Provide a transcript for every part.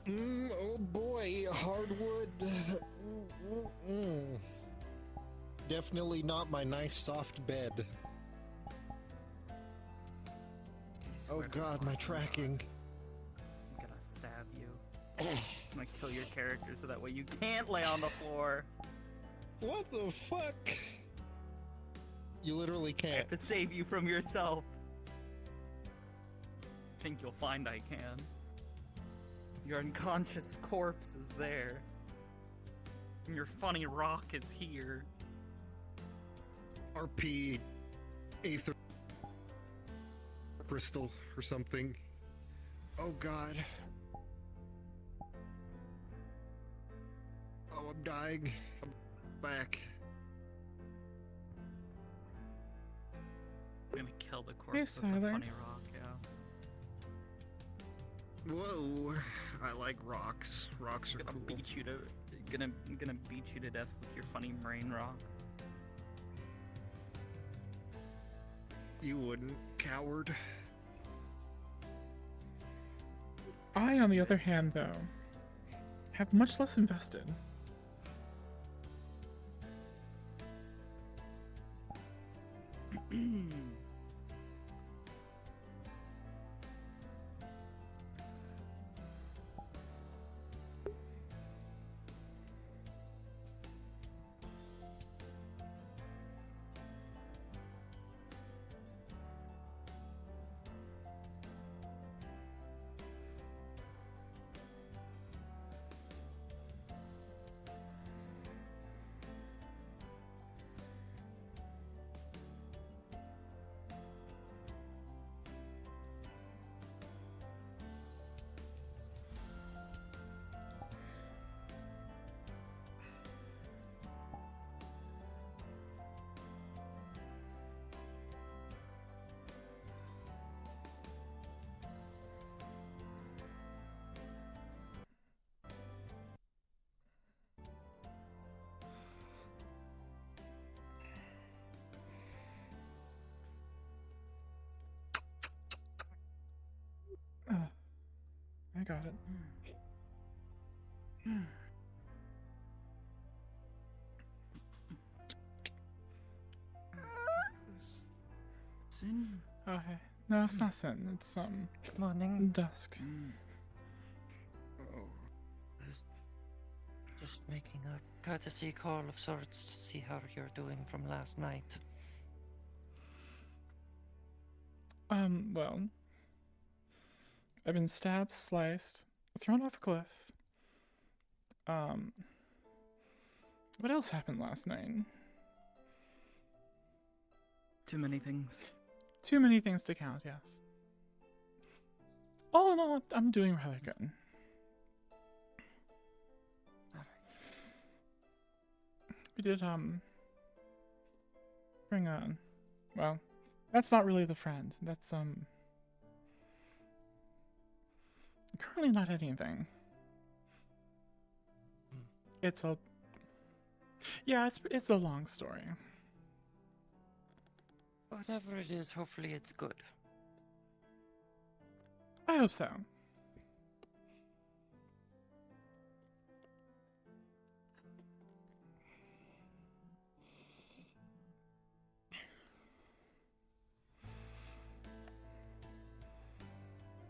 Oh boy, hardwood. Definitely not my nice soft bed. Oh god, my tracking. I'm gonna stab you. I'm gonna kill your character so that way you can't lay on the floor. What the fuck? You literally I can't. have to save you from yourself. I think you'll find I can. Your unconscious corpse is there. And your funny rock is here. RP Aether crystal or something. Oh god. Oh, I'm dying. I'm back. I'm gonna kill the corpse Hey, with the Tyler. funny rock, yeah. Whoa. I like rocks. Rocks are Gonna cool. beat you to gonna beat you to death with your funny brain rock. You wouldn't, coward. I, on the other hand, though, have much less invested. I got it. Sin? Oh, hey. No, it's not sin. It's, Good morning. dusk. Oh. Just making a courtesy call of sorts to see how you're doing from last night. Well, I've been stabbed, sliced, thrown off a cliff. What else happened last night? Too many things. Too many things to count, yes. All in all, I'm doing rather good. We did, bring on, well, that's not really the friend. That's, currently not anything. It's a, yeah, it's a long story. Whatever it is, hopefully it's good. I hope so.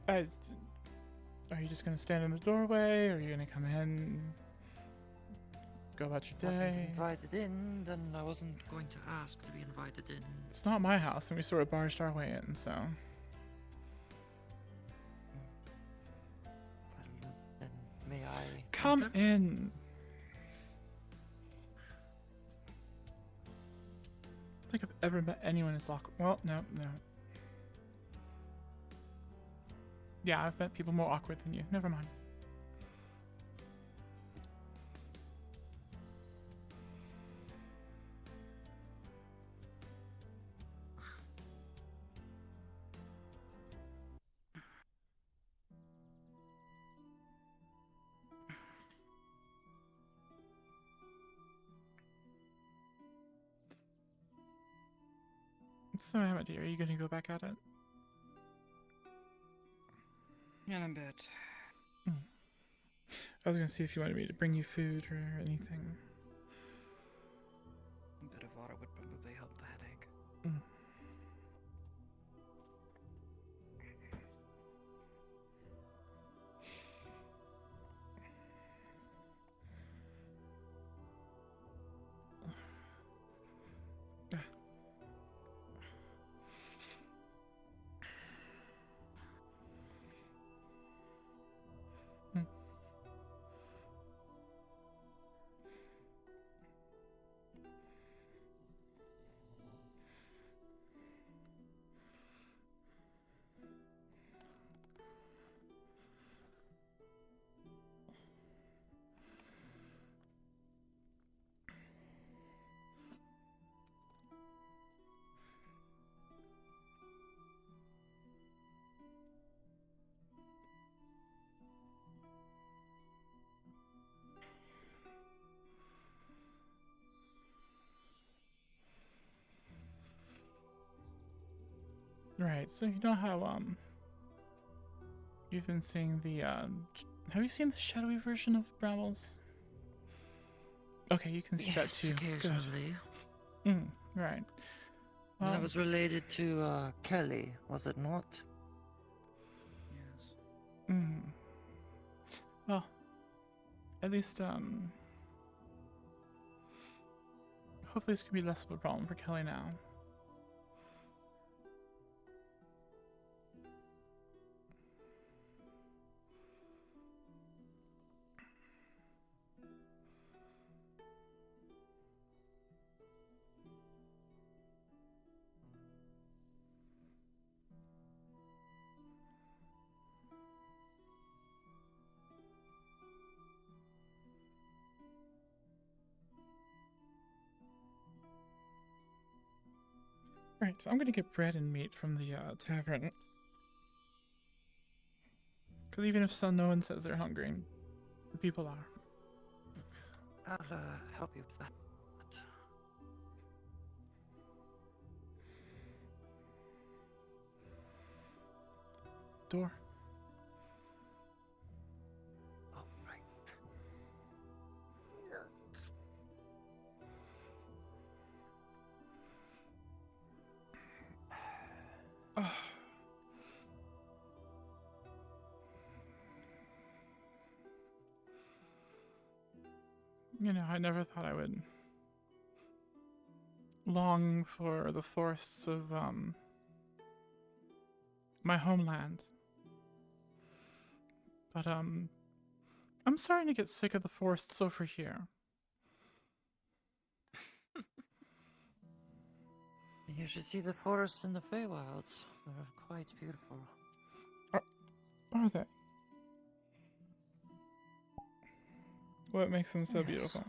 Are you just gonna stand in the doorway? Or are you gonna come in? Go about your Wasn't day? invited in, then I wasn't going to ask to be invited in. It's not my house, and we sort of barged our way in, so. Well, then may I Come enter? in! I don't think I've ever met anyone as awkward. Well, no. Yeah, I've met people more awkward than you. Never mind. So, Amity, are you gonna go back at it? In a bit. I was gonna see if you wanted me to bring you food or anything. A bit of water would probably help the headache. Mm. Right, so you know how you've been seeing the have you seen the shadowy version of Brambles? Okay, you can see that Yes, too. occasionally. Good. Right. And that was related to Kelly, was it not? Yes. Well, at least hopefully this could be less of a problem for Kelly now. Right, so I'm gonna get bread and meat from the tavern. Because even if no one says they're hungry, people are. I'll help you with that. Door. Oh, right. Oh. You know, I never thought I would long for the forests of my homeland. But I'm starting to get sick of the forests over here. You should see the forests in the Feywilds. They're quite beautiful. Are they? What makes them so Yes. beautiful?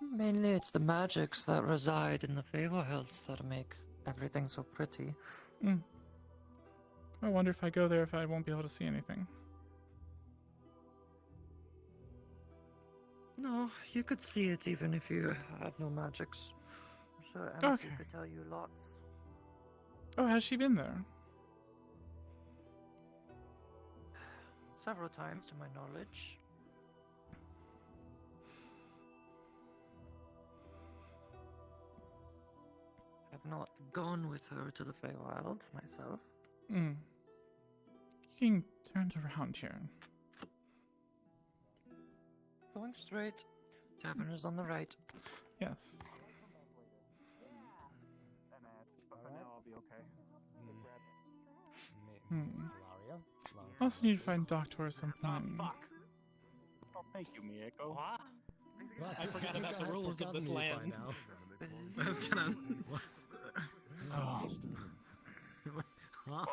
Mainly it's the magics that reside in the Feywilds that make everything so pretty. I wonder if I go there if I won't be able to see anything. No, you could see it even if you had no magics. I'm sure Emily Okay. could tell you lots. Oh, has she been there? Several times, to my knowledge. I've not gone with her to the Feywild myself. You can turn around here. Going straight. Tavern is on the right. Yes. I also need to find Doctor at some point. Thank you, Mieko. What? I forgot about the rules of this land. I was gonna. Oh. Huh?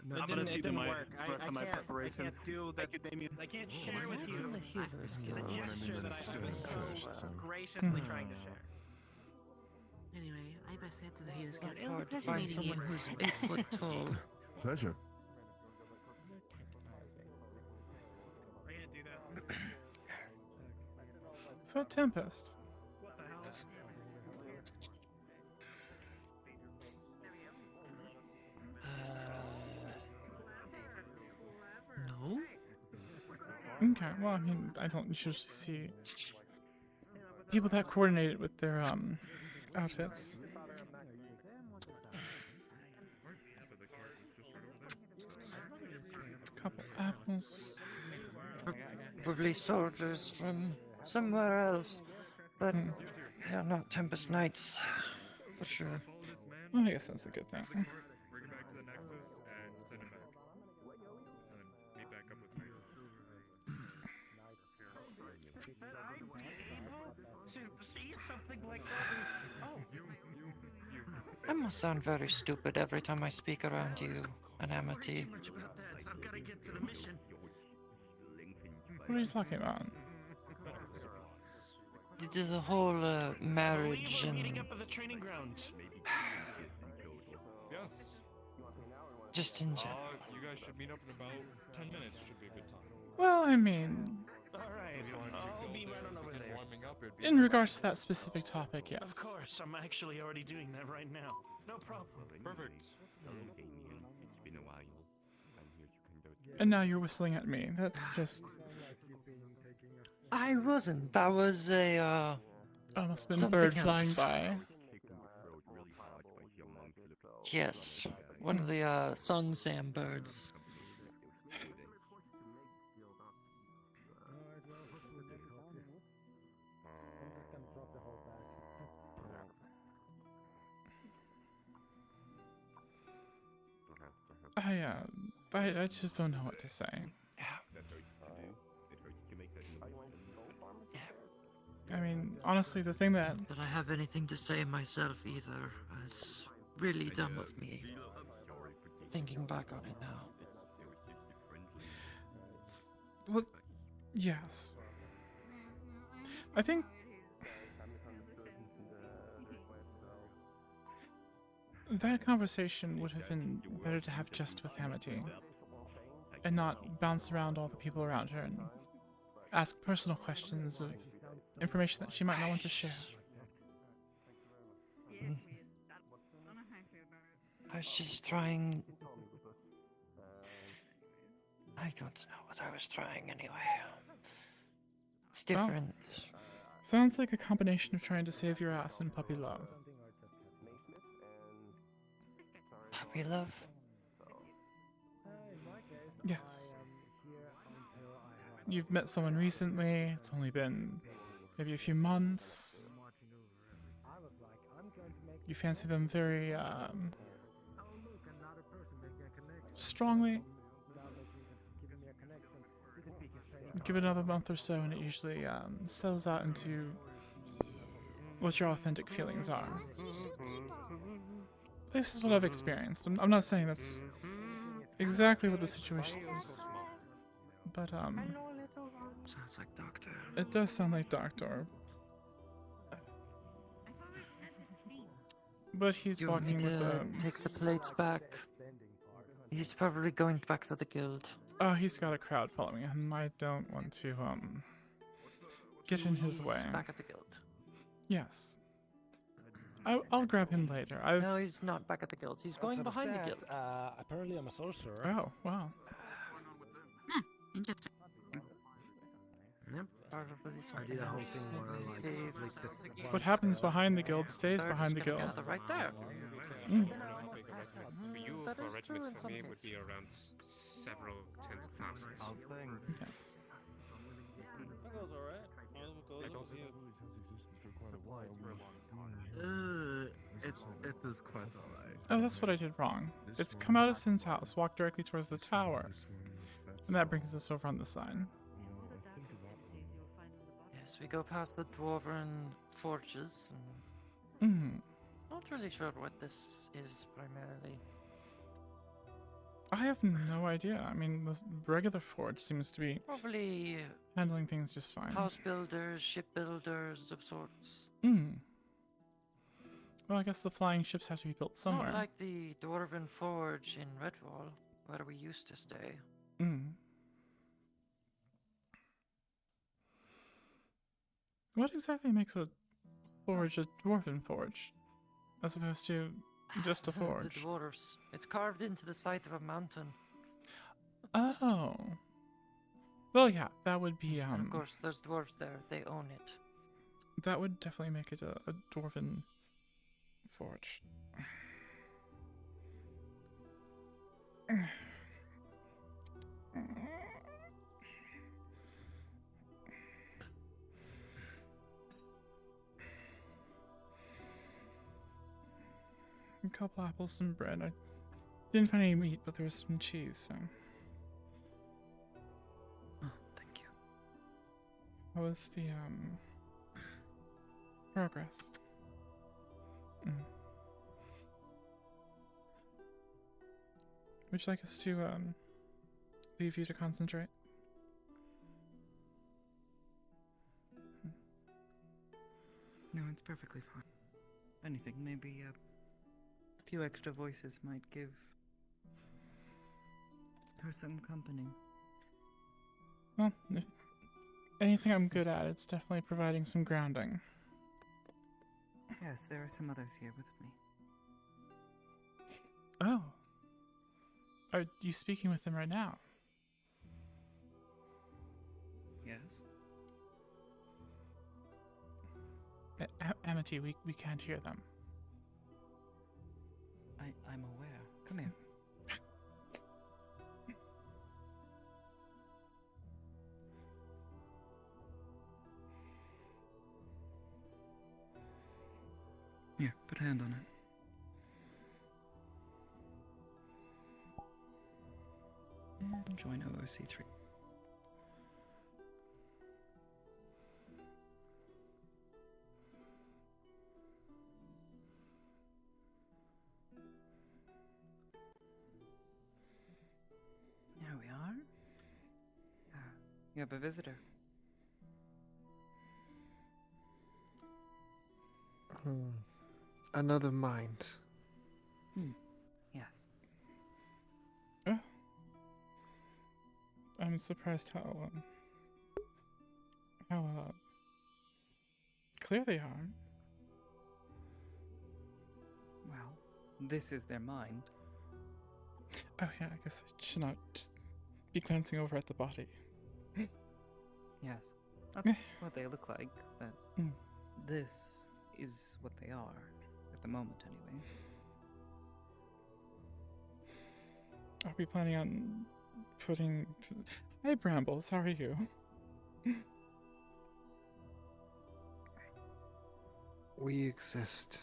No, I'm gonna see It didn't my work. rest of my I preparations. can't do that. Thank you, Damien. I can't share with you The healer the skill. gesture that I was so graciously trying to share. Anyway, I best head to the healer's guild. It was a Hard to pleasure find meeting you. someone who's 8 foot tall. Pleasure. I can't do that. So, Tempest. What the hell? Okay, well, I mean, I don't usually see people that coordinated with their outfits. Couple apples. Probably soldiers from somewhere else, but they're not Tempest Knights, for sure. Well, I guess that's a good thing. Bring it back to the Nexus and send him back. And then meet back up with me. To see something like that. Oh, I must sound very stupid every time I speak around you, an Amity. much about that. I've got to get to the mission. What are you talking about? The whole marriage We're meeting and up at the training grounds. Yes. just in general. You guys should meet up in about 10 minutes. Should be a good time. Well, I mean, All right, I'll be right on over there. Warming up, it'd be in regards to that specific topic, Of yes. course, I'm actually already doing that right now. No problem. perfect. And now you're whistling at me. That's just... I wasn't. That was a Oh, must have been a Something bird flying else. by. yes, one of the song Sam birds. I just don't know what to say. I mean, honestly, the thing that... Not that I have anything to say myself either. It's really dumb of me. Thinking back on it now. Well, yes. I think... that conversation would have been better to have just with Amity. And not bounce around all the people around her and ask personal questions of information that she might not want to share. I was just trying. I don't know what I was trying anyway. It's Well, different. Sounds like a combination of trying to save your ass and puppy love. Puppy love? Yes. You've met someone recently, it's only been maybe a few months. You fancy them very, strongly. Give it another month or so and it usually, settles out into what your authentic feelings are. This is what I've experienced. I'm not saying that's exactly what the situation is. But, Sounds like Doctor. it does sound like Doctor. But he's Do you want me walking with to take the plates back? He's probably going back to the guild. Oh, he's got a crowd following him. I don't want to, get in his He's way. back at the guild. Yes. I'll grab him later. No, he's not back at the guild. He's going behind the guild. Apparently I'm a sorcerer. Oh, wow. Interesting. Yep. Probably I did a whole thing where I cave. flicked this What happens behind the guild stays They're behind the just gonna guild. gather right there. Mm. For you, That for is true regiment, in for some me, it would be cases. around several tens of thousands. Yes. It is quite alright. Oh, that's what I did wrong. It's come out of Sin's house, walk directly towards the tower. And that brings us over on the side. Yes, we go past the dwarven forges. Mm. Not really sure what this is primarily. I have no idea. I mean, the regular forge seems to be Probably handling things just fine. house builders, ship builders of sorts. Mm. Well, I guess the flying ships have to be built somewhere. Not like the dwarven forge in Redwall, where we used to stay. Mm. What exactly makes a forge a dwarven forge, as opposed to just a forge? The dwarves. It's carved into the side of a mountain. Oh. Well, yeah, that would be And of course, there's dwarves there. They own it. that would definitely make it a dwarven forge. A couple apples, some bread. I didn't find any meat, but there was some cheese, so. Oh, thank you. How was the, progress? Would you like us to, leave you to concentrate? No, it's perfectly fine. If anything, maybe a few extra voices might give her some company. Well, if anything I'm good at, it's definitely providing some grounding. Yes, there are some others here with me. Oh. Are you speaking with them right now? Yes? Amity, we can't hear them. I'm aware. Come here. Here, put a hand on it. And join OOC3. There we are. You have a visitor. Another mind. Yes. Oh. I'm surprised how clear they are. Well, this is their mind. Oh yeah, I guess I should not just be glancing over at the body. Yes. That's what they look like, but Mm. this is what they are. At the moment, anyways. Are we planning on putting... Hey Brambles, how are you? We exist.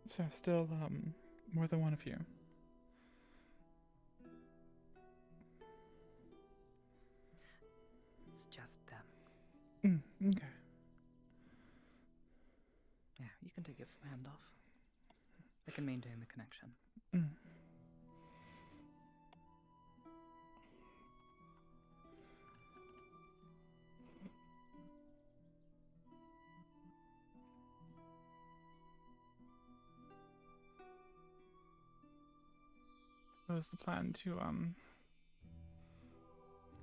So still, more than one of you. It's just them. Okay. Yeah, you can take your hand off. I can maintain the connection. What was the plan to,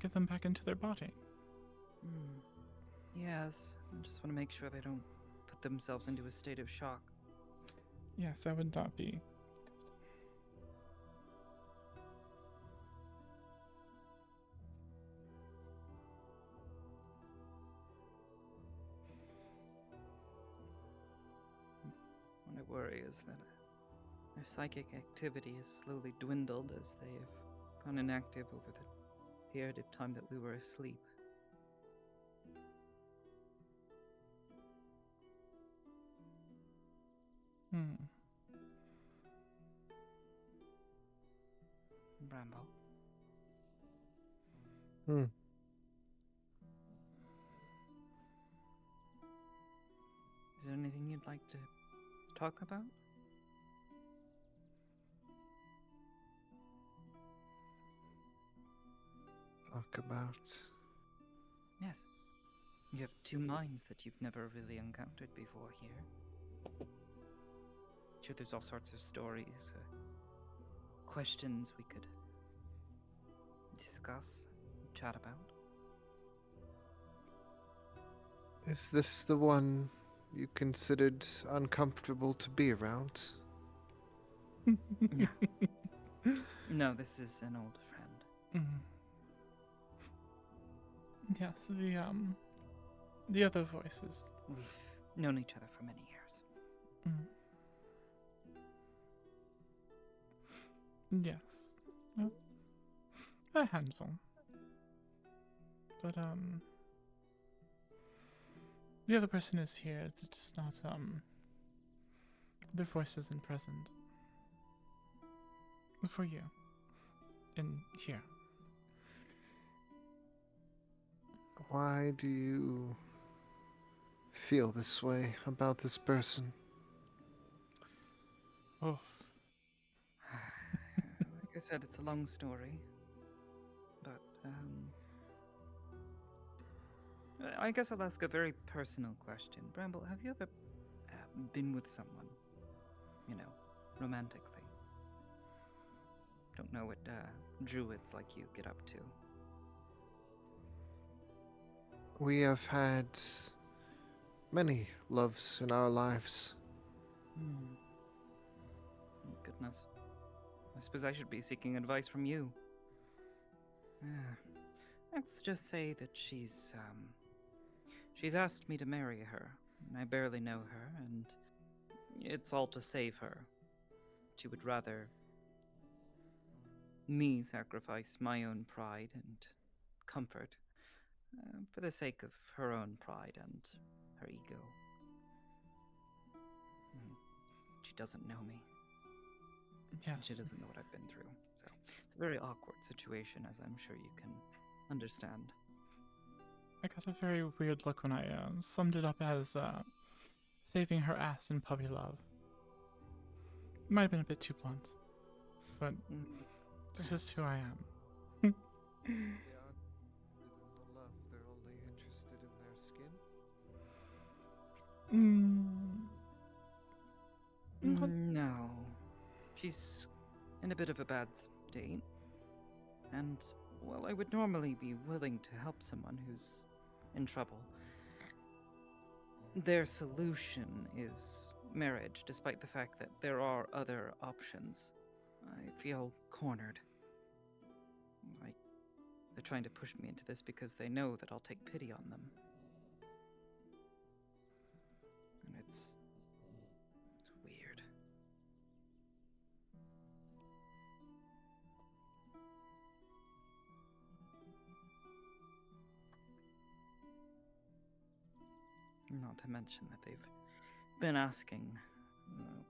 get them back into their body? Yes, I just want to make sure they don't put themselves into a state of shock. Yes, that would not be... What I worry is that their psychic activity has slowly dwindled as they have gone inactive over the period of time that we were asleep. Bramble. Is there anything you'd like to talk about? Talk about... Yes. You have two minds that you've never really encountered before here. Sure, there's all sorts of stories, questions we could discuss, chat about. Is this the one you considered uncomfortable to be around? Yeah. No, this is an old friend. Yes, the other voices. We've known each other for many years. Yes. Well, a handful. But, the other person is here, it's just not, their voice isn't present. For you. In here. Why do you feel this way about this person? Oh. Like I said, it's a long story. But, I guess I'll ask a very personal question. Bramble, have you ever been with someone? You know, romantically? Don't know what druids like you get up to. We have had many loves in our lives. Goodness. I suppose I should be seeking advice from you. Let's just say that she's asked me to marry her, and I barely know her, and it's all to save her. She would rather me sacrifice my own pride and comfort for the sake of her own pride and her ego. She doesn't know me. Yes. She doesn't know what I've been through. So it's a very awkward situation, as I'm sure you can understand. I got a very weird look when I summed it up as saving her ass in puppy love. Might have been a bit too blunt, but it's just who I am. They aren't interested in the love, they're only interested in their skin? No. She's in a bit of a bad state. And, well, I would normally be willing to help someone who's in trouble. Their solution is marriage, despite the fact that there are other options. I feel cornered. They're trying to push me into this because they know that I'll take pity on them. And it's weird. Not to mention that they've been asking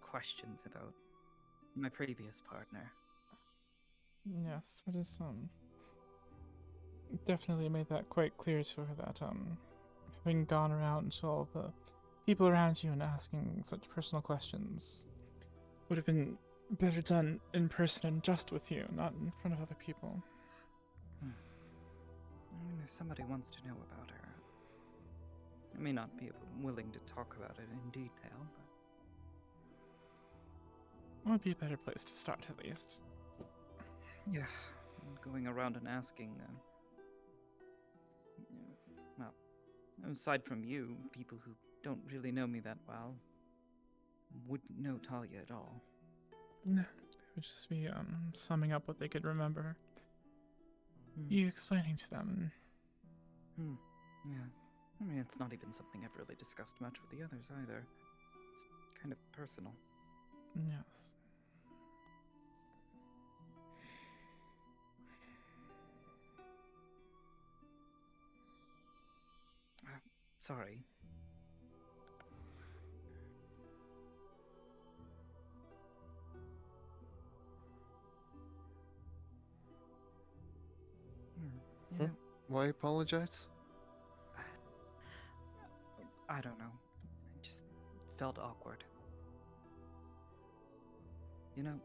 questions about my previous partner. Yes, that is definitely made that quite clear to her that having gone around to all the people around you and asking such personal questions would have been better done in person and just with you, not in front of other people. I mean, if somebody wants to know about her, I may not be willing to talk about it in detail, but It would be a better place to start, at least. yeah, going around and asking, well, aside from you, people who don't really know me that well wouldn't know Talia at all. No, they would just be summing up what they could remember. You explaining to them. Yeah. I mean, it's not even something I've really discussed much with the others either. It's kind of personal. Yes. Sorry. You know, Why apologize? I don't know. It just felt awkward. You know,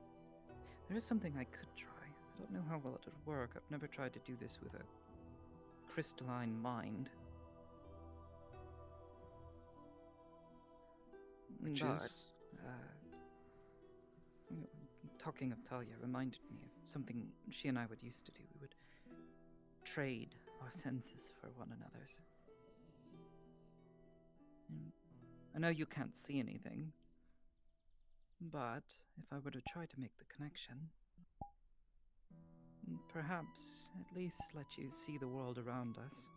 there is something I could try. I don't know how well it would work. I've never tried to do this with a crystalline mind. Which But, is? talking of Talia reminded me of something she and I would used to do. We would trade our senses for one another's. And I know you can't see anything, but if I were to try to make the connection, perhaps at least let you see the world around us.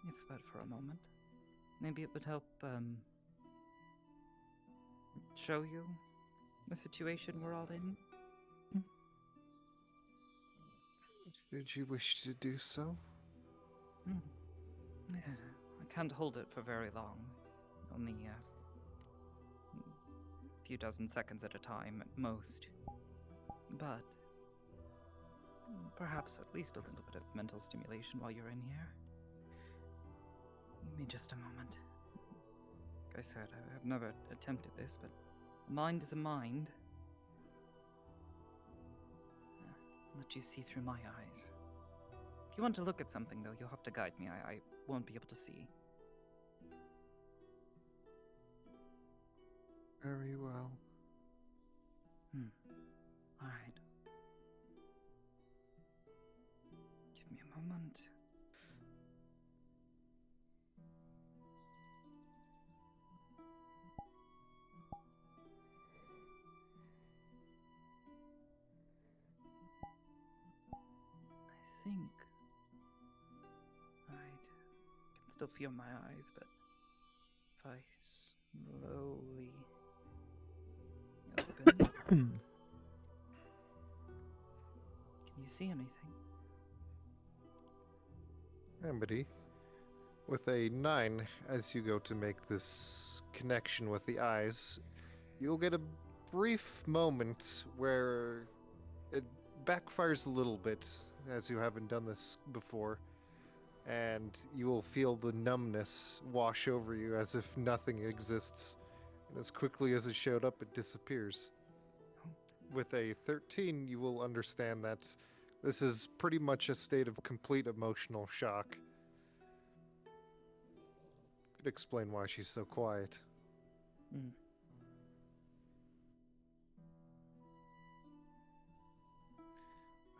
If but for a moment. Maybe it would help, show you the situation we're all in. Did you wish to do so? Yeah, I can't hold it for very long. Only a few dozen seconds at a time at most. But perhaps at least a little bit of mental stimulation while you're in here. Give me just a moment. Like I said, I've never attempted this, but a mind is a mind. Let you see through my eyes. If you want to look at something, though, you'll have to guide me. I won't be able to see. Very well. All right. Give me a moment. I think I can still feel my eyes, but if I slowly open, can you see anything? Amity, with a 9, as you go to make this connection with the eyes, you'll get a brief moment where it backfires a little bit, as you haven't done this before, and you will feel the numbness wash over you as if nothing exists, and as quickly as it showed up, it disappears. With a 13, you will understand that this is pretty much a state of complete emotional shock. Could explain why she's so quiet.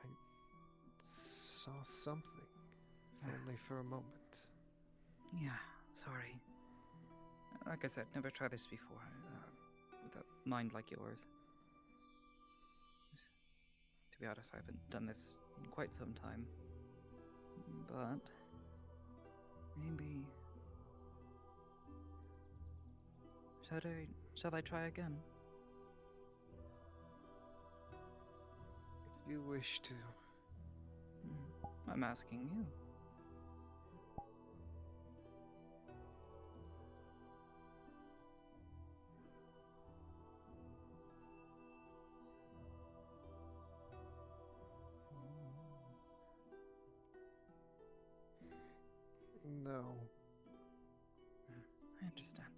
I saw something, if only for a moment. Yeah, sorry. Like I said, never tried this before, with a mind like yours. To be honest, I haven't done this in quite some time. But maybe shall I try again? If you wish to. I'm asking you. No. I understand.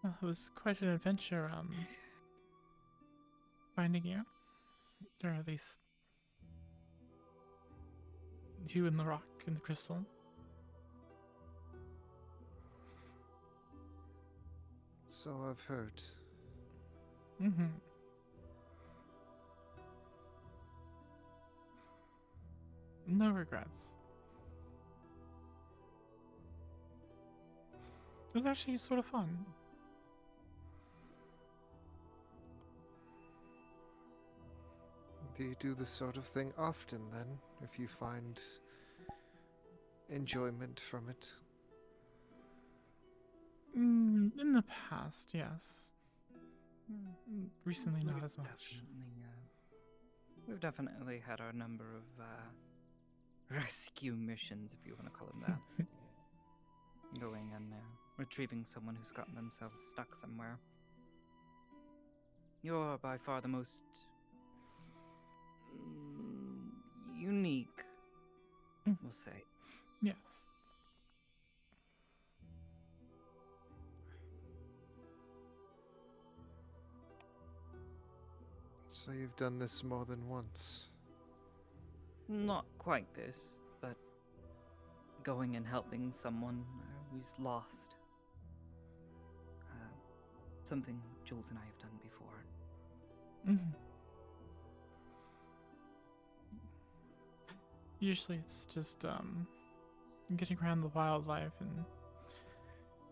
Well, it was quite an adventure, finding you. Or at least you and the rock and the crystal. So I've heard. No regrets. It was actually sort of fun. Do you do this sort of thing often, then, if you find enjoyment from it? In the past, yes. Recently, not as much. We've definitely had our number of rescue missions, if you want to call them that. Going and retrieving someone who's gotten themselves stuck somewhere. You're by far the most unique, we'll say. Yes. So you've done this more than once? Not quite this, but going and helping someone who's lost. Something Jules and I have done before. Mhm. Usually it's just getting around the wildlife and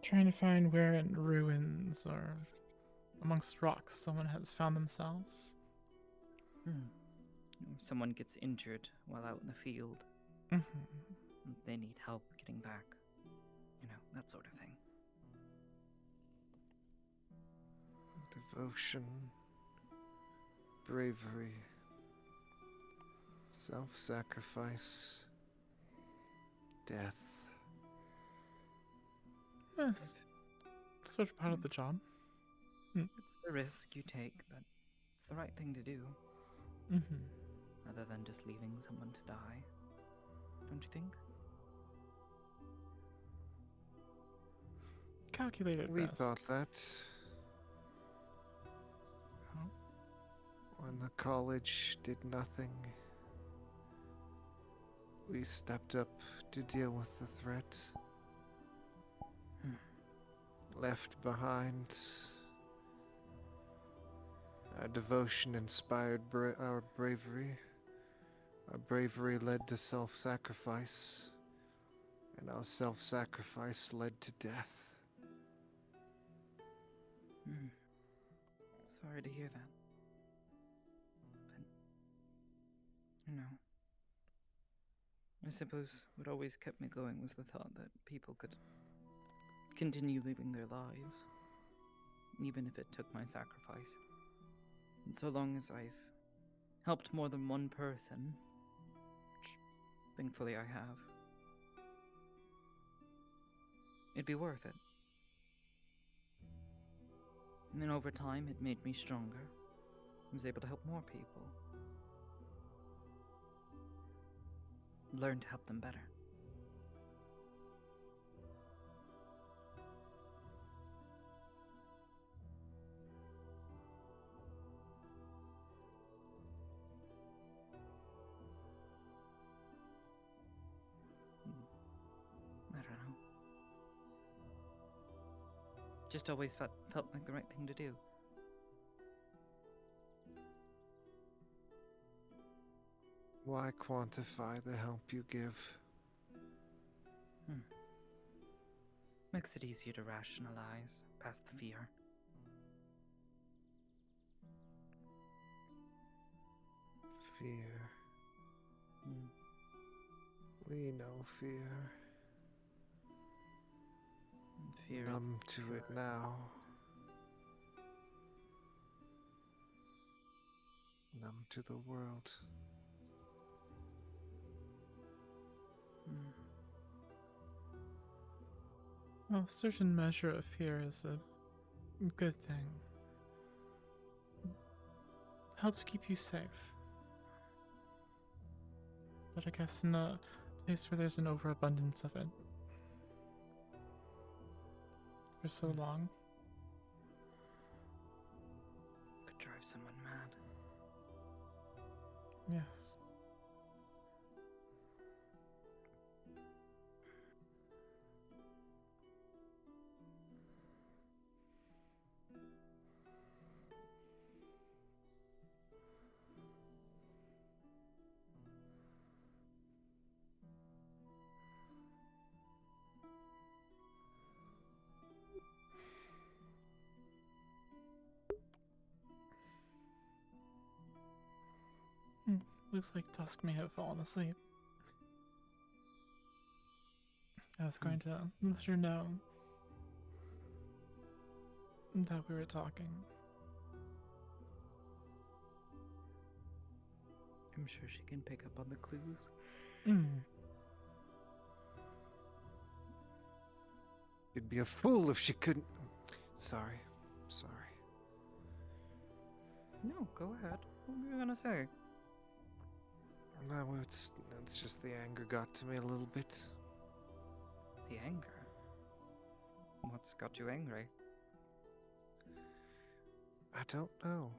trying to find where in ruins or amongst rocks someone has found themselves. Someone gets injured while out in the field. Mm-hmm. They need help getting back. You know, that sort of thing. Devotion, bravery, self-sacrifice, death. Yes, sort of part of the job. It's the risk you take, but it's the right thing to do. Mm-hmm. Rather than just leaving someone to die. Don't you think? Calculated We risk. thought that Huh? when the college did nothing. We stepped up to deal with the threat. Left behind. Our devotion inspired our bravery. Our bravery led to self-sacrifice. And our self-sacrifice led to death. Sorry to hear that. But, you know, I suppose what always kept me going was the thought that people could continue living their lives, even if it took my sacrifice. And so long as I've helped more than one person, which thankfully I have, it'd be worth it. And then over time, it made me stronger. I was able to help more people. Learn to help them better. I don't know. Just always felt like the right thing to do. Why quantify the help you give? Makes it easier to rationalize past the fear. Fear. We know fear. Fear is Numb to it now. Numb to the world. Well, a certain measure of fear is a good thing. Helps keep you safe. But I guess in a place where there's an overabundance of it for so long. Could drive someone mad. Yes. Looks like Tusk may have fallen asleep. I was going to let her know that we were talking. I'm sure she can pick up on the clues. You'd be a fool if she couldn't. Sorry. No, go ahead. What were you gonna say? No, it's just the anger got to me a little bit. The anger? What's got you angry? I don't know.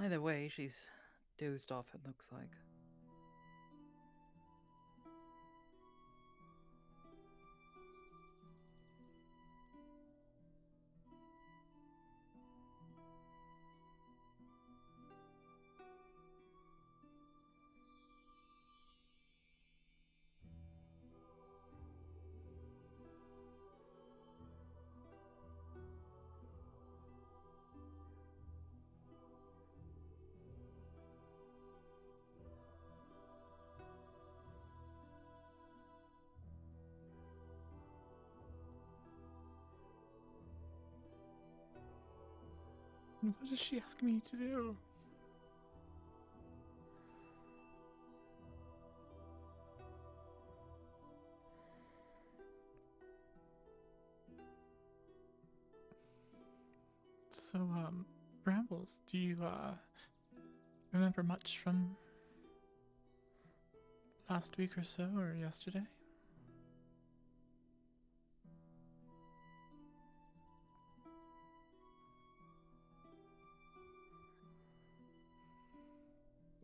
Either way, she's dozed off, it looks like. What does she ask me to do? So, Brambles, do you, remember much from last week or so, or yesterday?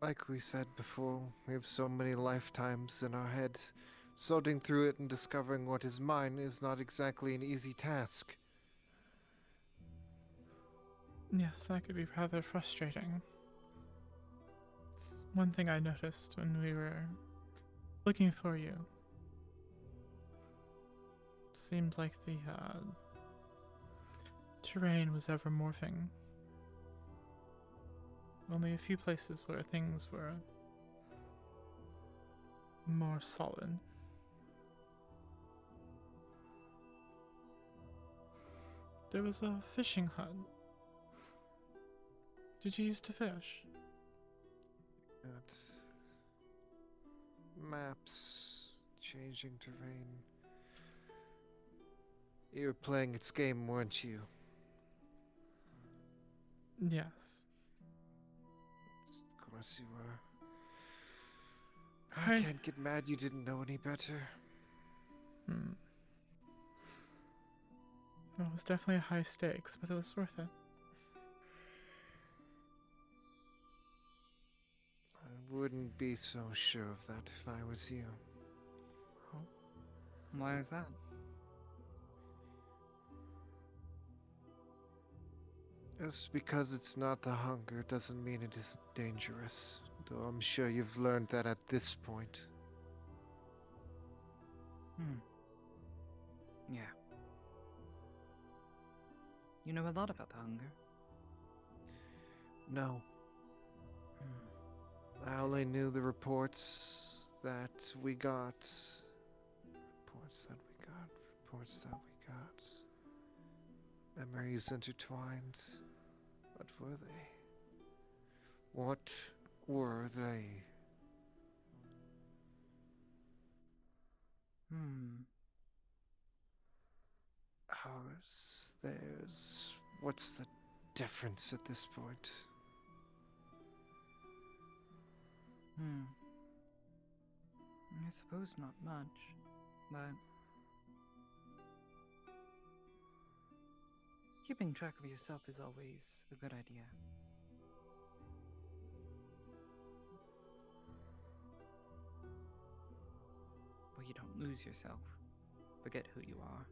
Like we said before, we have so many lifetimes in our head. Sorting through it and discovering what is mine is not exactly an easy task. Yes, that could be rather frustrating. It's one thing I noticed when we were looking for you. It seemed like the terrain was ever morphing. Only a few places where things were more solid. There was a fishing hut. Did you used to fish? Got maps, changing terrain. You were playing its game, weren't you? Yes. Of course you were. I can't get mad you didn't know any better. Well, it was definitely high stakes, but it was worth it. I wouldn't be so sure of that if I was you. Why is that? Just because it's not the hunger doesn't mean it isn't dangerous. Though I'm sure you've learned that at this point. Yeah. You know a lot about the hunger. No. I only knew the reports that we got. Reports that we got. Reports that we got. Memories intertwined. What were they? What were they? Ours, theirs. What's the difference at this point? I suppose not much, but keeping track of yourself is always a good idea. But you don't lose yourself. Forget who you are.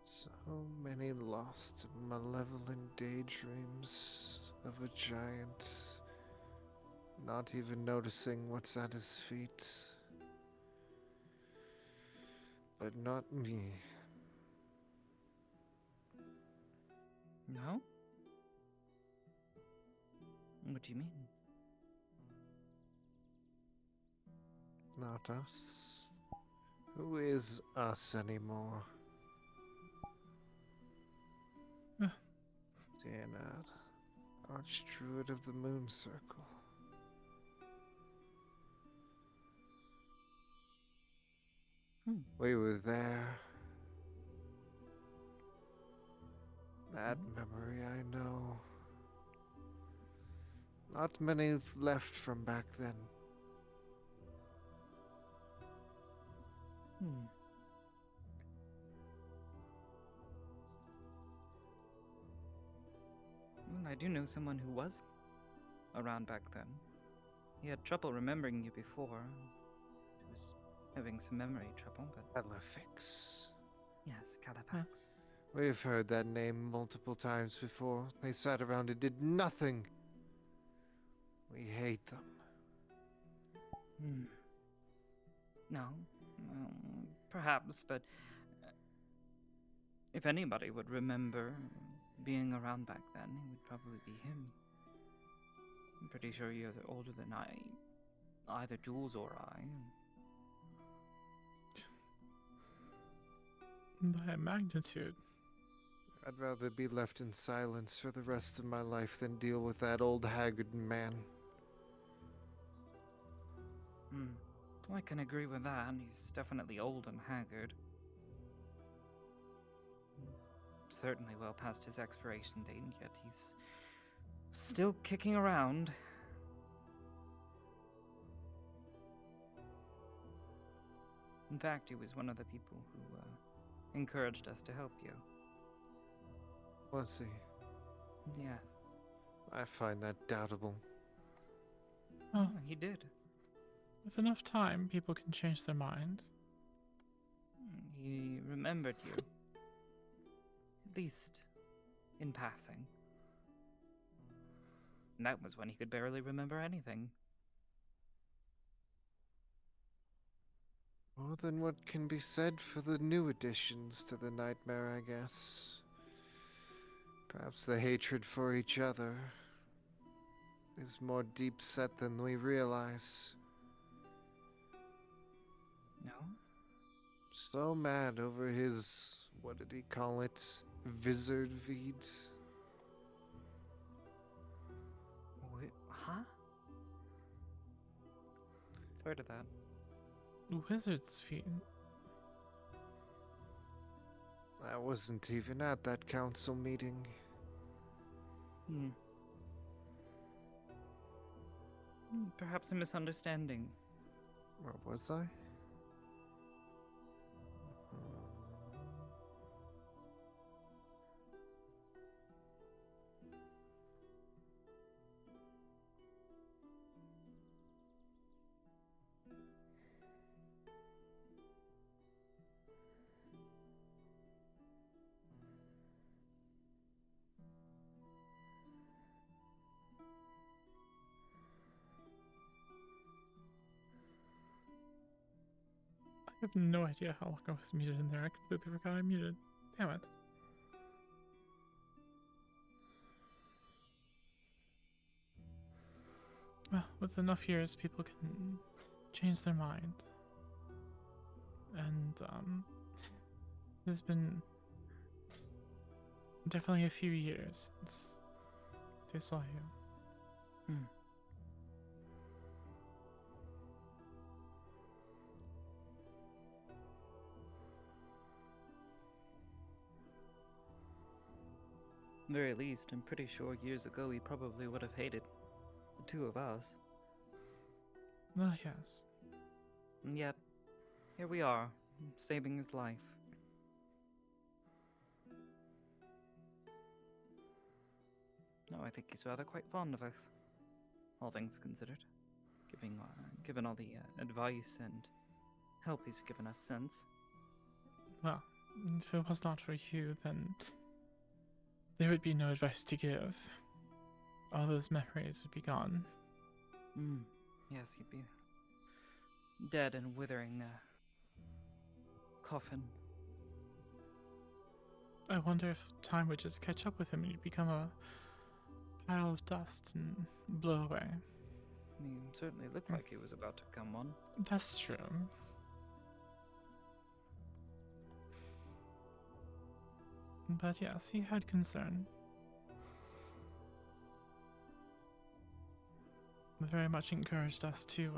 So many lost, malevolent daydreams of a giant, not even noticing what's at his feet. But not me. No? What do you mean? Not us. Who is us anymore? Danad, Archdruid of the Moon Circle. We were there. That memory I know. Not many left from back then. Well, I do know someone who was around back then. He had trouble remembering you before. He was having some memory trouble, but... Elefix. Yes, Califax. We've heard that name multiple times before. They sat around and did nothing. We hate them. No, perhaps, but if anybody would remember being around back then, it would probably be him. I'm pretty sure you're older than either Jules or I. By a magnitude. I'd rather be left in silence for the rest of my life than deal with that old haggard man. I can agree with that. He's definitely old and haggard. Certainly well past his expiration date, and yet he's still kicking around. In fact, he was one of the people who encouraged us to help you. Was he? Yes. I find that doubtable. Well, He did. with enough time, people can change their minds. He remembered you. At least in passing. And that was when he could barely remember anything. More than what can be said for the new additions to the nightmare, I guess. Perhaps the hatred for each other is more deep set than we realize. No? So mad over his, what did he call it? Vizard Veed? Huh? Heard of that. Wizard's feet. I wasn't even at that council meeting. Perhaps a misunderstanding. Where was I? I have no idea how long I was muted in there. I completely forgot I muted. Damn it. Well, with enough years, people can change their mind. And, there's been definitely a few years since they saw you. Very least, I'm pretty sure years ago he probably would have hated the two of us. Well, yes. And yet, here we are, saving his life. No, I think he's rather quite fond of us, all things considered. Given all the advice and help he's given us since. Well, if it was not for you, then there would be no advice to give. All those memories would be gone. Yes, he'd be dead and withering coffin. I wonder if time would just catch up with him and he'd become a pile of dust and blow away. He certainly looked like he was about to become one. That's true. But yes, he had concern. Very much encouraged us to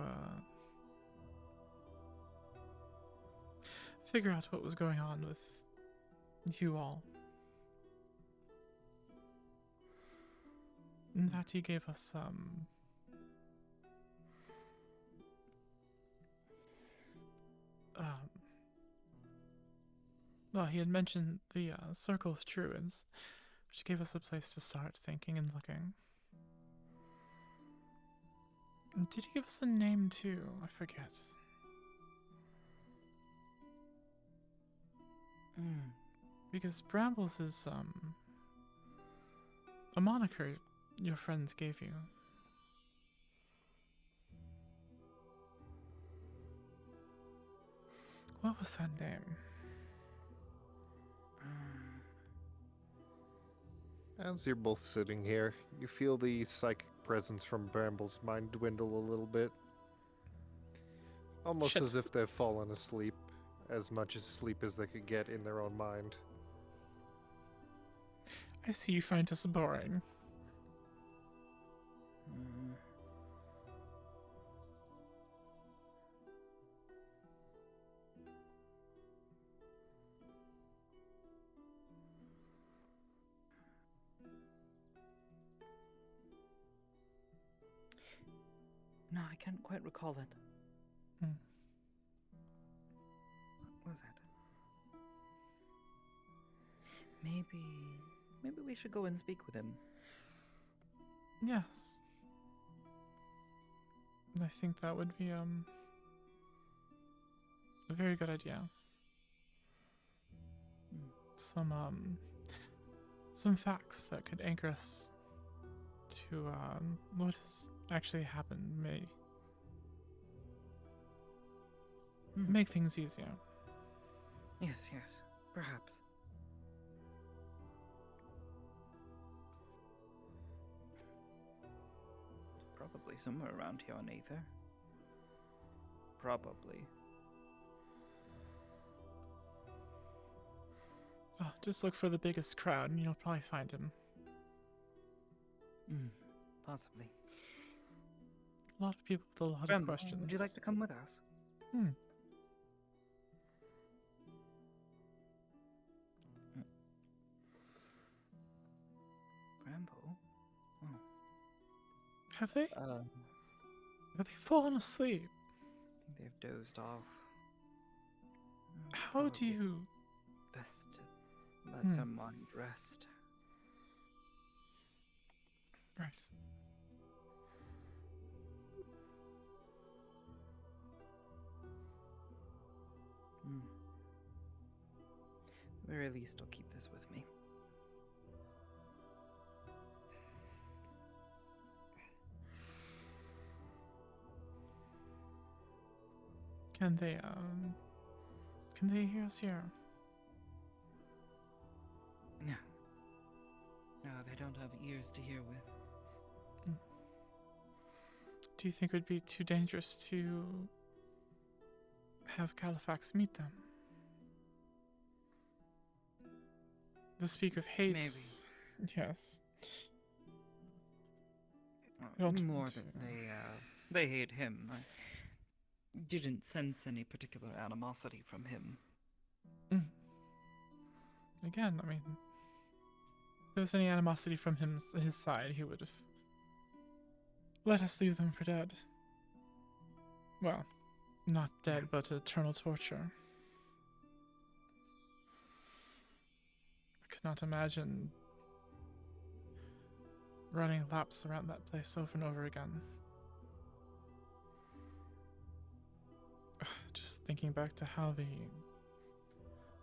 figure out what was going on with you all. in that he gave us well, he had mentioned the Circle of Druids, which gave us a place to start thinking and looking. And did he give us a name too? I forget. Because Brambles is a moniker your friends gave you. What was that name? As you're both sitting here, you feel the psychic presence from Bramble's mind dwindle a little bit. Almost Shit. as if they've fallen asleep, as much as sleep as they could get in their own mind. I see you find us boring. No, I can't quite recall it. Hmm. What was it? Maybe we should go and speak with him. Yes. I think that would be a very good idea. Some facts that could anchor us to what has actually happened may make things easier. Yes, perhaps. Probably somewhere around here on Aether. Probably. Oh, just look for the biggest crowd and you'll probably find him. Possibly. A lot of people with a lot of questions. Would you like to come with us? Bramble? Oh. Have they? Have they fallen asleep? I think they've dozed off. How do Probably you... best to let their mind rest. Right. At the very least, I'll keep this with me. Can they hear us here? No. No, they don't have ears to hear with. Do you think it would be too dangerous to have Califax meet them? The speak of hate. Maybe. Yes. More that they hate him. I didn't sense any particular animosity from him. Again, I mean, if there was any animosity from his side, he would have let us leave them for dead. Well, not dead, but eternal torture. I could not imagine running laps around that place over and over again. Just thinking back to how the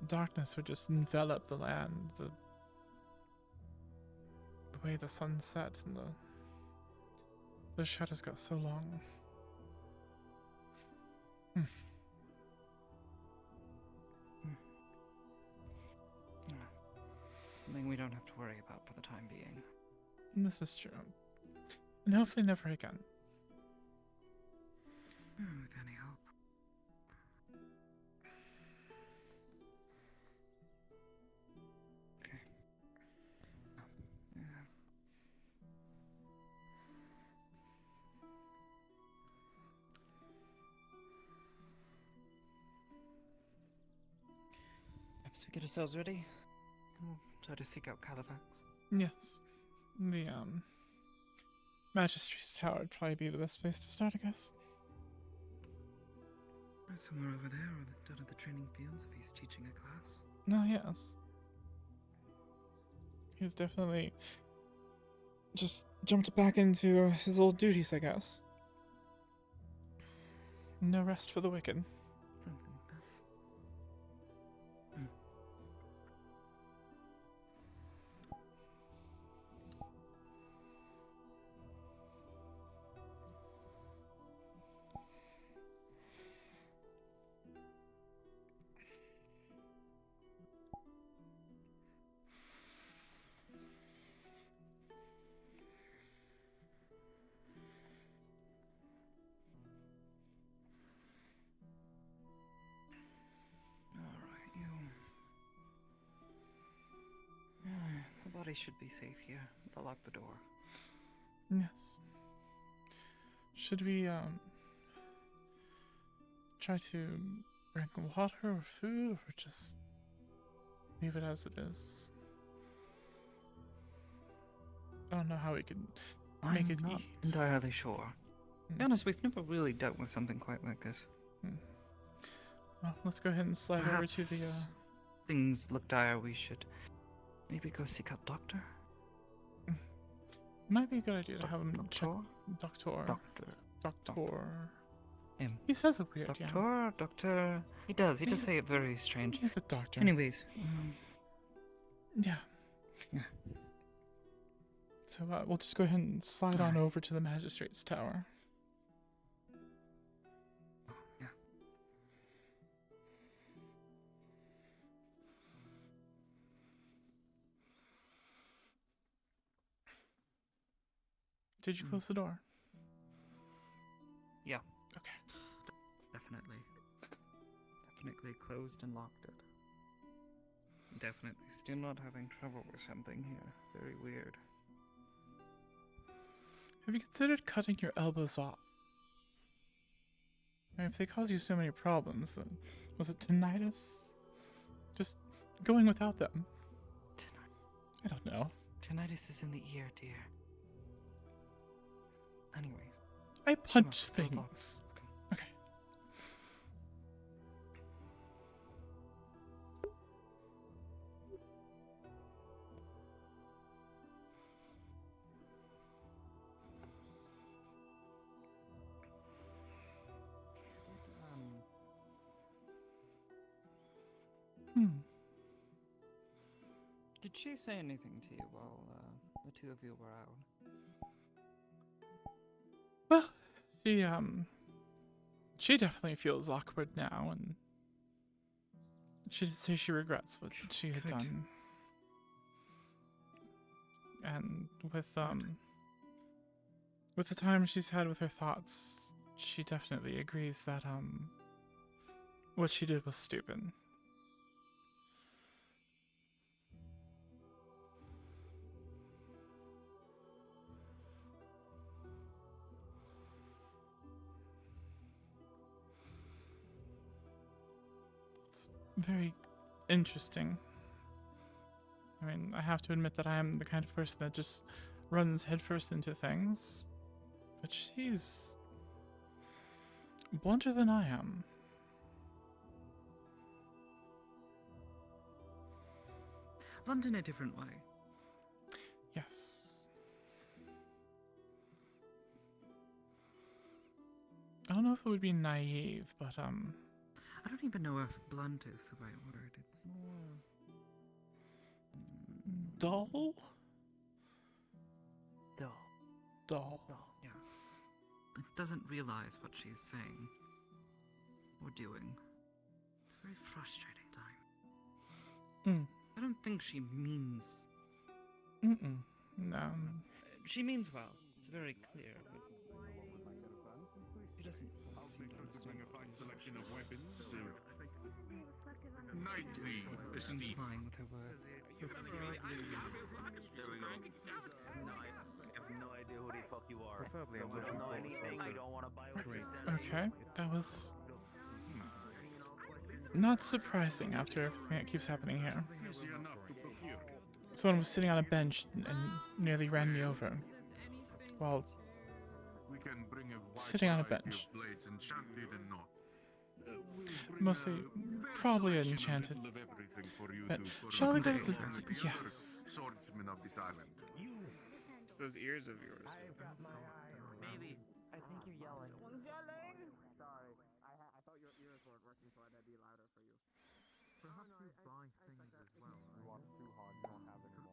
darkness would just envelop the land, the way the sun set and the shadows got so long. Something we don't have to worry about for the time being. And this is true. And hopefully never again. With any help. Okay. Perhaps we get ourselves ready. We'll try to seek out Califax. Yes. Magistrate's Tower would probably be the best place to start, I guess. Somewhere over there, or down at the training fields if he's teaching a class. No, yes. He's definitely just jumped back into his old duties, I guess. No rest for the wicked. Something like that. The body should be safe here. I'll lock the door. Yes. Should we, try to drink water or food, or just leave it as it is? I don't know how we could make it not eat. entirely sure. To be honest, we've never really dealt with something quite like this. Well, let's go ahead and slide over to the, Perhaps things look dire. We should maybe go seek out doctor. Might be a good idea to have him check. Doctor. Doctor. Him. He says it weird, yeah. Doctor. He does say it very strange. He's a doctor. Anyways. Yeah. So we'll just go ahead and slide on over to the Magistrate's Tower. Yeah. Did you close the door? Yeah. Okay. Definitely closed and locked it. Definitely still not having trouble with something here. Very weird. Have you considered cutting your elbows off? I mean, if they cause you so many problems, then was it tinnitus? Just going without them? I don't know. Tinnitus is in the ear, dear. Anyways. I punch things. Okay. Did she say anything to you while the two of you were out? Well, she definitely feels awkward now, and she did say she regrets what she had done. And with the time she's had with her thoughts, she definitely agrees that what she did was stupid. Very interesting. I mean, I have to admit that I am the kind of person that just runs headfirst into things, but she's blunter than I am. Blunt in a different way. Yes. I don't know if it would be naive, but I don't even know if blunt is the right word. It's more... dull? Dull, yeah. It doesn't realize what she's saying. Or doing. It's a very frustrating time. I don't think she means... No. She means well. It's very clear. But she doesn't... Selection of weapons. Knightly esteem. Implying with her words. Okay, that was not surprising after everything that keeps happening here. Someone was sitting on a bench and nearly ran me over while sitting on a bench. Mostly, probably enchanted. But shall we go to the... Yes. It's those ears of yours. Maybe. I think you're yelling.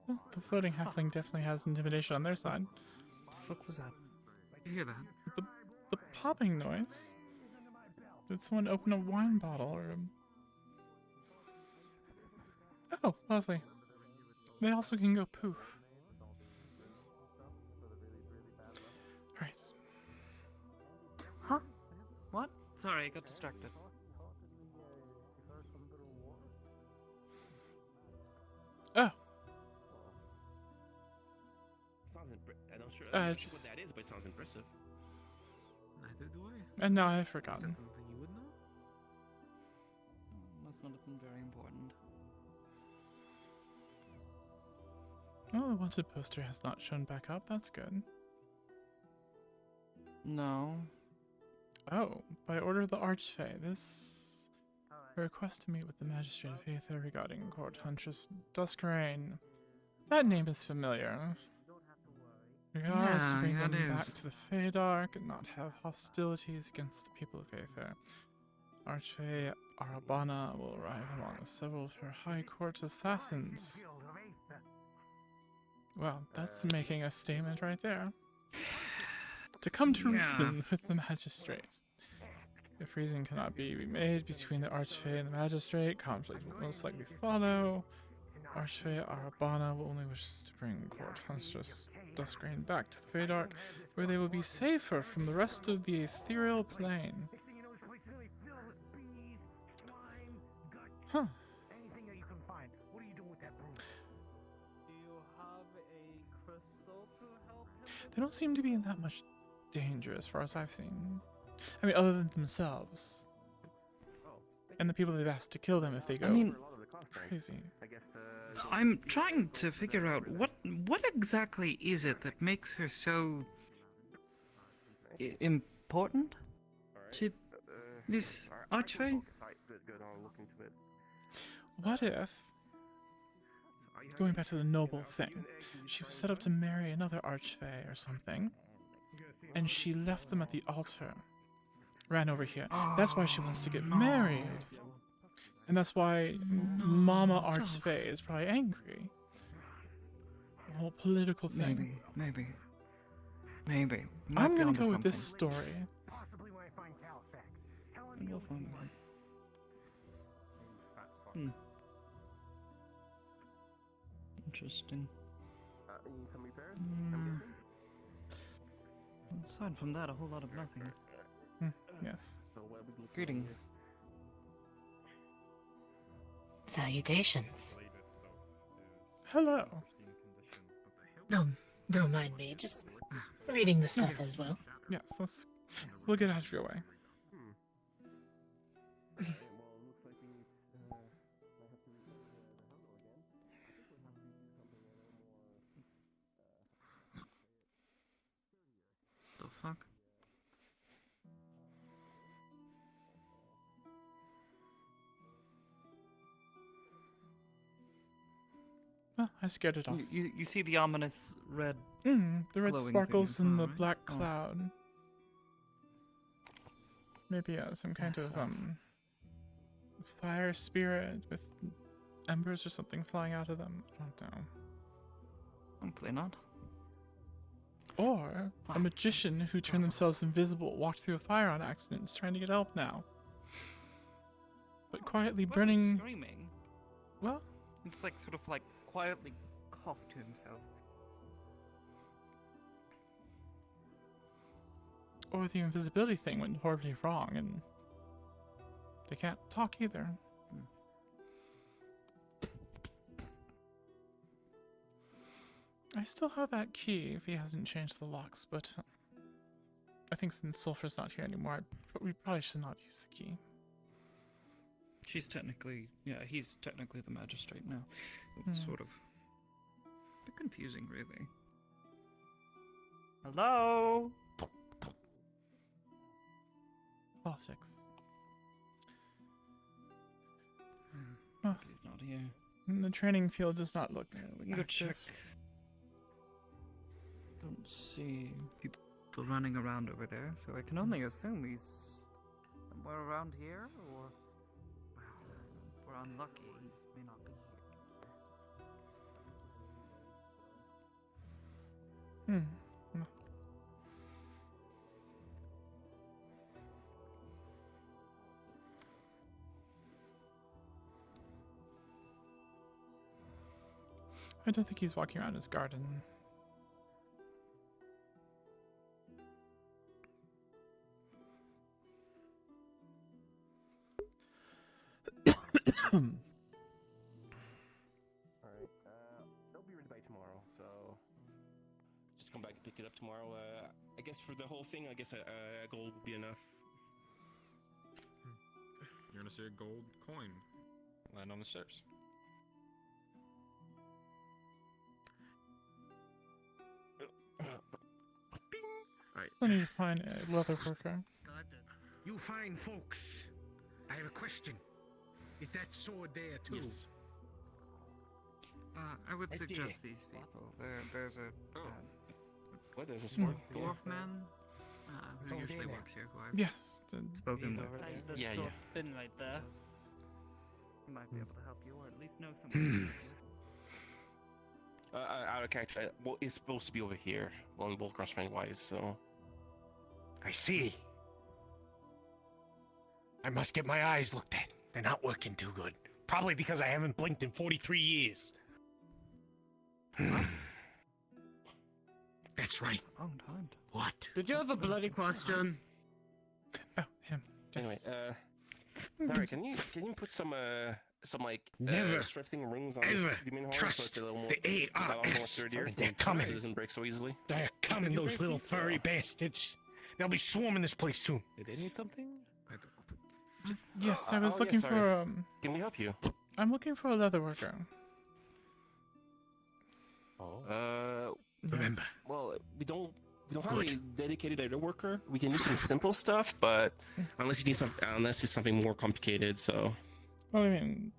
Well, the floating halfling definitely has intimidation on their side. The fuck was that? You hear that? The popping noise? Did someone open a wine bottle or Oh, lovely. They also can go poof. Right. Huh? What? Sorry, I got distracted. Oh. I'm not sure what Just... that is, but it sounds impressive. Neither do I. And now I've Is that forgotten. something you would know? Must not have been very important. Well, the wanted poster has not shown back up. That's good. No. Oh, by order of the Archfey, this... A request to meet with the Magistrate of Aether regarding Court Huntress Duskreign. That name is familiar. Regards to bring them back to the Feydark and not have hostilities against the people of Aether. Archfey Arabana will arrive along with several of her High Court assassins. Well, that's making a statement right there. To come to reason with the Magistrate. If reason cannot be made between the Archfey and the Magistrate, conflict will most likely follow. Archfey Arabana will only wish to bring Court Huntress Duskreign back to the Feydark, where they will be safer from the rest of the ethereal plane. Huh. They don't seem to be in that much danger as far as I've seen. I mean, other than themselves. And the people they've asked to kill them if they go crazy. I'm trying to figure out what exactly is it that makes her so important to this Archfey? What if, going back to the noble thing, she was set up to marry another Archfey or something, and she left them at the altar, ran over here. That's why she wants to get married. And that's why Mama Archfey is probably angry. The whole political thing. Maybe. I'm gonna go with this story. We'll find out. Interesting. Aside from that, a whole lot of nothing. Yes. Greetings. Salutations. Hello. Don't mind me, just reading the stuff as well. Yes, we'll get out of your way. The fuck? Oh, I scared it off. You see the ominous red. The red glowing sparkles thing in as the well, right? black Oh. cloud. Maybe some kind Yes, of fire spirit with embers or something flying out of them. I don't know. Hopefully not. Or a magician who turned themselves invisible, walked through a fire on accident, is trying to get help now. But quietly burning. Screaming. Well, It's like sort of like quietly coughed to himself. or the invisibility thing went horribly wrong and they can't talk either. I still have that key if he hasn't changed the locks, but I think since Sulfur's not here anymore, we probably should not use the key. He's technically the magistrate now. It's sort of a bit confusing, really. Hello? Politics. Oh, He's not here. the training field does not look We can go active. check. Don't see people running around over there, so I can only assume he's somewhere around here, or well, if we're unlucky, he may not be here. No. I don't think he's walking around his garden. Alright, they'll be ready by tomorrow, so just come back and pick it up tomorrow. I guess for the whole thing, I guess a gold would be enough. You're gonna see a gold coin land on the stairs. Alright. I need to find a leather worker. You fine folks. I have a question. Is that sword there too? Yes. I would Right suggest these people. There's a What is a sword? dwarf man It's who over usually there. works here, who I've Yes. spoken with. Yeah, yeah. Thin right there. He might be able to help you, or at least know someone. Out of character. Well, it's supposed to be over here, on both crossman wise. So. I see. I must get my eyes looked at. They're not working too good. Probably because I haven't blinked in 43 years. That's right. Long time. What? Did you have a bloody question? Oh, him. Anyway, Yes. sorry. Can you put some like Never. strifting rings on Ever the main horn trust so it's a little more, the a lot more ARS. sturdier? They're coming. So it doesn't break so easily. They're coming, those little furry bastards. They'll be swarming this place soon. Did they need something? Yes, I was oh, yeah, looking sorry. for Can we help you? I'm looking for a leather worker. Remember. Yes. Well, we don't have Good. a dedicated leather worker. We can do some simple stuff, but unless it's something more complicated. So. Well, I mean,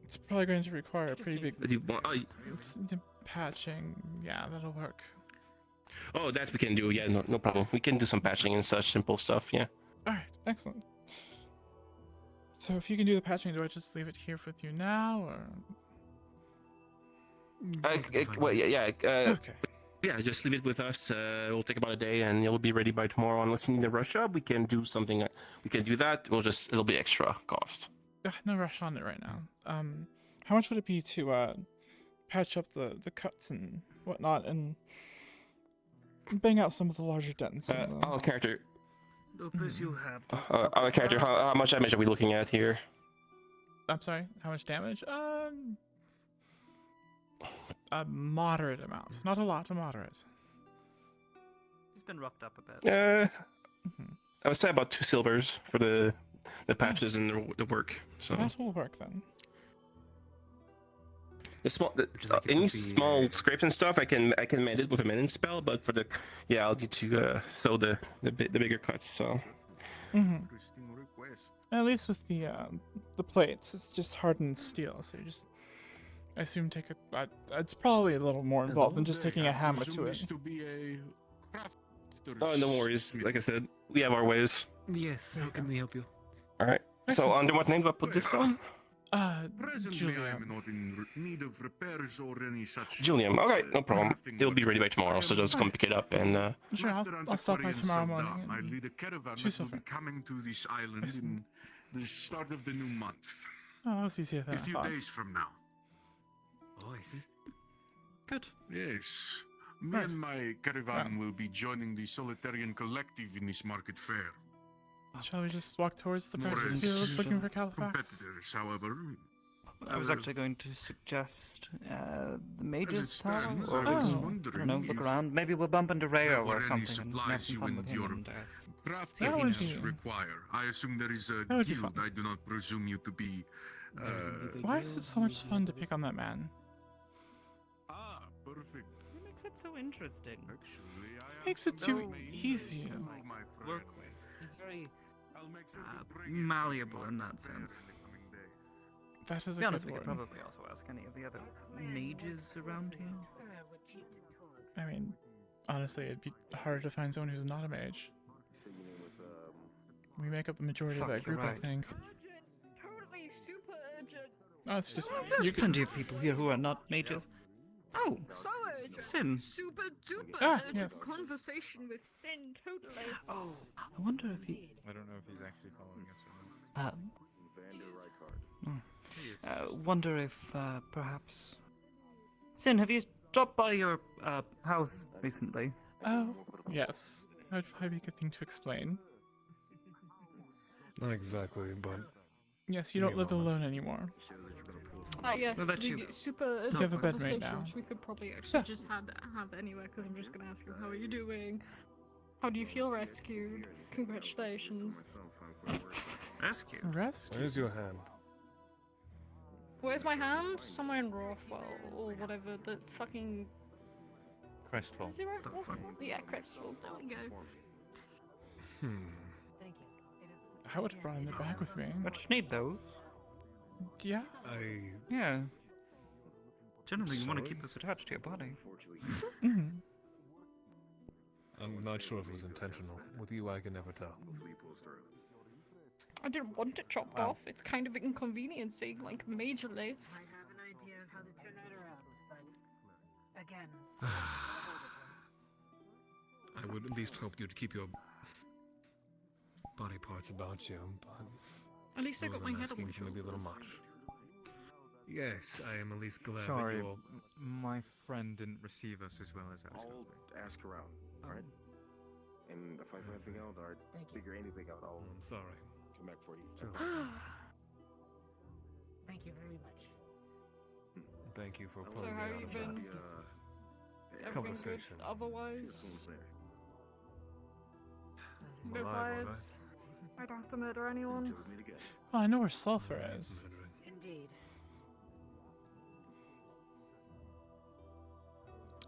it's probably going to require a pretty big Do you want, patching. Yeah, that'll work. oh, that we can do. Yeah, no problem. We can do some patching and such simple stuff. Yeah. All right, excellent. So if you can do the patching, do I just leave it here with you now, or? Well, yeah. Okay. Yeah, just leave it with us. It'll take about a day, and it'll be ready by tomorrow. Unless you need to rush up, we can do something. We can do that. It'll be extra cost. No rush on it right now. How much would it be to patch up the cuts and whatnot, and bang out some of the larger dents? in the- Our character. Lupus, you have. Our character. How much damage are we looking at here? I'm sorry. How much damage? A moderate amount. Not a lot. A moderate. He's been roughed up a bit. I would say about 2 silvers for the patches and the work. So That will work then. any small scrapes and stuff, I can mend it with a mending spell. But for I'll need to sew the bigger cuts. So. Interesting request. At least with the plates, it's just hardened steel, so you just, I assume, take it's probably a little more involved than just taking a hammer to it. Oh, no worries. Like I said, we have our ways. Yes, how can we help you? All right. So under what name do I put this on? Presently, I am Julian. not in need of repairs or any such. Julian. Okay, no problem. crafting It'll be work. ready by tomorrow, so just come pick it up and. Sure, Master I'll stop by Antiquarian tomorrow Saldar, morning. I and- lead a caravan choose that will be something. coming to this island in the start of the new month. Oh, that was easier than A I few thought. days from now. Oh, I see. Good. Yes. Me Nice. and my caravan will be joining the Solitarian Collective in this market fair. Shall we just walk towards the More practice as field looking for Califax? competitors, however. I was actually going to suggest the As it Mage's Tower, stands, or I was Oh. I wondering don't know, look if around. Maybe we'll bump into there Rayo were or any something and have supplies some you fun and with him. your And, crafting That would needs be- require. I assume there is a That would be guild. fun. I do not presume you to be. Why is it so much fun to pick on that man? Perfect. It makes it so interesting. Actually, I have Makes it some too information easy. for my friend. Work with. He's very malleable in that sense. That is To be a honest, good we could word. probably also ask any of the other mages around here. I mean, honestly, it'd be harder to find someone who's not a mage. We make up the majority of Fuck, that group, you're I right. think. Totally super urgent. Oh, it's just There's you can. plenty of people here who are not mages. Oh, So urgent. Sin. Super duper Ah, urgent yes. conversation with Sin, totally. Oh, I wonder if he. I don't know if he's actually following us or not. Wonder if perhaps. Sin, have you stopped by your house recently? Oh, yes. That would probably be a good thing to explain. Not exactly, but Yes, you don't live alone anymore. Yes, Well, that's the you. super You urgent have a bedmate now. conversations we could probably actually Yeah. just have anyway, because I'm just gonna ask you, how are you doing? How do you feel rescued? Congratulations. Rescue. Rescue. where's your hand? Where's my hand? Somewhere in Rothwell, or whatever, the fucking... Crestful. Is it right? The fuck? Yeah, Crystal, there we go. I would have brought him back with me. But you need those. Yeah. Yeah. Generally, you want to Sorry? keep this attached to your body. Mhm. I'm not sure if it was intentional. With you, I can never tell. I didn't want it chopped off, it's kind of inconveniencing, like, majorly. I have an idea of how to turn it around, but again, I would at least hope you'd keep your body parts about you, but At least I got my I'm head on asking my for maybe a little shoulders. much. Yes, I am at least glad Sorry, that you're... my friend didn't receive us as well as I was I'll hoping. ask around, alright? And if I find anything out or figure anything out, I'll I'm sorry. come back for you. Sure. thank you very much. Thank you for So pulling me how out you of been? that Everything good conversation. otherwise? I'm No alive, fires? I don't have to murder anyone? Well, I know where sulfur is. Indeed.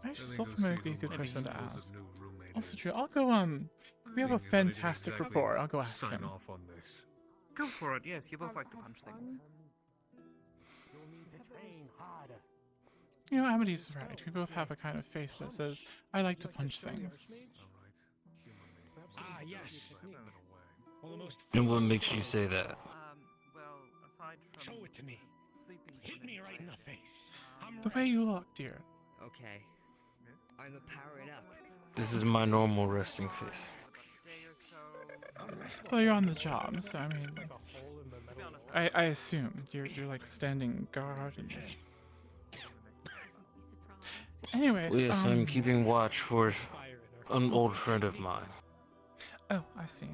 Actually, Let me sulfur go might see be a who good my person to supposed ask. new roommate Also is. true. I'll go. We have a Seeing as I didn't fantastic exactly rapport. I'll go ask sign him. off on this. Go for it. Yes, you both like to punch things. You know, Amity's right. We both have a kind of face that says, I like to punch things. Ah, yes. Well, the most And what makes you say that? Well, aside from show it to me. Hit me right in the face. I'm The way you look, dear. Okay. I'm powering up. This is my normal resting face. Well, you're on the job, so I mean, I assumed you're like standing guard and. Anyways, Well, yes, I'm keeping watch for an old friend of mine. Oh, I see.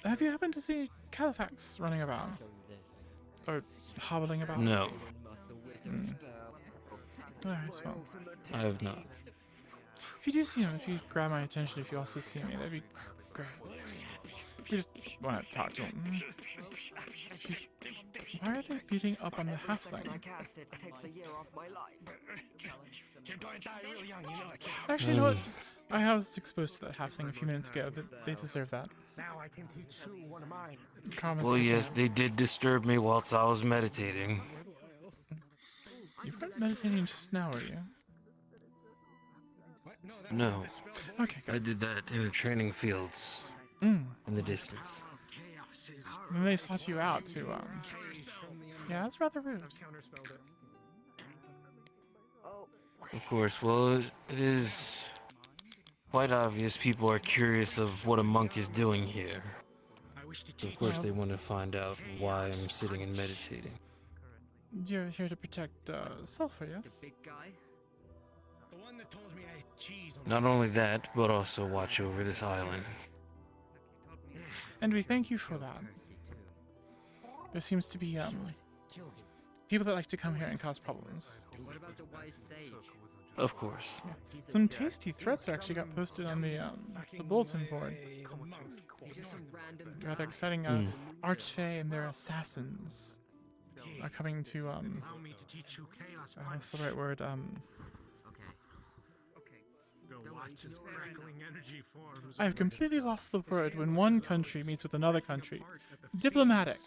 Have you happened to see Califax running about? Or hobbling about? No, Alright, well. I have not. If you do see him, if you grab my attention, if you also see me, that'd be great. We just want to talk to him. Why are they beating up on the halfling? Actually, you know what? I was exposed to that halfling a few minutes ago. They deserve that. Now I can teach you one of mine. Well, yes, they did disturb me whilst I was meditating. You weren't meditating just now, were you? No, Okay, I good. did that in the training fields Mm. in the distance. Then they sought you out to, Yeah, that's rather rude. Of course, well, it is quite obvious people are curious of what a monk is doing here. Of course, they want to find out why I'm sitting and meditating. You're here to protect, Sulfur, yes? Big guy? The one that told me I had cheese on Not only that, but also watch over this island. And we thank you for that. There seems to be, people that like to come here and cause problems. What about the wise sage? Of course. Some tasty threats actually got posted on the bulletin board. Rather exciting, Archfey and their assassins are coming to, Allow me to teach you chaos what's the right word, Go watch as crackling energy forms. I have completely lost the word when one country meets with another country. Diplomatic.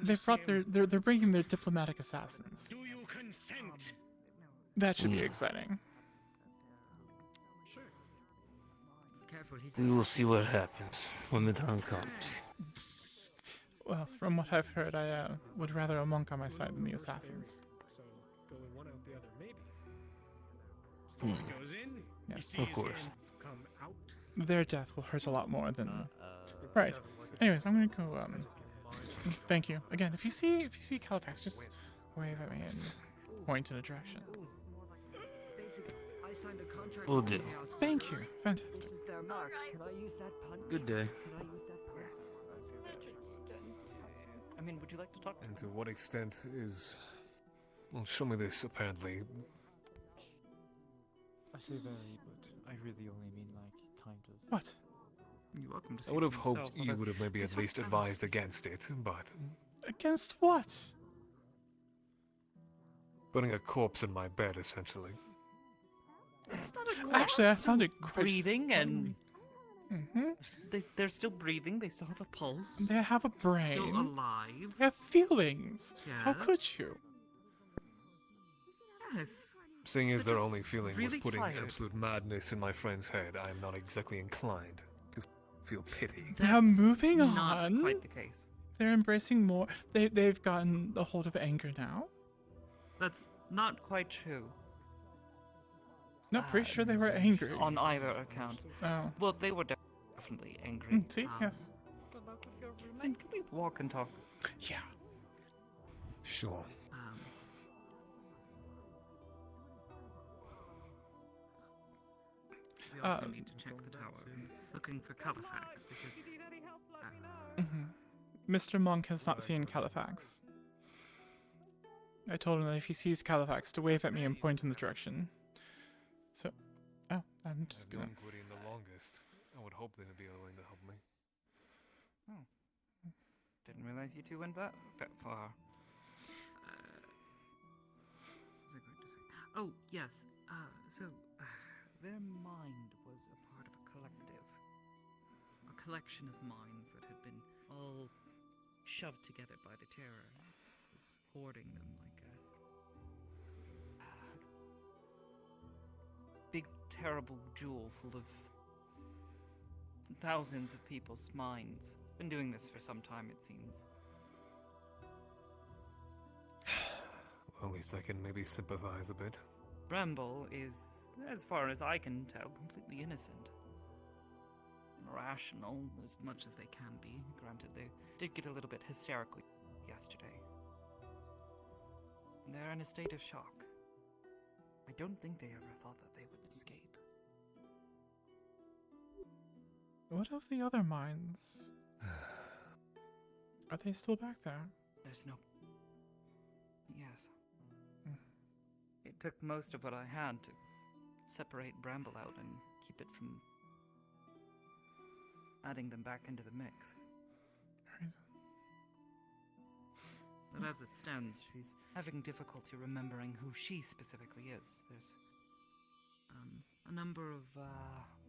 They've brought they're bringing their diplomatic assassins. Do you consent? That should be exciting. Sure. Careful, he's We will see what happens when the time comes. Well, from what I've heard, I would rather a monk on my side than the assassins. So go in one out the other, maybe. Hmm. Goes in. Yes, of course. Come out. Their death will hurt a lot more than. Right. Anyways, I'm gonna go. Thank you again. If you see Califax, just wave at me and point in a direction. I signed a contract. Will do. Thank you. Fantastic. Is there, Mark? Can I use that punch? Good day. Can I use that punch? I mean, would you like to talk? And to what extent is... Well, show me this, apparently. I say very, but I really only mean like kind of. What? You're welcome to see I would have for hoped themselves, you although would have maybe this at one least has- advised against it, but... Against what? Putting a corpse in my bed, essentially. It's not a corpse. Actually, I found it quite breathing and Mm-hmm. they're still breathing. They still have a pulse. They have a brain. Still alive. They have feelings. How could Yes. you? Yes. Seeing as They're their just only feeling really was putting tired. absolute madness in my friend's head, I am not exactly inclined to feel pity. Now moving not on. quite the case. They're embracing more. They've gotten a hold of anger now. That's not quite true. No, pretty sure they were angry. On either account. Oh. Well, they were definitely angry. See, yes. Good luck with your roommate. Listen, can we walk and talk? Yeah. Sure. We also need to check the tower, looking for Califax because. Mr. Monk has not seen Califax. I told him that if he sees Califax, to wave at me and point in the direction. So, oh, I'm just I've gonna. known Quiddy the longest. I would hope they would be willing to help me. Oh. Didn't realize you two went that far. What was I going to say? Oh, yes. Their mind was a part of a collective. A collection of minds that had been all shoved together by the terror. It was hoarding them like a big, terrible jewel full of thousands of people's minds. Been doing this for some time, it seems. Well, at least I can maybe sympathize a bit. Bramble is, as far as I can tell, completely innocent. Rational, as much as they can be. Granted, they did get a little bit hysterical yesterday. They're in a state of shock. I don't think they ever thought that they would escape. What of the other mines? Are they still back there? There's no... Yes. It took most of what I had to separate Bramble out and keep it from adding them back into the mix. But as it stands, she's having difficulty remembering who she specifically is. There's a number of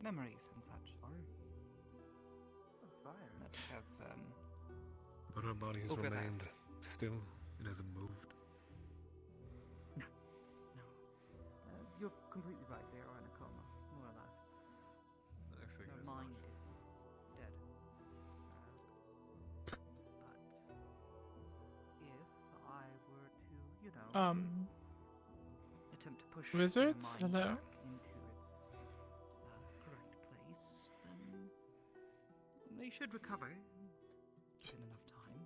memories and such that have But her body has overlapped. remained still. It hasn't moved. No. You're completely right. They are in a coma, more or less. I figured Their as mind much. is dead. But if I were to, you know, attempt to push Wizards? their mind Hello? back into its correct place, then they should recover in enough time.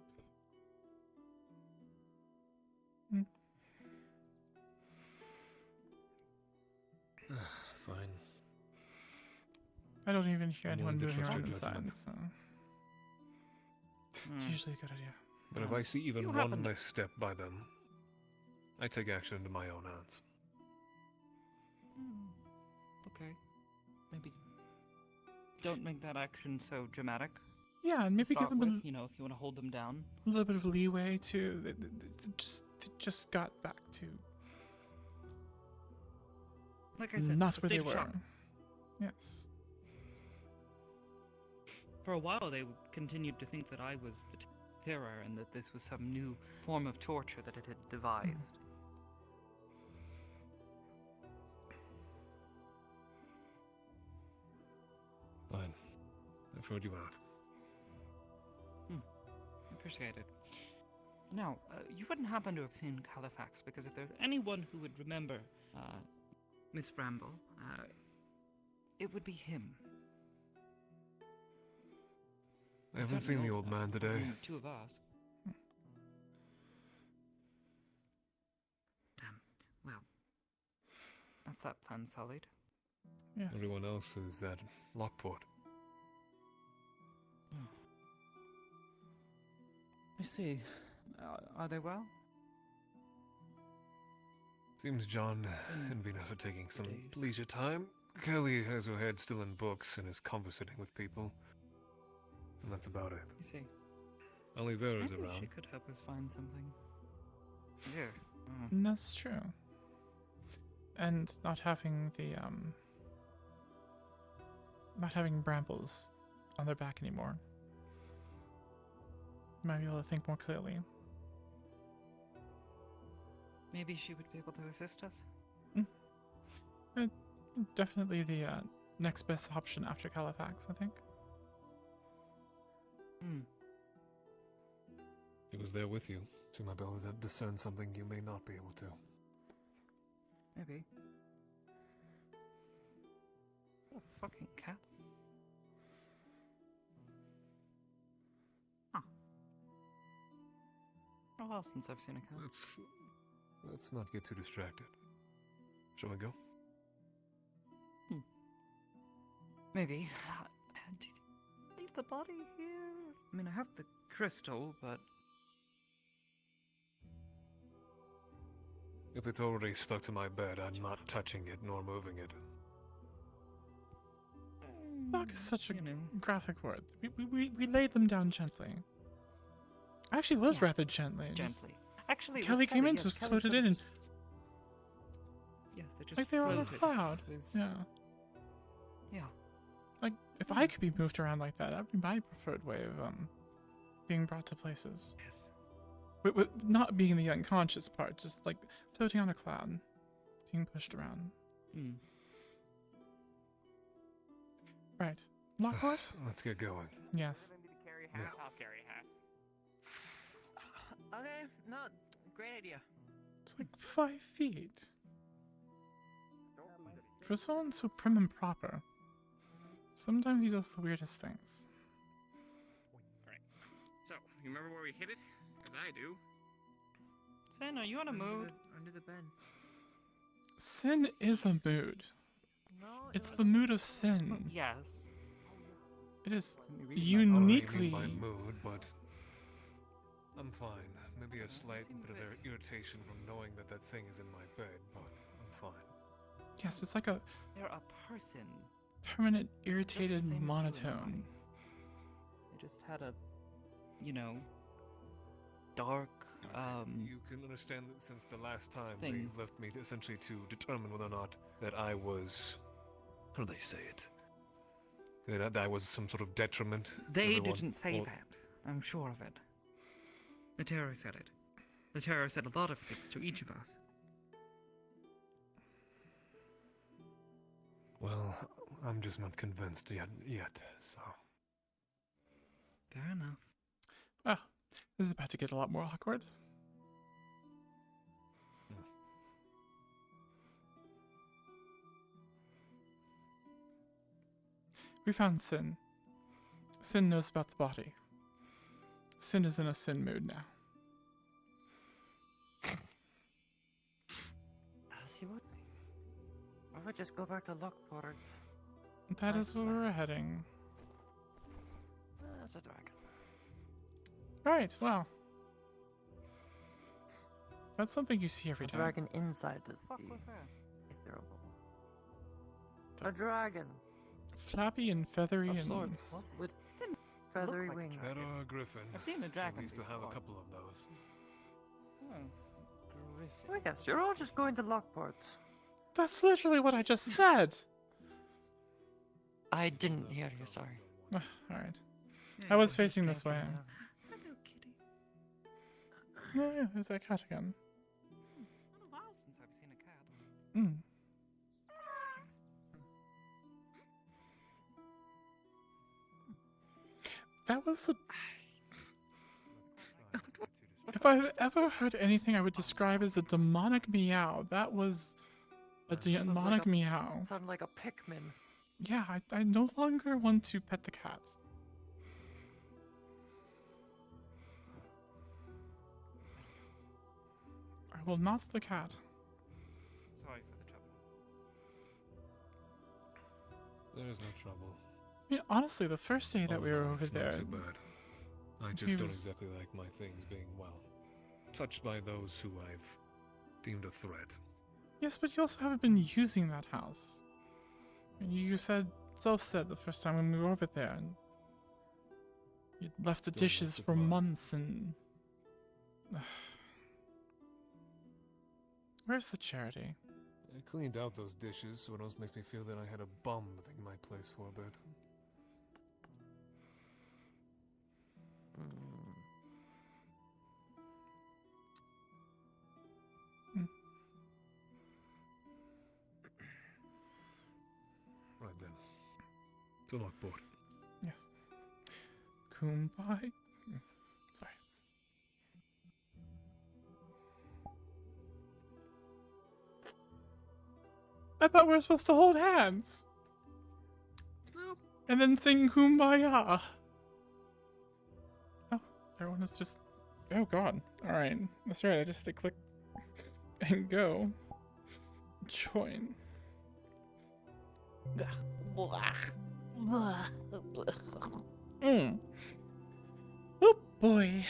Fine. I don't even hear I'm anyone willing to moving trust around your inside, judgment. so it's usually a good idea. But if I see even you one happen to- misstep by them, I take action into my own hands. Okay. Maybe don't make that action so dramatic. Yeah, and maybe give Start them with, you know, if you want to hold them down. a little bit of leeway to. They just got back to Like I said, not a where they state of were. shock. Yes. For a while, they continued to think that I was the terror and that this was some new form of torture that it had devised. Fine. I've heard you out. Appreciate it. Now, you wouldn't happen to have seen Halifax, because if there's anyone who would remember Miss Bramble, it would be him. I haven't seen the old man today. Two of us. Well, that's that plan sullied. Yes. Everyone else is at Lockport. I see. Are they well? Seems John and Venus are taking some leisure time. Kelly has her head still in books and is conversating with people. And that's about it. You see. Olivera's Maybe around. she could help us find something. Here. That's true. And not having the not having brambles on their back anymore. Might be able to think more clearly. Maybe she would be able to assist us. Definitely the next best option after Halifax, I think. She was there with you. She might be able to discern something you may not be able to. Maybe. Oh, fucking cat. Huh. A while since I've seen a cat. Let's not get too distracted. Shall we go? Maybe. Did you leave the body here? I mean, I have the crystal, but... If it's already stuck to my bed, I'm not touching it nor moving it. Stuck is such a graphic word. We laid them down gently. Actually, it was rather gently. Gently. Actually, it was Kelly came in, yes, just Kelly floated sort of in, and yes, they just like they were on a floated. cloud. It was- Yeah. Yeah. Like if I could be moved around like that, that'd be my preferred way of being brought to places. Yes. With not being the unconscious part, just like floating on a cloud, being pushed around. Right. Lockport? Let's get going. Yes. Yeah. I'll carry half. Okay, no, great idea. It's like 5 feet. For someone so prim and proper, sometimes he does the weirdest things. Alright. So, you remember where we hit it? Because I do. Sin, are you in a mood? Under the bed. Sin is a mood. No, It's the mood of sin. Yes. It is I uniquely. don't really need my mood, but I'm fine. Maybe a slight bit of irritation from knowing that that thing is in my bed, but I'm fine. Yes, it's like a They're a person. permanent, Just the irritated same as you and monotone. They just had a, dark, You can understand that since the last time thing. they left me essentially to determine whether or not that I was, how do they say it? That I was some sort of detriment. to They everyone. didn't say Well, that. I'm sure of it. The Terror said it. The Terror said a lot of things to each of us. Well, I'm just not convinced yet, so. Fair enough. Well, this is about to get a lot more awkward. We found Sin. Sin knows about the body. Sin is in a Sin mood now. As you would. I would just go back to Lockport. That is where we're heading. That's a dragon. Right, well. That's something you see every A day. dragon inside the What was that? ethereal bubble. A dragon. Flappy and feathery Of and sorts. With feathery like a wings. That or a griffin. I've seen a dragon We used to have a before. couple of those. Oh, I guess you're all just going to Lockport. That's literally what I just said. I didn't hear you, sorry. Alright. Yeah, I was you facing just this way. came from Hello, kitty. Oh yeah, there's that cat again. Been a while since I've seen a cat. Mm. That was a... If I've ever heard anything I would describe as a demonic meow, that was a demonic meow. Sounded like a Pikmin. Yeah, I no longer want to pet the cats. I will not the cat. Sorry for the trouble. There is no trouble. I mean, honestly, the first day that we were over It's there... not too bad. I he just don't was- exactly like my things being, well, touched by those who I've deemed a threat. Yes, but you also haven't been using that house. And you said, self-said the first time when we were over there, and you left the Still dishes lots of for blood. months and... Where's the charity? I cleaned out those dishes, so it almost makes me feel that I had a bum living in my place for a bit. Right then. To Lockport. Yes. Kumbaya. Sorry. I thought we were supposed to hold hands. No. And then sing Kumbaya. Oh, everyone is just... Oh god. Alright. That's right, I just have to click and go. Join. Mm. Oh boy.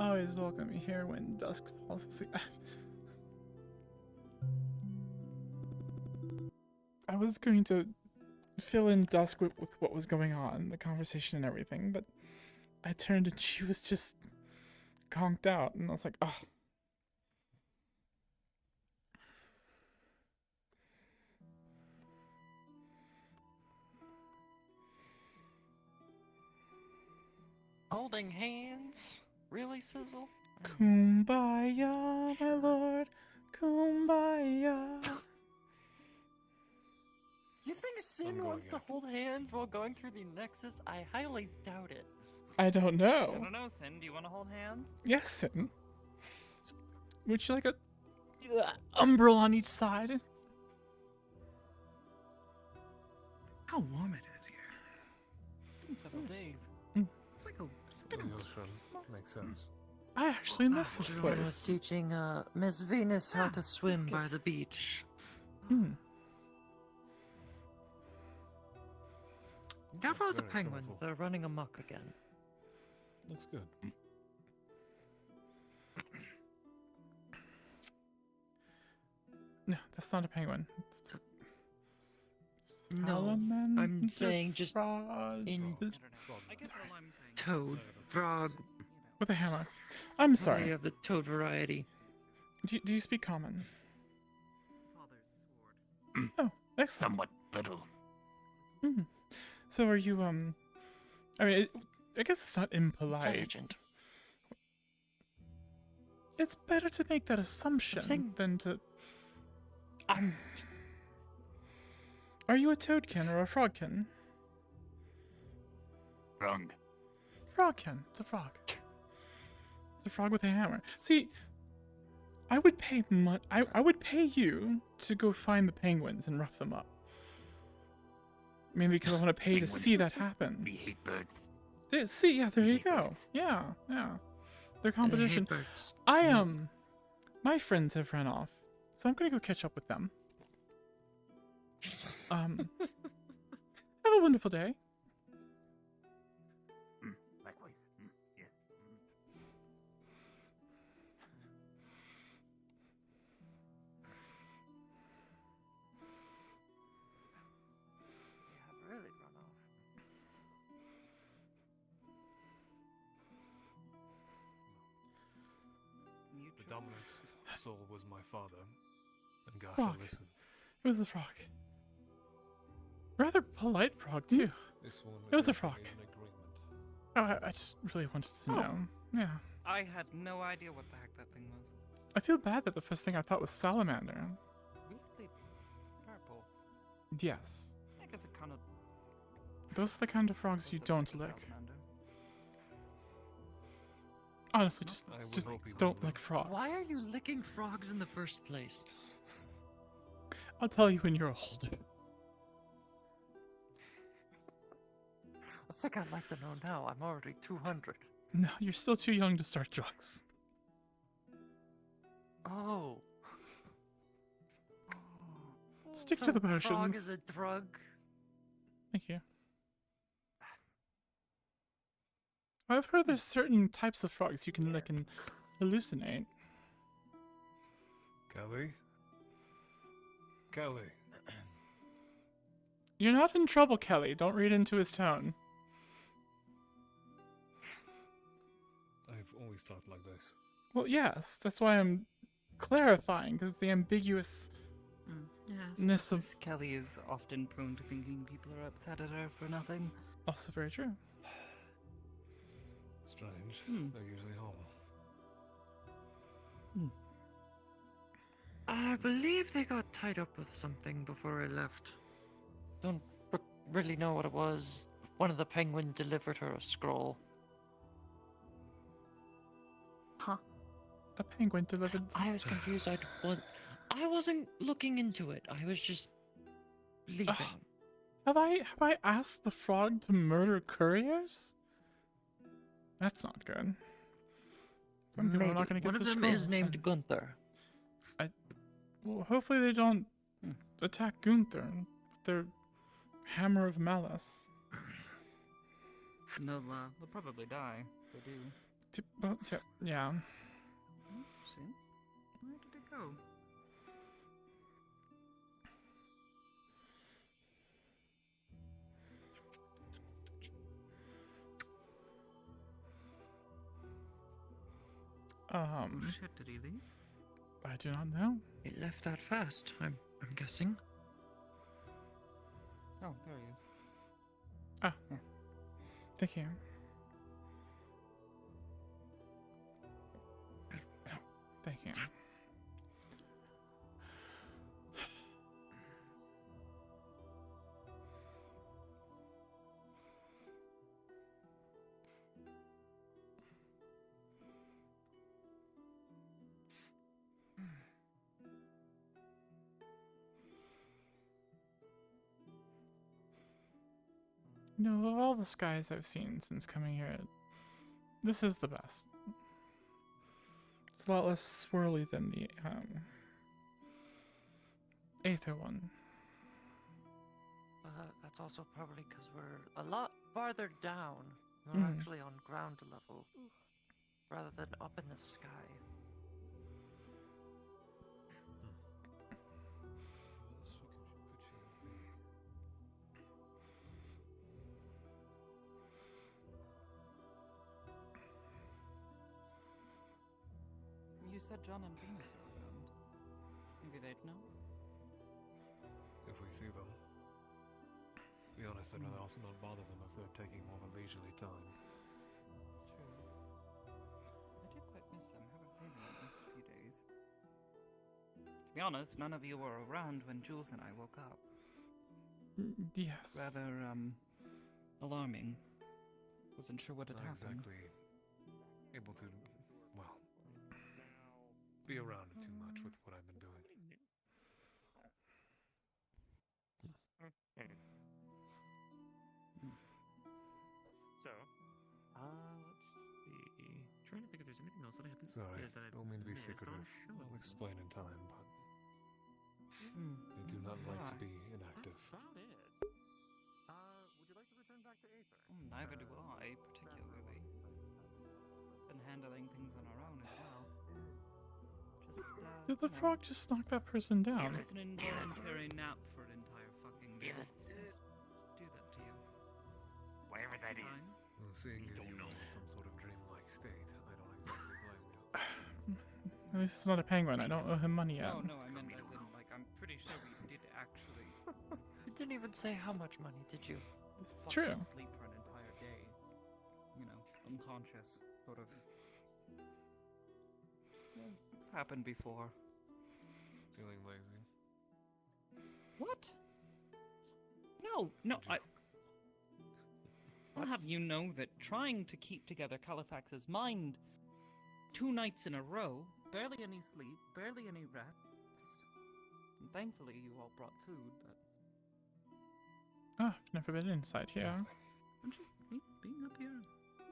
Always welcome here when dusk falls asleep. I was going to fill in dusk with what was going on, the conversation and everything, but I turned and she was just conked out, and I was like, oh. Holding hands? Really, Sizzle? Kumbaya, my lord, kumbaya. You think Sin going wants to up. hold hands while going through the Nexus? I highly doubt it. I don't I know. don't know, Sin. Do you want to hold hands? Yes, Sin. Would you like a umbrella on each side? How warm it is here. Been several days. Mm. It's like a. The ocean. Makes sense. I actually miss this Everyone was place. teaching Miss Venus how to swim good. by the beach. Hmm. Careful with the Very penguins, colorful. they're running amok again. Looks good. No, that's not a penguin. No, I'm saying just frog in I guess all I'm saying. toad, frog. with a hammer. I'm We sorry. have the toad variety. Do you speak common? Father's sword. Oh, excellent. Somewhat little. Mhm. So are you I mean, I guess it's not impolite. Intelligent. It's better to make that assumption than to. Are you a toadkin or a frogkin? Wrong. Frogkin. It's a frog. It's a frog with a hammer. See, I would pay I would pay you to go find the penguins and rough them up. Maybe because I want to pay to see that happen. We hate birds. See, yeah, there you go. Yeah, yeah. Their competition. birds. My friends have run off, so I'm gonna go catch up with them. Have a wonderful day. Likewise. Yes. They have really run off. The dominant soul was my father, and gosh, Fuck. I listened. It was a frog. Rather polite frog, too. It was a frog. Oh, I just really wanted to know. Yeah. I had no idea what the heck that thing was. I feel bad that the first thing I thought was salamander. Really purple. Yes. I guess it kind of. Those are the kind of frogs you don't lick. Salamander. Honestly, just don't lick frogs. Why are you licking frogs in the first place? I'll tell you when you're older. I think I'd like to know now. I'm already 200. No, you're still too young to start drugs. Oh. Stick So to the Frog potions. is a drug. Thank you. I've heard there's certain types of frogs you can lick and hallucinate. Kelly? Kelly. You're not in trouble, Kelly. Don't read into his tone. I've always talked like this. Well, yes. That's why I'm clarifying, because the ambiguousness of... Miss Kelly is often prone to thinking people are upset at her for nothing. Also very true. Strange. They're usually home. I believe they got tied up with something before I left. Don't really know what it was. One of the penguins delivered her a scroll. Huh? A penguin delivered... I was confused. I wasn't looking into it. I was just leaving. Have I asked the frog to murder couriers? That's not good. Some people are not going to get One of the them is scrolls named then. Gunther. Well, hopefully they don't attack Gunther with their hammer of malice. They'll probably die. They do. Yeah. See? Where did it go? Shit, did he leave? I do not know. It left that fast, I'm guessing. Oh, there he is. Ah. Yeah. Thank you. Thank you. No, of all the skies I've seen since coming here, this is the best. It's a lot less swirly than the Aether one. That's also probably because we're a lot farther down. We're actually on ground level, rather than up in the sky. You said John and Venus are around. Maybe they'd know? If we see them. To be honest, I'd rather also not bother them if they're taking more of a leisurely time. True. I do quite miss them. Haven't seen them in at least a few days. To be honest, none of you were around when Jules and I woke up. Yes. Rather, alarming. Wasn't sure what had Not happened. exactly able to, well, be around it too much with what I've been doing. So, let's see. Trying to think if there's anything else that I haven't. Sorry, that I've don't mean to be missed. secretive. Oh, I'll explain in time, but I do not like to be inactive. about it. Would you like to return back to Aether? Neither do I, particularly. Been handling things on our own as well. Just, Did the frog just knock that person down? took an involuntary nap for an entire fucking day. Do that to you. Wherever that is. Well, seeing as you were in some sort of dreamlike state, I don't exactly blame you. At least it's not a penguin. I don't owe him money yet. Oh no, I meant as in, like, I'm pretty sure we did didn't even say how much money, did you? This is Fuck, true. you sleep for an entire day. You know, unconscious, sort of. Yeah, it's happened before. Feeling lazy. What? No, I'll have you know that trying to keep together Califax's mind 2 nights in a row, barely any sleep, barely any rest. And thankfully you all brought food, but... Oh, I've never been inside here. Aren't you being up here?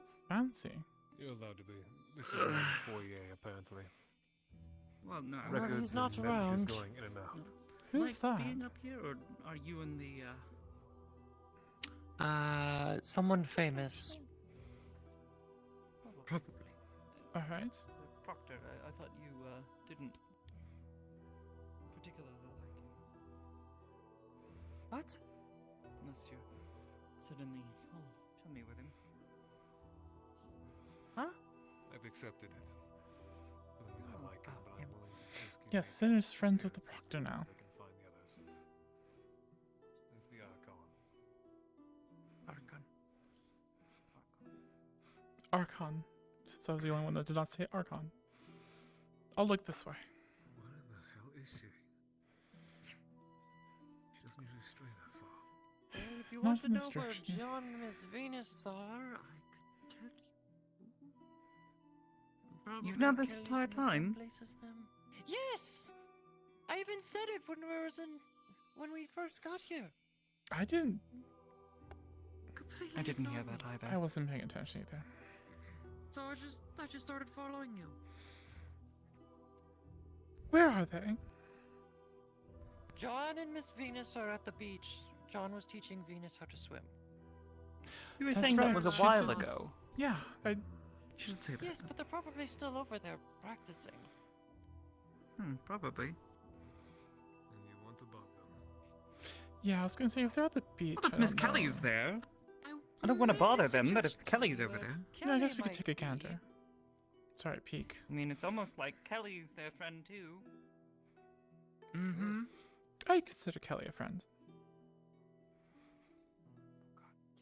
It's fancy. You're allowed to be. This is the foyer, apparently. Well, no. Records he's not and messages around. going in and out. Who's Mike that? being up here, or are you in the, Someone famous. Probably. Alright. Proctor, I thought you, didn't particularly like him. What? Unless you're suddenly, tell me with him. Huh? I've accepted it. Doesn't mean I like him, but I'm willing to just keep Yes, Sinner's friends with the Proctor now. I can find the others. There's the Archon. Archon. Since I was the only one that did not say Archon. I'll look this way. Where the hell is she? She doesn't usually stray that far. Well, if you Not want to in know this where direction. John and Miss Venus are, I could tell you. You've known this Kelly's entire in the same time? place as them. Yes! I even said it when we first got here. I didn't. Completely I didn't hear ignored that me. either. I wasn't paying attention either. So I just started following you. Where are they? John and Miss Venus are at the beach. John was teaching Venus how to swim. You were That's saying that right, was a she while did- ago. Yeah, I. You should say that. Yes, but they're probably still over there practicing. Probably. And you want to bug them. Yeah, I was gonna say if they're at the beach. Well, if I Miss don't know. Kelly's there. I don't want to bother them, but if Kelly's over there. Yeah, I guess we could might take a be. gander. Sorry, peek. I mean, it's almost like Kelly's their friend too. Mm-hmm. I'd consider Kelly a friend.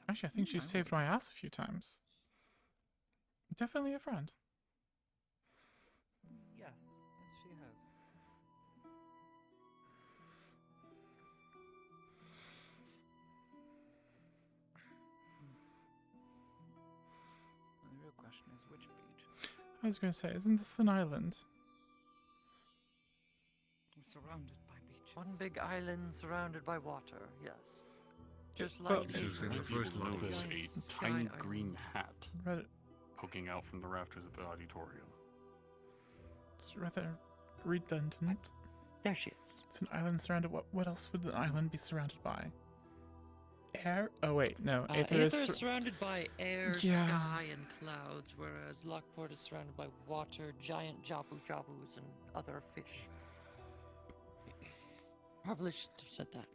Actually, I think she's saved my ass a few times. Definitely a friend. Yes, she has. The real question is which beach? I was gonna say, isn't this an island? We're surrounded by beaches. One big island surrounded by water, yes. Just well- like You should have seen the first line was giant a sky tiny island. green hat Rather, poking out from the rafters at the auditorium. it's rather redundant. There she is. It's an island surrounded. What else would an island be surrounded by? Air? Oh wait, no. Aether Aether is is sur- surrounded by air, Yeah. sky, and clouds, whereas Lockport is surrounded by water, giant jabu-jabus, and other fish. Probably should have said that.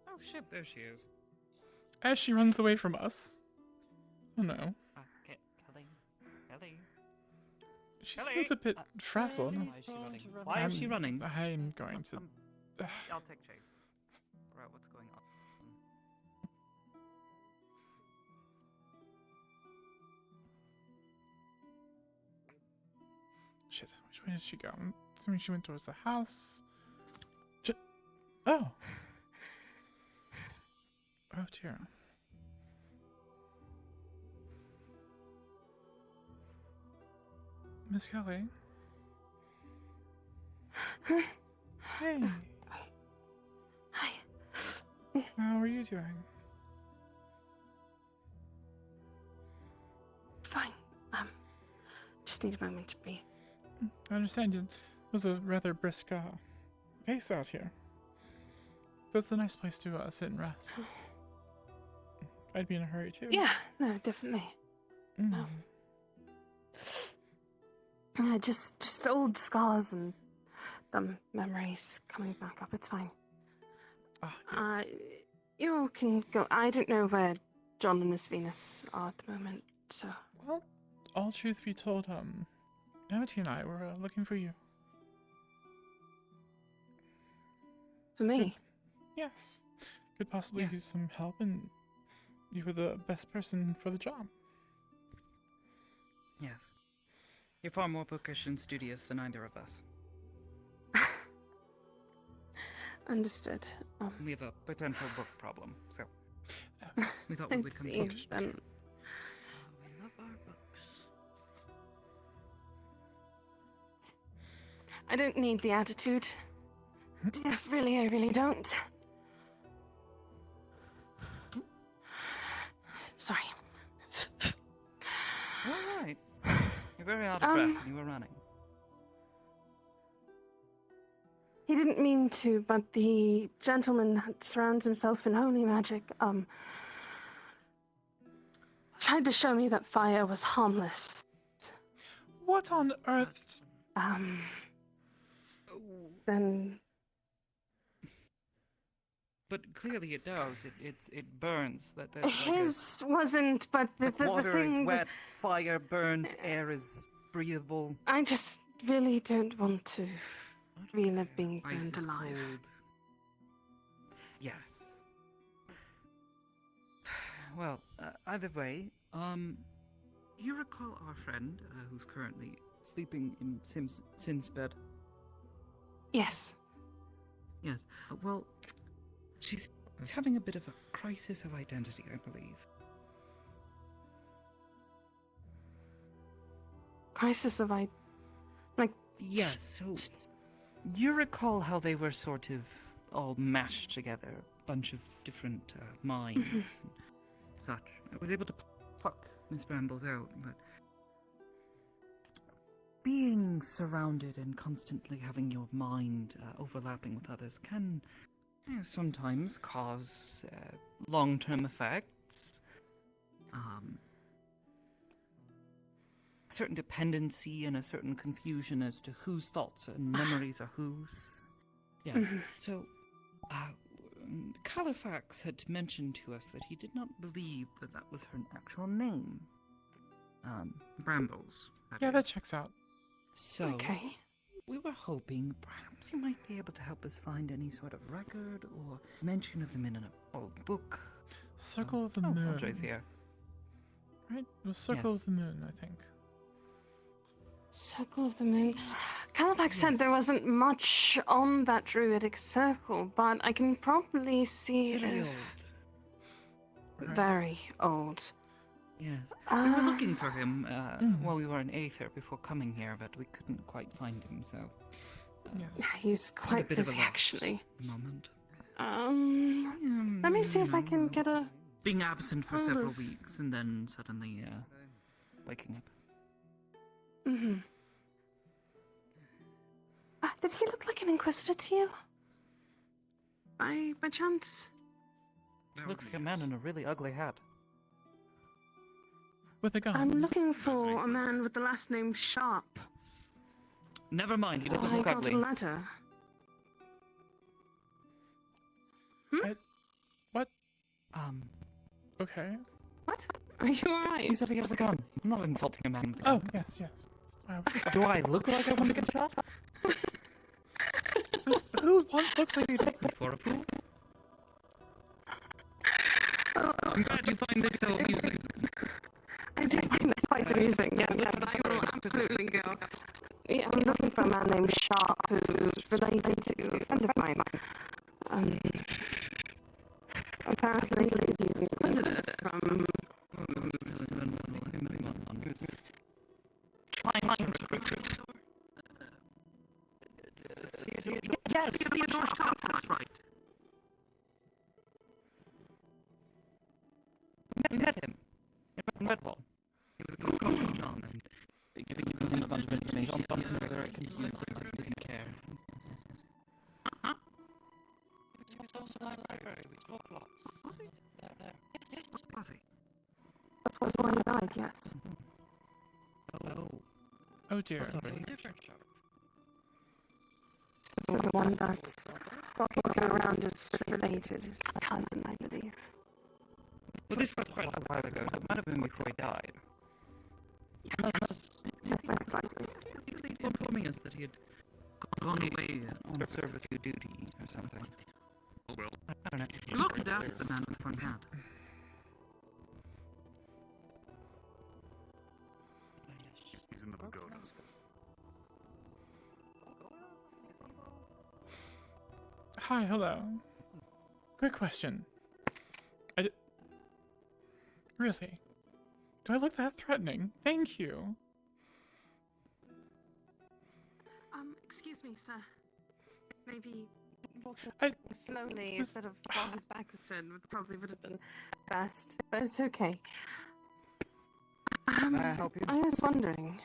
Oh shit, there she is. As she runs away from us. Oh no. Kelly. She Kelly! seems a bit frazzled. Why is she running? Why is she running? I'm going to. I'll take chase. Right, what's going on? Shit, which way did she go? I'm assuming she went towards the house. Oh! Oh dear. Miss Kelly? Hey! Hi. How are you doing? Fine. Just need a moment to breathe. I understand it was a rather brisk pace out here. But it's a nice place to sit and rest. I'd be in a hurry too. Yeah, no, definitely. Mm. Just old scars and memories coming back up. It's fine. Yes. You can go. I don't know where John and Miss Venus are at the moment, so. Well, all truth be told, Amity and I were looking for you. For me? Yes. could possibly use some help, and you were the best person for the job. Yes. You're far more bookish and studious than either of us. Understood. We have a potential book problem, so we thought we would come see, to then. We love our books. I don't need the attitude. Yeah, really, I really don't. Sorry. All right. You're very out of breath when you were running. He didn't mean to, but the gentleman that surrounds himself in holy magic, tried to show me that fire was harmless. What on earth? Then... But clearly it does. It burns. That's His wasn't, but the water thing is that- wet, fire burns, air is breathable. I just really don't want to relive being Ice burned is alive. cold. Yes. Well, either way, you recall our friend who's currently sleeping in Sin's bed? Yes. Yes. Well, she's having a bit of a crisis of identity, I believe. Crisis of Yes, so you recall how they were sort of all mashed together, a bunch of different minds and such. I was able to pluck Miss Brambles out, but being surrounded and constantly having your mind overlapping with others can sometimes cause long-term effects. Certain dependency and a certain confusion as to whose thoughts and memories are whose. Yes. So, Califax had mentioned to us that he did not believe that that was her actual name. Brambles. That checks out. So, okay. We were hoping perhaps you might be able to help us find any sort of record or mention of them in an old book. Circle of the Moon. Andre's here. Right? It was Circle of the Moon, I think. Circle of the Moon. Califax said there wasn't much on that druidic circle, but I can probably see It's very if- old. Very old. Yes. We were looking for him while we were in Aether before coming here, but we couldn't quite find him, so... He's a quite bit of a busy, loss actually. at the moment. Let me see if I can get a... Being absent for hold several of- weeks and then suddenly waking up. Did he look like an inquisitor to you? By chance? Looks like a man in a really ugly hat. With a gun. I'm looking for a man with the last name Sharp. Never mind, he doesn't I look got ugly. a letter. What? Okay. What? Are you alright? You said he has a gun. I'm not insulting a man with a Oh, gun. yes. Do I look like I want to get shot? Who looks like you take me for a fool? I'm glad you find this so amusing. I do find it quite amusing, yes, but I will absolutely go. Yeah, I'm looking for a man named Sharp who's related to a friend of mine. Apparently he's an inquisitor from... Trying to recruit. Yes, Theodore Sharp, that's right. We met him in Redwall. He was a custom John and giving him a bunch of information on something that I confused and I didn't care. He was also in the library. We spoke lots. Was he? There. Yes. Was he? That's why he died, yes. Oh dear. Sorry. Different Sharp. So the one that's walking around is related, his cousin, I believe. Well, this was quite a while ago. It might have been before he died. That's most likely. Informing us that he had gone away on service duty or something. Well, I don't know. Look and ask the man with the fun hat. He's in the pagoda. Hi, hello. Quick question. Really? Do I look that threatening? Thank you. Excuse me, sir. Maybe walking I slowly instead of while his back was turned probably would have been best, but it's okay. May I help you? I was wondering.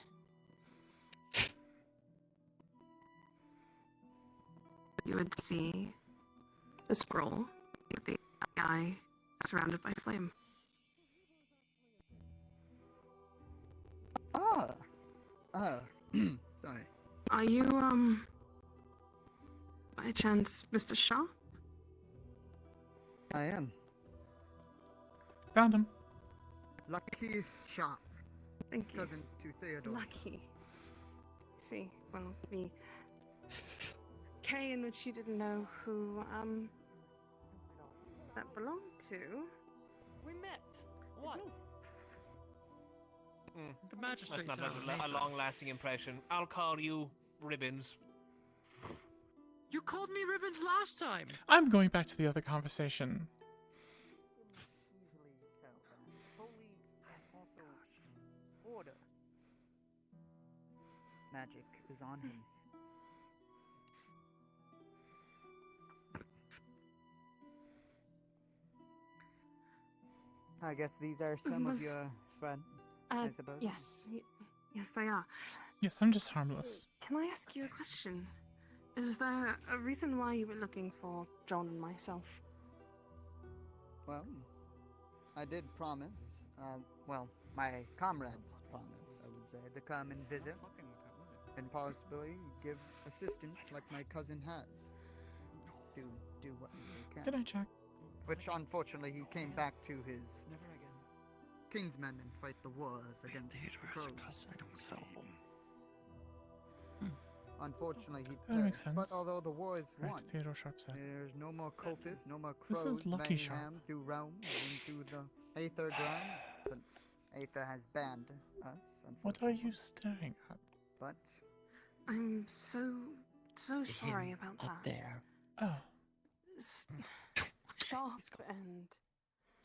You would see the scroll, the guy surrounded by flame. Sorry. Are you, by chance, Mr. Shaw? I am. Found him. Lucky Sharp. Thank you. Cousin to Theodore. Lucky. See, well, the K in which you didn't know who, that belonged to. We met. Once. The magistrate That's not told a me. long-lasting impression. I'll call you Ribbons. You called me Ribbons last time. I'm going back to the other conversation. Order. Magic is on him. I guess these are some of your friends, I suppose. Yes, they are. Yes, I'm just harmless. Can I ask you a question? Is there a reason why you were looking for John and myself? Well, I did promise, my comrades promise, I would say, to come and visit, and possibly give assistance like my cousin has, to do what he can. Can I check? Which, unfortunately, he came back to his kinsmen and fight the wars against the crows. Unfortunately, he That makes perished, but sense. although the war is Right, won, Theodore Sharp said. there's no more cultists, no more This crows, is Lucky mayhem Sharp. through realms and through the Aether grounds, since Aether has banned us, What are you staring at? But I'm so sorry about that. there. Oh. Sharp and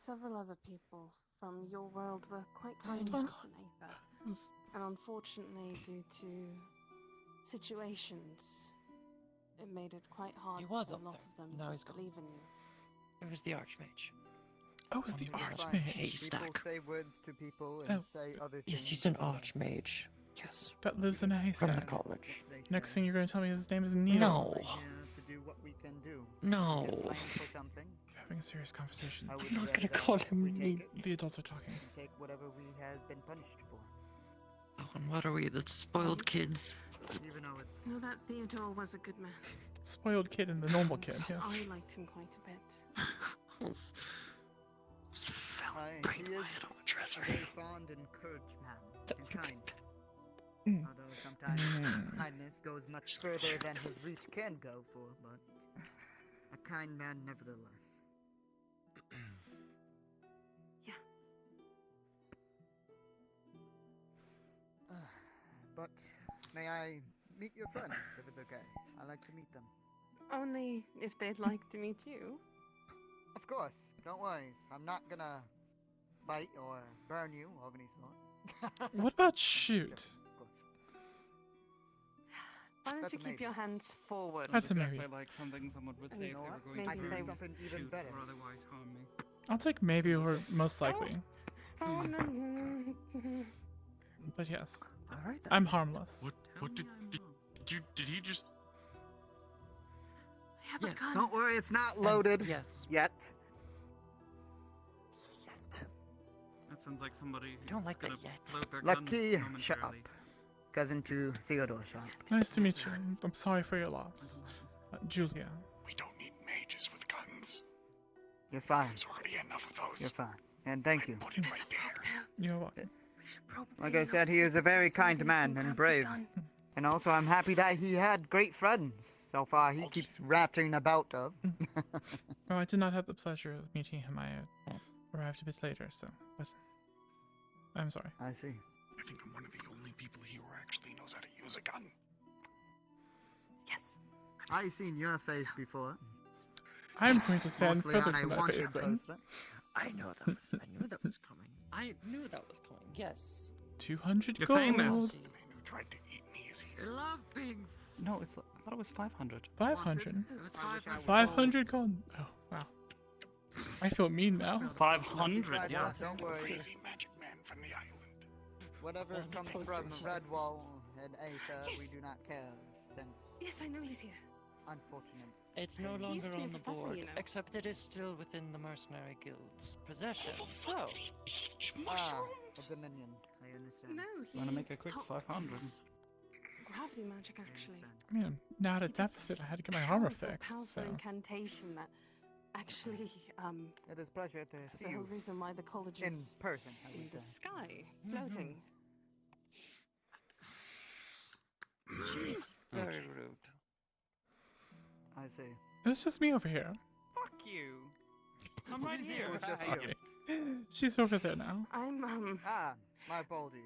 several other people from your world were quite kind to us in Aether. And unfortunately, due to situations, it made it quite hard He for was a up lot there. of them Now to he's gone. believe in you. It was the Archmage. Oh, it's the Archmage. People say words to people Oh. and say other things. Yes, he's an Archmage. Yes. That lives in a From haystack. the college. Next thing you're going to tell me his name is Neil. No. To do what we can do. No. If blamed for something, Having a serious conversation. I would I'm not say gonna that call him we take Neil. it The adults are talking. and take whatever we have been punished for, Oh, and what are we, the spoiled kids? even though it's You know that Theodore was a good man. Spoiled kid and the normal kid, yes. I liked him quite a bit. Almost fell He banged my is head on the dresser. a very fond and encouraged man, and kind. Mm. Although sometimes his kindness goes much further than his reach can go for, but a kind man nevertheless. Yeah. But may I meet your friends, if it's okay? I like to meet them. Only if they'd like to meet you. Of course, don't worry. I'm not gonna bite or burn you of any sort. What about shoot? Why don't That's you a keep maybe. your hands forward? That's a Exactly maybe. like something someone would say You if know they what? were going I to can do something even shoot better. or otherwise harm me. I'll take maybe over most likely. Oh, no. But yes, Alright then. I'm harmless. What did he just? I have a gun. Don't worry, it's not loaded Yes. yet. That sounds like somebody who's don't like gonna that yet. load their Lucky gun Sharp. momentarily. Cousin to Theodore Sharp. Nice to meet you. I'm sorry for your loss. Julia. We don't need mages with guns. You're fine. There's already enough of those. You're fine. And thank you. Put it right there. You're welcome. Like I said, he is a very kind man and brave. And also, I'm happy that he had great friends. So far, he keeps ratting about of. Well, I did not have the pleasure of meeting him. I arrived a bit later, so I'm sorry. I see. I think I'm one of the only people here who actually knows how to use a gun. Yes. I've seen your face before. I'm going to stand Mostly further on a from that wanted face then. poster. I knew that was coming. I knew that was coming. Yes. 200 You're gold. famous. The man who tried to eat me is I here. love being. No, I thought it was 500. 500. It was I wish I 500. was 500 gold. Oh wow. I feel mean now. 500, yeah. Don't worry. Crazy magic man from the island. Whatever comes from Redwall and Aether, we do not care, since, Yes, I know he's here. unfortunate. It's no He used longer to be a on the professor, board, you know. except it is still within the mercenary guild's possession. So, A Dominion, I understand. No, he Wanna make a quick taught 500? us gravity magic, actually. I mean, I'm now at a deficit. I had to get my armor fixed, Powerful so. incantation that actually, It is a pleasure to is see the whole you reason why the college is in person, I in would the say. sky, floating. she's very rude. I see. It's just me over here. Fuck you. I'm right here. Just you. She's over there now. I'm, Ah, my apologies.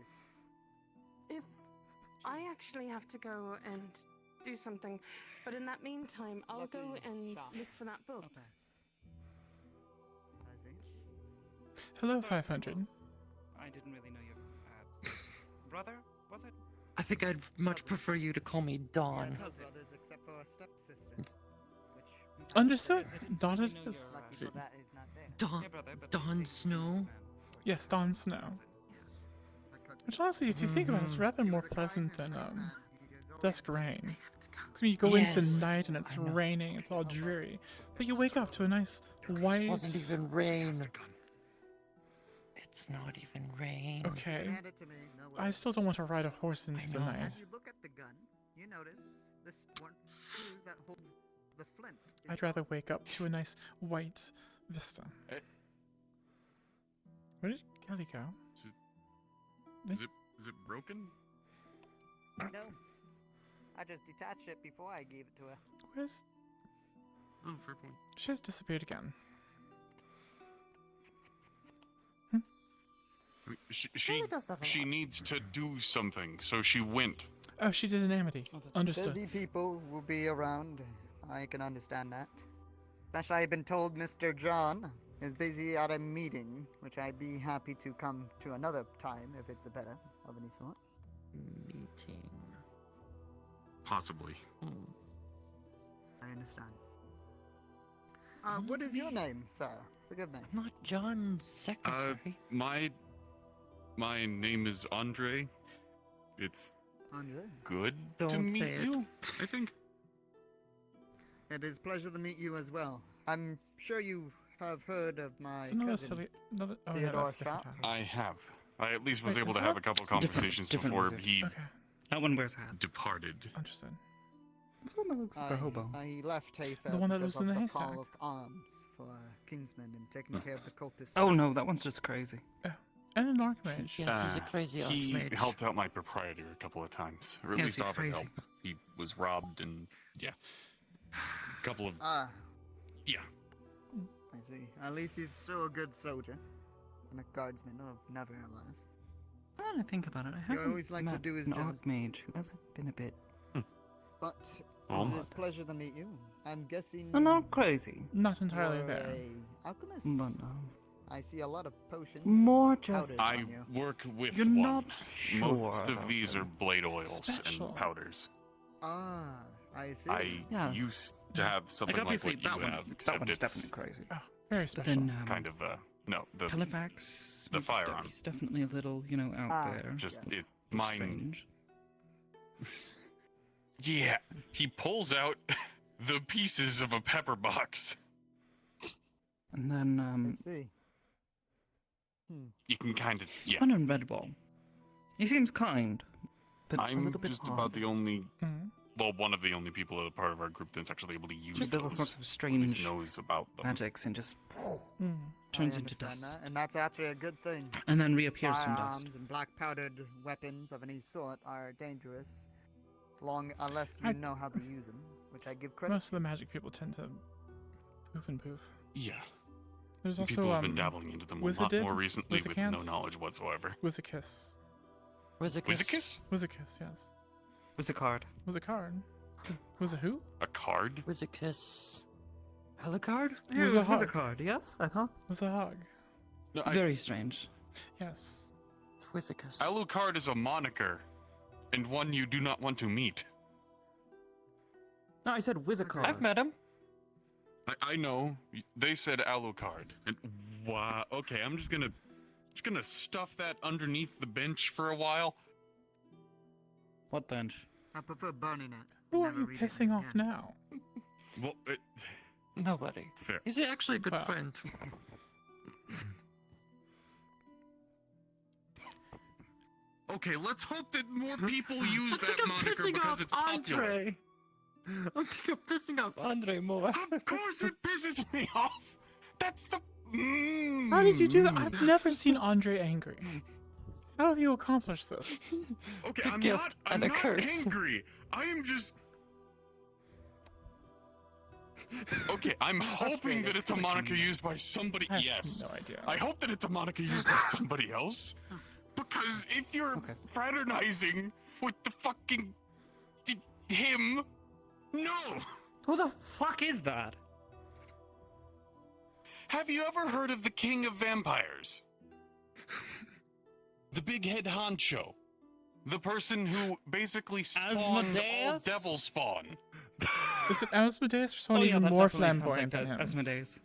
if I actually have to go and do something, but in that meantime, I'll go Lucky and shot. look for that book. I see. Hello, 500. I didn't really know your brother, was it? I think I'd much prefer you to call me Yeah, Dawn. no brothers except for a stepsister. Which, Understood. I didn't Dawn really it know is. your, lucky for that, is not there. Dawn, Yeah, brother, but Dawn they say Snow. businessman for Yes, Dawn Snow. My cousin. Which honestly, if you think about it, it's rather He more was a pleasant kind than and nice man. He has always Dusk liked Rain. Because when you go into Yes, night and it's I know. raining, it's all dreary. But you wake up to a nice It white. wasn't even rain. It's not even rain. Okay. Hand it to me. No I worries. still don't want to ride a horse into the know. night. As you look at the gun, you notice this one fuse that holds the flint. is I'd rather wake up to a nice white vista. Eh? Where did Kelly go? Is it broken? No. I just detached it before I gave it to her. Where's... Oh, fair point. She's disappeared again. I mean, she Kelly does that a she lot. needs to do something, so she went. Oh, she did an Amity. Understood. Busy people will be around. I can understand that. Especially I've been told Mr. John is busy at a meeting, which I'd be happy to come to another time if it's a better of any sort. Meeting. Possibly. I understand. What is your name, sir? Forgive me. I'm not John's secretary. My name is Andre. It's Andre. good to Don't meet say it. you, I think. It is a pleasure to meet you as well. I'm sure you have heard of my It's another cousin, silly... Another... Oh, yeah, Theodore that's different. Sharp. I have. I at least was Wait, able is to have that- a couple conversations different before music. he Okay, That one wears a hat. departed. understood. That's one that looks like a hobo. I left Aether The one that because lives in of the the haystack. call of arms for Kingsman and taking care of the cultists. Oh no, that one's just crazy. And an Archmage. Yes, he's a crazy He archmage. helped out my proprietor a couple of times, or at Yes, least he's offered crazy. help. He was robbed, and yeah, a couple of Ah, yeah. I see. At least he's still a good soldier. And a guardsman, nevertheless. Now that I think about it, I haven't always likes to met do his an job. Archmage who hasn't been a bit... But Oh. it is a pleasure to meet you. I'm guessing I'm not crazy, Not entirely you're there. a alchemist. but no. I see a lot of potions. More just... powders I on you. work with You're one. not sure Most of about these them. are blade oils Special. and powders. Ah, I see. I Yeah. used to have something Like like obviously what you that one, have, that except one's it's definitely crazy. Oh, very But special. then, kind of no the Halifax, the he's firearm. He's definitely a little, you know, out Ah, there. just yes. it mine. Strange. Yeah, he pulls out the pieces of a pepper box. And then, I see. You can kind of he's yeah. one in Redwall. He seems kind, but a I'm little bit just odd. about the only, Mhm. well, one of the only people that are part of our group that's actually able to use He does all those, sorts of or at least strange knows about them. magics and just Mm. turns I into understand dust. that, and that's actually a good thing. And then reappears from Firearms dust. and black powdered weapons of any sort are dangerous, unless you I- know how to use them, which I give credit. Most of the magic people tend to Poof and poof. Yeah. There's also People have been dabbling into them a lot Wizarded, more recently with no Wizzicant, knowledge whatsoever. Wizzikiss. Wizzikiss? Wizzikiss, yes. Wizzacard. Wizzacard. Was it who? A card? Wizzikiss. Helicard? Yeah, it Was was a hog. Wizzacard, yes? Uh-huh. Was a hog. No, Very strange. Yes. It's Wizzikiss. Alucard is a moniker, and one you do not want to meet. No, I said Wizzacard. I've met him. I know. They said Alucard. And wow. Okay, I'm just gonna stuff that underneath the bench for a while. What bench? I prefer burning it. Who are Never you read it pissing off again. now? Well, Nobody. fair. He's actually a good Wow. friend. Okay, let's hope that more people use I think that I'm moniker pissing because off it's popular. Andre. I think I'm pissing off Andre more. Of course it pisses me off. That's the. How did you do that? I've never seen Andre angry. How have you accomplished this? Okay, It's a I'm gift not and a curse. angry. I am just. Okay, I'm hoping that it's a moniker used by somebody. I have Yes. no idea. I hope that it's a moniker used by somebody else. Because if you're fraternizing with the fucking him, no. Who the fuck is that? Have you ever heard of the King of Vampires? The big head honcho. The person who basically spawned all Asmodeus? devil spawn. Is it Asmodeus or someone Oh, yeah, even that more definitely sounds flamboyant like than him? Asmodeus.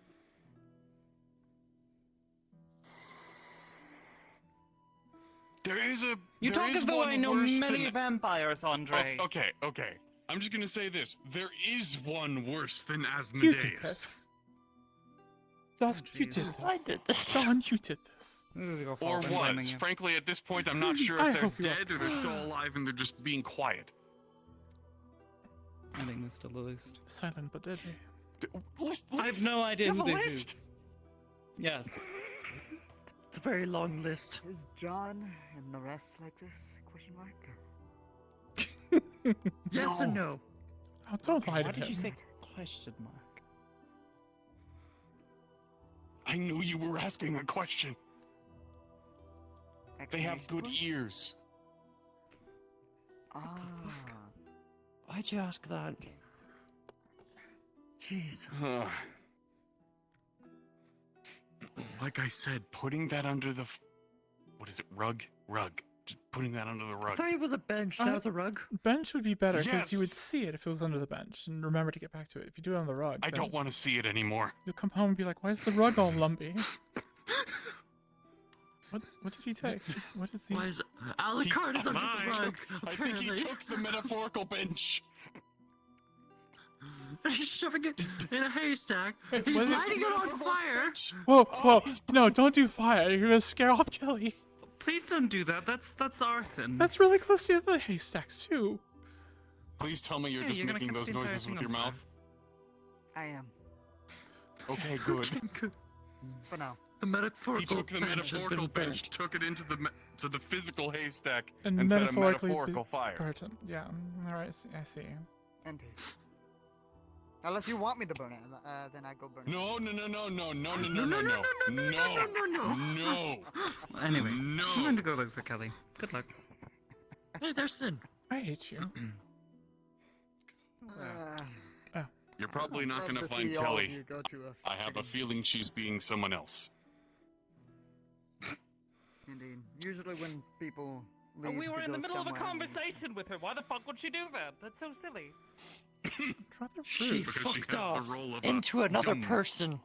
There is a. You there talk is as though one I know worse many than- vampires, Andre. Oh, okay. I'm just gonna say this. There is one worse than Asmodeus. Eutychus. Dusk, you did this. I did this. Don, you did this. This is your Or fault. I'm blaming was. you. Frankly, at this point, I'm not sure I if hope they're you're- dead or they're still alive and they're just being quiet. Adding this to the list. Silent but deadly. I have no idea You who have a this list? is. Yes. It's a very long list. Is John and the rest like this? Question mark. Yes and no. Oh, don't lie to Why did you him. say question mark? I knew you were asking a question. They have good ears. Ah. Why'd you ask that? Jeez. Like I said, putting that under the. What is it? Rug? Rug. Just putting that under the I rug. thought it was a bench. That was a rug. Bench would be better because you would Yes. see it if it was under the bench and remember to get back to it. If you do it on the rug, I then don't want to see it anymore. you'll come home and be like, "Why is the rug all lumpy?" What did he take? What is he? Why is Alucard is under the rug? I think he Apparently. took the metaphorical bench. He's shoving it in a haystack. Wait, He's what is it? lighting it on fire. Whoa, whoa! No, don't do fire. You're gonna scare off Kelly. Please don't do that. That's arson. That's really close to the other haystacks too. Please tell me you're Yeah, just you're gonna making catch those the entire noises thing with on your fire. mouth. I am. Okay, good. For now. The He metaphorical took the bench has been metaphorical bench, burnt. took it into to the physical haystack, And and set a metaphorically metaphorical fire. Burton. Yeah. All right. I see. And unless you want me to burn it, then I go burn it. No. Anyway, No. I'm going to go look for Kelly. Good luck. Hey, there's Sin. I hate you. You're probably not Love going to to find see all of Kelly. you go to a I have a feeling she's being someone else. Indeed. Usually when people But leave we were to in the go middle of a somewhere, conversation with her. Why the fuck would she do that? That's so silly. She Because she fucked has off the role of a into another dumb- person.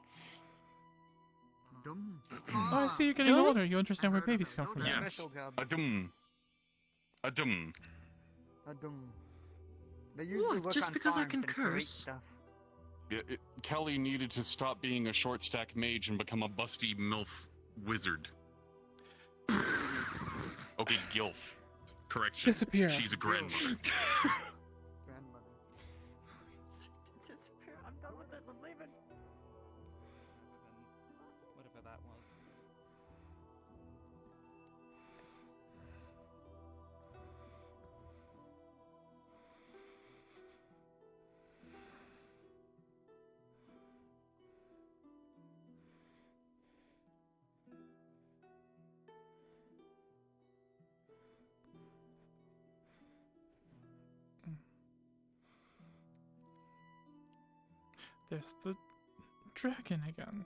Dumb. Oh, I see. You're getting older. You understand where babies come from. Yes. Special jobs. Adum. Adum. Dumb. They usually Look, work just on because I farms can and create curse. stuff. Yeah, Kelly needed to stop being a short stack mage and become a busty MILF wizard. Okay, Gilf. Correction. Disappear. She's a grandmother. Grandmother. I'm done with this. I'm leaving. Whatever that was. There's the dragon again.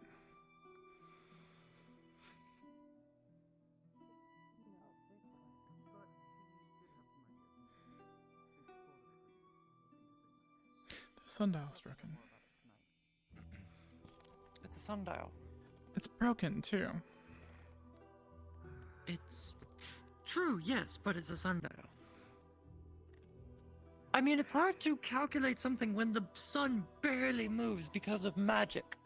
The sundial's broken. It's a sundial. It's broken too. It's true, yes, but it's a sundial. I mean, it's hard to calculate something when the sun barely moves because of magic.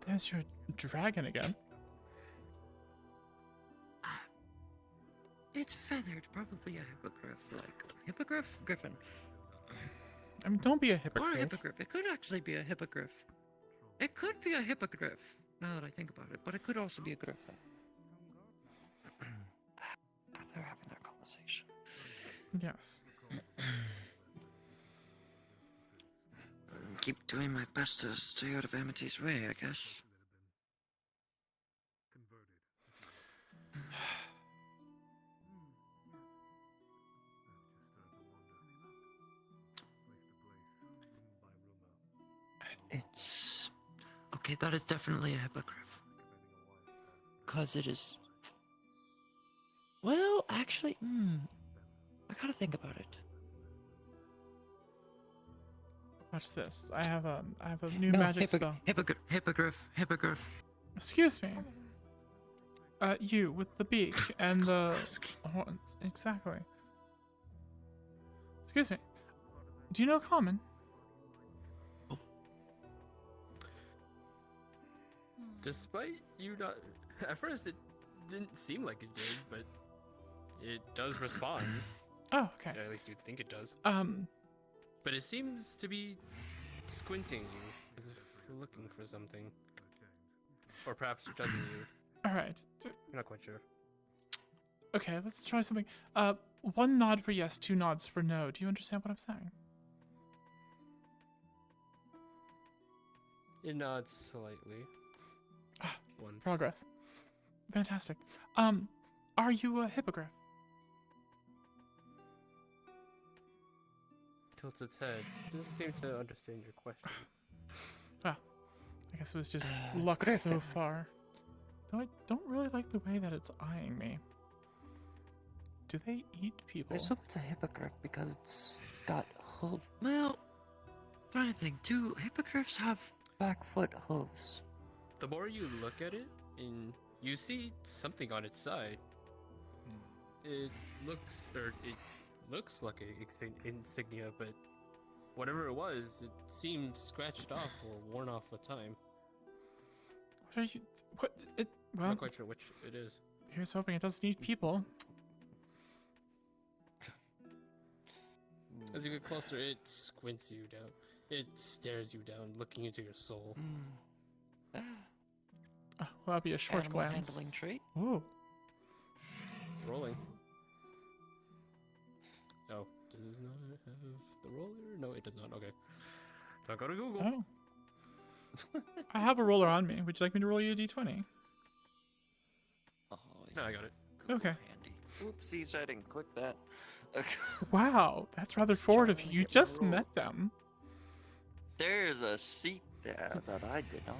There's your dragon again. It's feathered, probably a hippogriff, like hippogriff? Griffin. I mean, don't be a Or a hypocrite. hippogriff. It could actually be a hippogriff. It could be a hippogriff, now that I think about it, but it could also be a griffin. They're having their conversation. Yes. Keep doing my best to stay out of Amity's way, I guess. It's... Okay, that is definitely a hippogriff. 'Cause it is... Well, actually, I gotta think about it. Watch this. I have a new magic spell. Hippogriff. Excuse me. You with the beak and the horns. Exactly. Excuse me. Do you know common? Despite you not... At first it didn't seem like it did, but it does respond. Oh, okay. Yeah, at least you think it does. But it seems to be squinting you, as if you're looking for something. Or perhaps judging you. Alright. You're not quite sure. Okay, let's try something. One nod for yes, two nods for no. Do you understand what I'm saying? It nods slightly. Once. Progress. Fantastic. Are you a hippogriff? Tilts its head. Doesn't seem to understand your question. Ah, I guess it was just luck so far. Though I don't really like the way that it's eyeing me. Do they eat people? I assume it's a hippogriff because it's got hooves. Well, trying to think. Do hippogriffs have back foot hooves? The more you look at it, and you see something on its side. It looks like an insignia, but whatever it was, it seemed scratched off or worn off with time. What are you? What? It? Well, I'm not quite sure which it is. Here's hoping it doesn't eat people. As you get closer, it squints you down. It stares you down, looking into your soul. Well, that'll be a short Animal glance. handling trait. Ooh. Rolling. Oh, does this not have the roller? No, it does not. Okay. Don't go to Google. Oh. I have a roller on me. Would you like me to roll you a d20? Oh, No, I got it. Okay. Handy. Oopsies, I didn't click that. Wow, that's rather forward of you. You just met them. There's a seat there that I did not.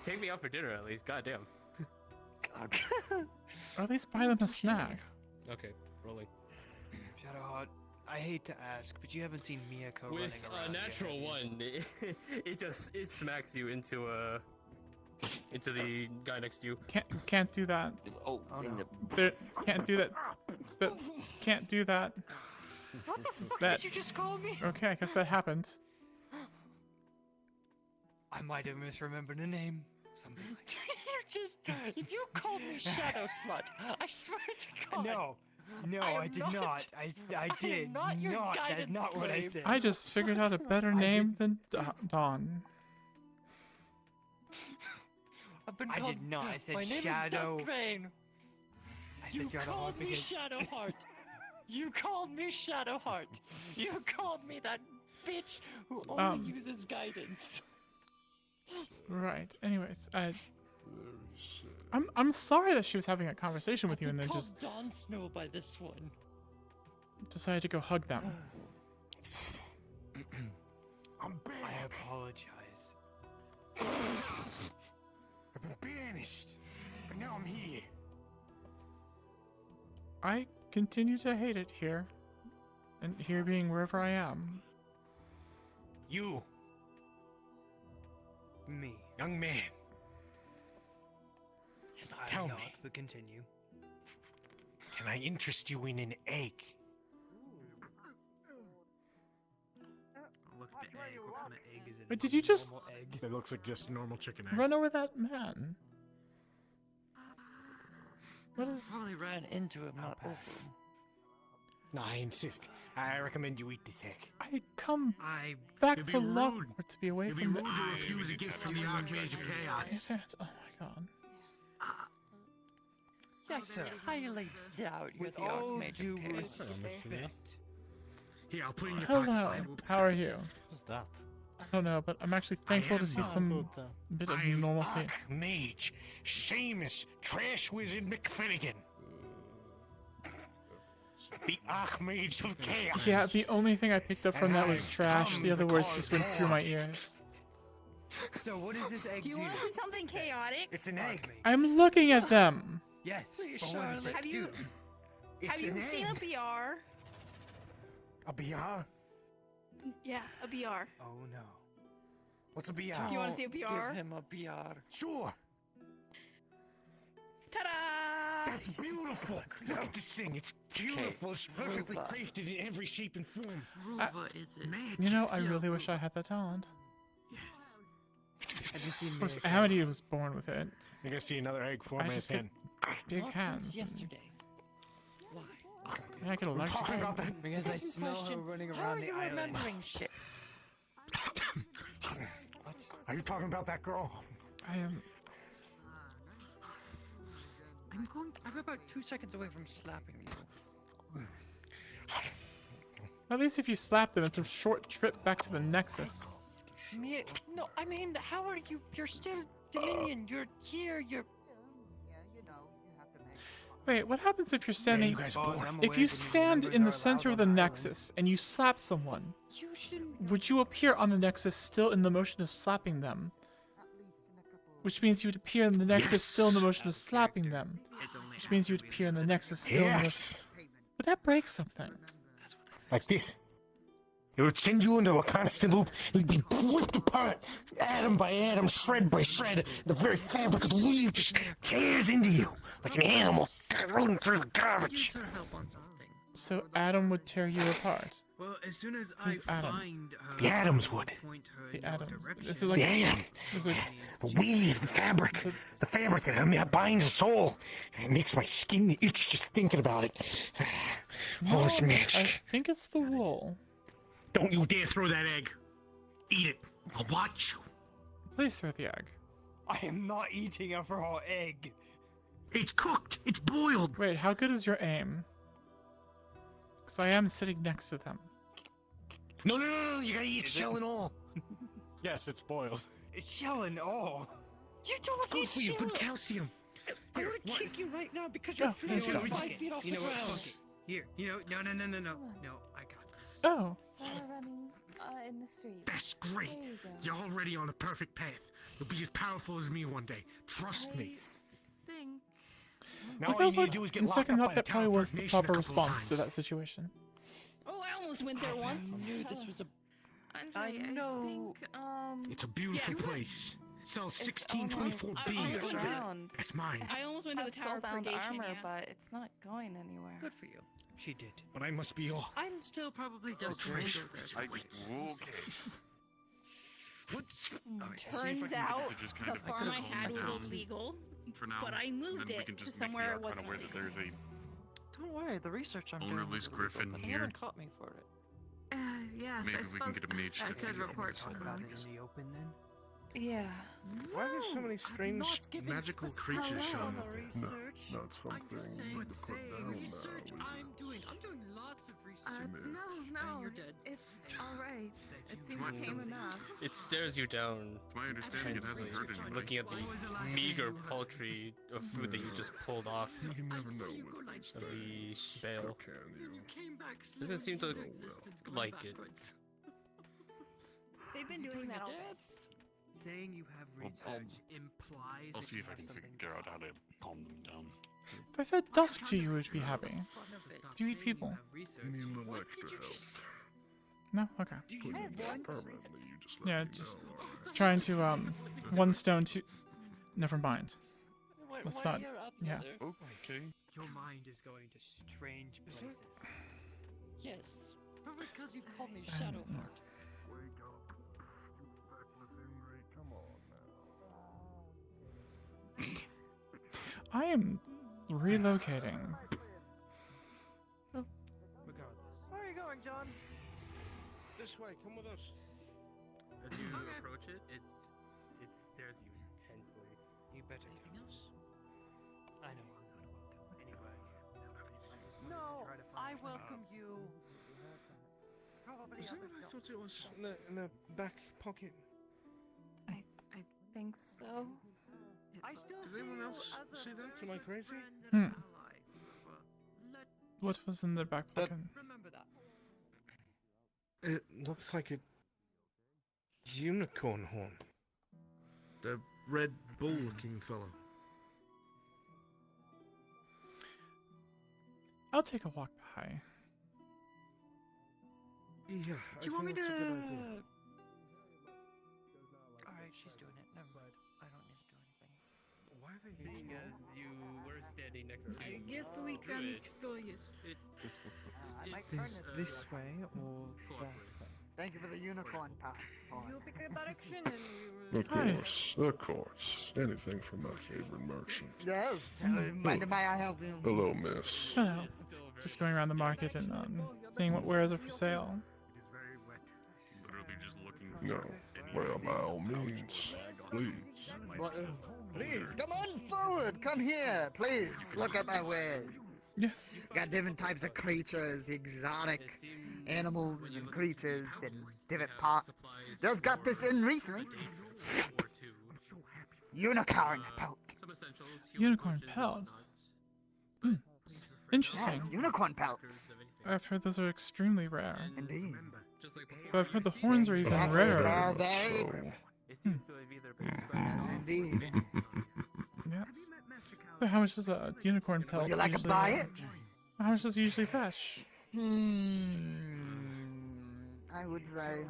Take me out for dinner at least. Goddamn. Or at least buy them a snack. Okay, rolling. Shadowheart, I hate to ask, but you haven't seen Miyako With running around a natural yet, have you? one, it smacks you into the guy next to you. Can't do that. Oh, There, can't do that. Can't do that. What the fuck That- did you just call me? Okay, I guess that happened. I might have misremembered a name. Something like if you called me Shadow Slut, I swear to God. No, I did not. I did not your not. That's guidance not what I slave. said. I just figured out a better name than Dawn. I've been I called, did not. I said my name Shadow. is Dustbane. I You said called me because Shadowheart. You called me Shadowheart. You called me that bitch who only uses guidance. Right. Anyways, I'm sorry that she was having a conversation with you and then Called just Dawn Snow by this one. decided to go hug them. I'm back. I apologize. I've been banished, but now I'm here. I continue to hate it here. And here being wherever I am. You. Me. Young man. Tell me. But continue. Can I interest you in an egg? Look at the egg. What kind of egg is it? Wait, Is did it you a just normal egg? That looks like just a normal chicken egg. run over that man? What is... Probably ran into him, not over him. No, I insist. I recommend you eat this egg. I come I back it'd to be rude. Lockport to be away It'd be from rude to refuse a gift from the Archmage of Chaos. Oh my god. Yes, sir. Highly doubt you're With the all Archmage due of Chaos. respect. Here, I'll put it in your pocket. Hello, how are you? What's that? I don't know, but I'm actually thankful to see some bit of normalcy. Archmage, Seamus, Trash Wizard McFinnigan. The Archmage of Chaos. Yeah, the only thing I picked up from that was trash. The other words just went through my ears. So what does this egg Do you want to see something chaotic? It's an egg. I'm looking at them. Yes. Please, but what does it Have you do? have you seen a BR? A BR? Yeah, a BR. Oh no. What's a BR? Do you want to see a BR? Give him a BR. Sure. Ta-da! That's beautiful. Look at this thing. It's beautiful. It's perfectly crafted in every shape and form. Ruva is it? You know, I really wish I had that talent. Yes. Have you seen Of course, Mary Kay? Amity was born with it. You're gonna see another egg form I in his just get hand. big Not hands. since yesterday. Why? And I get electric. Talking about that. Because I Same smell her question. running How around are the you island. remembering shit? Are you talking about that girl? I am. I'm about 2 seconds away from slapping you. At least if you slap them, it's a short trip back to the Nexus. No, I mean, how are you? You're still Dominion. You're here. You're. Wait, what happens if you're standing? you guys are bored. If you stand in the center of the Nexus and you slap someone, You shouldn't. would you appear on the Nexus still in the motion of slapping them? Which means you would appear in the Nexus still in the motion of slapping them. Which means you would appear in the Nexus still in the motion. Would that break something? Like this. It would send you into a constant loop. You'd be ripped apart, atom by atom, shred by shred. The very fabric of the weave just tears into you like an animal rolling through the garbage. Use her help on something. So Adam would tear you apart. Well, as soon as Who's I Adam? find her, The atoms would. point her The in your atoms. direction. This is like The atom. this is The weave, the fabric. The fabric that binds the soul. It makes my skin itch just thinking about it. no, Holy smokes. I think it's the wool. Don't you dare throw that egg. Eat it. I'll watch you. Please throw the egg. I am not eating a raw egg. It's cooked. It's boiled. Wait, how good is your aim? Because I am sitting next to them. No. You gotta eat shell and all. Yes, it's boiled. It's shell and all. You don't Good eat for you. shit. Good calcium. I'm gonna kick you right now because Yeah, you're let's feeling go. 5 feet off the You know what? ground. Fuck it. Here. You know. No. No. I got this. Oh. While we're running in the street. That's great. There you go. You're already on the perfect path. You'll be as powerful as me one day. Trust me. Think. Now I all you felt need to like do is get in locked second up thought by that the probably was the Teleport Nation a proper couple of response to times. that situation. Oh, I almost went there once. I knew this was a. Andre, I know. think, It's a beautiful Yeah. place. Cell it's 1624B. almost went to the- around. That's mine. I almost went to the Has Tower of spellbound Purgation. armor, Yeah. but it's not going anywhere. Good for you. She did. But I must be off. I'm still probably destined to go there. What's... Turns out the farm I had was illegal, For now, but I and moved then we it can to just make the somewhere it Ark wasn't unaware that illegal. there's a Don't worry, the research I'm doing. ownerless is illegal, griffin but they here. haven't caught me for it. Yes, Maybe I we suppose can get a mage I to could figure out report what it's to all them. about. In the open then? Yeah. Why are there so many strange not giving magical specifics creatures on showing the up here? research. Not I'm something just saying, to put down research now, is I'm doing. I'm doing lots of research. No, you're dead. it's alright. It seems Right. tame enough. It stares you down. To my understanding, it hasn't hurt anybody. Looking at the meager paltry of food that you just pulled off You never know of with the bale. can you? Doesn't seem to like it. They've been doing that all day. Saying you have research implies. I'll that see you if I have can something figure out how to calm them down. If I fed dusk to you, would you be happy? Do you eat people? You need a little extra help. No? Okay. Permanently, you just Yeah, just trying to, one stone to... Never mind. Let's not... Yeah. Okay. Your mind is going to strange places. Yes. Probably because you called me Shadowheart. I am relocating. Regardless. Where are you going, John? This way, come with us. As you approach it, it stares at you intensely. You better tell us. I know I'm not welcome anywhere here. No, I welcome you. Probably Is that others what I don't. thought it was in the back pocket? I think so. I still Did anyone else see that? Am I crazy? What was in the back pocket? Remember that. It looks like a unicorn horn. The red bull-looking fellow. I'll take a walk by. Yeah, Do you want me to? Alright, she's doing it. Never mind. I don't need to do anything. Why are they being you were standing next to I guess we can explore this. This way or that way? Thank you for the unicorn pack. You pick a direction and we will. Of course. Anything from my favorite merchant. Yes. May I help you? Hello, miss. Hello. Just going around the market and seeing what wares are for sale. Literally just looking. No. Well, by all means. Please. What, please, come on forward. Come here. Please, look at my wares. Yes. Got different types of creatures, exotic animals and creatures in different parts. Just got this in recently. Unicorn pelt. Unicorn pelts? Hmm. Interesting. Yes, unicorn pelts. I've heard those are extremely rare. Indeed. But I've heard the horns are even rarer. Indeed. Yes. So how much does a unicorn pelt Would you like to usually, buy it? How much does it usually fetch? I would say...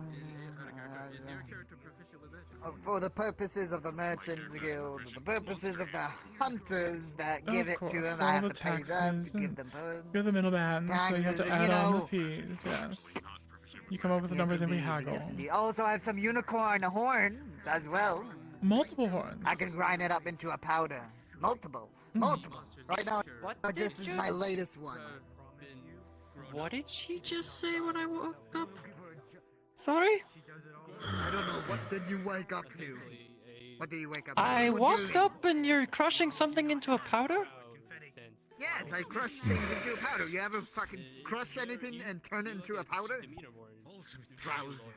for the purposes of the Merchants Guild, for the purposes of the hunters that give it to them, I have to pay them to give them You're the middleman, so you have to taxes, add on the know. fees, yes. You come up with a number, then we haggle. Yes, indeed. Also, I have some unicorn horns as well. Multiple horns. I can grind it up into a powder. Multiple. Right now, this is my latest one. What did she just say when I woke up? Sorry? I don't know. What did you wake up to? What did you wake up to? I What walked up and you're crushing something into a powder? Yes, I crush things into a powder. You ever fucking crush anything and turn it into a powder? Drowsy.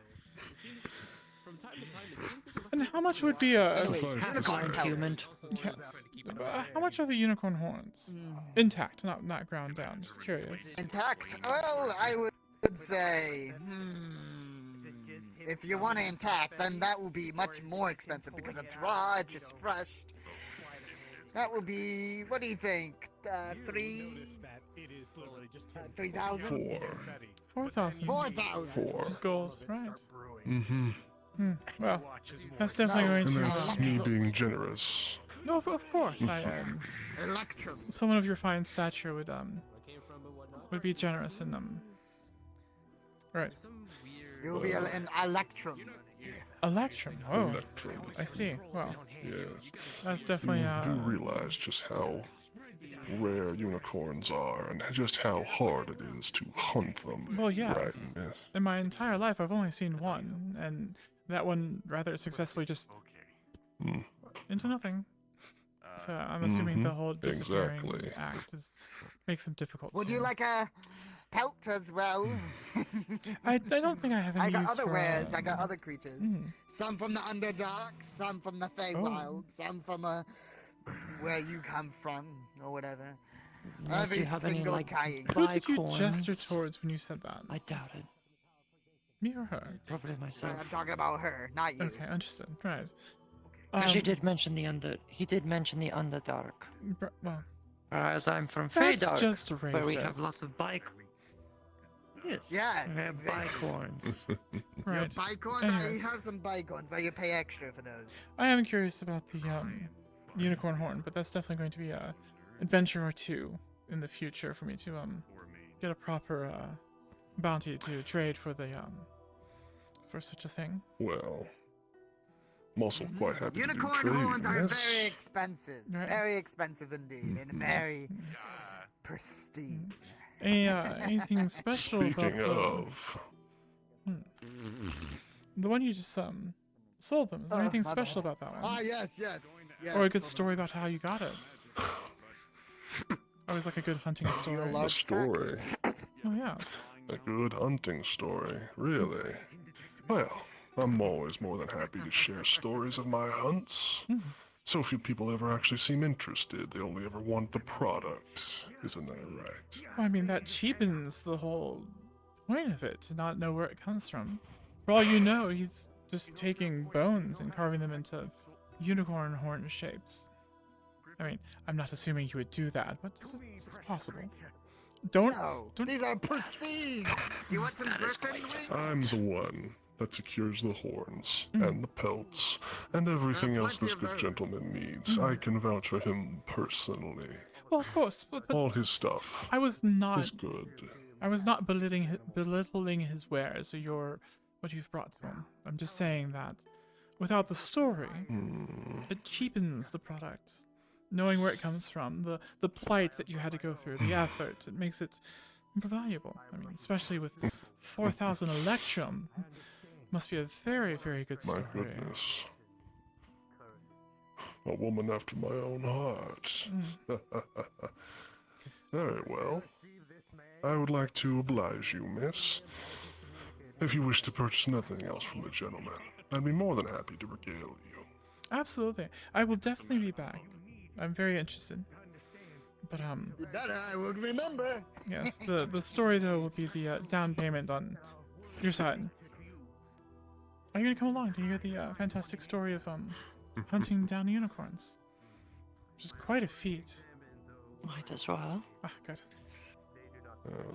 And how much would be a... unicorn human. Yes. How much are the unicorn horns? Intact, not ground down. Just curious. Intact? Well, I would say... If you want it intact, then that will be much more expensive because it's raw, it's just fresh. That will be... What do you think? 3,000? 4,000. 4,000. 4. Gold, right. Mm-hmm. Well, that's definitely going And to... that's me being generous. No, of course. Electrum. Someone of your fine stature would be generous in Right. It will be an electrum. Electrum. Oh, Electrum. I see. Well, Yes. that's definitely You do realize just how rare unicorns are and just how hard it is to hunt them. Well, yes. Right, yes. In my entire life, I've only seen one, and that one rather successfully just into nothing. So I'm assuming the whole disappearing Exactly. act makes them difficult. Would to... you like a pelt as well? I don't think I have any I got use other for, wares, I got other creatures. Some from the Underdark, some from the Feywild, some from where you come from, or whatever. Unless you have any, like, Who did you bicorns. gesture towards when you said that? I doubt it. Me or her? Probably myself. I'm talking about her, not you. Okay, understood. Right. Because he did mention the Underdark. Well, whereas I'm from that's Feydark, just where we have racist. lots of bike. Yes. Yes, We have exactly. bike horns. Right. Your bike horns? Anyways. You have some bike horns, but you pay extra for those. I am curious about the unicorn horn, but that's definitely going to be a adventure or two in the future for me to get a proper bounty to trade for the for such a thing. Well, I'm also quite happy Unicorn to do trading, horns are yes? very expensive. Right. Very expensive indeed, and very pristine. Anything special Speaking about the one you just sold them? Is there anything my special bad. about that one? Ah, yes. Or a good story about how you got it? Always like a good hunting story. A story. Oh yes. A good hunting story, really? Well, I'm always more than happy to share stories of my hunts. So few people ever actually seem interested. They only ever want the product. Isn't that right? Well, I mean, that cheapens the whole point of it, to not know where it comes from. For all you know, he's just taking bones and carving them into unicorn horn shapes. I mean, I'm not assuming you would do that, but it's possible. Don't. These are pristine. You want some griffin wings? I'm the one that secures the horns and the pelts and everything else this good gentleman needs. I can vouch for him personally. Well, of course, but all his stuff I was not is good. I was not belittling his wares or what you've brought to him. I'm just saying that without the story, it cheapens the product. Knowing where it comes from, the plight that you had to go through, the effort, it makes it valuable. I mean, especially with 4,000 electrum, must be a very, very good story. My goodness. A woman after my own heart. Very well. I would like to oblige you, miss. If you wish to purchase nothing else from the gentleman, I'd be more than happy to regale you. Absolutely. I will definitely be back. I'm very interested. But You better, I will remember. yes, the story though will be the down payment on your side. Are you gonna come along to hear the fantastic story of hunting down unicorns? Which is quite a feat. Might as well. Ah, good.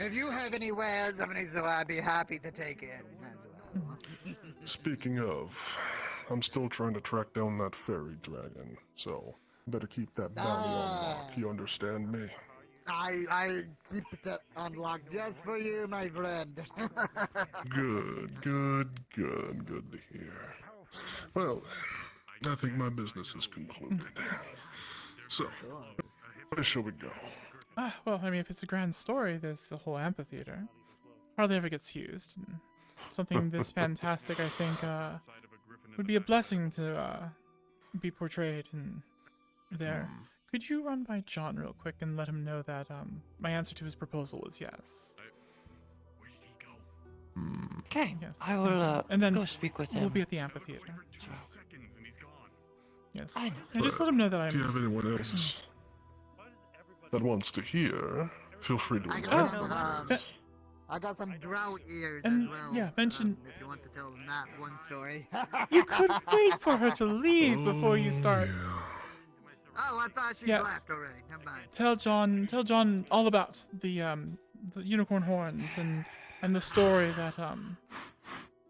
If you have any wares of any sort, I'd be happy to take it as well. Speaking of, I'm still trying to track down that fairy dragon, so better keep that bounty on lock. You understand me? I keep it on lock just for you, my friend. Good to hear. Well, I think my business is concluded. So, where shall we go? Well, I mean, if it's a grand story, there's the whole amphitheater. Hardly ever gets used. And something this fantastic, I think, would be a blessing to be portrayed in there. Could you run by John real quick and let him know that my answer to his proposal is yes? Okay, Yes. I will and then go speak with him. We'll be at the amphitheater. Yes. I know. And just let him know that I'm. If you have anyone else that wants to hear, feel free to I got some drought ears And, as well. yeah, mention- if you want to tell them that one story. You couldn't wait for her to leave before you start. Oh, I thought she Yes. left already. Never mind. Tell John all about the unicorn horns and the story that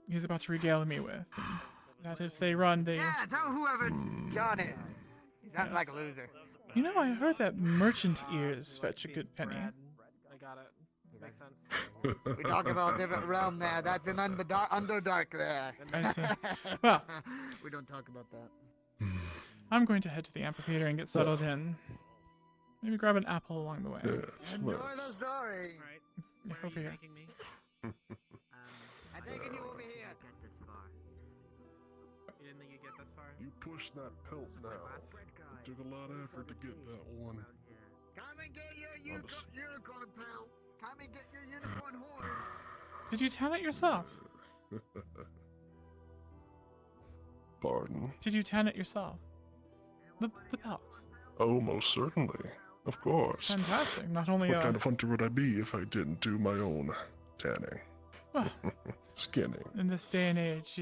he's about to regale me with. And that if they run, they. Yeah, tell whoever John is. He sounds like a loser. You know, I heard that merchant ears fetch a good penny. I got it. Makes sense. We talk about a different realm there. That's an Underdark there. I see. Well, we don't talk about that. I'm going to head to the amphitheater and get settled in. Maybe grab an apple along the way. Enjoy the story. Yeah, over here. I'm taking you over here. You didn't think you'd get this far? You push that pelt now. It took a lot of effort to get that one. Come and get your unicorn pal. Come and get your unicorn horn. Did you tan it yourself? Pardon? Did you tan it yourself? The belt. Oh, most certainly. Of course. Fantastic. Not only What kind of hunter would I be if I didn't do my own tanning? Skinning. In this day and age,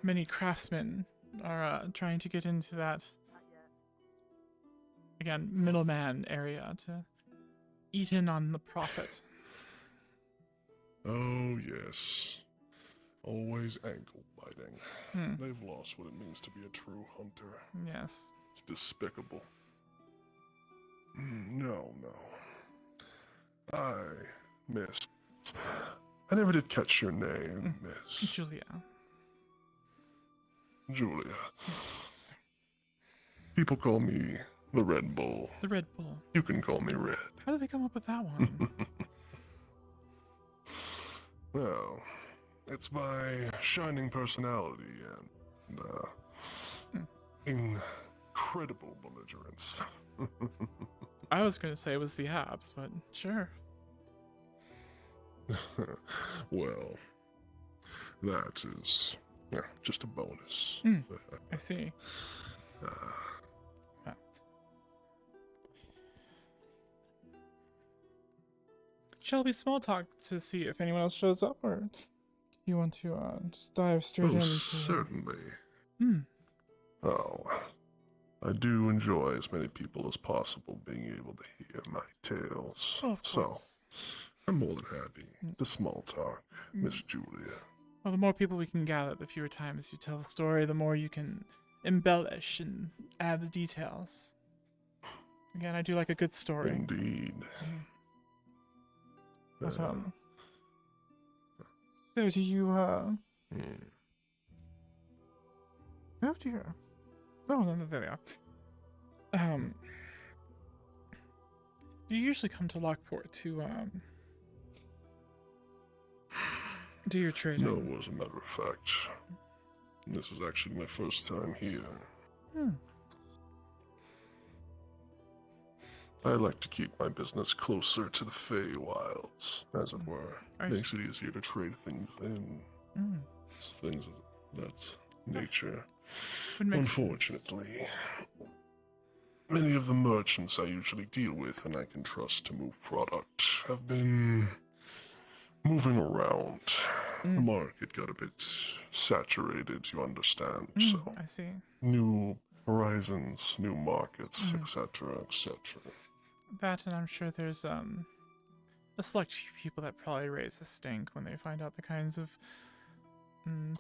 many craftsmen are trying to get into that, again, middleman area to eat in on the profit. Oh, yes. Always ankle biting. They've lost what it means to be a true hunter. Yes. It's despicable. No. Miss. I never did catch your name, Miss. Julia. Julia. People call me the Red Bull. The Red Bull. You can call me Red. How did they come up with that one? Well, it's my shining personality and incredible belligerence. I was going to say it was the abs, but sure. Well, that is just a bonus. I see. Shall we small talk to see if anyone else shows up, or do you want to just dive straight into... Certainly. Oh, I do enjoy as many people as possible being able to hear my tales. Oh, of course. So, I'm more than happy to small talk, Miss Julia. Well, the more people we can gather, the fewer times you tell the story, the more you can embellish and add the details. Again, I do like a good story. Indeed. But, so do you, Oh dear. Oh, no, there they are. Do you usually come to Lockport to, do your trading? No, as a matter of fact. This is actually my first time here. I like to keep my business closer to the Feywilds, as it were. Makes it easier to trade things in. Things of that nature. Unfortunately, many of the merchants I usually deal with and I can trust to move product have been moving around. The market got a bit saturated, you understand, so... I see. New horizons, new markets, etc., etc. That, and I'm sure there's a select few people that probably raise a stink when they find out the kinds of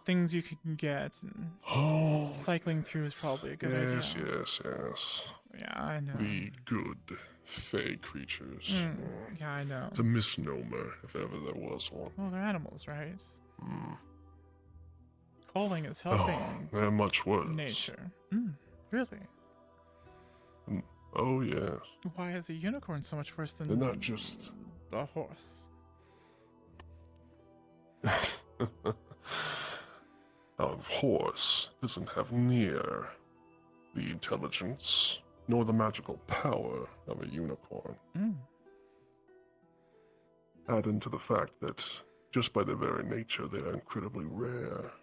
things you can get, and cycling through is probably a good idea. Yes. Yeah, I know. The good fey creatures. Yeah, I know. It's a misnomer, if ever there was one. Well, they're animals, right? Calling is helping. They're much worse. Nature. Really? Oh, yes. Why is a unicorn so much worse than... They're not just... a horse. A horse doesn't have near the intelligence nor the magical power of a unicorn. Add into the fact that just by their very nature they are incredibly rare.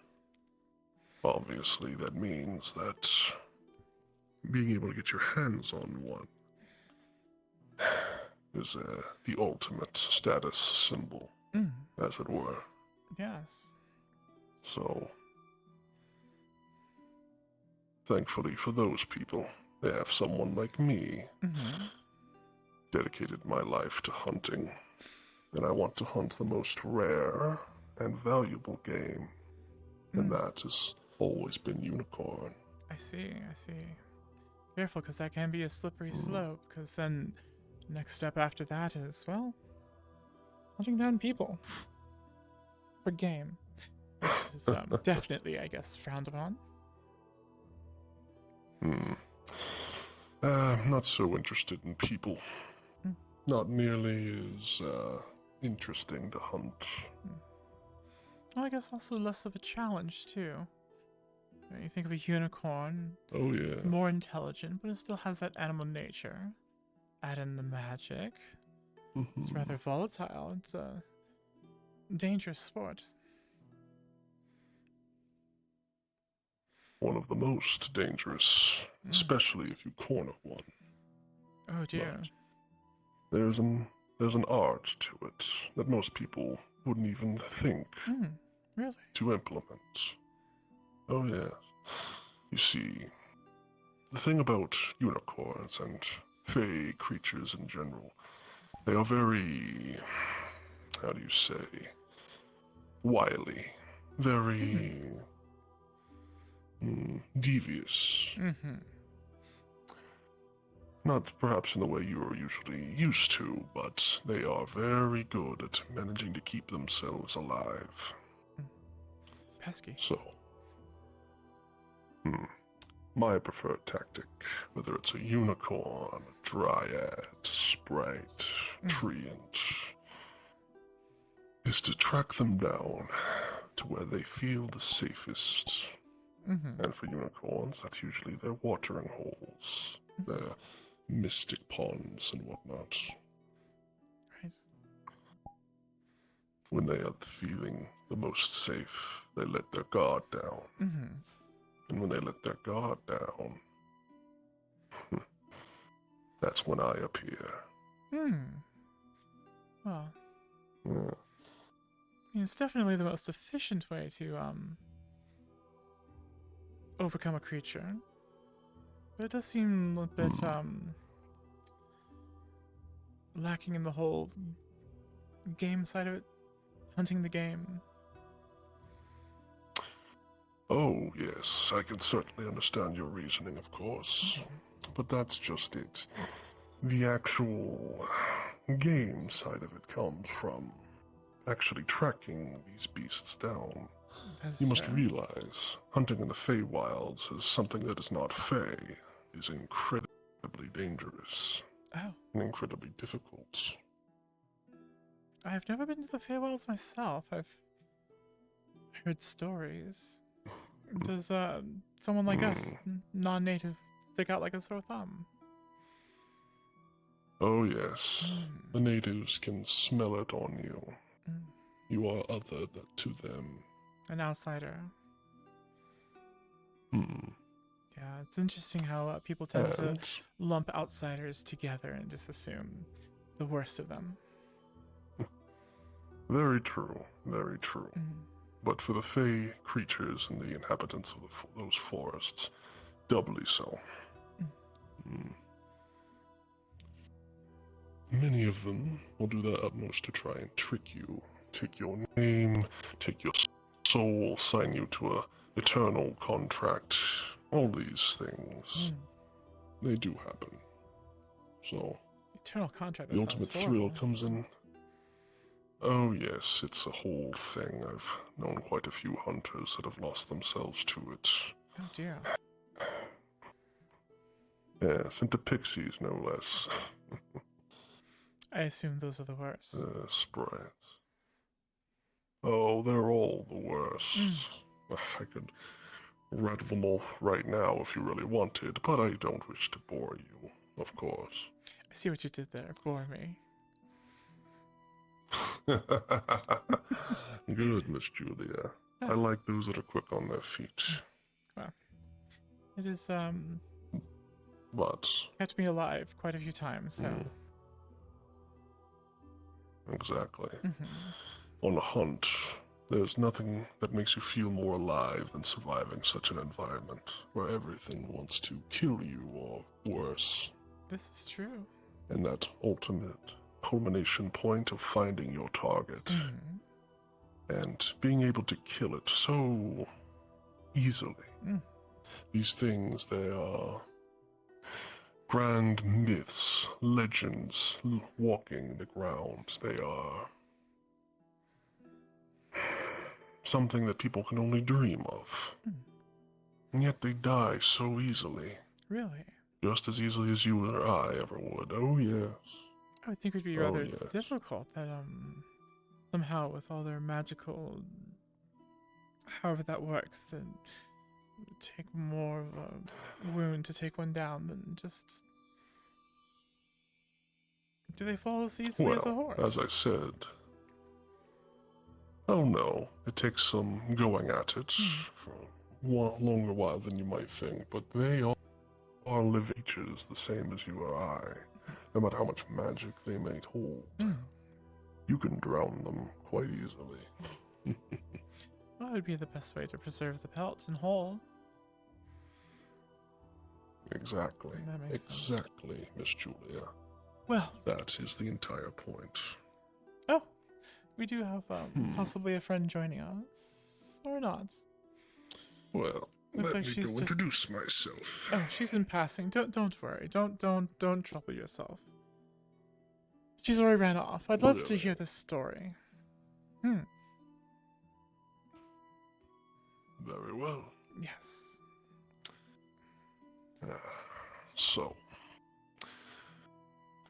Obviously, that means that being able to get your hands on one is the ultimate status symbol, as it were. Yes. So, thankfully for those people, they have someone like me dedicated my life to hunting, and I want to hunt the most rare and valuable game, and that has always been unicorn. I see. Careful, because that can be a slippery slope, because then next step after that is, well, hunting down people for game, which is definitely, I guess, frowned upon. Not so interested in people. Not nearly as interesting to hunt. Well, I guess also less of a challenge, too. You think of a unicorn. Oh, yeah. It's more intelligent, but it still has that animal nature. Add in the magic. It's rather volatile. It's a dangerous sport. One of the most dangerous, especially if you corner one. Oh dear. But there's an art to it that most people wouldn't even think Really? to implement. Oh, yes. You see, the thing about unicorns and fey creatures in general, they are very, how do you say, wily, very devious. Not perhaps in the way you are usually used to, but they are very good at managing to keep themselves alive. Pesky. So, my preferred tactic, whether it's a unicorn, a dryad, sprite, treant, is to track them down to where they feel the safest. And for unicorns, that's usually their watering holes, their mystic ponds and whatnot. Right. When they are feeling the most safe, they let their guard down. And when they let their guard down, that's when I appear. Well, it's definitely the most efficient way to overcome a creature. But it does seem a bit lacking in the whole game side of it, hunting the game. Oh, yes, I can certainly understand your reasoning, of course. But that's just it. The actual game side of it comes from actually tracking these beasts down. You must realize, hunting in the Feywilds is something that is not Fey, is incredibly dangerous. And incredibly difficult. I've never been to the Feywilds myself. I've heard stories. Does someone like us, non-native, stick out like a sore thumb? Oh yes, the natives can smell it on you. You are other to them. An outsider. Yeah, it's interesting how people tend to lump outsiders together and just assume the worst of them. Very true, very true. But for the Fey creatures and the inhabitants of those forests, doubly so. Many of them will do their utmost to try and trick you, take your name, take your soul, sign you to a eternal contract. All these things, they do happen. So, eternal contract. The ultimate thrill comes in. Oh yes, it's a whole thing. I've known quite a few hunters that have lost themselves to it. Oh dear. Yes, and to pixies, no less. I assume those are the worst. Sprites. Oh, they're all the worst. I could rattle them off right now if you really wanted, but I don't wish to bore you, of course. I see what you did there. Bore me. Good, Miss Julia. I like those that are quick on their feet. Well, it is, But kept me alive quite a few times, so. Exactly. On a hunt, there's nothing that makes you feel more alive than surviving such an environment where everything wants to kill you or worse. This is true. And that ultimate culmination point of finding your target and being able to kill it so easily. These things, they are grand myths, legends walking the ground. They are something that people can only dream of. And yet they die so easily. Really? Just as easily as you or I ever would. Oh, yes. I would think it would be rather difficult that, somehow with all their magical, however that works, then it would take more of a wound to take one down than just... Do they fall as easily as a horse? As I said, oh no, it takes some going at it for a longer while than you might think, but they are living creatures the same as you or I, no matter how much magic they may hold. you can drown them quite easily. What would be the best way to preserve the pelts and whole? Exactly. That makes sense. Exactly, Miss Julia. Well, that is the entire point. Oh, we do have possibly a friend joining us, or not? Well, Looks let like me she's go just... introduce myself. Oh, she's in passing. Don't worry. Don't trouble yourself. She's already ran off. I'd love to hear this story. Very well. Yes. So,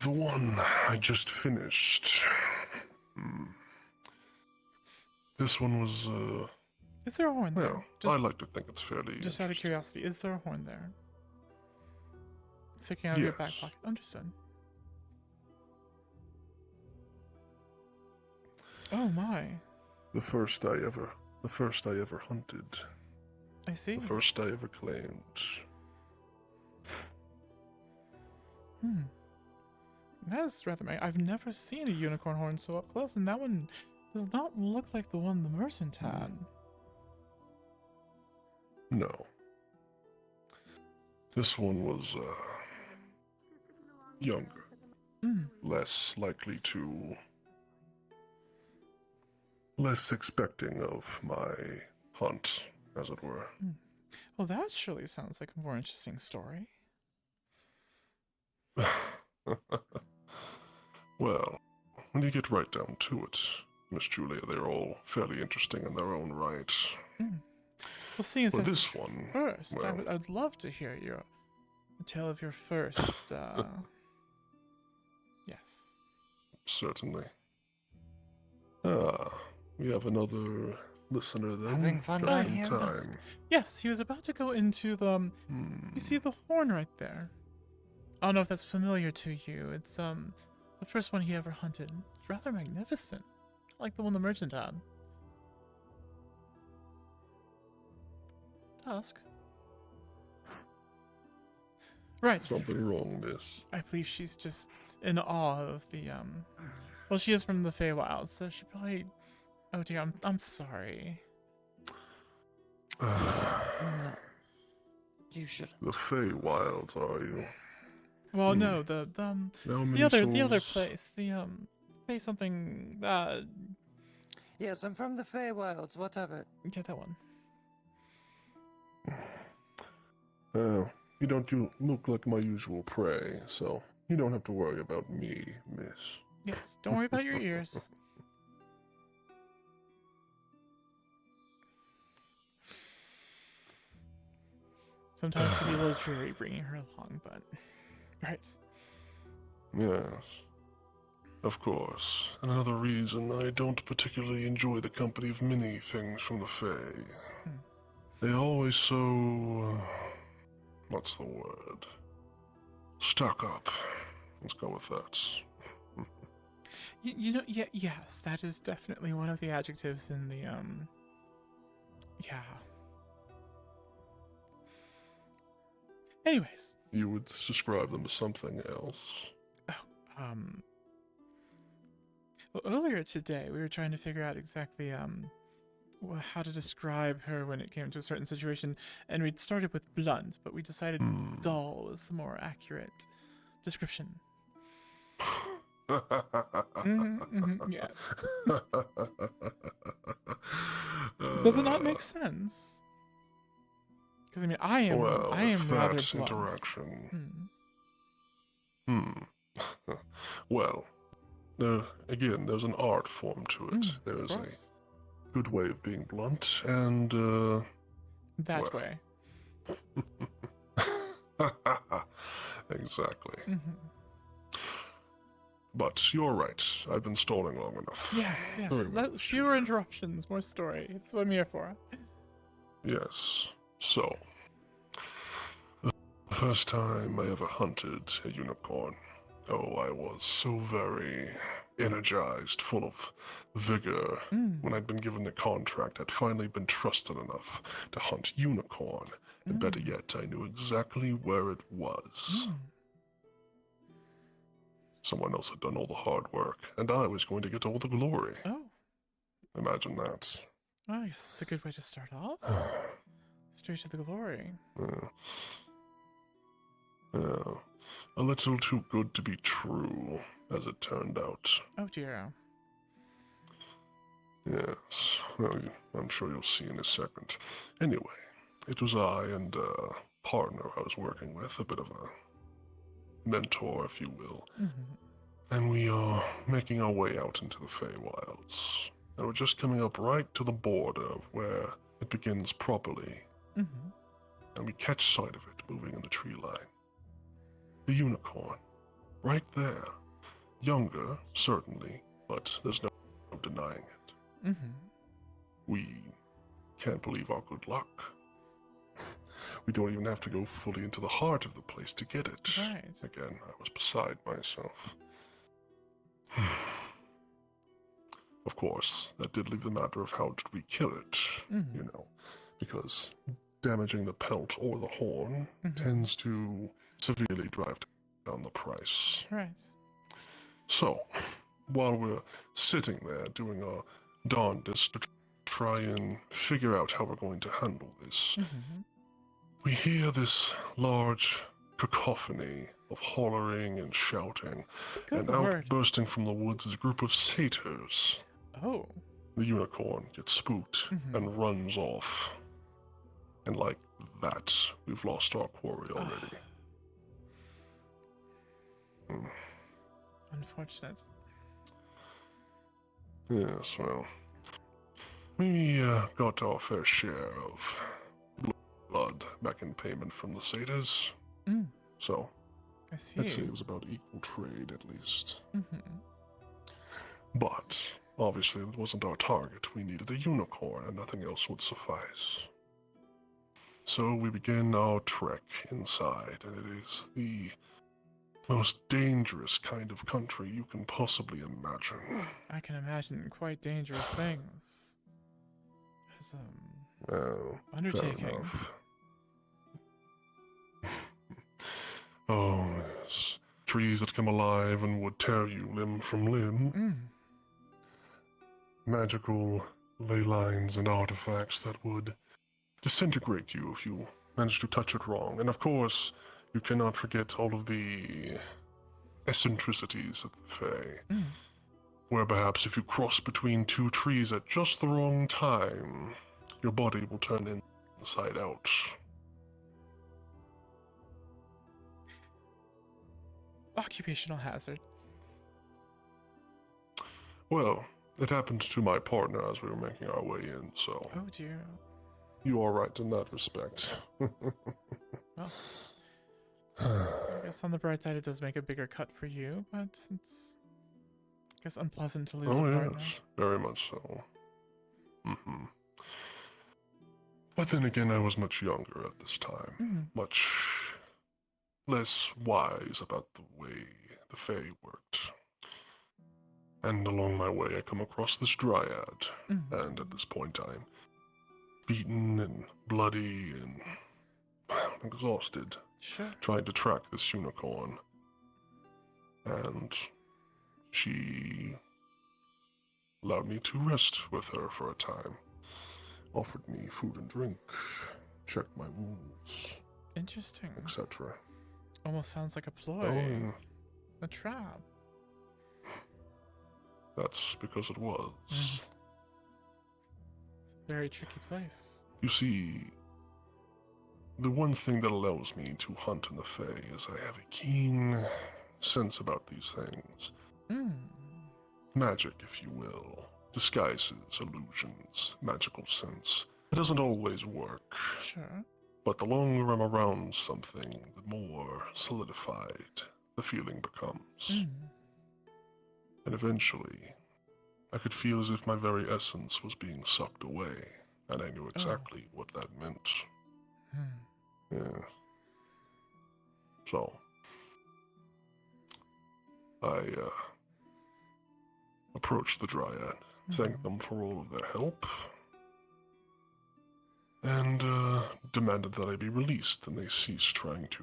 the one I just finished. This one was, Is there a horn there? Well, I like to think it's fairly... Just out of curiosity, is there a horn there? Sticking out of your back pocket. Understood. Oh my. The first I ever hunted. I see. The first I ever claimed. That's rather amazing. I've never seen a unicorn horn so up close, and that one does not look like the one the merchant had. No. This one was, younger. Less likely to... less expecting of my hunt, as it were. Well, that surely sounds like a more interesting story. Well, when you get right down to it, Miss Julia, they're all fairly interesting in their own right. Well, seeing as this one, first, well, I'd love to hear the tale of your first, yes. Certainly. We have another listener then. Having fun just down in here? time. Yes, he was about to go into the, you see the horn right there? I don't know if that's familiar to you. It's, the first one he ever hunted. It's rather magnificent. Like the one the merchant had. Ask. Right. Something wrong, miss. I believe she's just in awe of the, well, she is from the Feywild, so she probably, oh dear, I'm sorry. You should. The Feywild, are you? Well, no, the other place, the Fey something, Yes, I'm from the Feywilds, whatever. Get that one. Well, you look like my usual prey, so you don't have to worry about me, miss. Yes, don't worry about your ears. Sometimes it can be a little dreary bringing her along, but... Right. Yes. Of course. Another reason I don't particularly enjoy the company of many things from the Fae. They're always so... what's the word? Stuck up. Let's go with that. You know, yes, that is definitely one of the adjectives in the, yeah. Anyways. You would describe them as something else. Oh, well, earlier today, we were trying to figure out exactly, how to describe her when it came to a certain situation, and we'd started with blunt, but we decided dull was the more accurate description. Yeah. Does it not make sense? Because I mean, I am rather that's blunt. interaction. Well, again, there's an art form to it. There's a good way of being blunt, and that way. Exactly. But you're right. I've been stalling long enough. Yes. Very Fewer interruptions, more story. It's what I'm here for. Yes. So, the first time I ever hunted a unicorn, I was so very energized, full of vigor. When I'd been given the contract, I'd finally been trusted enough to hunt unicorn. And better yet, I knew exactly where it was. Someone else had done all the hard work, and I was going to get all the glory. Oh. Imagine that. Oh, I guess that's a good way to start off. Straight to the glory. Yeah. A little too good to be true, as it turned out. Oh dear. Yes. Well, I'm sure you'll see in a second. Anyway, it was I and a partner I was working with, a bit of a mentor, if you will. And we are making our way out into the Feywilds. And we're just coming up right to the border of where it begins properly. And we catch sight of it moving in the tree line. The unicorn. Right there. Younger, certainly, but there's no denying it. We can't believe our good luck. We don't even have to go fully into the heart of the place to get it. Right. Again, I was beside myself. Of course, that did leave the matter of how did we kill it, you know, because damaging the pelt or the horn tends to severely drive down the price. Right. So, while we're sitting there doing our darndest to try and figure out how we're going to handle this, we hear this large cacophony of hollering and shouting, and out bursting from the woods is a group of satyrs. Oh. The unicorn gets spooked and runs off. And like that, we've lost our quarry already. Unfortunate. Yes, well, we got our fair share of blood back in payment from the satyrs. So, I see. I'd say it was about equal trade at least. But, obviously, it wasn't our target. We needed a unicorn, and nothing else would suffice. So we begin our trek inside, and it is the most dangerous kind of country you can possibly imagine. I can imagine quite dangerous things. As undertaking. Fair enough. Oh, yes. Trees that come alive and would tear you limb from limb. Magical ley lines and artifacts that would disintegrate you if you managed to touch it wrong. And of course, you cannot forget all of the eccentricities of the Fae. Where perhaps if you cross between two trees at just the wrong time, your body will turn inside out. Occupational hazard. Well, it happened to my partner as we were making our way in, so... Oh dear. You are right in that respect. Well, I guess on the bright side it does make a bigger cut for you, but it's, I guess, unpleasant to lose a partner. Yes, very much so. But then again, I was much younger at this time. Much less wise about the way the Fae worked. And along my way, I come across this dryad, and at this point I'm beaten and bloody and exhausted, trying to track this unicorn. And she allowed me to rest with her for a time, offered me food and drink, checked my wounds. Interesting. Etc. Almost sounds like a ploy. Oh, yeah. A trap. That's because it was. It's a very tricky place. You see, the one thing that allows me to hunt in the Fae is I have a keen sense about these things. Magic, if you will. Disguises, illusions, magical sense. It doesn't always work. Sure. But the longer I'm around something, the more solidified the feeling becomes. And eventually, I could feel as if my very essence was being sucked away, and I knew exactly what that meant. Yeah. So, I approached the Dryad, thanked them for all of their help, and demanded that I be released, and they ceased trying to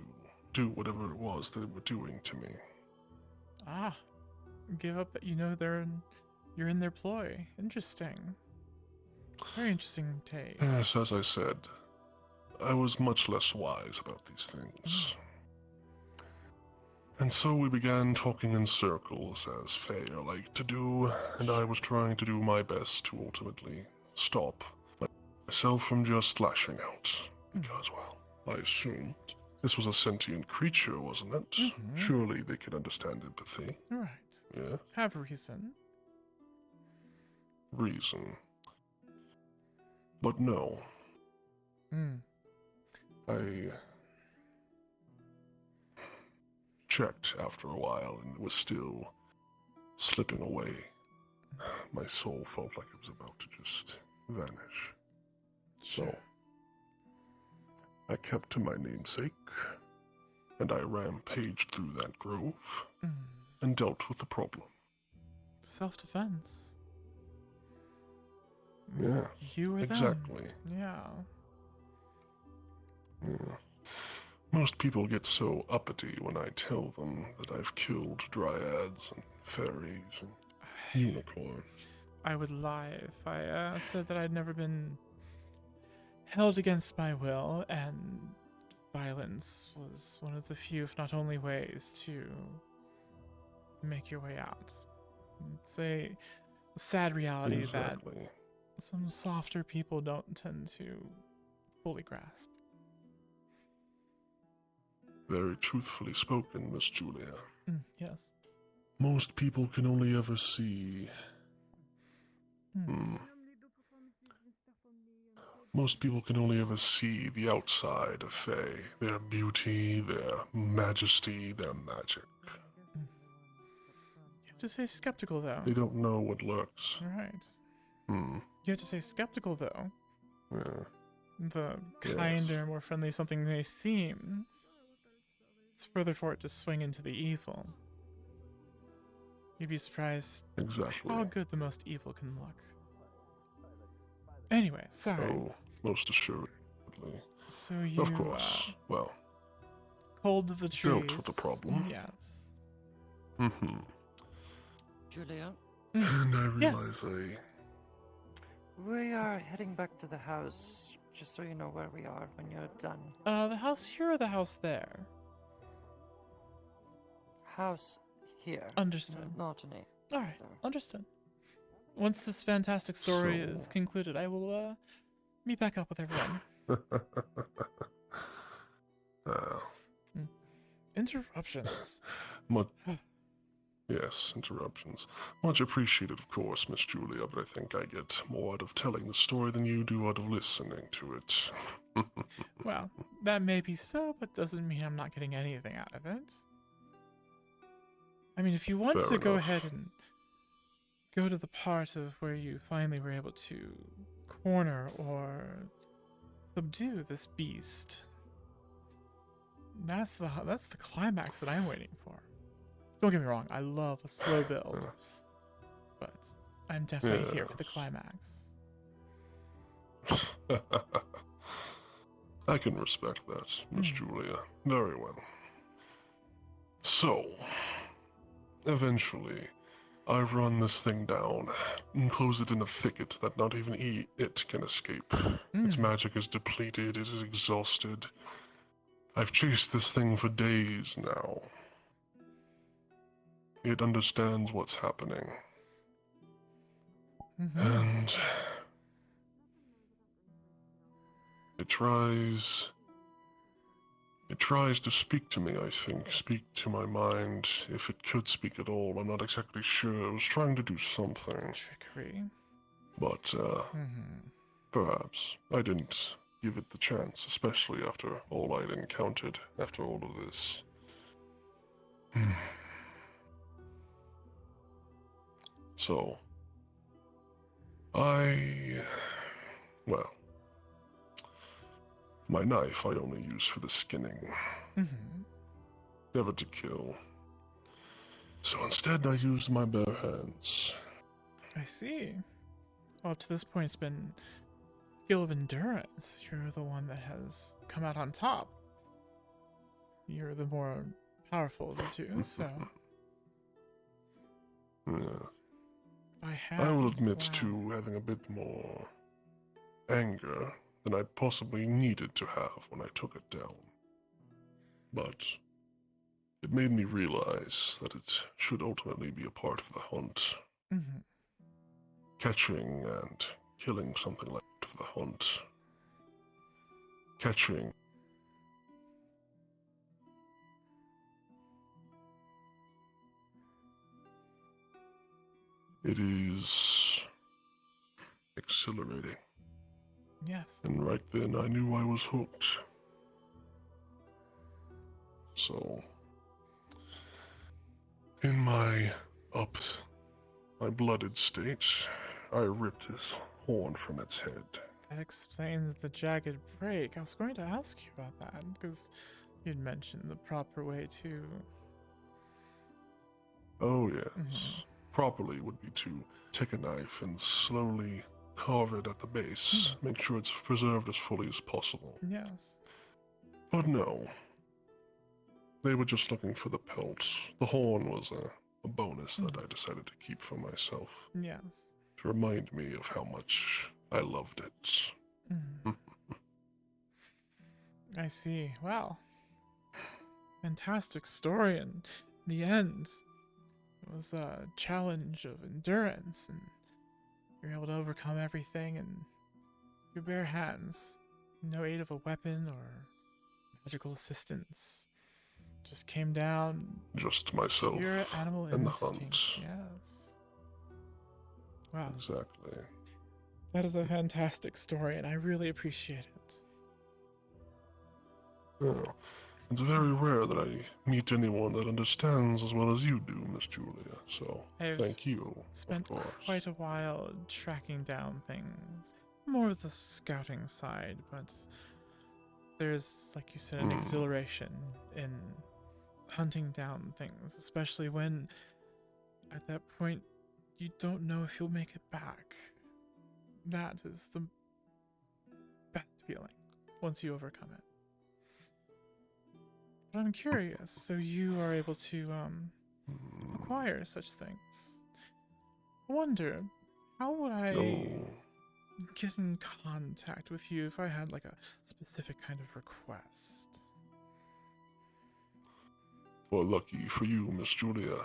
do whatever it was they were doing to me. Ah, give up that you know you're in their ploy. Interesting. Very interesting take. Yes, as I said, I was much less wise about these things. And so we began talking in circles, as Fae are like to do, and I was trying to do my best to ultimately stop myself from just lashing out. Because, well, I assumed this was a sentient creature, wasn't it? Surely they could understand empathy. Right. Yeah? Have reason. Reason. But no. I checked after a while and it was still slipping away. My soul felt like it was about to just vanish. So, I kept to my namesake, and I rampaged through that grove and dealt with the problem. Self-defense. Yeah, You or them. exactly. Yeah. Yeah. Most people get so uppity when I tell them that I've killed dryads and fairies and unicorns. I would lie if I said that I'd never been held against my will, and violence was one of the few, if not only, ways to make your way out. It's a sad reality that some softer people don't tend to fully grasp. Very truthfully spoken, Miss Julia. Yes. Most people can only ever see... Most people can only ever see the outside of Fae. Their beauty, their majesty, their magic. You have to stay skeptical, though. They don't know what lurks. Right. You have to stay skeptical, though. Yeah. The kinder, more friendly something may seem, it's further for it to swing into the evil. You'd be surprised how good the most evil can look. Anyway, sorry. Oh, most assuredly. So you, of course, well, culled the trees. dealt with the problem. Yes. Julia? And I realize We are heading back to the house, just so you know where we are when you're done. The house here or the house there? House here. Understood. Not an A. Alright, understood. Once this fantastic story is concluded, I will, meet back up with everyone. Interruptions. Yes, interruptions. Much appreciated, of course, Miss Julia, but I think I get more out of telling the story than you do out of listening to it. Well, that may be so, but doesn't mean I'm not getting anything out of it. I mean, if you want to go ahead and go to the part of where you finally were able to corner or subdue this beast, that's the climax that I'm waiting for. Don't get me wrong, I love a slow build, but I'm definitely here for the climax. I can respect that, Miss Julia. Very well. So, eventually, I run this thing down and close it in a thicket that not even it can escape. Its magic is depleted, it is exhausted. I've chased this thing for days now. It understands what's happening. And it tries to speak to me, I think, speak to my mind, if it could speak at all. I'm not exactly sure. It was trying to do something. Trickery. But, perhaps I didn't give it the chance, especially after all I'd encountered, after all of this. So, well, my knife I only use for the skinning. Never to kill. So instead I used my bare hands. I see. Well, to this point it's been skill of endurance. You're the one that has come out on top. You're the more powerful of the two, so Yeah. By hand. I will admit Wow. to having a bit more anger than I possibly needed to have when I took it down. But it made me realize that it should ultimately be a part of the hunt. Mhm. Catching and killing something like that for the hunt. Catching. It is exhilarating. Yes. And right then I knew I was hooked. So, in my blooded state, I ripped his horn from its head. That explains the jagged break. I was going to ask you about that, because you'd mentioned the proper way to... Oh yes. Properly would be to take a knife and slowly carve it at the base. Make sure it's preserved as fully as possible. Yes. But no. They were just looking for the pelts. The horn was a bonus that I decided to keep for myself. Yes. To remind me of how much I loved it. I see. Wow. Fantastic story, and in the end, it was a challenge of endurance, and you're able to overcome everything in your bare hands. No aid of a weapon or magical assistance. Just came down. Just myself Pure animal and the instinct. hunt. Yes. Wow. Exactly. That is a fantastic story, and I really appreciate it. Well, it's very rare that I meet anyone that understands as well as you do, Miss Julia. So, I've thank you. Spent of course. quite a while tracking down things. More of the scouting side, but there's, like you said, an exhilaration in hunting down things, especially when at that point you don't know if you'll make it back. That is the best feeling once you overcome it. But I'm curious, so you are able to acquire such things. I wonder, how would I get in contact with you if I had like a specific kind of request? Well, lucky for you, Miss Julia.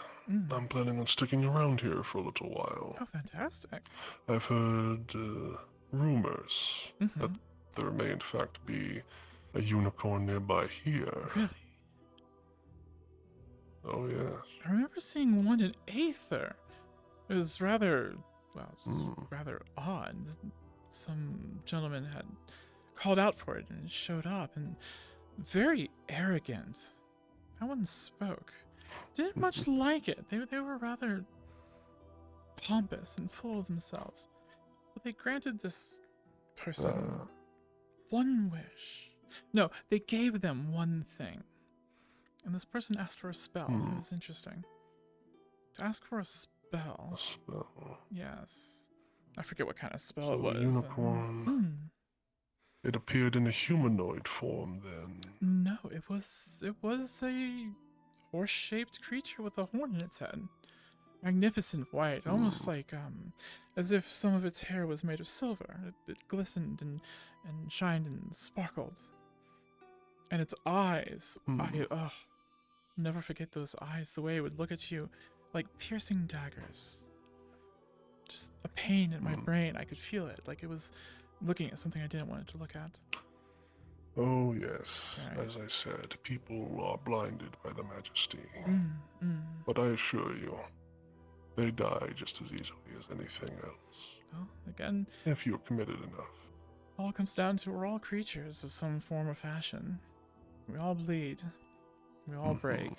I'm planning on sticking around here for a little while. Oh, fantastic. I've heard rumors that there may in fact be a unicorn nearby here. Really? Oh, yes. I remember seeing one in Aether. It was rather, well, it was rather odd. Some gentleman had called out for it and it showed up, and very arrogant. No one spoke. Didn't much like it. They were rather pompous and full of themselves. But they granted this person one wish. No, they gave them one thing. And this person asked for a spell. It was interesting. To ask for a spell. A spell. Yes. I forget what kind of spell So it was. the unicorn. It appeared in a humanoid form then. No, it was a horse-shaped creature with a horn in its head. Magnificent white, almost like as if some of its hair was made of silver. It glistened and shined and sparkled. And its eyes, never forget those eyes, the way it would look at you like piercing daggers. Just a pain in my brain, I could feel it, like it was looking at something I didn't want it to look at. Oh, yes. Right. As I said, people are blinded by the majesty. But I assure you, they die just as easily as anything else. Well, again, if you're committed enough. All comes down to we're all creatures of some form or fashion. We all bleed. We all break.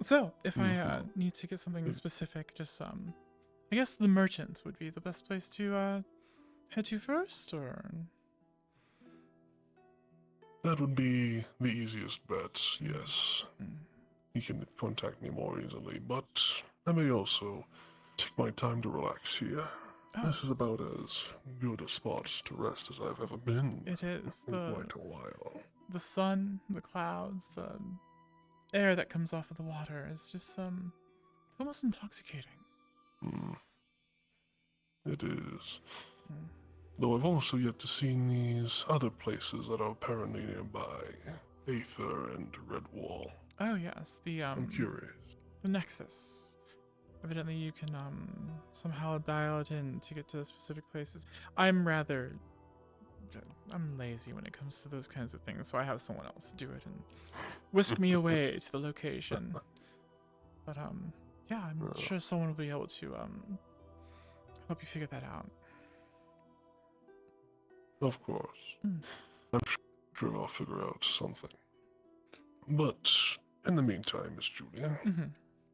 So, if I need to get something specific, just I guess the merchant would be the best place to head to first, or? That would be the easiest bet, yes. You can contact me more easily, but I may also take my time to relax here. This is about as good a spot to rest as I've ever been. It is. In quite a while. The sun, the clouds, the air that comes off of the water is just almost intoxicating. It is. Though I've also yet to see these other places that are apparently nearby. Aether and Red Wall. Oh yes, I'm curious. the Nexus. Evidently you can somehow dial it in to get to specific places. I'm lazy when it comes to those kinds of things, so I have someone else do it and whisk me away to the location. But yeah, I'm sure someone will be able to help you figure that out. Of course. I'm sure I'll figure out something. But in the meantime, Miss Julia,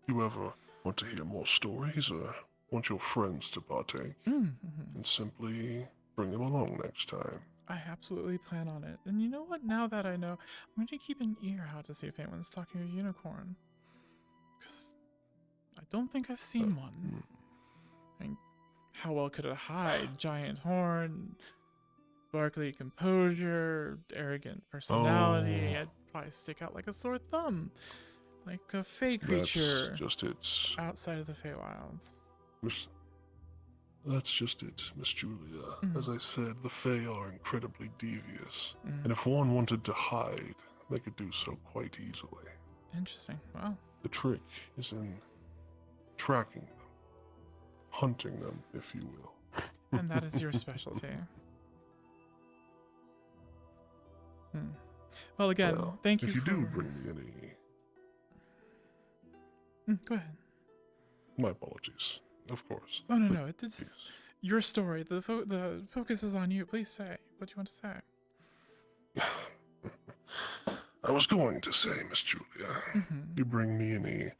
you ever want to hear more stories or want your friends to partake? And simply bring them along next time. I absolutely plan on it. And you know what? Now that I know, I'm going to keep an ear out to see if anyone's talking to a unicorn. Because I don't think I've seen one. I mean, how well could it hide? Giant horn, sparkly composure, arrogant personality. I'd probably stick out like a sore thumb. Like a fey creature. That's just it. Outside of the Feywilds. That's just it, Miss Julia. As I said, the Fae are incredibly devious. And if one wanted to hide, they could do so quite easily. Interesting. Wow. The trick is in tracking them. Hunting them, if you will. And that is your specialty. Well, again, thank you if you for... do bring me any... Go ahead. My apologies. Of course. Oh, no. It's your story. The focus is on you. Please say what you want to say. I was going to say, Miss Julia, you bring me any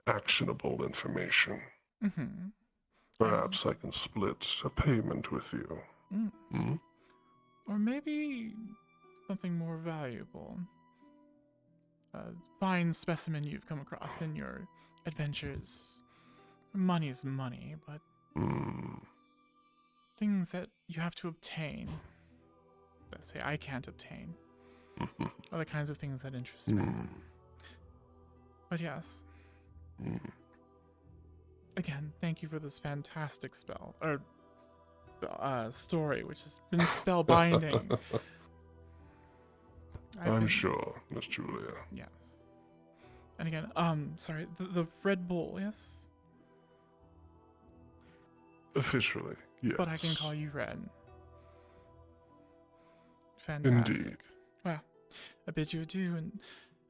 actionable information. Perhaps I can split a payment with you. Or maybe something more valuable. A fine specimen you've come across in your adventures. Money's money, but things that you have to obtain, that say I can't obtain, are the kinds of things that interest me. But yes. Again, thank you for this fantastic story, which has been spellbinding. I'm sure, Miss Julia. Yes. And again, sorry, the Red Bull, yes? Officially, yes. But I can call you Red. Fantastic. Indeed. Well, I bid you adieu and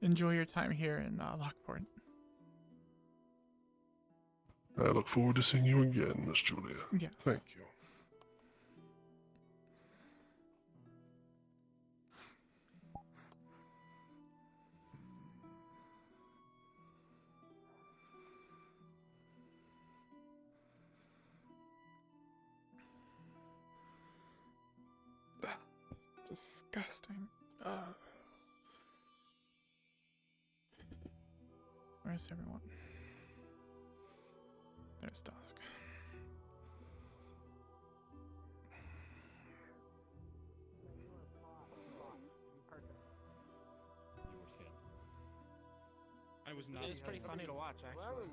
enjoy your time here in Lockport. I look forward to seeing you again, Miss Julia. Yes. Thank you. Disgusting. Where's everyone? There's Dusk. I was not. It's pretty funny to watch, actually.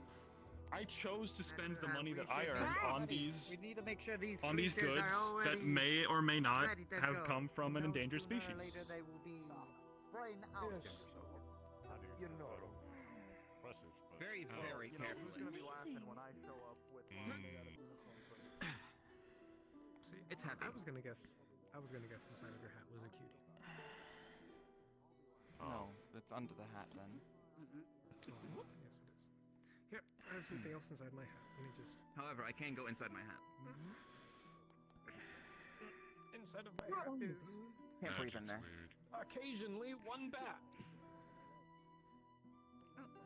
I chose to spend the money that I earned on these We need to make sure these goods creatures are that already may or may not ready to have go. come from an endangered Sooner or species. later they will be spraying out. You know. Very, very carefully. Who's gonna be laughing when I show up with See, it's heavy. I was gonna guess inside of your hat was a cutie. No, that's under the hat then. Oh, yes, it is. Here, I have something else inside my hat. Let me just. However, I can go inside my hat. Inside of my hat is. Can't breathe in there. Occasionally, one bat.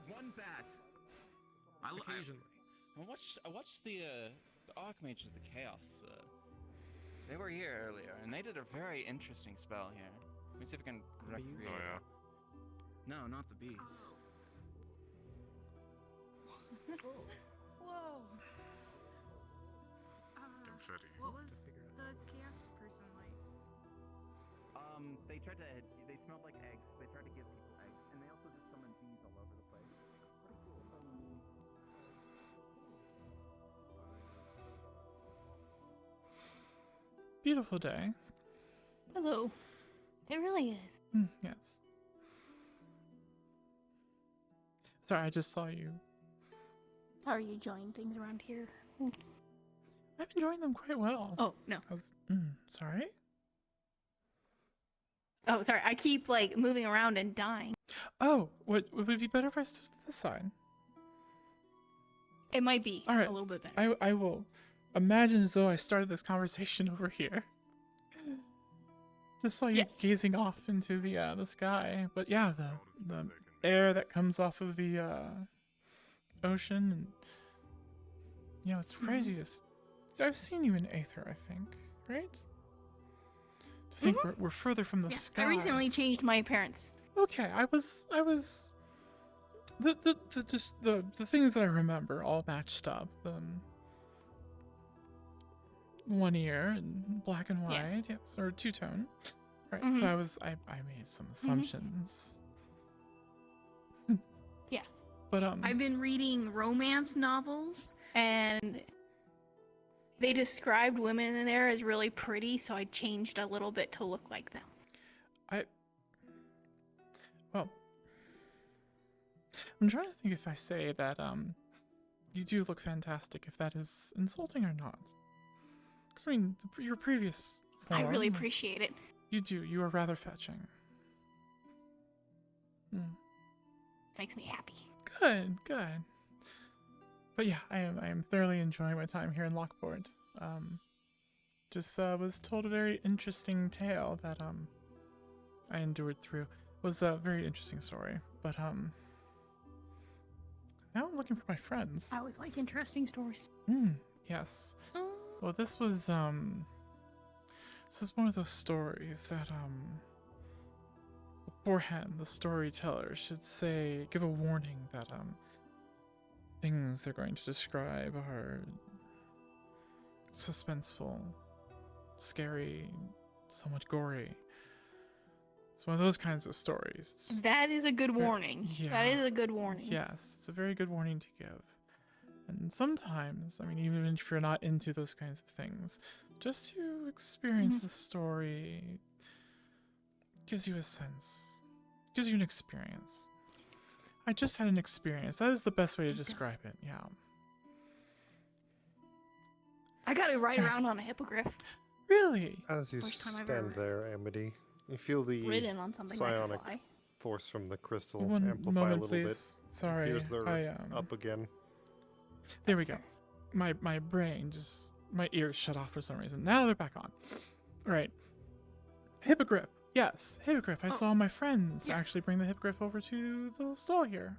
One bat. Occasionally. I watched the Archmage of the Chaos. They were here earlier, and they did a very interesting spell here. Let me see if we can recreate it. No, not the bees. Whoa. Confetti. What was the chaos person like? They smelled like eggs. They tried to give people eggs, and they also just summoned bees all over the place. Pretty cool. beautiful day. Hello. It really is. Yes. Sorry, I just saw you. How are you enjoying things around here? I'm enjoying them quite well. Oh, no. Sorry? Oh, sorry. I keep, like, moving around and dying. Oh, would it be better if I stood to this side? It might be All right. a little bit better. I will imagine as though I started this conversation over here. Just saw you gazing off into the sky. But yeah, the air that comes off of the ocean, and you know, it's crazy. I've seen you in Aether, I think, right? To think we're further from the sky. I recently changed my appearance. Okay, I was the things that I remember all matched up. The one ear and black and white, yes, or two-tone. Right. So I made some assumptions. Yeah. But I've been reading romance novels, and they described women in there as really pretty, so I changed a little bit to look like them. Well, I'm trying to think if I say that you do look fantastic, if that is insulting or not. Because I mean, your previous form I really appreciate it. You do. You are rather fetching. Makes me happy. Good, good. But yeah, I am thoroughly enjoying my time here in Lockport. Just was told a very interesting tale that I endured through. It was a very interesting story, but now I'm looking for my friends. I always like interesting stories. Yes. Well, this was one of those stories that beforehand the storyteller should give a warning that things they're going to describe are suspenseful, scary, somewhat gory. It's one of those kinds of stories. That is a good warning. Yeah. That is a good warning. Yes, it's a very good warning to give. And sometimes, I mean, even if you're not into those kinds of things, just to experience the story gives you a sense, gives you an experience. I just had an experience. That is the best way to describe it, yeah. I got to ride around on a hippogriff. Really? As you First time I've stand ever there, Amity, you feel the ridden on something like a psionic fly. force from the crystal One amplify moment, a little please. bit. Sorry, Appears they're I, up again. There we go. My brain just, my ears shut off for some reason. Now they're back on. All right. Hippogriff. Yes, hippogriff. I saw my friends actually bring the hippogriff over to the stall here.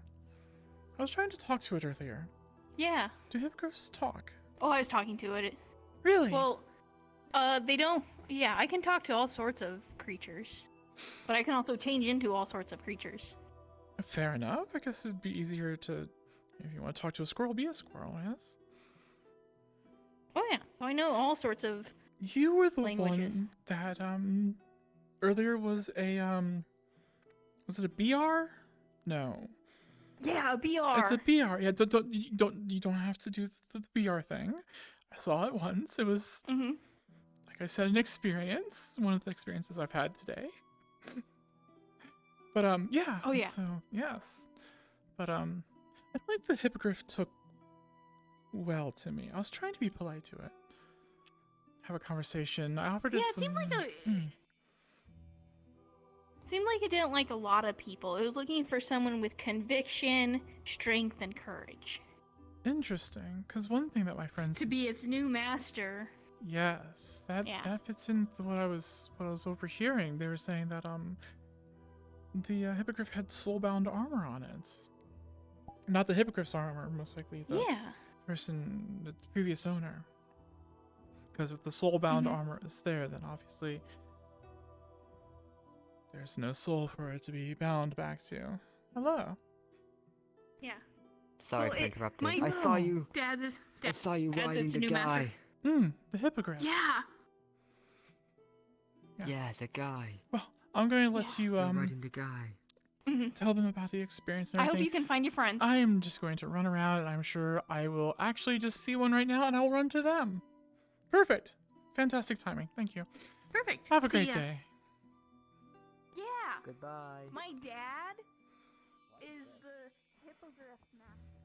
I was trying to talk to it earlier. Yeah. Do hippogriffs talk? Oh, I was talking to it. Really? Well, they don't. Yeah, I can talk to all sorts of creatures, but I can also change into all sorts of creatures. Fair enough. I guess it'd be easier to, if you want to talk to a squirrel, be a squirrel, yes? Oh yeah, I know all sorts of You were the languages. one that, earlier was was it a BR? No. Yeah, a BR. It's a BR. Yeah, you don't have to do the BR thing. I saw it once. It was, like I said, an experience. One of the experiences I've had today. But yeah. Oh, yeah. So yes, but I think the hippogriff took well to me. I was trying to be polite to it, have a conversation. I offered it. Yeah, it seemed like seemed like it didn't like a lot of people. It was looking for someone with conviction, strength, and courage. Interesting, because one thing that my friends To be its new master. Yes, that fits into what I was overhearing. They were saying that the hippogriff had soulbound armor on it. Not the hippogriff's armor, most likely the person, the previous owner. Because if the soulbound armor is there, then obviously there's no soul for it to be bound back to. Hello. Yeah. Sorry for interrupting. I saw you. I saw you riding the guy. The hippogriff. Yeah. Yes. Yeah, the guy. Well, I'm going to let you You're riding the guy. tell them about the experience and I everything. hope you can find your friends. I am just going to run around, and I'm sure I will actually just see one right now, and I'll run to them. Perfect. fantastic timing. Thank you. Perfect. Have a See great ya. day. Yeah. Goodbye. My dad is the hippogriff master.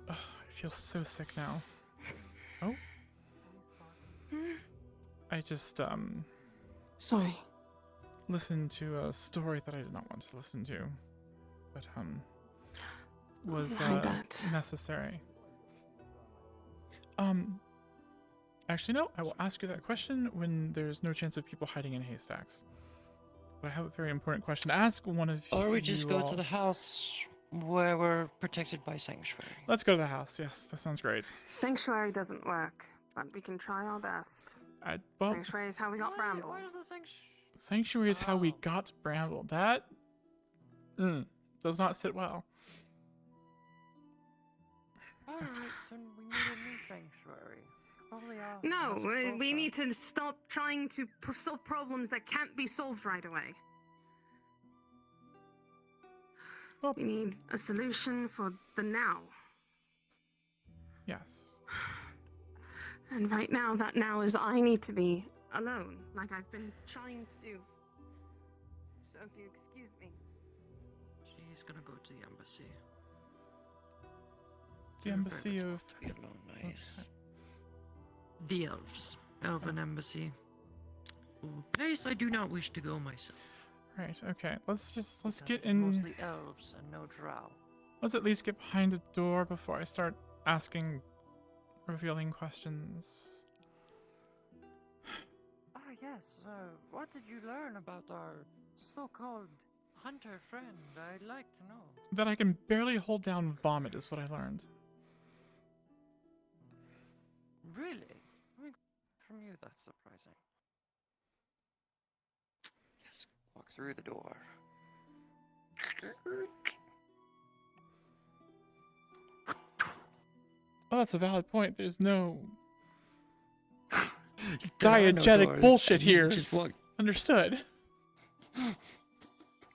Ugh, I feel so sick now. Oh. I just Sorry. listened to a story that I did not want to listen to, but was I bet. necessary. Actually no, I will ask you that question when there's no chance of people hiding in haystacks. But I have a very important question to ask one of you. Or we just go to the house where we're protected by sanctuary. Let's go to the house. Yes, that sounds great. Sanctuary doesn't work, but we can try our best. Well, Sanctuary is how we got Bramble. Sanctuary is how we got Bramble. That does not sit well. Alright, so we need a new sanctuary. Probably No, we need to stop trying to solve problems that can't be solved right away. We need a solution for the now. Yes. And right now, that now is I need to be alone, like I've been trying to do. So if you excuse me. She's gonna go to the embassy. The embassy of... To be alone, nice. The elves. Elven embassy. Place I do not wish to go myself. Right, okay. Let's get in... Mostly elves and no drow. Let's at least get behind a door before I start asking revealing questions. Ah, yes. What did you learn about our so-called hunter friend? I'd like to know. That I can barely hold down vomit is what I learned. Really? I mean, from you, that's surprising. Yes, walk through the door. Oh, that's a valid point. There's no There are no diegetic doors. bullshit You here. just walk. Understood.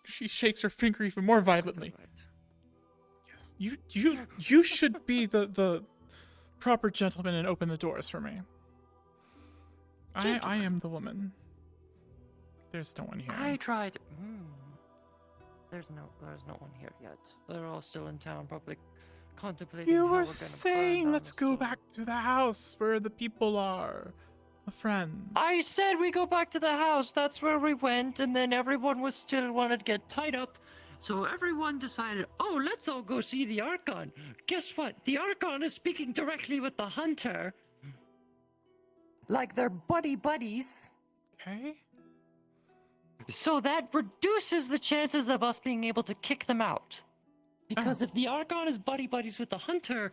She shakes her finger even more violently. Yes, you should be the proper gentleman and open the doors for me. I am the woman. There's no one here. I tried. There's no one here yet. They're all still in town, probably contemplating You how were we're gonna saying let's go back to the house where the people are. The friends. I said we go back to the house. That's where we went, and then everyone was still wanted to get tied up. So everyone decided, oh, let's all go see the Archon. Guess what? The Archon is speaking directly with the Hunter. Like they're buddies. Okay. So that reduces the chances of us being able to kick them out. Because if the Archon is buddies with the Hunter,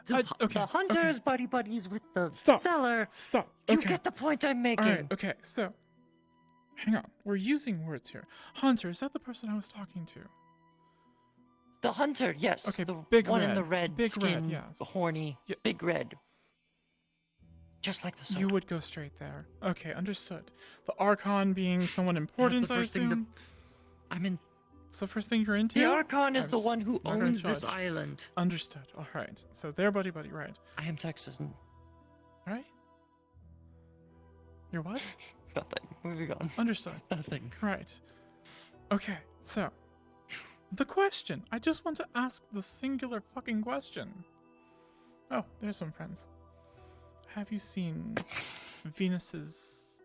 the Hunter is buddies with the seller. Stop. You Okay. get the point I'm making. All right. Okay. So, hang on. We're using words here. Hunter, is that the person I was talking to? The Hunter, yes. Okay. The big one red. in the red Big skin, red. Yes. horny, big red. Just like the soda. You would go straight there. Okay. Understood. The Archon being someone important. That's the first thing I'm in. It's the first thing you're into? The Archon is I the was one who not gonna owns this judge. island. Understood. All right. So they're buddy, right? I am Texan. Right? You're what? Nothing. Moving on. Understood. Nothing. Right. Okay. So, the question. I just want to ask the singular fucking question. Oh, there's some friends. Have you seen Venus's?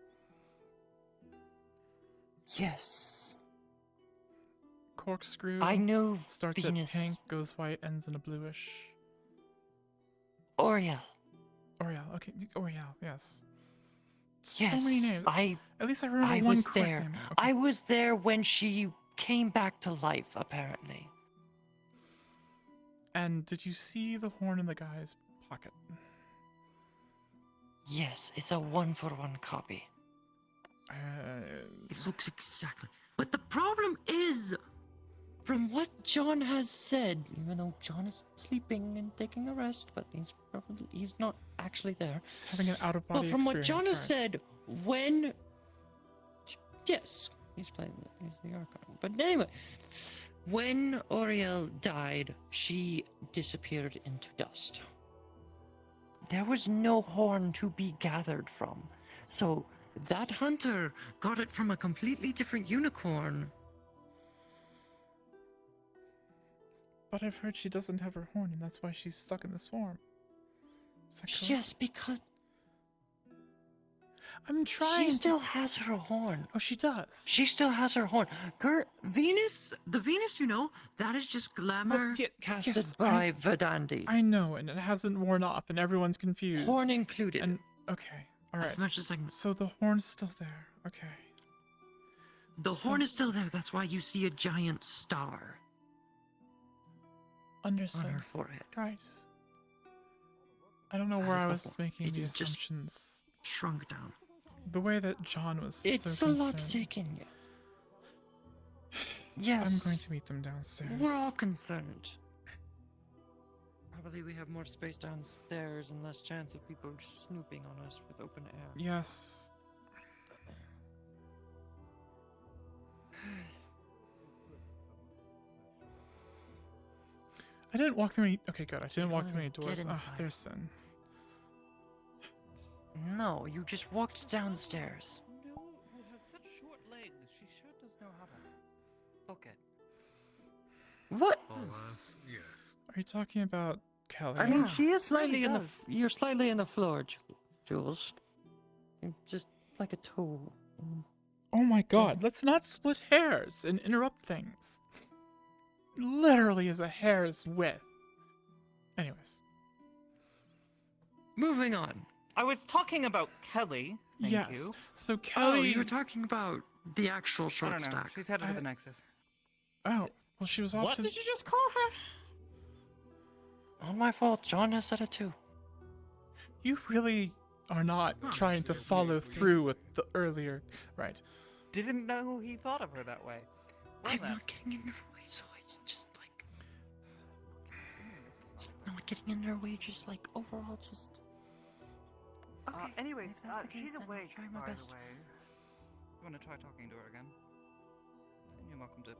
Yes. Corkscrew. I know Starts Venus. at pink, goes white, ends in a bluish. Oriel. Oriel. Okay. Oriel. Yes. Yes. So many names. At least I remember I one was correct there. name. Okay. I was there when she came back to life, apparently. And did you see the horn in the guy's pocket? Yes, it's a 1-for-1 copy. It looks exactly. But the problem is, from what John has said, even though John is sleeping and taking a rest, but he's not actually there. He's having an out-of-body But from what experience, John has right. said, when yes, he's the Archon. But anyway, when Oriel died, she disappeared into dust. there was no horn to be gathered from. So that hunter got it from a completely different unicorn. But I've heard she doesn't have her horn, and that's why she's stuck in the swarm. Is that correct? Yes, because I'm trying. she still has her horn. Oh, she does. She still has her horn. Venus, the Venus you know, that is just glamour casted by Verdandi. I know, and it hasn't worn off, and everyone's confused. Horn included. And okay, all right. As much as I can. So the horn's still there. Okay. The horn is still there. That's why you see a giant star. Understood. On her forehead. Right. I don't know That where is I the was horn. making It the is just assumptions. Shrunk down. The way that John was. It's so a lot concerned. taken yet. Yes. I'm going to meet them downstairs. We're all concerned. Probably we have more space downstairs and less chance of people snooping on us with open air. Yes. I didn't walk through any. Okay, good. I didn't walk through any doors. Ah, there's Sin. No, you just walked downstairs. No, who has such short legs. She sure does know how to book it. What? Alas, yes. Are you talking about Kelly? I mean, she is slightly in the. You're slightly in the floor, Jules. You're just like a toe. Oh my god, let's not split hairs and interrupt things. Literally is a hair's width. Anyways. Moving on. I was talking about Kelly. Thank Yes. you. So Kelly. Oh, you were talking about the actual I short don't know. stack. She's headed to the Nexus. Oh, well, she was off What to. did you just call her? Not my fault. John has said it too. You really are not trying to follow through with the earlier. Right. Didn't know he thought of her that way. Well, I'm then. not getting in her way, so it's just like. It's not getting in her way, just like overall, just. Okay. Anyways, if that's the case, she's then I'll awake, try my by best. the way. You want to try talking to her again? Then you're welcome to,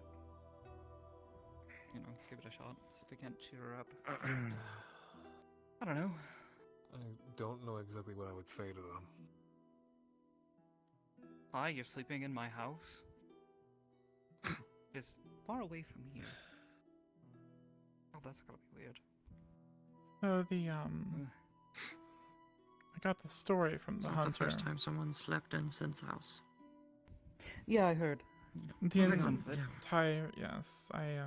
give it a shot. See if we can't cheer her up. I don't know. I don't know exactly what I would say to them. Hi, you're sleeping in my house? It's far away from here. Oh, that's gotta be weird. So the I got the story from It's the not hunter. the first time someone slept in Sin's house. Yeah, I heard. The entire yes, I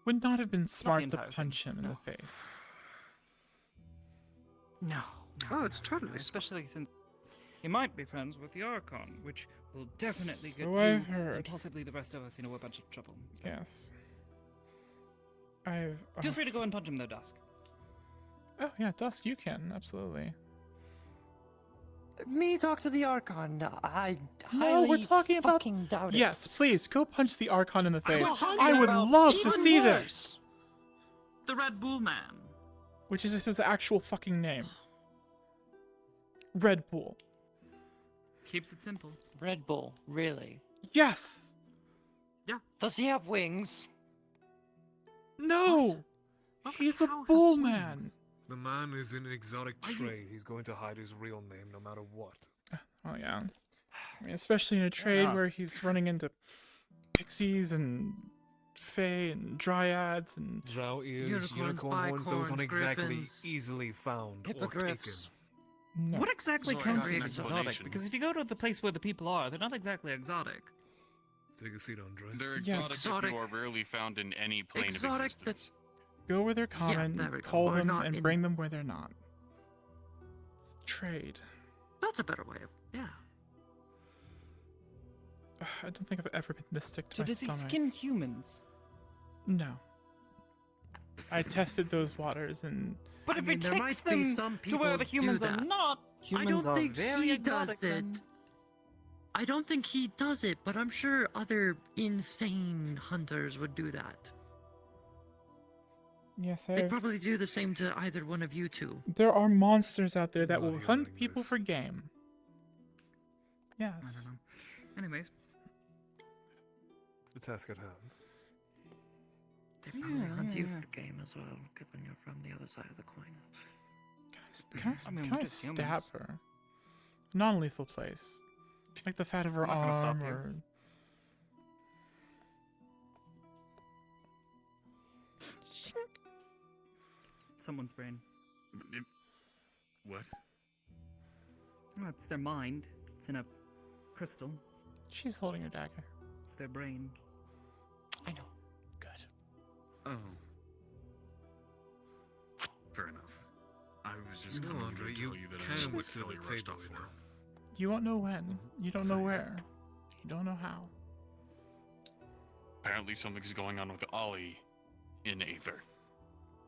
would not have been smart to entire punch him in the face. No. Oh, it's totally especially since he might be friends with the Archon, which will definitely get So you I've heard. and possibly the rest of us in a bunch of trouble. So Yes. I've. feel free to go and punch him though, Dusk. Oh yeah, Dusk, you can absolutely. Me talk to the Archon. I No, we're highly talking about. fucking doubt it. Yes, please go punch the Archon in the face. was I talking would about love to even see worse. this. The Red Bull Man. Which is his actual fucking name. Red Bull. Keeps it simple. Red Bull, really? Yes. Yeah. Does he have wings? No. He's a bull man. The man is in an exotic trade. He's going to hide his real name no matter what. Oh yeah. I mean, especially in a trade where he's running into pixies and fae and dryads and Drow ears, Unicorns, unicorn horns, those aren't bicorns, exactly griffins, easily found hippogriffs. No. What exactly Sorry, counts that's as an exotic? explanation. Because if you go to the place where the people are, they're not exactly exotic. Take a seat, Andre. They're Yes. exotic, who are rarely found in any plane of Exotic existence. go where they're common, there we go. call Or them, not and in- bring them where they're not. It's trade. That's a better way of. Yeah. I don't think I've ever been this sick to So my does he stomach. skin humans? No. I tested those waters and. But I if mean, he there takes might be them some to where the people humans do are that. not, I humans don't are think very he does exotic it. then. I don't think he does it, but I'm sure other insane hunters would do that. Yes, They'd probably do the same to either one of you two. there are monsters out there that will hunt people for game. Yes. Anyways, The task at hand. They probably hunt you for game as well, given you're from the other side of the coin. Can I stab her? Non-lethal place. Like the fat of her I'm not gonna stop arm you. or... Someone's brain. What? Oh, it's their mind. It's in a crystal. She's holding her dagger. It's their brain. I know. Good. Oh. Fair enough. I was just No, coming Andre, to you tell you that can I sit would at tell the you our table, stuff you for. know. You won't know when. You don't know where. You don't know how. Apparently something's going on with Ollie in Aether.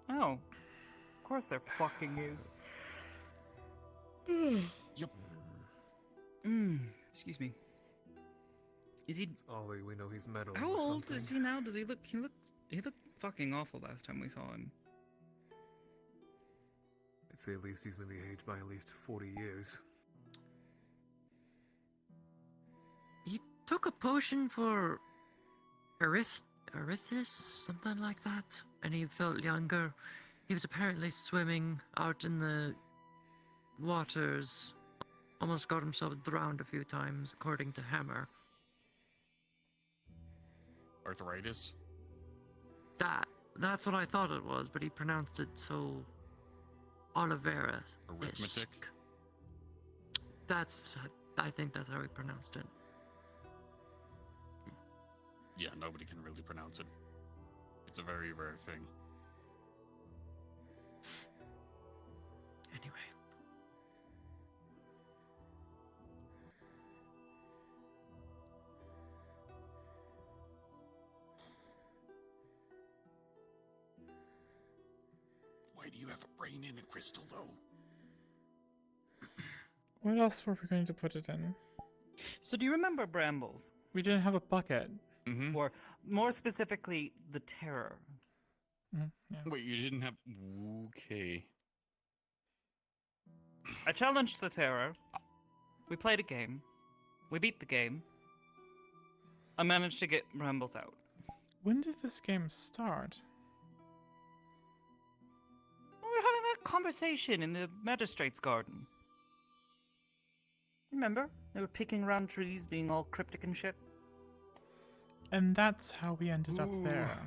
Oh. Of course there fucking is. Yep. Excuse me. Is he... It's Ollie, we know he's metal. How or old something. is he now? Does he look... He looked fucking awful last time we saw him. I'd say at least he's maybe aged by at least 40 years. He took a potion for Erythis, something like that, and he felt younger. He was apparently swimming out in the waters, almost got himself drowned a few times, according to Hammer. Arthritis? That's what I thought it was, but he pronounced it so Olivera. Arithmetic? I think that's how he pronounced it. Yeah, nobody can really pronounce it. It's a very rare thing. Anyway. Why do you have a brain in a crystal, though? What else were we going to put it in? So do you remember Brambles? We didn't have a bucket. Mm-hmm. Or more specifically, the Terror. Yeah. Wait, you didn't have... Okay. I challenged the Terror. We played a game. We beat the game. I managed to get Brambles out. When did this game start? We were having that conversation in the Magistrate's Garden. Remember? They were picking around trees, being all cryptic and shit. And that's how we ended up there.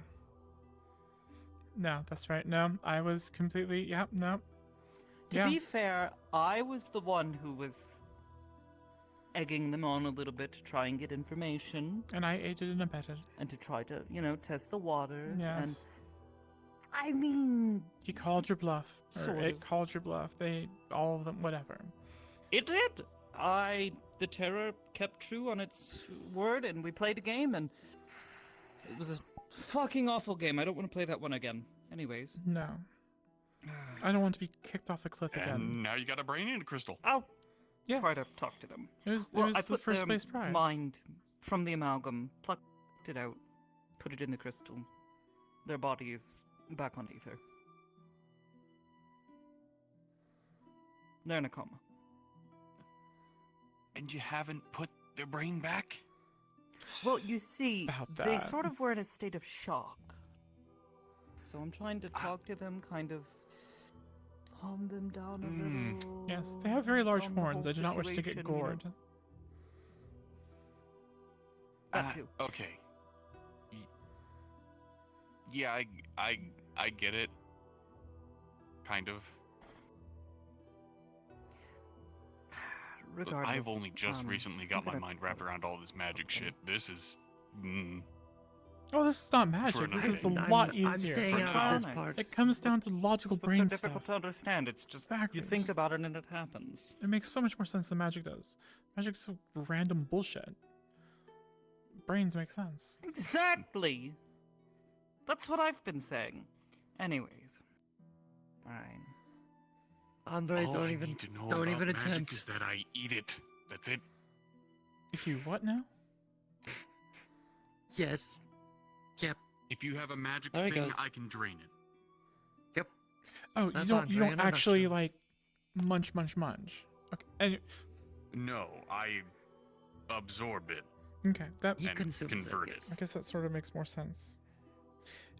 No, that's right. No, I was completely... Yeah, no. To be fair, I was the one who was egging them on a little bit to try and get information. And I aided and abetted. And to try to, test the waters. Yes. And I mean... He called your bluff. Or Sort it of. called your bluff. All of them, whatever. It did. The Terror kept true on its word, and we played a game, and it was a fucking awful game. I don't want to play that one again. Anyways. No. I don't want to be kicked off a cliff again. And now you got a brain in a crystal. I'll Yes. try to talk to them. It was I the put first their place prize. mind from the amalgam, plucked it out, put it in the crystal. Their body is back on Aether. They're in a coma. And you haven't put their brain back? Well, you see, About they that. sort of were in a state of shock. So I'm trying to talk to them, kind of calm them down a little. Yes, they have very large calm the horns. whole I do not wish to get situation, you know. gored. That too. Okay. Yeah, I get it. Kind of. But Regardless, I've only just recently got my gonna- mind wrapped around all this magic shit. This is... Oh, this is not magic. This is a lot easier. I'm staying out of this part. It comes down to logical It's so brain difficult stuff. to understand. It's just Exactly. you think about it and it happens. It makes so much more sense than magic does. Magic's so random bullshit. Brains make sense. Exactly. That's what I've been saying. Anyways, fine. Andre, all don't I even need to know don't about even magic attempt. is that I eat it. That's it. If you what now? Yes. Yep. If you have a magic There he thing, goes. I can drain it. Yep. Oh, That's you Andre don't in a actually nutshell. like munch. Okay. And No, I absorb it okay, that He and consumes it, convert yes. I guess that sort of makes more sense.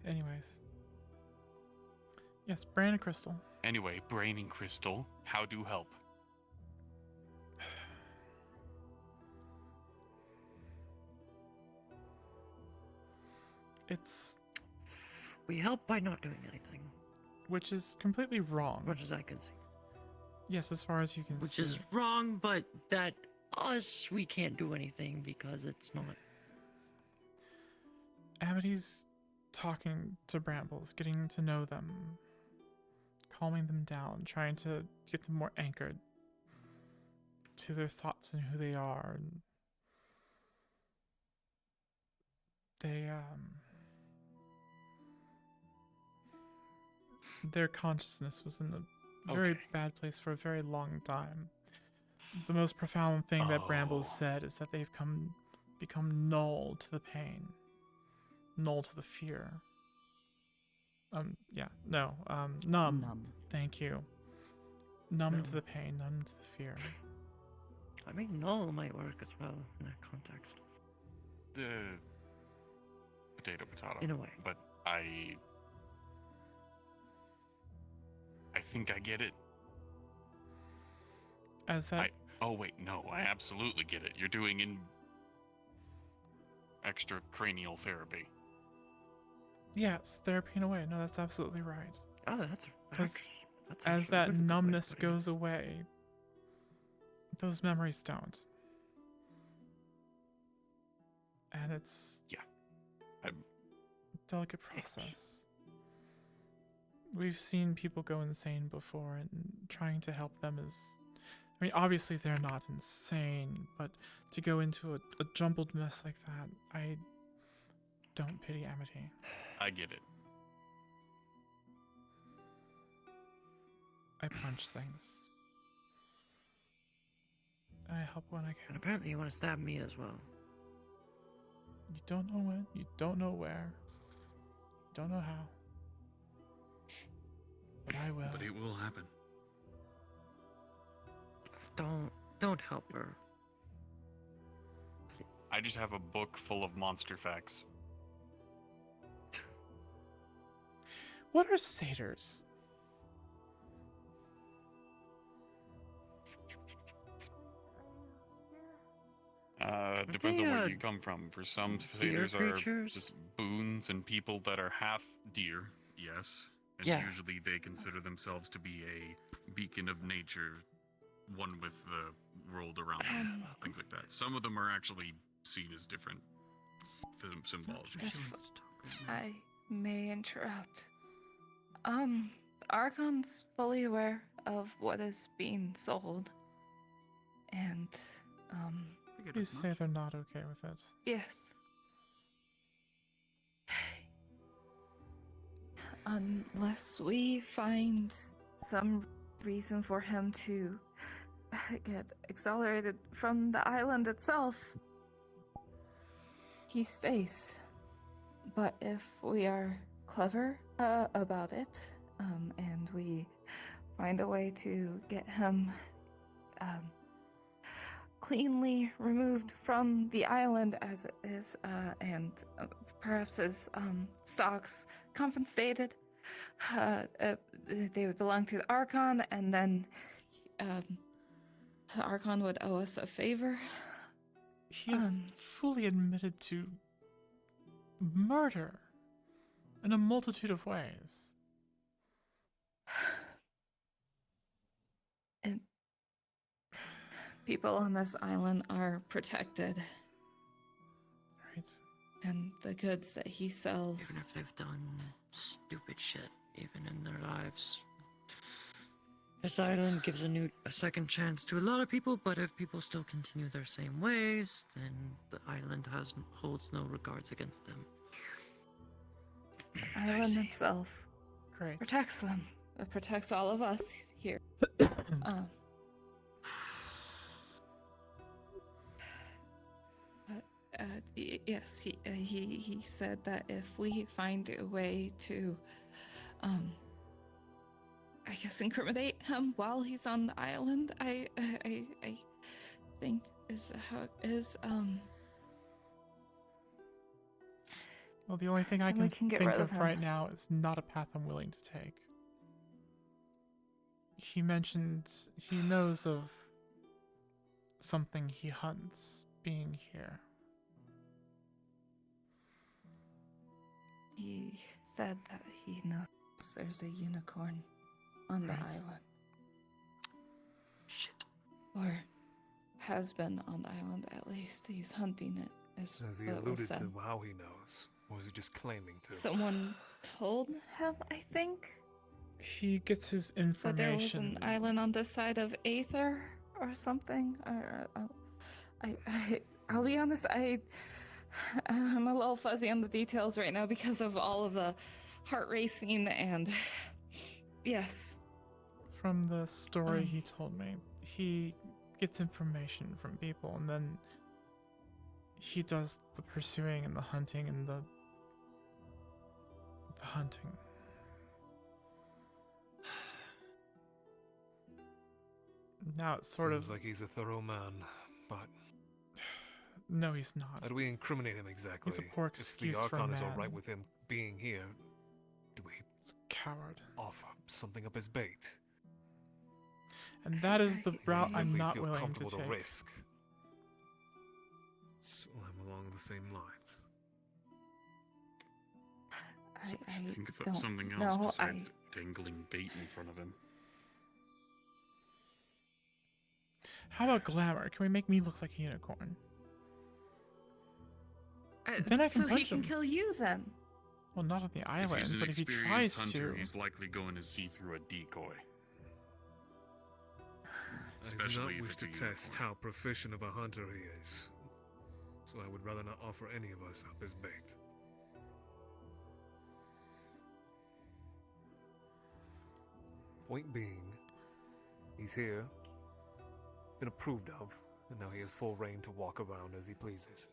Anyways. Yes, Brain and Crystal. Anyway, Brain and Crystal, how do help? It's... We help by not doing anything. Which is completely wrong. Much as I can see. Yes, as far as you can see. Which is wrong, but that we can't do anything because it's not. Amity's talking to Brambles, getting to know them, calming them down, trying to get them more anchored to their thoughts and who they are. And their consciousness was in a very bad place for a very long time. The most profound thing that Brambles said is that they've become null to the pain, null to the fear. Numb. Thank you. Numb to the pain, numb to the fear. I mean, null might work as well in that context. Potato. In a way. But I think I get it. As that... Oh wait, no, I absolutely get it. You're doing extracranial therapy. Yes, therapy in a way. No, that's absolutely right. Oh, that's as that numbness goes away, those memories don't. And it's a delicate process. We've seen people go insane before, and trying to help them is... I mean, obviously they're not insane, but to go into a jumbled mess like that, I don't pity Amity. I get it. I punch things. And I help when I can. And apparently you want to stab me as well. You don't know when, you don't know where, you don't know how. But I will. But it will happen. Don't help her. I just have a book full of monster facts. What are satyrs? Depends on where you come from. For some, satyrs are creatures? just boons and people that are half deer, yes. And usually they consider themselves to be a beacon of nature, one with the world around them, things like that. Some of them are actually seen as different symbologies. I may interrupt. Archon's fully aware of what is being sold. And, Please say they're not okay with it. yes. Unless we find some reason for him to get accelerated from the island itself, he stays. But if we are clever about it, and we find a way to get him cleanly removed from the island as it is, and perhaps his stocks confiscated, they would belong to the Archon, and then the Archon would owe us a favor. He has fully admitted to murder in a multitude of ways. And people on this island are protected. Right. And the goods that he sells. Even if they've done stupid shit, even in their lives. This island gives a second chance to a lot of people, but if people still continue their same ways, then the island holds no regards against them. The island itself protects them. It protects all of us here. Yes, he said that if we find a way to, I guess, incriminate him while he's on the island, I think is how it is. Well, the only thing I And can we can get think rid of of him. right now is not a path I'm willing to take. He mentioned he knows of something he hunts being here. He said that he knows there's a unicorn on the Right. island. Shit. Or has been on the island at least. He's hunting it. Is Has he what was alluded said. to how he knows? Or is he just claiming to? Someone told him, I think, He gets his that there was information. an island on this side of Aether or something. I'll be honest, I'm a little fuzzy on the details right now because of all of the heart racing and yes. From the story he told me, he gets information from people and then he does the pursuing and the hunting and the hunting. Now it's sort Seems of like he's a thorough man, but no, he's not. how do we incriminate him exactly? He's a poor excuse if the for a Archon is man. alright with him being here, do we coward offer something up his bait? And that is the route I'm Exactly not feel willing to comfortable take. risk. So I'm along the same lines. I Think of don't something else know. besides dangling bait in front of him. How about glamour? Can we make me look like a unicorn? Then I can so he punch can him. kill you then. Well, not on the If island, he's an but if he experienced tries hunter, to. he's likely going to see through a decoy. I do Especially not if wish it's to a test unicorn. how proficient of a hunter he is, so I would rather not offer any of us up as bait. Point being, he's here, been approved of, and now he has full reign to walk around as he pleases.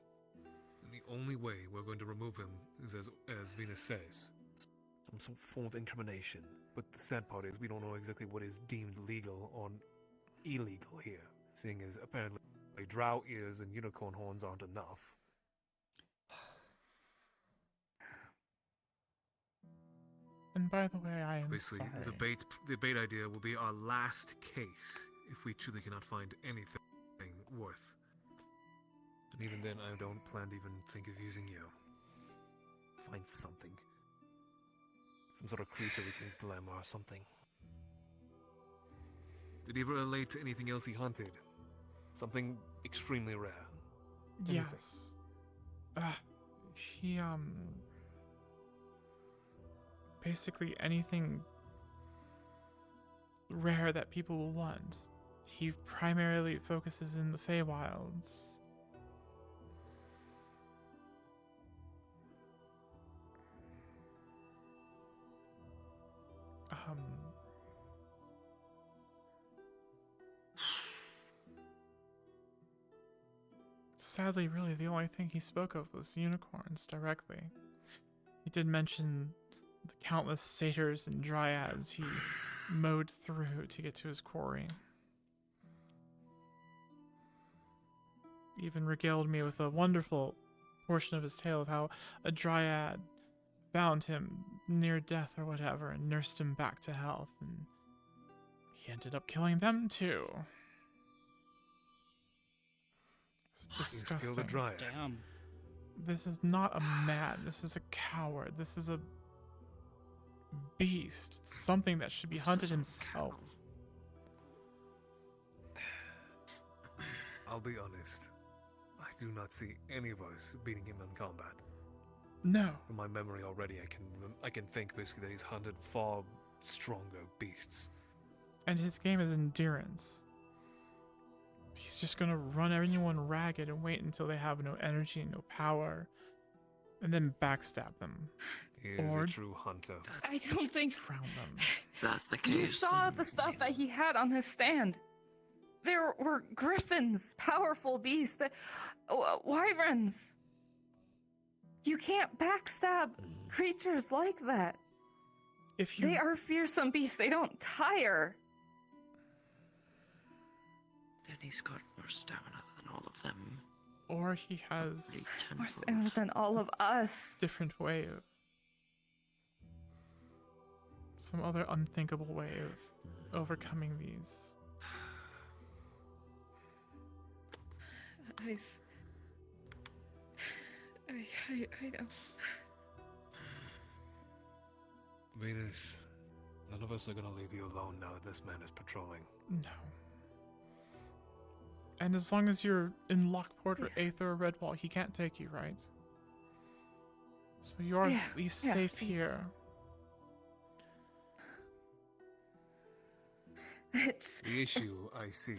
And the only way we're going to remove him is as Venus says, some form of incrimination. But the sad part is we don't know exactly what is deemed legal or illegal here, seeing as apparently drow ears and unicorn horns aren't enough. And by the way, I am Obviously, sorry. the bait idea will be our last case if we truly cannot find anything worth. And even then, I don't plan to even think of using you. Find something. Some sort of creature we can glamour or something. Did he ever relate to anything else he hunted? Something extremely rare. Anything. Yes. He, basically anything rare that people will want. He primarily focuses in the Feywilds. Sadly, really, the only thing he spoke of was unicorns directly. He did mention the countless satyrs and dryads he mowed through to get to his quarry. He even regaled me with a wonderful portion of his tale of how a dryad found him near death or whatever and nursed him back to health, and he ended up killing them too. It's He's killed a disgusting. dryad. Damn. This is not a man. This is a coward. This is a beast. It's something that should be hunted himself. I'll be honest. I do not see any of us beating him in combat. No. From my memory already, I can think basically that he's hunted far stronger beasts. And his game is endurance. He's just gonna run everyone ragged and wait until they have no energy and no power, and then backstab them. He is Or a true hunter. I don't think drown them. That's the you case. saw the stuff that he had on his stand. There were griffins, powerful beasts, wyverns. You can't backstab creatures like that. If you They are fearsome beasts. They don't tire. And he's got more stamina than all of them. Or he has More strength than all of us. different way of some other unthinkable way of overcoming these. I know. Venus, none of us are gonna leave you alone now that this man is patrolling. No. And as long as you're in Lockport or Aether or Redwall, he can't take you, right? So you are at least safe here. The issue I see.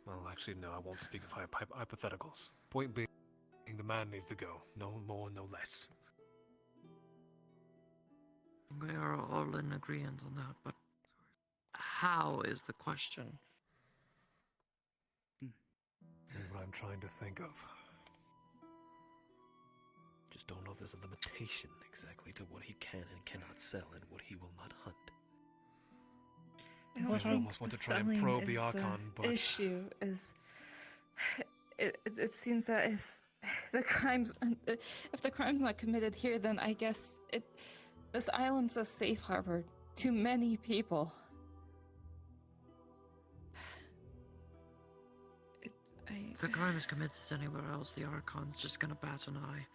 Well, actually, no, I won't speak of hypotheticals. Point being, the man needs to go. No more, no less. We are all in agreement on that, but how is the question? Is what I'm trying to think of. Just don't know if there's a limitation exactly to what he can and cannot sell and what he will not hunt. I almost want to try and probe the Archon, but issue is, it seems that if the crime's not committed here, then I guess this island's a safe harbor to many people. If the crime is committed anywhere else, the Archon's just gonna bat an eye.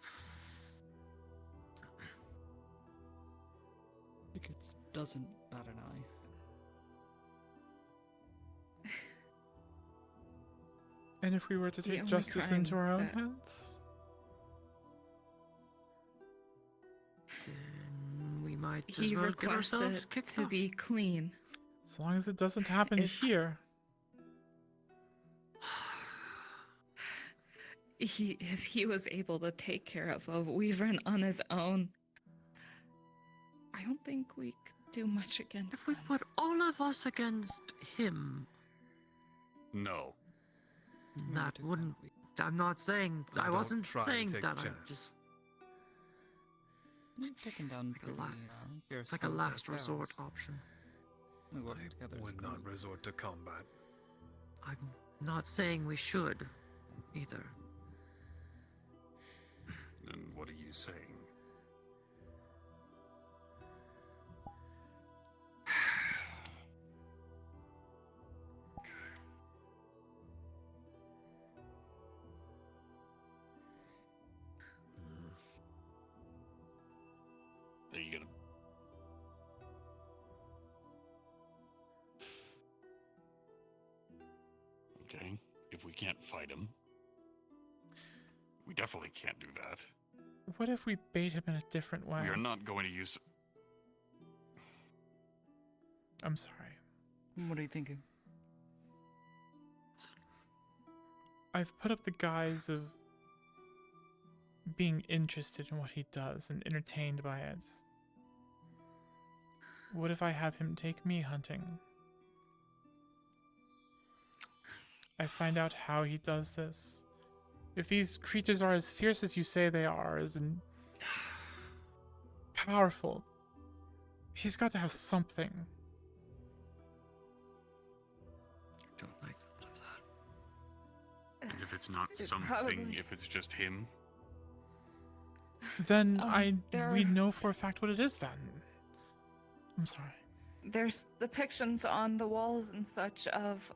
It doesn't bat an eye. And if we were to take justice into our own hands? Then we might as He well get requests ourselves it kicked to off. be clean. As long as it doesn't happen here. If he was able to take care of a Weaver on his own, I don't think we could do much against If we put all of us against him, No. that wouldn't. I'm not saying. Then I don't wasn't try to saying take that. a I'm chance. just. Taken down It's like a last resort option. We work together as a would not group. resort to combat. I'm not saying we should, either. Then what are you saying? Are you gonna... Okay, if we can't fight him, we definitely can't do that. What if we bait him in a different way? We are not going to use... I'm sorry. What are you thinking? I've put up the guise of being interested in what he does and entertained by it. What if I have him take me hunting? I find out how he does this. If these creatures are as fierce as you say they are, as in powerful, he's got to have something. Don't like the thought of that. And if it's not It something, probably- if it's just him, Then there we are- know for a fact what it is then. I'm sorry. There's depictions on the walls and such of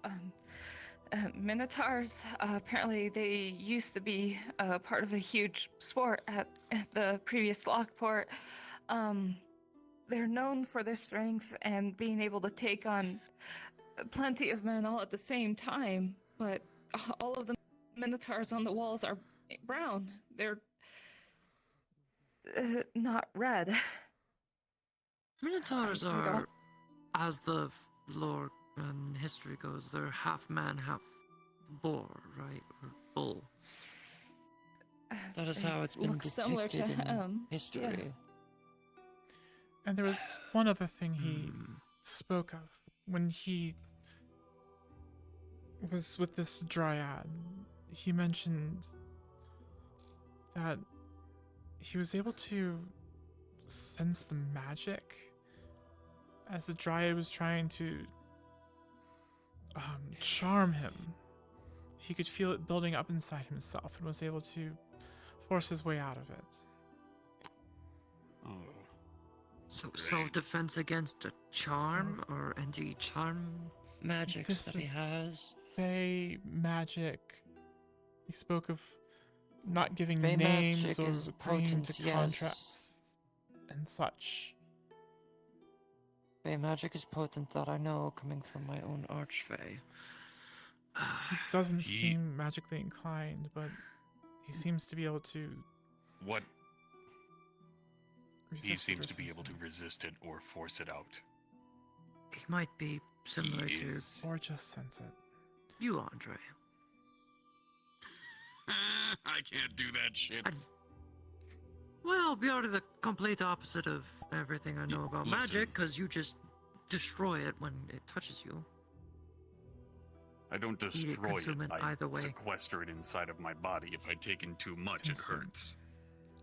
minotaurs. Apparently, they used to be part of a huge sport at the previous Lockport. They're known for their strength and being able to take on plenty of men all at the same time. But all of the minotaurs on the walls are brown. They're not red. Minotaurs I don't- are, as the lore and history goes, they're half man, half boar, right? Or bull. That is how it's been Looks similar to depicted in him. history. Yeah. And there was one other thing he spoke of when he was with this dryad. He mentioned that he was able to sense the magic as the dryad was trying to charm him. he could feel it building up inside himself and was able to force his way out of it. Oh. So self-defense against a charm or anti-charm magics This that he is has? Fey magic. He spoke of not giving Fey names magic or is agreeing potent, to yes. contracts and such. Fey magic is potent, that I know, coming from my own archfey. He doesn't seem magically inclined, but he seems to be able to What? He resist it seems or to be sense able to it. resist it or force it out. He might be similar He to is. Or just sense it. you, Andre. I can't do that shit. Well, you're the complete opposite of everything I know about Listen. magic, because you just destroy it when it touches you. I don't Eat it, destroy consume it. it I either way. sequester it inside of my body. If I take in too much, it Consume. hurts.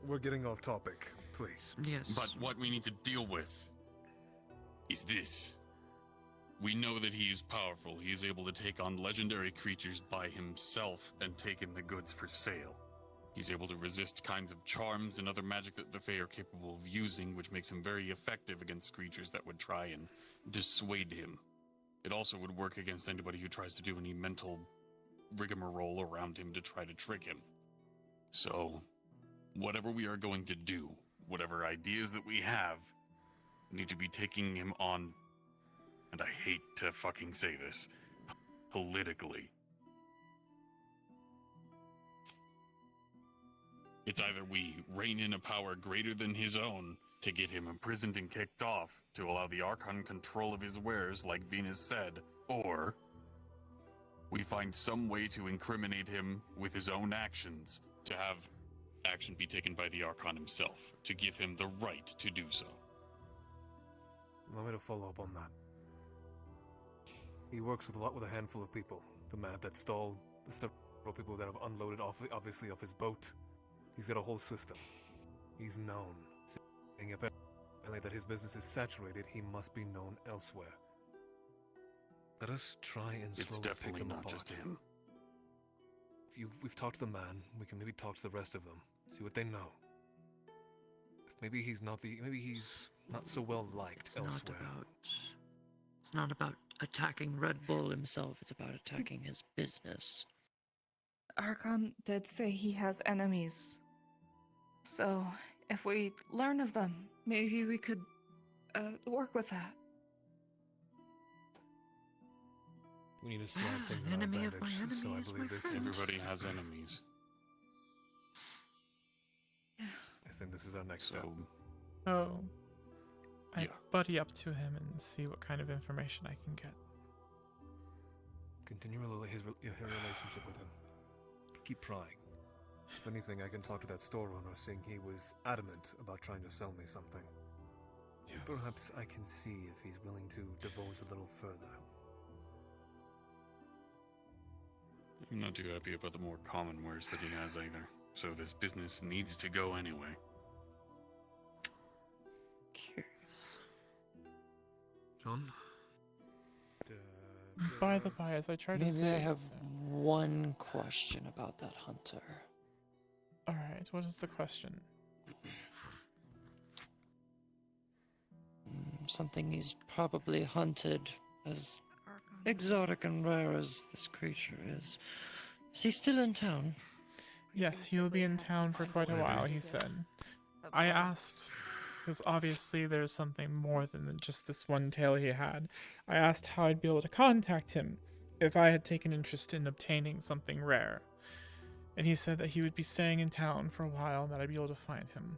We're getting off topic, please. Yes. But what we need to deal with is this. We know that he is powerful. He is able to take on legendary creatures by himself and take in the goods for sale. He's able to resist kinds of charms and other magic that the Fae are capable of using, which makes him very effective against creatures that would try and dissuade him. It also would work against anybody who tries to do any mental rigmarole around him to try to trick him. So, whatever we are going to do, whatever ideas that we have, need to be taking him on, and I hate to fucking say this, politically. It's either we rein in a power greater than his own to get him imprisoned and kicked off to allow the Archon control of his wares, like Venus said, or we find some way to incriminate him with his own actions, to have action be taken by the Archon himself, to give him the right to do so. Allow me to follow up on that. He works with a handful of people. The man that stole, the several people that have unloaded obviously off his boat. He's got a whole system. He's known. Saying apparently that his business is saturated, he must be known elsewhere. Let us try and slowly It's definitely pick him not apart. just him. We've talked to the man. We can maybe talk to the rest of them. See what they know. Maybe he's not so well liked elsewhere. It's not about attacking Red Bull himself, it's about attacking his business. Archon did say he has enemies. So, if we learn of them, maybe we could work with that. We need to slam things in our Enemy of my advantage, enemy so I is my believe this. friend. Everybody has enemies. I think this is our next step. Oh. I buddy up to him and see what kind of information I can get. Continue your relationship with him. Keep trying. If anything, I can talk to that store owner, seeing he was adamant about trying to sell me something. Yes. Perhaps I can see if he's willing to divulge a little further. I'm not too happy about the more common wares that he has either. So this business needs to go anyway. Curious. John? By the by, as I try to Maybe say... I have one question about that hunter. Alright, what is the question? Something he's probably hunted, as exotic and rare as this creature is. Is he still in town? Yes, he will be in town for quite a while, he said. I asked, because obviously there's something more than just this one tale he had. I asked how I'd be able to contact him if I had taken interest in obtaining something rare. And he said that he would be staying in town for a while and that I'd be able to find him.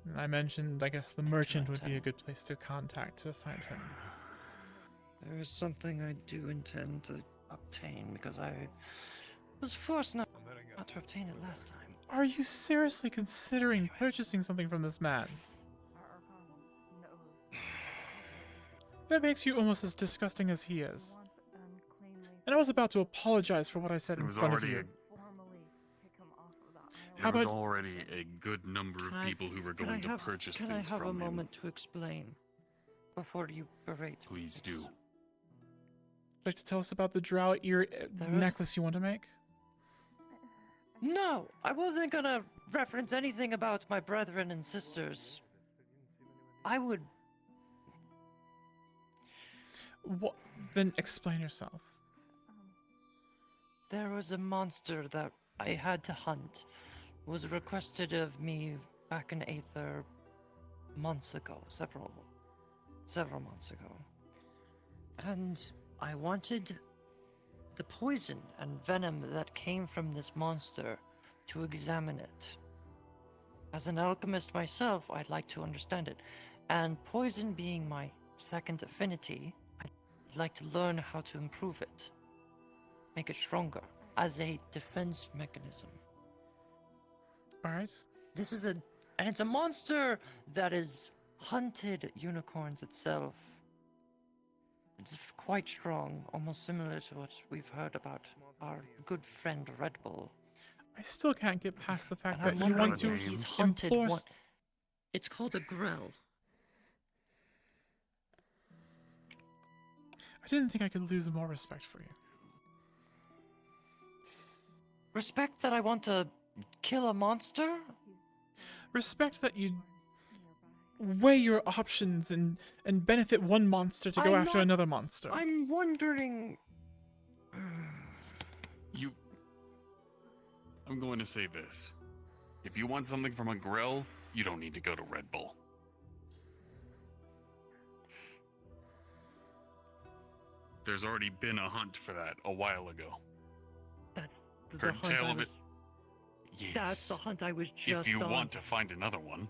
And I mentioned, I guess the merchant would be a good place to contact to find him. There is something I do intend to obtain because I was forced not to obtain it last time. Are you seriously considering purchasing something from this man? That makes you almost as disgusting as he is. And I was about to apologize for what I said in front of you. There was already a good number of people who were going to purchase Can I things have a from him. moment to explain before you berate me? Please do. like to tell us about the drow ear necklace you want to make? No, I wasn't gonna reference anything about my brethren and sisters. I would. What? Then explain yourself. There was a monster that I had to hunt. It was requested of me back in Aether months ago, several months ago. And I wanted the poison and venom that came from this monster to examine it. As an alchemist myself, I'd like to understand it. And poison being my second affinity, I'd like to learn how to improve it. Make it stronger as a defense mechanism. Alright. And it's a monster that has hunted unicorns itself. It's quite strong, almost similar to what we've heard about our good friend Red Bull. I still can't get past the fact And that I'm you want wondering to if he's hunted implore. one. It's called a grell. I didn't think I could lose more respect for you. Respect that I want to kill a monster? Respect that you weigh your options and benefit one monster to go after another monster. I'm wondering. I'm going to say this. If you want something from a grill, you don't need to go to Red Bull. There's already been a hunt for that a while ago. That's the Heard hunt tale I of was. it? Yes. That's the hunt I was just If you on. want to find another one.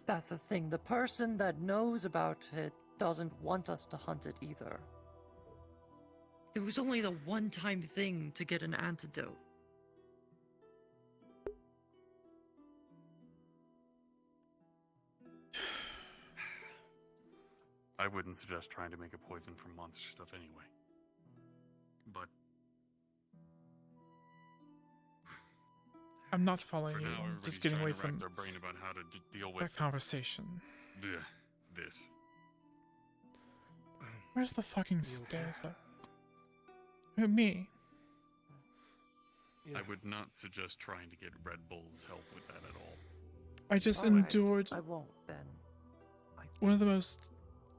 That's the thing. The person that knows about it doesn't want us to hunt it either. It was only the one-time thing to get an antidote. I wouldn't suggest trying to make a poison from monster stuff anyway. But I'm not following for you. now, I'm everybody's just getting trying away to rack from their brain about how to deal with that conversation. bleh, this. Where's the fucking stairs? Who, me? I would not suggest trying to get Red Bull's help with that at all. I just All right, endured I won't then. one of the most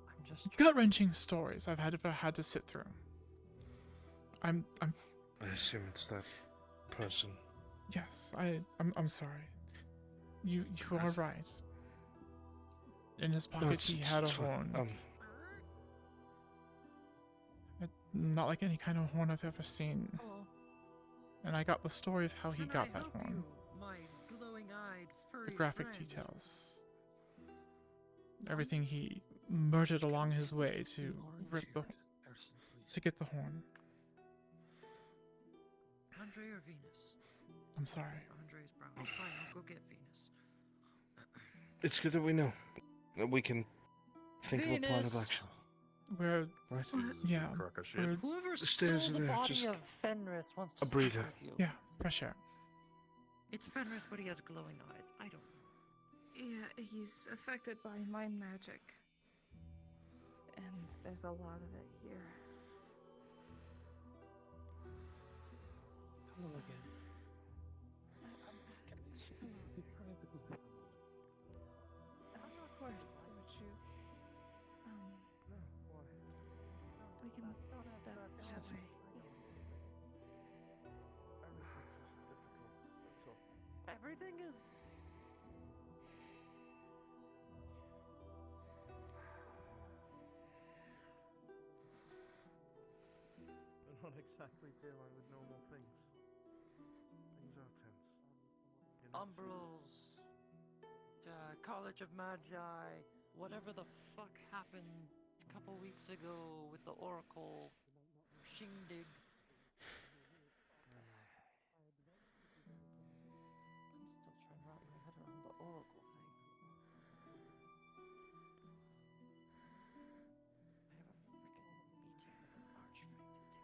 I'm just gut-wrenching stories I've ever had to sit through. I'm I assume it's that person. Yes, I'm sorry. You are right. In his pocket it's- he it's had a fine. horn. Not like any kind of horn I've ever seen. And I got the story of how he got that horn. My glowing-eyed, furry The graphic friend. details. Everything he murdered along his way to get the horn. Andre or Venus? I'm sorry. Andre's brown. Fine, I'll go get Venus. It's good that we know that we can think of a plan of Venus! action. We're Right? yeah. Crock of shit. we're- Whoever The stairs stole are the there, body just of Fenris wants to a breather. speak with you. yeah, fresh air. It's Fenris, but he has glowing eyes. I don't know. Yeah, he's affected by mind magic. And there's a lot of it here. Hello again. Of course, would you? We can step that way. Everything is. We're not exactly dealing with normal things. Things are tense. Umbrals, College of Magi, whatever the fuck happened a couple weeks ago with the Oracle shindig. I'm still trying to wrap my head around the Oracle thing. I have a freaking meeting with an archfey to deal with.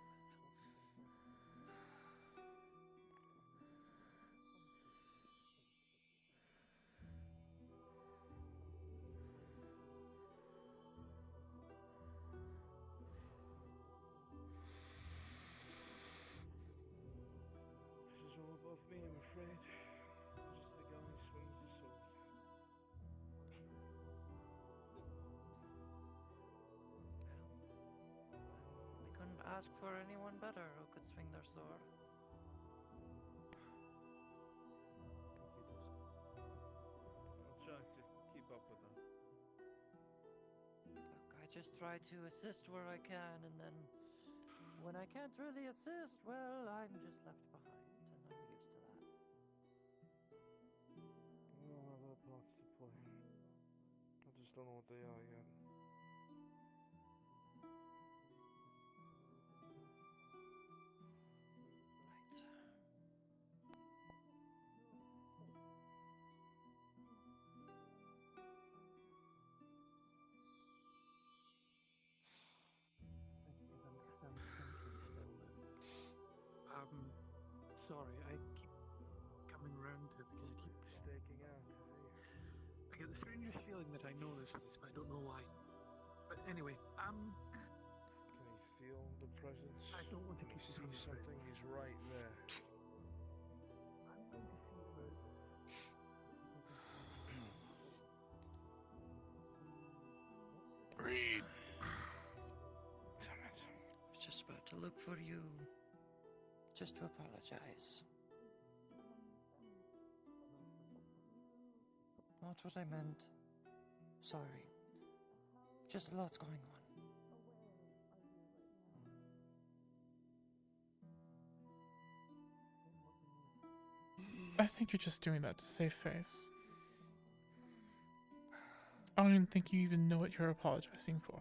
ask for anyone better who could swing their sword. I'll try to keep up with them. Look, I just try to assist where I can, and then when I can't really assist, well, I'm just left behind, and I'm used to that. We all have our parts to play. I just don't know what they are yet. Sorry, I keep coming round to it because you keep staking out. I get the strangest feeling that I know this place, but I don't know why. But anyway, Can you feel the presence? I don't want to keep see something. He's right there. I'm going to see first. Breathe. Damn it. I was just about to look for you, just to apologize. Not what I meant. Sorry. Just a lot's going on. I think you're just doing that to save face. I don't even think you even know what you're apologizing for.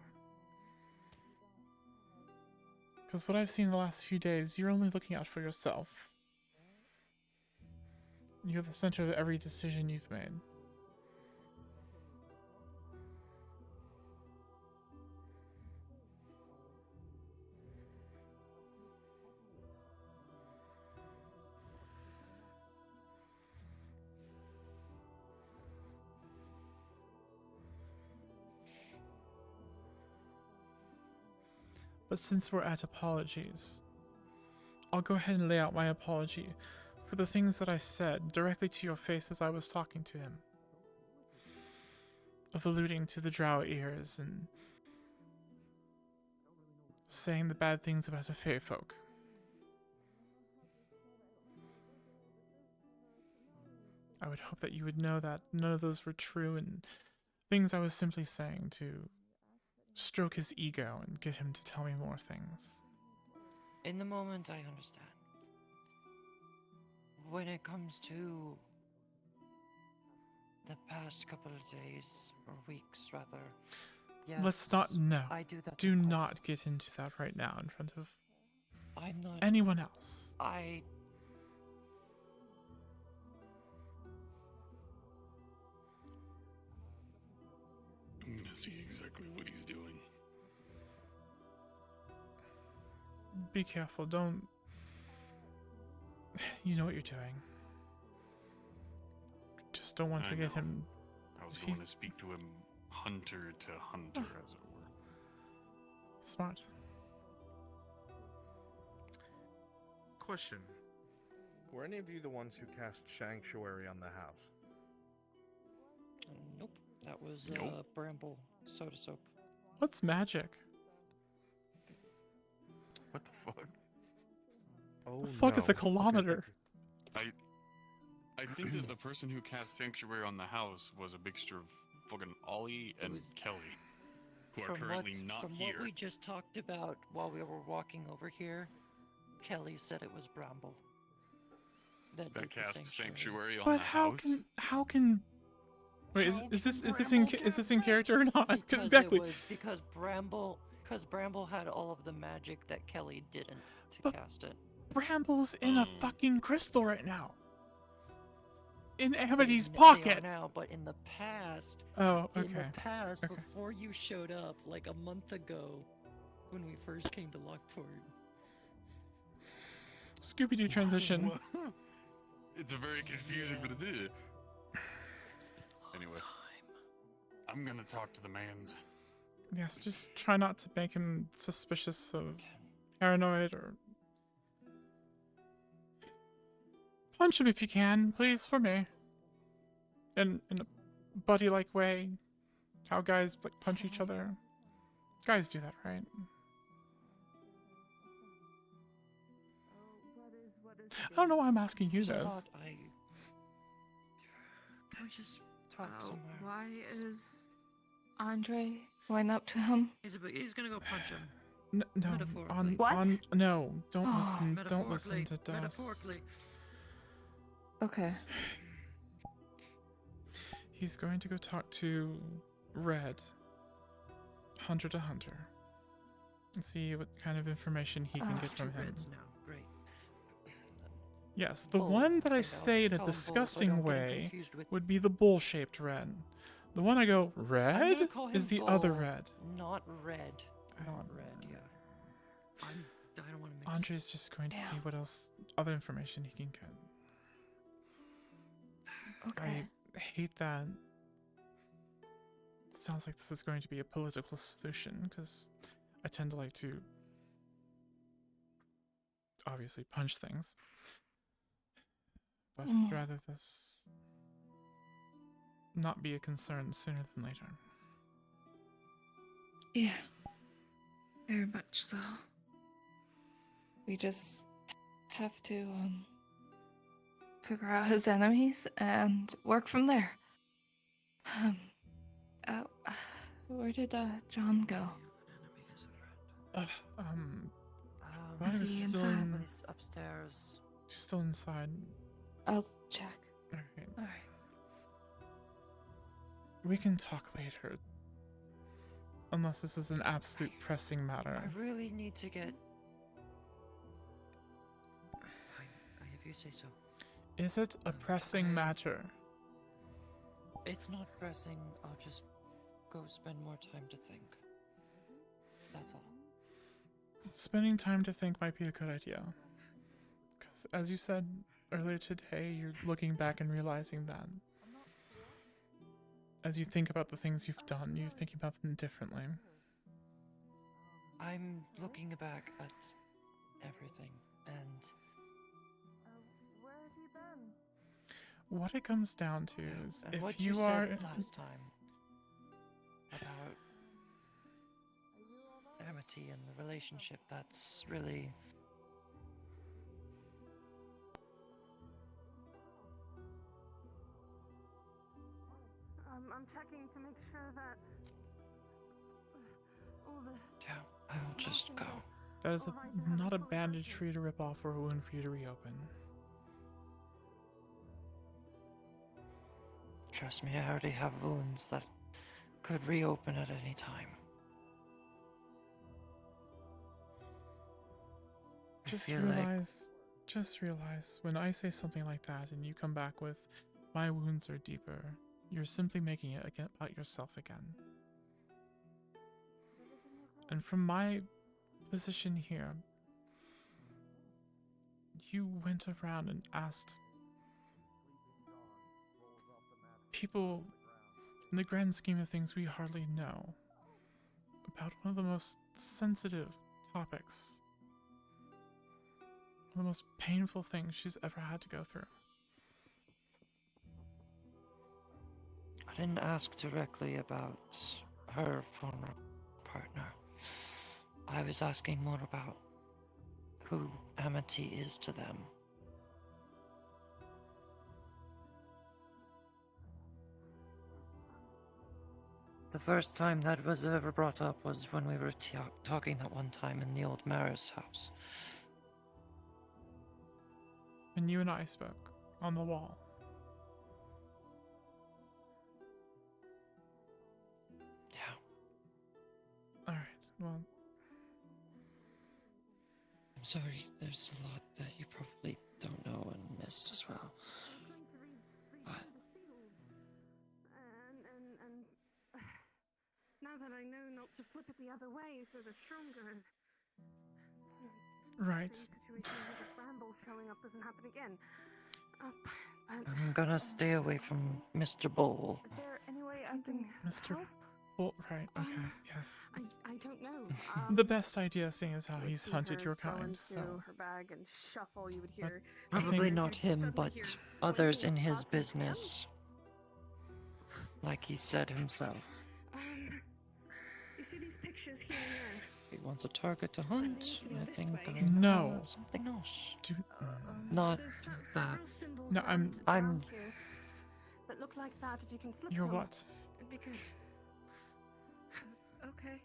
Because what I've seen the last few days, you're only looking out for yourself. You're the center of every decision you've made. But since we're at apologies, I'll go ahead and lay out my apology for the things that I said directly to your face as I was talking to him. Of alluding to the drow ears and saying the bad things about the Fae folk. I would hope that you would know that none of those were true and things I was simply saying to stroke his ego and get him to tell me more things. In the moment, I understand. When it comes to the past couple of days, or weeks rather, yes, Let's not, no. I do that. Do not get into that right now in front of I'm not anyone else. I I'm gonna see exactly what he's doing. Be careful, don't... You know what you're doing. Just don't want to get him... I was going to speak to him hunter to hunter, as it were. Smart. Question. Were any of you the ones who cast Sanctuary on the house? Nope. That was Nope. Bramble soda soap. What's magic? What the fuck? Oh, The fuck is a kilometer? I think that the person who cast Sanctuary on the house was a mixture of fucking Ollie and Kelly, who are currently not from here. what we just talked about while we were walking over here, Kelly said it was Bramble. That did the cast Sanctuary on But the how house. how can... Wait, is this in character or not? Because Exactly. it was because Bramble had all of the magic that Kelly didn't to But cast it. Bramble's in a fucking crystal right now. In Amity's They pocket. are now, but in the past. Oh, In okay. the past, Okay. before you showed up, like a month ago, when we first came to Lockport. Scooby-Doo transition. It's a very confusing, but it is. Anyway, I'm gonna talk to the mans. Yes, just try not to make him suspicious of paranoid or... Punch him if you can, please, for me. In a buddy-like way. How guys like punch each other. Guys do that, right? I don't know why I'm asking you There's a this. lot Can we just talk somewhere? Why is Andre went up to him. He's gonna go punch him. No, Metaphorically. no, don't Oh. listen. Don't listen to Dust. Metaphorically. Okay. He's going to go talk to Red, hunter to hunter, and see what kind of information he can get from him. Now. Great. Yes, the Bull. one that I I'll say in a call him Bull so I disgusting don't get him way confused with- would be the bull-shaped red. The one I go, I'm red? gonna call him Is the other Bull, red. Not red. Not red, yeah. I don't want to mix. Andre's just going to see what else, other information he can get. Okay. I hate that. It sounds like this is going to be a political solution, because I tend to like to obviously punch things. But I'd rather this not be a concern sooner than later. Yeah. Very much so. We just have to figure out his enemies and work from there. Where did John go? Well, Is he was he still inside? in, He's upstairs. still inside. I'll check. Alright. Alright. We can talk later. Unless this is an absolute pressing matter. I really need to get. Fine, if you say so. Is it a pressing matter? It's not pressing. I'll just go spend more time to think. That's all. Spending time to think might be a good idea. Because as you said earlier today, you're looking back and realizing that as you think about the things you've done, you think about them differently. I'm looking back at everything, and where have you been? What it comes down to is and if what you said are last time about Amity and the relationship, that's really I'm checking to make sure that all the. yeah. I'll just go. that is not a bandage for you to rip off or a wound for you to reopen. Trust me, I already have wounds that could reopen at any time. Just feel like- realize when I say something like that and you come back with my wounds are deeper, you're simply making it again about yourself again. And from my position here, you went around and asked people, in the grand scheme of things we hardly know, about one of the most sensitive topics, one of the most painful things she's ever had to go through. I didn't ask directly about her former partner. I was asking more about who Amity is to them. The first time that was ever brought up was when we were talking that one time in the old Maris house. When you and I spoke on the wall. Yeah. Alright, well, I'm sorry, there's a lot that you probably don't know and missed as well. But And now that I know not to flip it the other way, so they're stronger. right. Just Bramble showing up doesn't happen again. I'm gonna stay away from Mr. Bowl. Is there any way I can Mr. help? Well, right, okay, yes. I don't know. The best idea, seeing as how you would he's see hunted her your go kind, into so. her bag and shuffle. You would hear. I Probably think- not him, Suddenly but hear others in clinking his across his business. Like he said himself. You see these pictures here and there. he wants a target to hunt. I think I No. know something else. Um, Not there's that. several symbols No, I'm. around here that look like that. If you can flip You're them, what? it'd be good. Okay,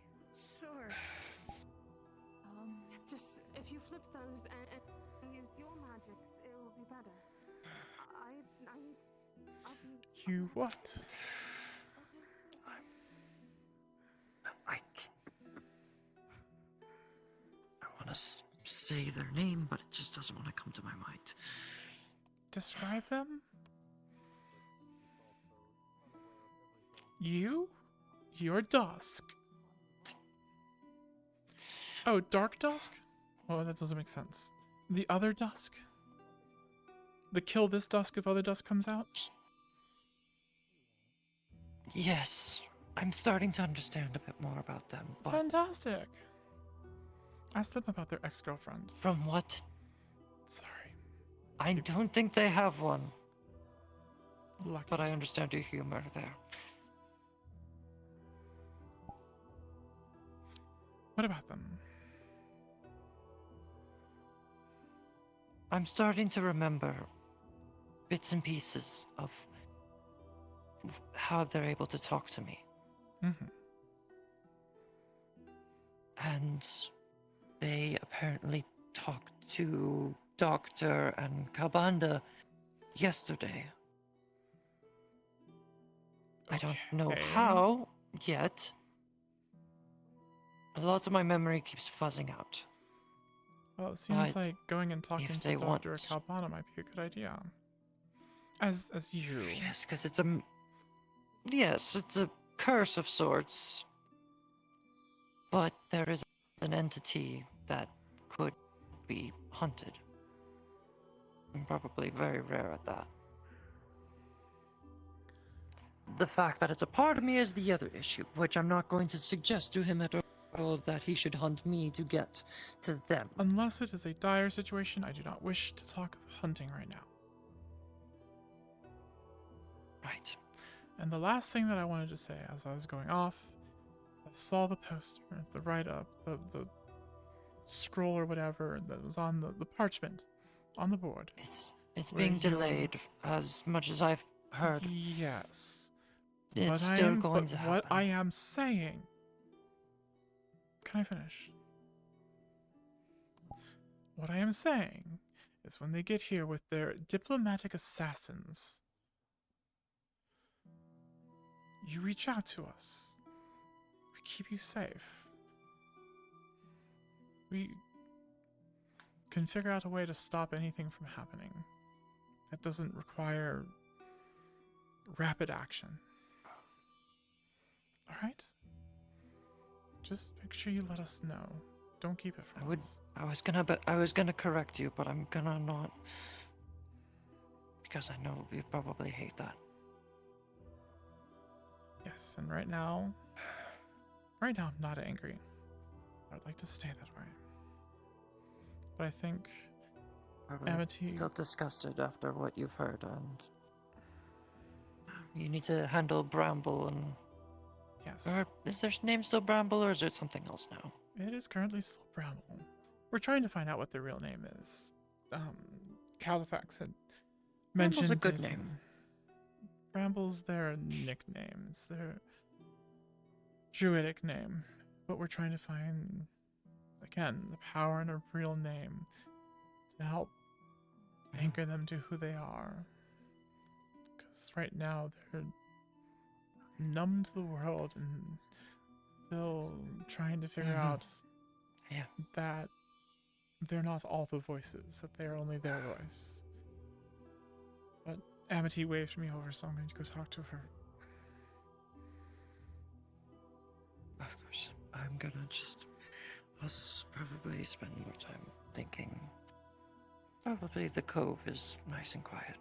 sure. Just if you flip those and use your magic, it will be better. I'll be. You what? I want to say their name, but it just doesn't want to come to my mind. Describe them? You're Dusk. Oh, Dark Dusk? Oh, that doesn't make sense. The other Dusk? The kill this dusk if other dusk comes out? Yes, I'm starting to understand a bit more about them, but Fantastic. Ask them about their ex-girlfriend. from what? Sorry. I don't think they have one. Lucky. But I understand your humor there. What about them? I'm starting to remember bits and pieces of how they're able to talk to me. Mm-hmm. And they apparently talked to Doctor and Kabanda yesterday. I don't know how yet. A lot of my memory keeps fuzzing out. Well, it seems But like going and talking if to they want- Dr. Calbana might be a good idea. As you. Yes, because it's a... Yes, it's a curse of sorts. But there is an entity that could be hunted. And probably very rare at that. The fact that it's a part of me is the other issue, which I'm not going to suggest to him at all that he should hunt me to get to them. Unless it is a dire situation, I do not wish to talk of hunting right now. Right. And the last thing that I wanted to say as I was going off, I saw the poster, the write-up, the scroll or whatever that was on the parchment on the board. It's being delayed as much as I've heard. Yes. It's But still going to what happen. I am saying... Can I finish? What I am saying is when they get here with their diplomatic assassins, you reach out to us. We keep you safe. We can figure out a way to stop anything from happening. That doesn't require rapid action. Alright? Just make sure you let us know. Don't keep it from us. I was gonna correct you, but I'm gonna not. Because I know you probably hate that. Yes, and right now I'm not angry. I'd like to stay that way. But I think Probably Amity... still disgusted after what you've heard, and you need to handle Bramble and... Yes. Or is their name still Bramble, or is it something else now? It is currently still Bramble. We're trying to find out what their real name is. Califax had mentioned... Bramble's a good his name. Bramble's their nickname. It's their druidic name. But we're trying to find, again, the power in a real name to help anchor them to who they are. Because right now they're numb to the world and still trying to figure out that they're not all the voices, that they're only their voice. But Amity waved me over, so I'm going to go talk to her. Of course. I'm gonna just... I'll probably spend more time thinking. Probably the cove is nice and quiet.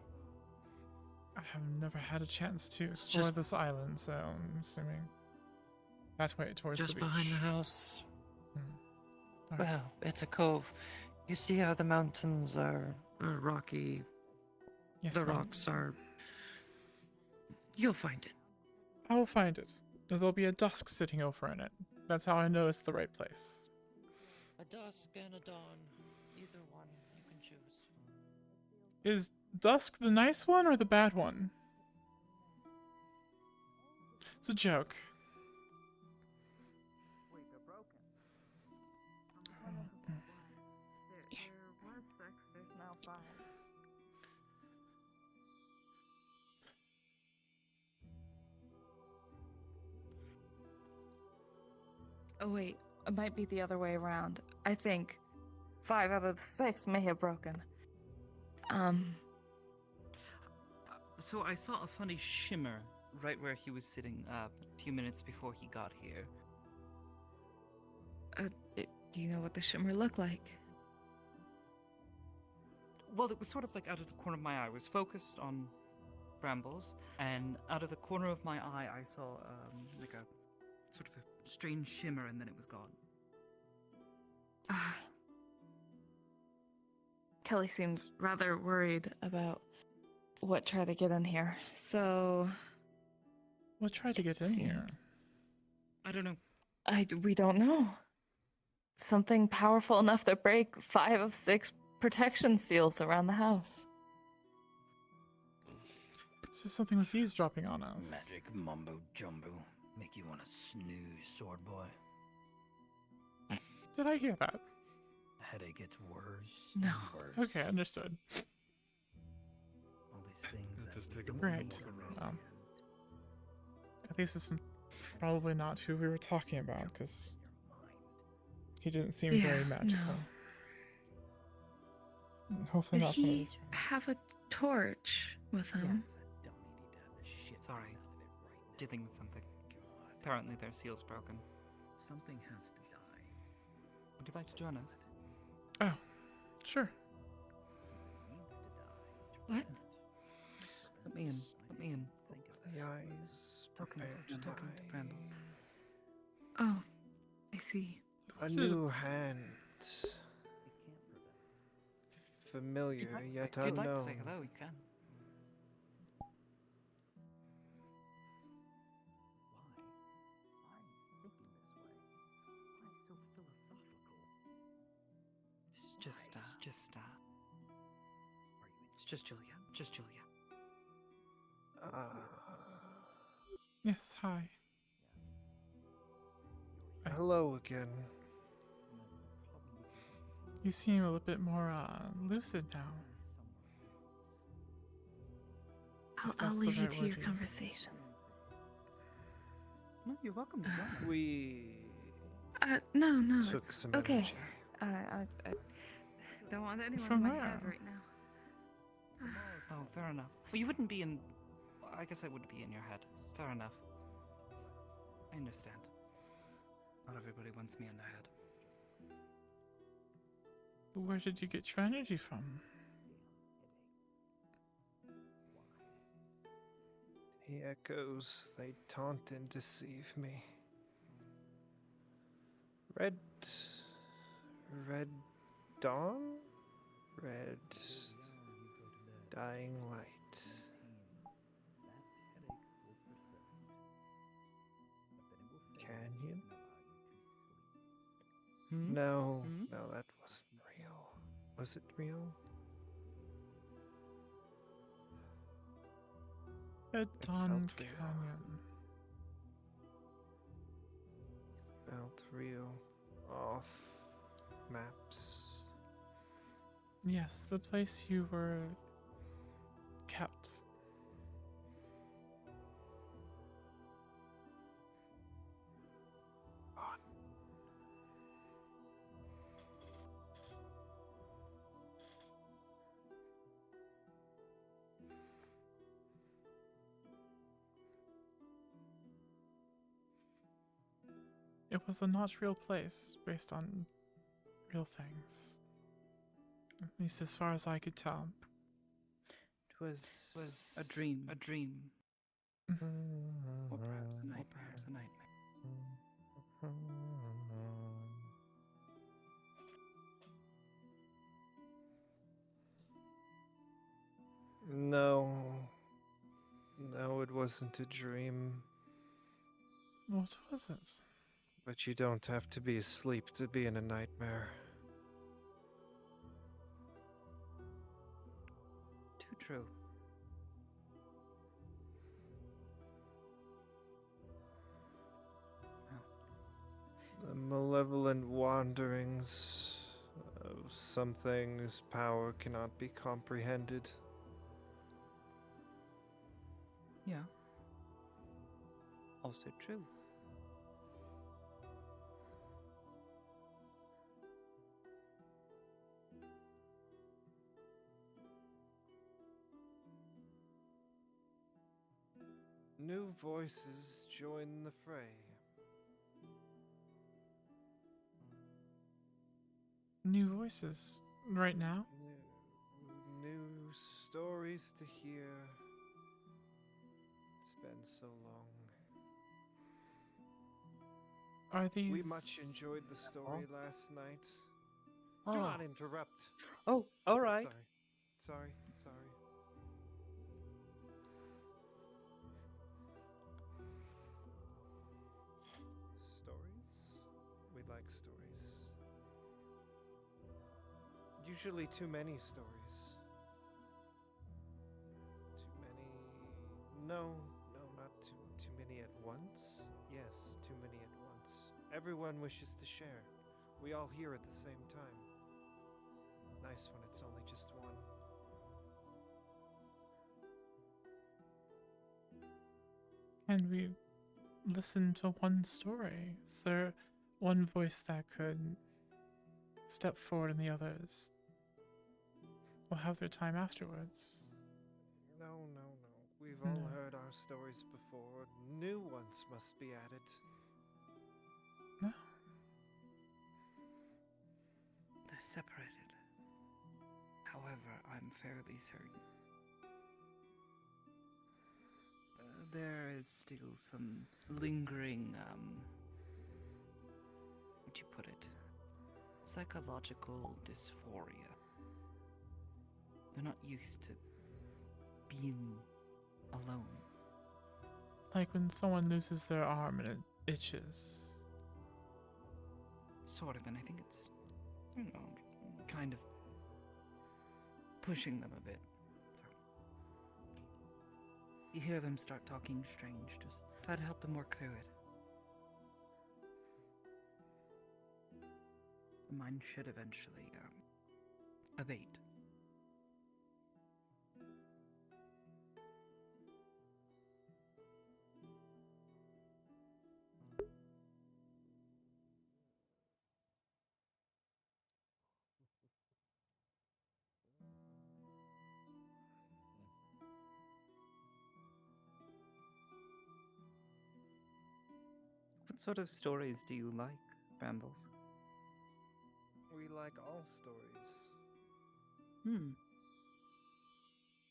I have never had a chance to explore Just- this island, so I'm assuming that way towards Just the beach. behind the house. Alright. Well, it's a cove. You see how the mountains are rocky. Yes, the ma'am. rocks are... You'll find it. I will find it. There'll be a dusk sitting over in it. That's how I know it's the right place. A dusk and a dawn. Either one, you can choose. Is Dusk the nice one or the bad one? It's a joke. Wait, they're broken. There was 6, there's now 5. Oh wait, it might be the other way around. I think 5 out of the 6 may have broken. So I saw a funny shimmer right where he was sitting a few minutes before he got here. Do you know what the shimmer looked like? Well, it was sort of like out of the corner of my eye. I was focused on brambles, and out of the corner of my eye, I saw like a sort of a strange shimmer, and then it was gone. Kelly seemed rather worried about what tried to get in here. So, what tried to get in here? I don't know. We don't know. Something powerful enough to break 5 of 6 protection seals around the house. So something was eavesdropping on us. Magic mumbo jumbo. Make you want to snooze, sword boy. Did I hear that? Headache gets worse. No. Worse. Okay, understood. All these things that Just take a Right. At least this is probably not who we were talking about, because he didn't seem very magical. Hopefully Did not. From he his have a torch with him? Sorry. Dealing with something. Apparently their seal's broken. Something has to die. Would you like to join us? Oh, sure. What? Let me in. Let me in. The eyes prepare to die. Oh, I see. A new hand. Familiar yet If you'd like to say unknown. hello, you can. It's just Julia. Just Julia. Yes, hi. Hello again. You seem a little bit more lucid now. If I'll that's the leave you right to word your use. conversation. No, you're welcome to join us. We No, took it's some okay. energy. I don't want anyone From in my where? head right now. Oh, fair enough. Well, you wouldn't be in... I guess I would be in your head. Fair enough. I understand. Not everybody wants me in their head. Where did you get your energy from? The echoes, they taunt and deceive me. Red dawn? Red dying light. Canyon? No, no, that wasn't real. Was it real? Red It Dawn felt real. Canyon. Felt real. Off maps. Yes, the place you were kept. It was a not real place based on real things. At least as far as I could tell. It was a dream. A dream. Or perhaps a nightmare. Perhaps a nightmare. No. No, it wasn't a dream. What was it? But you don't have to be asleep to be in a nightmare. Too true. The malevolent wanderings of something whose power cannot be comprehended. Yeah. Also true. New voices join the fray. New voices right now? New stories to hear. It's been so long. Are these... We much enjoyed the story last night. Do Ah. not interrupt. Oh, all right. Sorry. Stories? We like stories. Usually too many stories. Too many... No, not too many at once. Yes, too many at once. Everyone wishes to share. We all hear at the same time. Nice when it's only just one. Can we listen to one story? Is there one voice that could step forward and the others will have their time afterwards? No. We've all heard our stories before. New ones must be added. No. They're separated. However, I'm fairly certain there is still some lingering, how'd you put it? Psychological dysphoria. They're not used to being alone. Like when someone loses their arm and it itches. Sort of, and I think it's, kind of pushing them a bit. So you hear them start talking strange, just try to help them work through it. The mind should eventually, abate. What sort of stories do you like, Brambles? We like all stories.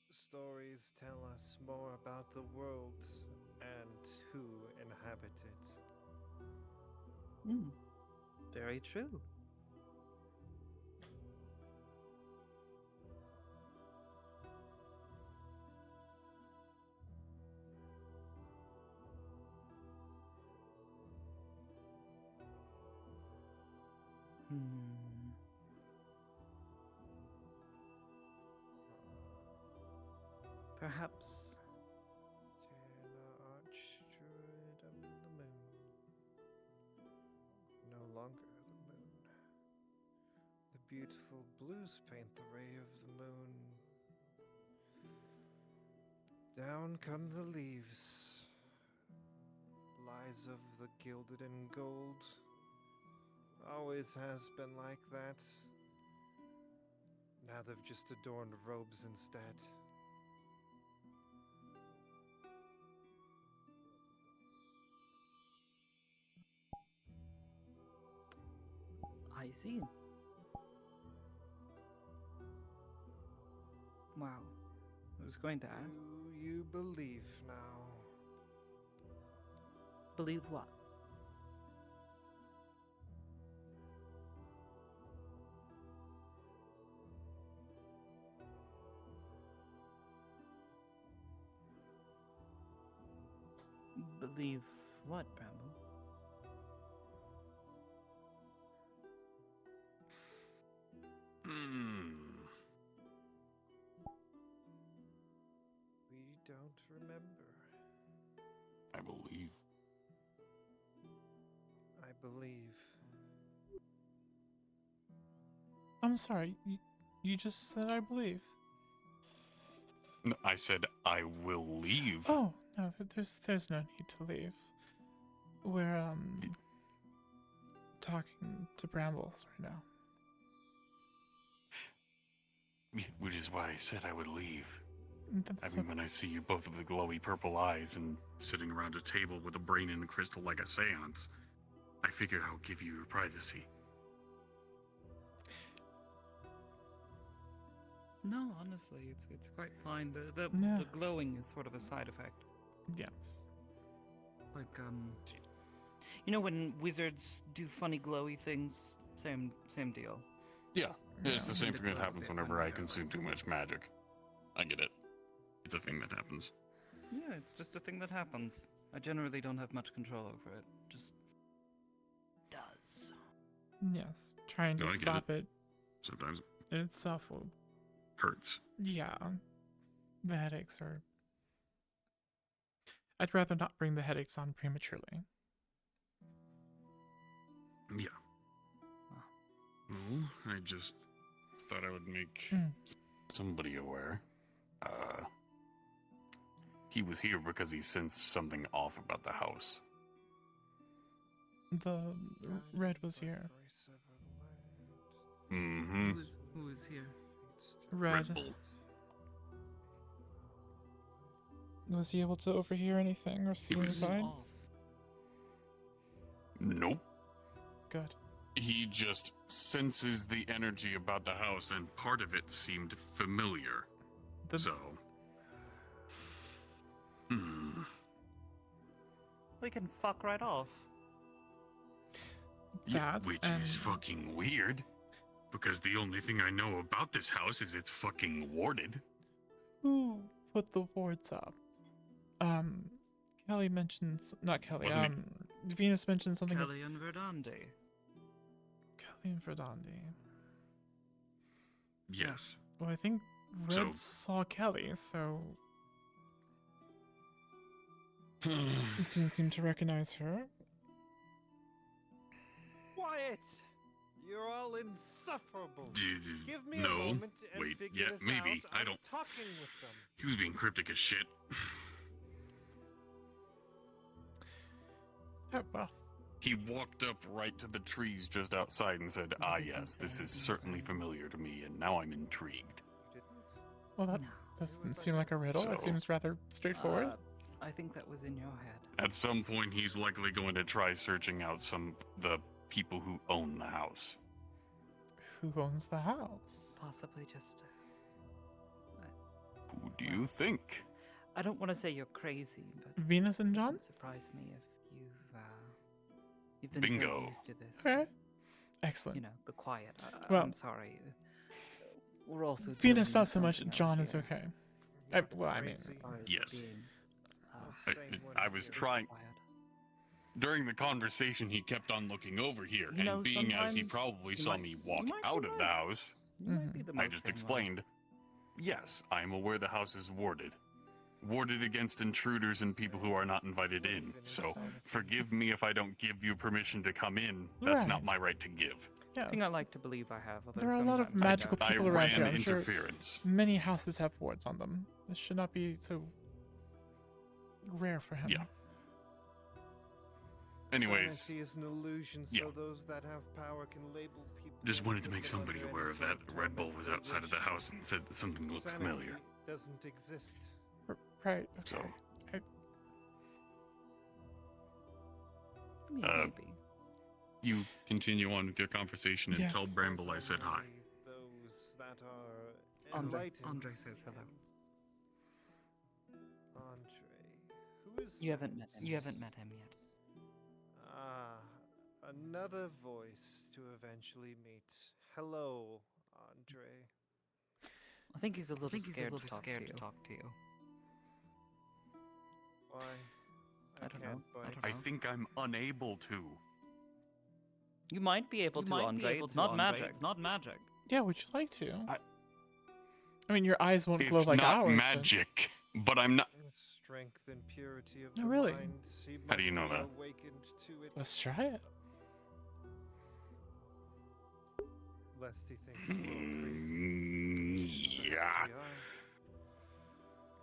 Stories tell us more about the world and who inhabit it. Very true. Perhaps. Archdruid of the moon. No longer the moon. The beautiful blues paint the ray of the moon. Down come the leaves. Lies of the gilded and gold. Always has been like that. Now they've just adorned robes instead. I see. Wow. I was going to ask. Do you believe now? Believe what? Believe what, Bramble? don't remember. I believe. I believe. I'm sorry, you just said I believe. No, I said I will leave. Oh, no, there's no need to leave. We're, talking to Brambles right now. Which is why I said I would leave. That's when I see you both with the glowy purple eyes and sitting around a table with a brain in a crystal like a seance, I figured I'll give you your privacy. No, honestly, it's quite fine. The glowing is sort of a side effect. Yes. Like, you know when wizards do funny glowy things? Same deal. Yeah, it's the same The thing that glow happens bit whenever when I they're consume too much magic. I get it. It's a thing that happens. Yeah, it's just a thing that happens. I generally don't have much control over it. Just does. Yes, trying to No, I get stop it Sometimes in itself will... hurts. Yeah, the headaches are... I'd rather not bring the headaches on prematurely. Yeah. Well, I just thought I would make somebody aware. He was here because he sensed something off about the house. The Red was here. Mm-hmm. Who is here? Red. Bull. Was he able to overhear anything or see inside? Nope. Good. He just senses the energy about the house, and part of it seemed familiar. So... We can fuck right off. Which is fucking weird. Because the only thing I know about this house is it's fucking warded. Who put the wards up? Kelly mentions... Not Kelly, Venus mentioned something... Kelly and Verdandi. Kelly and Verdandi. Yes. Well, I think Red saw Kelly, so... didn't seem to recognize her. Quiet! You're all insufferable. Give me a No. moment and Wait, figure yeah, this maybe. out. I I'm don't... talking with them. He was being cryptic as shit. Oh, well. He walked up right to the trees just outside and said, "Ah, yes, this is certainly familiar to me, and now I'm intrigued." Well, that doesn't seem like a riddle. It So- seems rather straightforward. I think that was in your head. At some point, he's likely going to try searching out the people who own the house. Who owns the house? Possibly just... Who do you think? I don't want to say you're crazy, but... Venus and John? It would surprise me if you've been so Bingo. used to this. Okay. Excellent. You know, the quiet. Well, I'm sorry. We're also... Venus doing not so much. something John out is here. okay. I mean... Yes. I was trying... During the conversation, he kept on looking over here, You know, and being as he sometimes probably you saw might- me you walk might be out of the right. house, You might be the I most just sane one. explained, yes, I am aware the house is warded. Warded against intruders and people who are not invited in. So, forgive me if I don't give you permission to come in. That's not Right. my right to give. Yes. I think I like to believe I have. although There are a lot of sometimes I magical don't. people I around here. ran I'm sure interference. many houses have wards on them. This should not be so rare for him. Yeah. Anyways, Sanity is an illusion, so yeah. those that have power can label people. Just wanted to make somebody aware of that. Red Bull was outside of the house and said that something looked Sanity familiar. doesn't exist. Right. Okay. So, I mean, maybe. you continue on with your conversation and tell Yes. Bramble I said hi. Those that are Andre enlightened. says hello. Andre. Who is You haven't met that? him. You haven't met him yet. Ah, another voice to eventually meet. Hello, Andre. I think he's a little scared to talk to you. Why? I don't know. can't bite. I think I'm unable to. You might be able to, Andre. It's not magic. It's not magic. Yeah, would you like to? I mean, your eyes won't glow It's like not ours. magic. But I'm not. In strength and purity of Oh, the really? mind, he How do you must know be that? awakened to it, Let's try it. lest he thinks we're all crazy. Yeah. Perhaps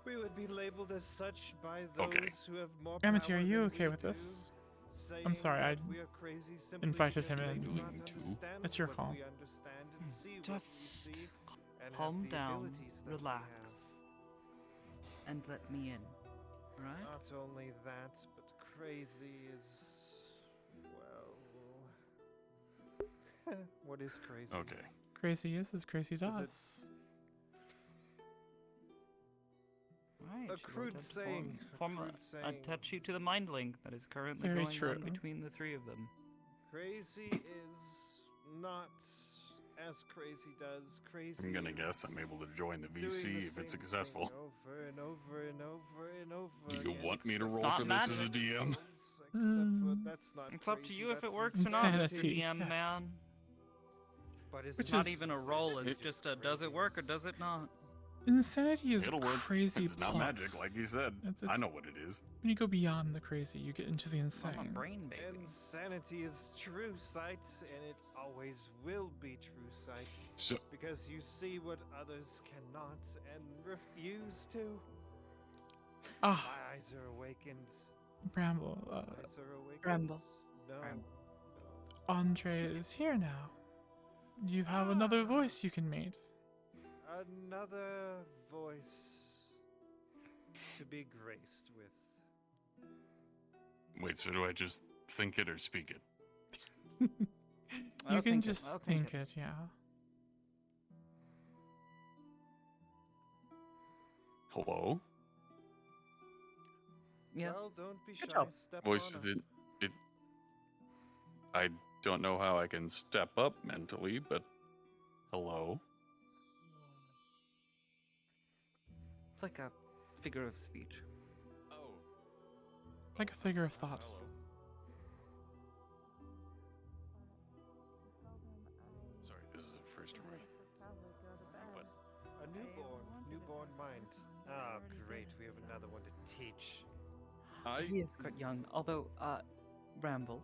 we are. We would be labeled as such by those Okay. who have more Amity, are power you than okay we with do, this? saying I'm sorry, I that we are crazy simply invited because him they in. do not Going to? understand It's your what call. we understand and see what we Just see, and have calm the down, abilities that we relax, have. and let me in. Right? Not only that, but crazy is, well, what is crazy? Okay. Crazy is as crazy does. Right. A crude saying. Attach you to the mind link that is currently Very going true. on between the three of them. Crazy is not as crazy does. Crazy. I'm gonna is guess I'm able to join the doing VC the if it's same successful. thing over and over and over and over. Do you again, want me to roll expressing for this as a different DM? results, except for that's not It's up to crazy, you if it that's works or not, Mr. insanity. DM, man. But it's Which Not is- even a roll, it's just a does it work or does it not? Insanity is It'll work. crazy It's not plus. magic, like you said. It's- I know what it is. When you go beyond the crazy, you get into the I'm a insane. brain baby. Insanity is true sight, and it always will be true sight. So, Because you see what others cannot and refuse to. Ah, My eyes are awakened. Bramble. Eyes are awakened. Bramble. No. Andre is here now. You have another voice you can meet. Another voice to be graced with. wait, so do I just think it or speak it? You can just think it, yeah. Hello? Yeah. Well, don't be Good shy. job. Step Voice on is up. it. I don't know how I can step up mentally, but hello? It's like a figure of speech. Oh. Like a figure of thought. Sorry, this is the first for me. But A newborn mind. Ah, great. We have another one to teach. He is quite young, although, Rambles.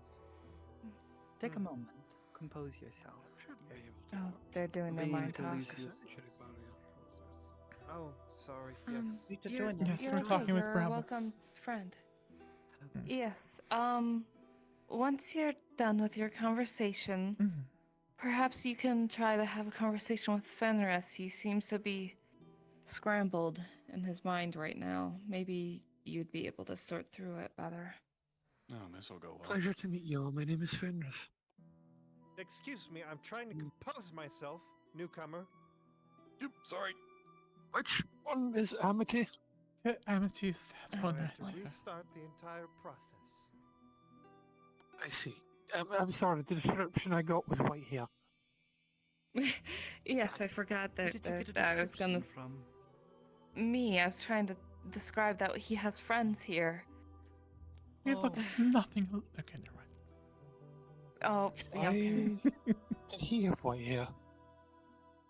Take a moment. Compose yourself. Oh, they're doing their Beginning mind to lose talk. you. Oh, sorry. Yes. You to You're- join us. Yes, you're we're right, talking with you're a Brambles. welcome friend. Yes. Once you're done with your conversation, Mhm. perhaps you can try to have a conversation with Fenris. He seems to be scrambled in his mind right now. Maybe you'd be able to sort through it better. Oh, this will go well. Pleasure to meet you. My name is Fenris. Excuse me, I'm trying to compose myself, newcomer. Yep, sorry. Which one is Amity? Yeah, Amethyst, that's I one have right to there. restart the entire process. I see. I'm sorry, the description I got was white hair. Yes, I forgot Where that, did you get a that I was gonna. description from? I was trying to describe that he has friends here. You look nothing. Okay, never mind. Oh, yeah, okay. Did he have white hair?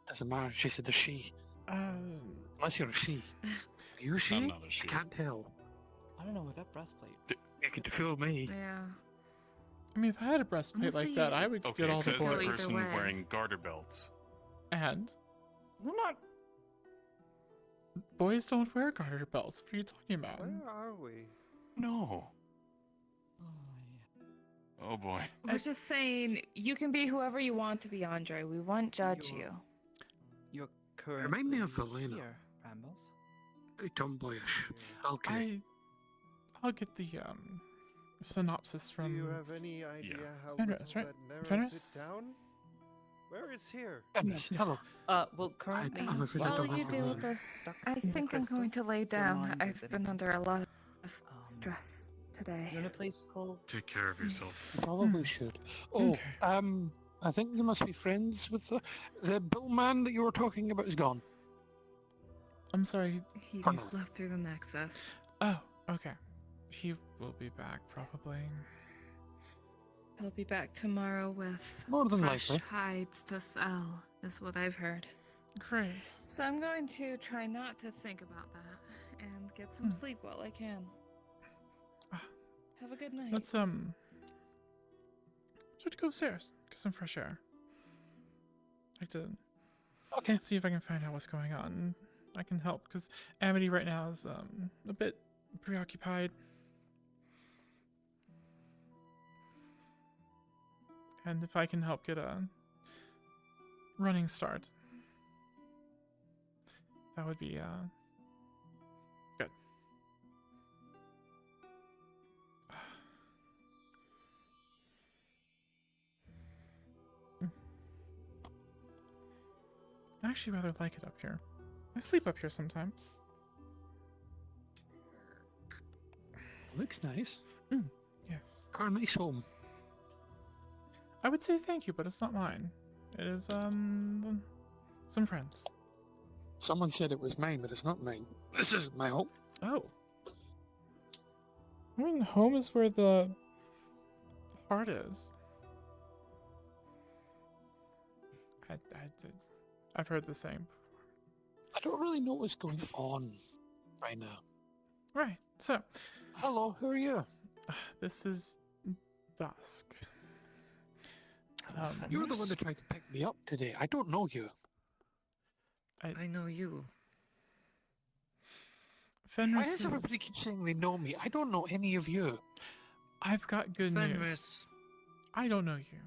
Doesn't matter. She said the she. Unless you're a she. Are you a she? I'm not a she. I can't tell. I don't know, with that breastplate. You could fool me. Yeah. I mean, if I had a breastplate like that, I would Okay, get all the says the boys. person wearing garter belts. And We're not. boys don't wear garter belts. What are you talking about? Where are we? No. Oh boy. We're just saying you can be whoever you want to be, Andre. We won't judge you. You're currently Remind me of Valena. here, Rambles. Very tomboyish. Okay. I'll get the synopsis Do from. you have any idea how Fenris, little right? that narrows Fenris? it down? Where is here? Fenris, hello. Well, currently, I'm afraid I While don't you have deal a with name. this, stuck I in the think I'm crystal. going to lay Your down. mind is I've been in under a lot of Um, stress today. You're in a place called. Take care of yourself. Probably should. Oh, I think you must be friends with the bill man that you were talking about is gone. I'm sorry. He Pardon. just left through the Nexus. Oh, okay. He will be back probably. He'll be back tomorrow with More than fresh likely. hides to sell, is what I've heard. Great. So I'm going to try not to think about that and get some sleep while I can. Have a good night. Let's should go upstairs, get some fresh air. I'd like to see if I can find out what's going on. I can help because Amity right now is a bit preoccupied. And if I can help get a running start, that would be good. I actually rather like it up here. I sleep up here sometimes. Looks nice. Yes. Got a nice home. I would say thank you, but it's not mine. It is some friends. Someone said it was mine, but it's not mine. This isn't my home. Oh. I mean, home is where the heart is. I've heard the same. I don't really know what's going on right now. Right, so. Hello, who are you? This is Dusk. You're the one that tried to pick me up today. I don't know you. I know you. Why does everybody keep saying they know me? I don't know any of you. I've got good news. I don't know you.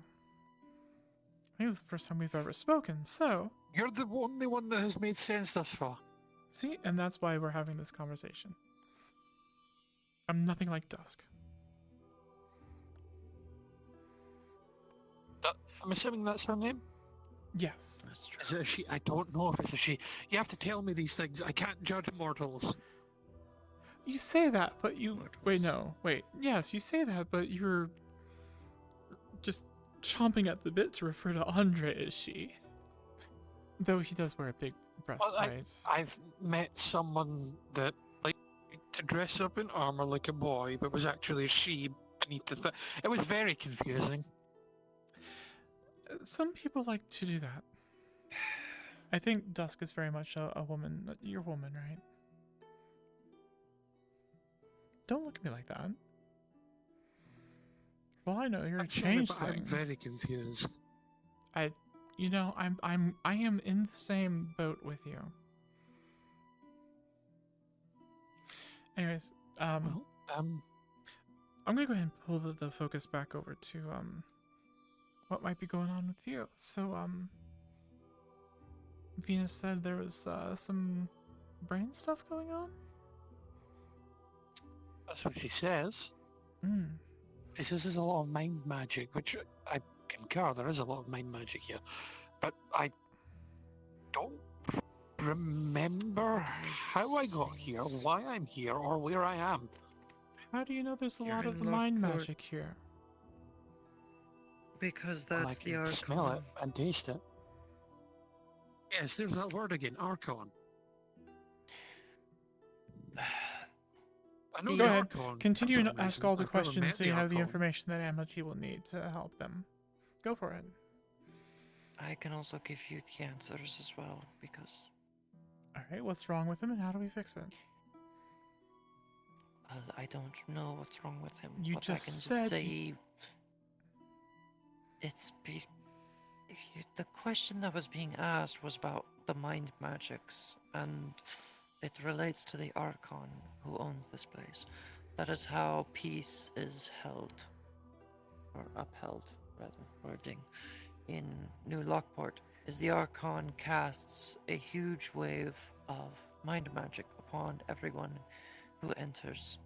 I think it's the first time we've ever spoken, so... You're the only one that has made sense thus far. See, and that's why we're having this conversation. I'm nothing like Dusk. I'm assuming that's her name? Yes. That's true. Is it a she? I don't know if it's a she. You have to tell me these things. I can't judge mortals. You say that, but you... Wait, no. Wait. Yes, you say that, but you're... just chomping at the bit to refer to Andre as she. Though he does wear a big breastplate. I've met someone that liked to dress up in armor like a boy, but was actually a she beneath the... It was very confusing. Some people like to do that. I think Dusk is very much a woman. You're a woman, right? Don't look at me like that. Well, I know you're a changeling. I'm very confused. I am in the same boat with you. Anyways, I'm gonna go ahead and pull the focus back over to what might be going on with you. So Venus said there was some brain stuff going on. That's what she says. She says there's a lot of mind magic, which I concur, there is a lot of mind magic here. But I don't remember how I got here, why I'm here, or where I am. How do you know there's a lot of mind magic here? Because that's the Archon. Archon. Smell it and taste it. Yes, there's that word again, Archon. I know Go ahead. Archon, Continue for to some ask reason. all the I've never met questions so you have the Archon. information that Amity will need to help them. Go for it. I can also give you the answers as well, because... Alright, what's wrong with him and how do we fix it? I don't know what's wrong with him. You but just I can said just say... The question that was being asked was about the mind magics, and it relates to the Archon who owns this place. That is how peace is held, or upheld, rather, wording, in New Lockport, is the Archon casts a huge wave of mind magic upon everyone who enters.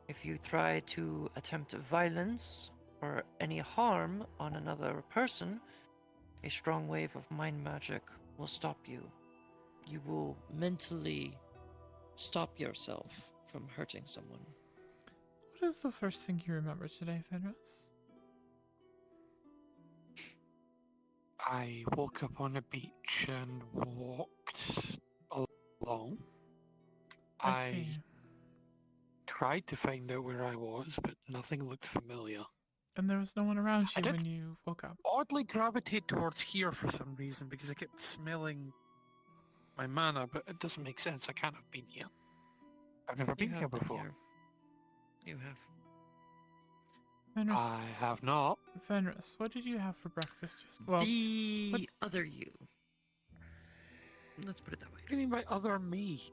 If you try to attempt violence or any harm on another person, a strong wave of mind magic will stop you. You will mentally stop yourself from hurting someone. What is the first thing you remember today, Fenris? I woke up on a beach and walked along. I see. Tried to find out where I was, but nothing looked familiar. And there was no one around you when you woke up. Oddly gravitate towards here for some reason because I kept smelling my mana, but it doesn't make sense. I can't have been here. I've never been here before. You have. Fenris, I have not. Fenris, what did you have for breakfast? Well, The other you. Let's put it that way. What do you mean by other me?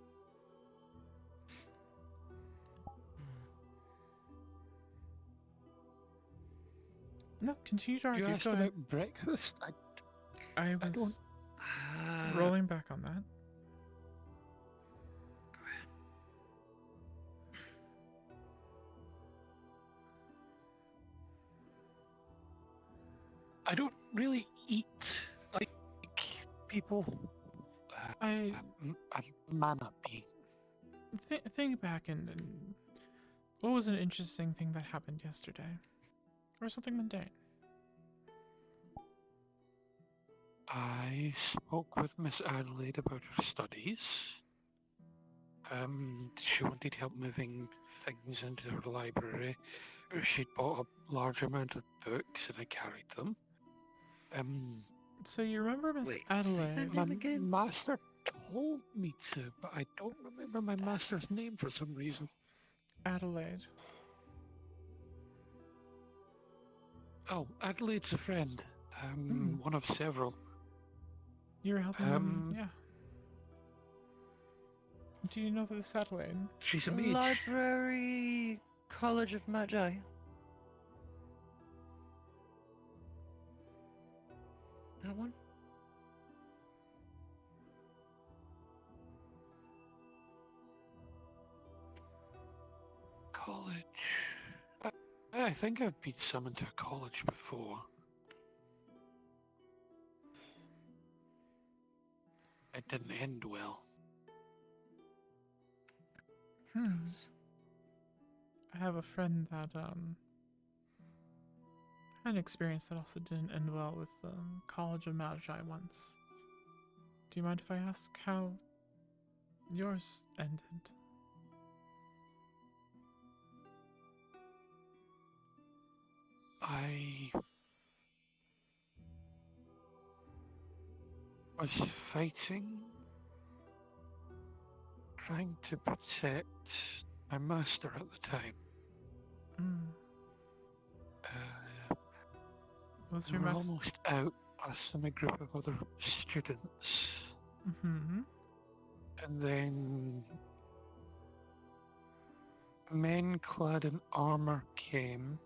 no, continue to You argue. asked Go about ahead. breakfast? I don't- was rolling back on that. Go ahead. I don't really eat like people. I I'm mana being. think back and what was an interesting thing that happened yesterday, or something mundane? I spoke with Miss Adelaide about her studies. She wanted help moving things into her library. She'd bought a large amount of books and I carried them. So you remember Miss Wait, say that Adelaide? name again? Master told me to, but I don't remember my master's name for some reason. Adelaide. Oh, Adelaide's a friend. One of several. You were helping them, yeah. Do you know this Adelaide? She's a mage. Library College of Magi. That one? College. I think I've been summoned to a college before. It didn't end well. I have a friend that had an experience that also didn't end well with College of Magi once. Do you mind if I ask how yours ended? I was fighting, trying to protect my master at the time. Was we your were master almost out, us and a group of other students. Mm-hmm. And then men clad in armor came.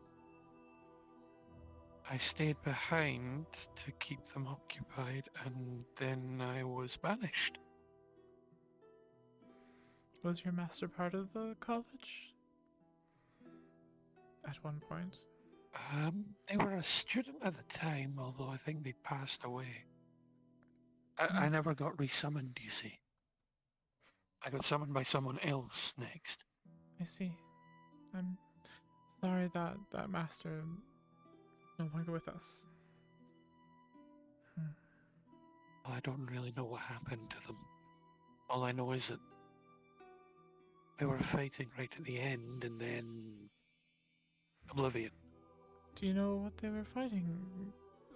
I stayed behind to keep them occupied, and then I was banished. Was your master part of the college? At one point? They were a student at the time, although I think they passed away. I never got resummoned, you see. I got summoned by someone else next. I see. I'm sorry that that master is no longer with us. I don't really know what happened to them. All I know is that we were fighting right at the end, and then oblivion. Do you know what they were fighting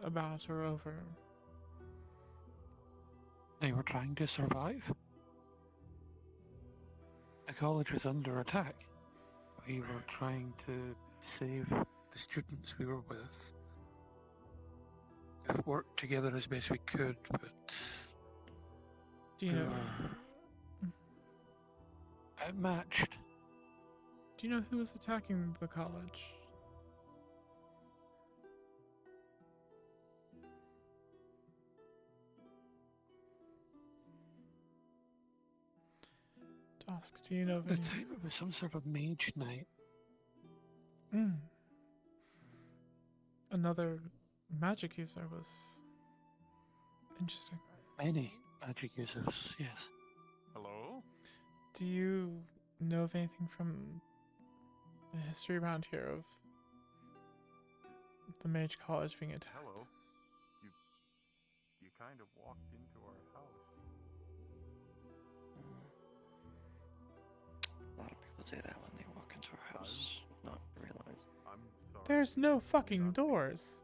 about or over? They were trying to survive. The college was under attack. We were trying to save the students we were with. We worked together as best we could, but Do you know? outmatched. Do you know who was attacking the college? Dusk, do you know? At the time, it was some sort of mage knight. Another magic user was interesting. Many magic users, yes. Hello? Do you know of anything from the history around here of the Mage College being attacked? Hello. You kind of walked into our house. A lot of people say that when they walk into our house, not realize. I'm sorry. There's no fucking doors.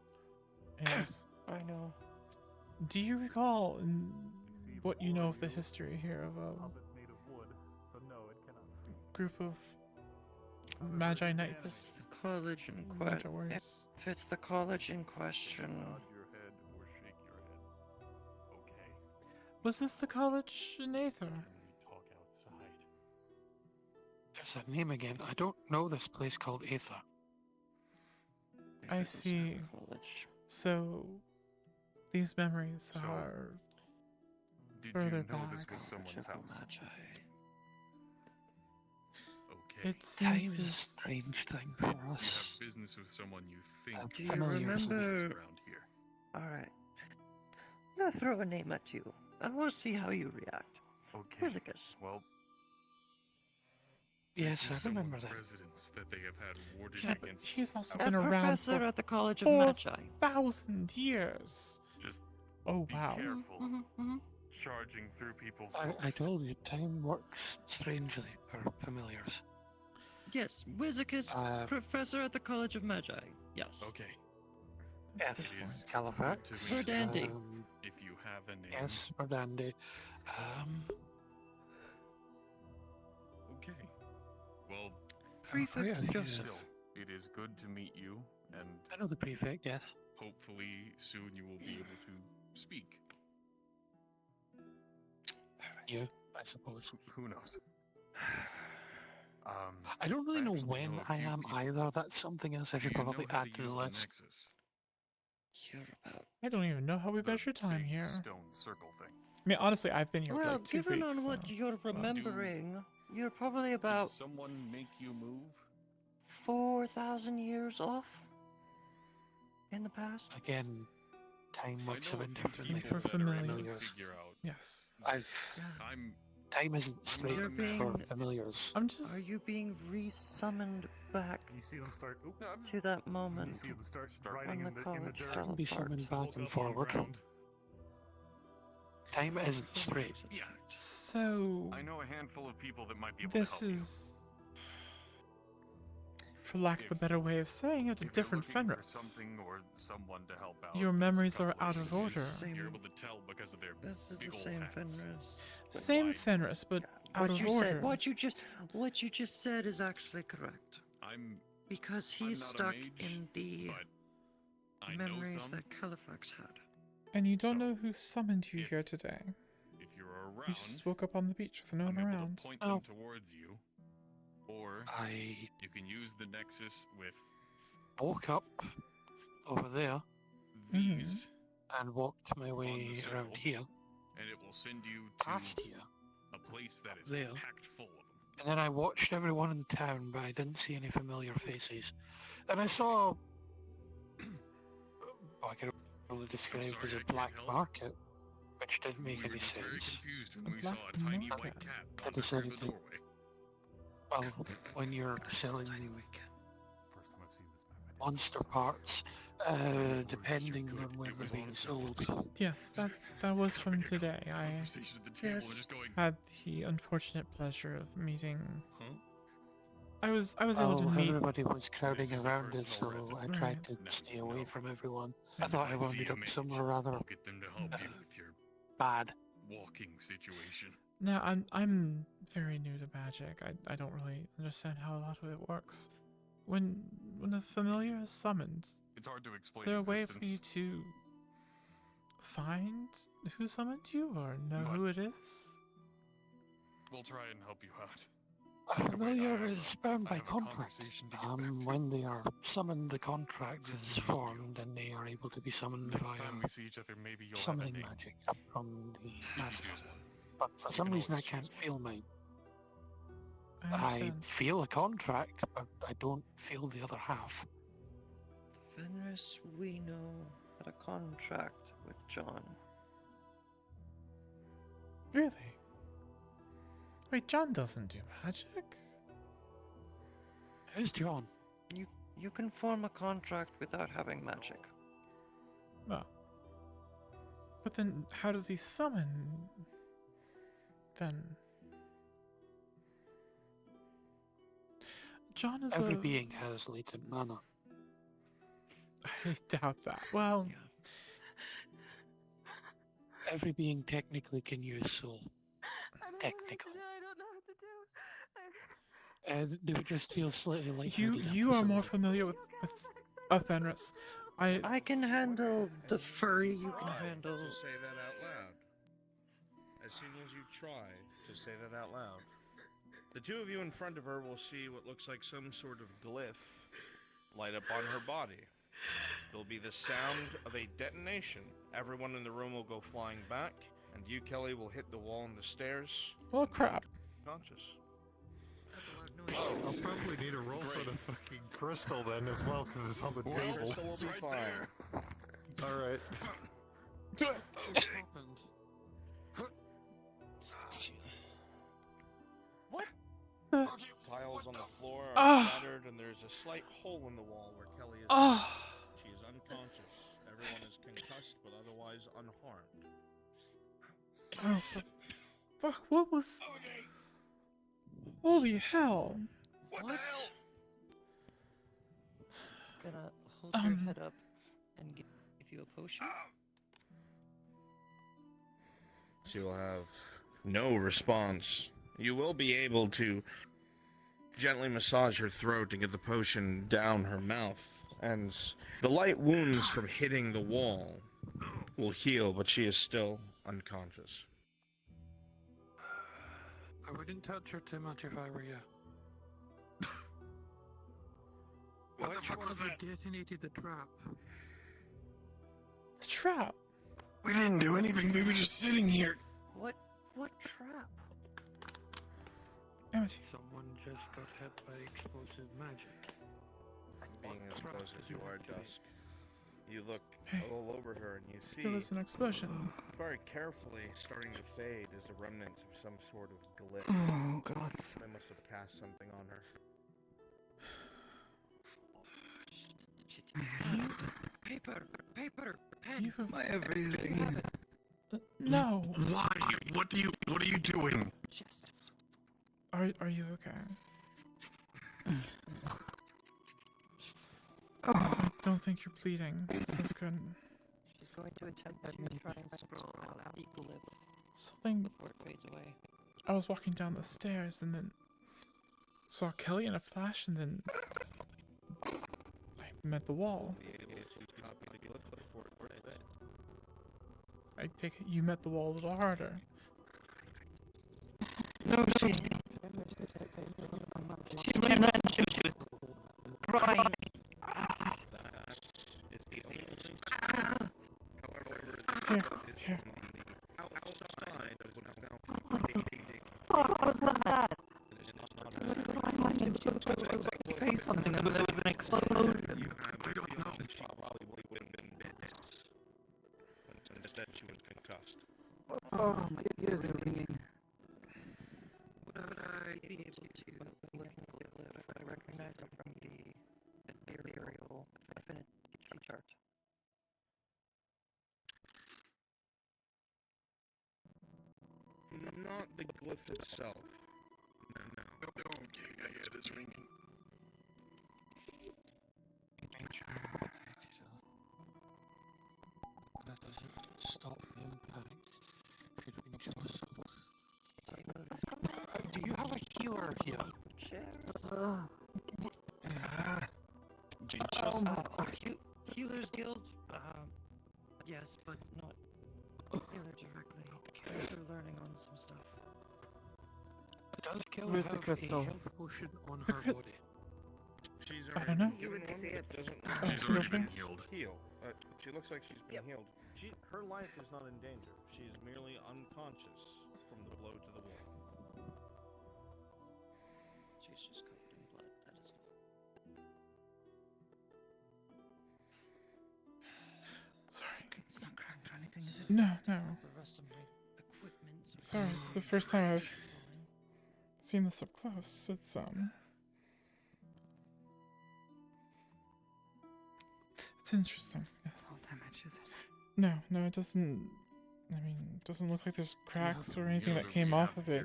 Anyways, I know. do you recall what you know of the history here of a made of wood, so no, it cannot speak. group of Magi It's Knights. the college in Magi question. warriors. If it's the college in question, Nod your head or shake your head. Okay. Was this the college in Aether? Talk outside. There's that name again. I don't know this place called Aether. I see. college. So, these memories are Did further you know back. this was someone's house? Okay. It Time seems is a as strange thing You for have us. business with someone you think Do you familiar remember? around here. All right. I'm gonna throw a name at you, and we'll see how you react. Okay. Quizzicus. Well, Yes, this is I remember someone's that. residence that they have had warded yeah, but against. he's also A been around professor for at the College of Magi. 4,000 years. Just Oh be wow. careful. Charging through people's I books. told you, time works strangely for familiars. Yes, Quizzicus, professor at the College of Magi. Yes. Okay. Yes, It is Califax. good to meet Verdandi. you. If you have a name. Yes, Verdandi. Okay. Well, Prefect yeah, Joseph. still, it is good to meet you, and I know the prefect, yes. hopefully soon you will be able to speak. You, I suppose. Who knows? I don't really know actually when know a I few am people. either. That's something else I should Do you probably know how add to the use list. Nexus? You're about. I don't even know how we The measure time big here. stone circle thing. I mean, honestly, I've been here for Well, like 2 given weeks. on what so- you're remembering, you're probably about Did someone make you move? 4,000 years off in the past. Again, time works a I know bit a few differently people for that are able to familiars. figure out. Yes. Time isn't straight You're for being- familiars. I'm Are just. you being resummoned back You see them start. Oop, to that you moment see them start when riding the in the college dirt. fell Be apart? summoned back Woke and up on forward. ground. Time isn't straight. Yeah. So. I know a handful of people that might be able This to help is. For lack of a better way of saying it, a you. If different you're looking for Fenris. something or someone to help out. Your there's a memories are couple out of places order. You're able to tell because of their This is big the old same hats. Fenris. Same Fenris, but out What of you order. said, what you just said is actually correct. Because he's not a stuck mage, in the but I know memories some. that Califax had. And you don't know who summoned you here today. If you're around, You just woke up on the beach with no one I'm able around. to point them towards you, or I you can use the Nexus with woke up over there these, and walked my way circle. around here, and it will send you past to here, a place that is there. packed full of them. and then I watched everyone in town, but I didn't see any familiar faces. And I saw what I could only describe sorry, as I a can't black help. market, which didn't make We any were just very sense. confused when A we saw a black tiny market. white cat I wander through the decided to- doorway. Well, when you're selling First time I've seen this map. monster parts, depending on when they're being sold. Yes, that was from today. I Conversation at the table, Yes. just going, had the unfortunate pleasure of meeting. huh? I was able to Well, meet. everybody was crowding This is a around us, so personal I residence. tried Right. to Now stay you away know. from everyone. I And thought if I I see ended a up mage, somewhere rather I'll get them to help you with your bad. walking situation. Now I'm very new to magic. I don't really understand how a lot of it works. When a familiar is summoned, It's hard to explain. is there a way for me existence. to find who summoned you or know who it is? We'll try and help you out. A familiar is bound I by have a contract. conversation to get back to. When they are summoned, the contract is formed, and they are able to be summoned Next time we via see each other, maybe you'll summoning have a name. magic from the You can master. choose one. But for You some can reason, I always can't choose one. feel mine. I I understand. feel a contract, but I don't feel the other half. The Fenris we know had a contract with John. Really? Wait, John doesn't do magic? Who's John? You can form a contract without having magic. Oh. But then how does he summon? Then John is Every a... being has latent mana. I doubt that. Well, every being technically can use soul. Technically. They would just feel slightly lightheaded. You are more familiar with Fenris. I can handle the furry. You can Try handle. to say that out loud. As soon as you try to say that out loud, the two of you in front of her will see what looks like some sort of glyph light up on her body. There'll be the sound of a detonation. Everyone in the room will go flying back, and you, Kelly, will hit the wall and the stairs. Oh crap! Conscious. Oh, I'll probably need a roll for the fucking crystal then as well, because it's on the table. Crystal will be fine. Alright. What happened? What? Tiles on the floor are shattered, and there's a slight hole in the wall where Kelly is. She is unconscious. Everyone is concussed, but otherwise unharmed. Oh, fuck! What was? Holy hell! What? Gonna hold your head up and give you a potion. She will have no response. You will be able to gently massage her throat to get the potion down her mouth, and the light wounds from hitting the wall will heal, but she is still unconscious. I wouldn't touch her too much if I were you. What the fuck was that? Detonated the trap. The trap. We didn't do anything. We were just sitting here. What trap? Amity. Someone just got hit by explosive magic. Being as close as you are, Dusk, you look all over her and you see There was an explosion. very carefully starting to fade is the remnants of some sort of glyph. Oh God! They must have cast something on her. Paper, pen. You have My everything. No. Why? What are you doing? Just. Are you okay? I don't think you're bleeding. That's good. She's going to attempt to try and scroll out the glyph Something. before it fades away. I was walking down the stairs and then saw Kelly in a flash, and then I met the wall. I take it you met the wall a little harder. No, she ran and she was crying. Here. What was that? Say something. There was an explosion. I don't know. Instead, she was concussed. Oh, my ears are ringing. Would I be able to look at the glyph if I recognize it from the ethereal affinity chart? Not the glyph itself. No. Okay, yeah, it is ringing. That doesn't stop the impact. Should we just... Do you have a healer here? Healers Guild? Yes, but not healer directly. We're learning on some stuff. Does Kelly Where's have the crystal? a health potion on her body? She's I don't know. You would see it. Doesn't. She's already been healed. She looks like she's been healed. Her life is not in danger. She is merely unconscious from the blow to the wall. She's just covered in blood. That is all. Sorry. It's not cracked or anything, is it? No. The rest of my equipment. Sorry, it's the first time I've seen this up close. It's interesting. Yes. All damage, is it? No, it doesn't. I mean, it doesn't look like there's cracks or anything that came off of it.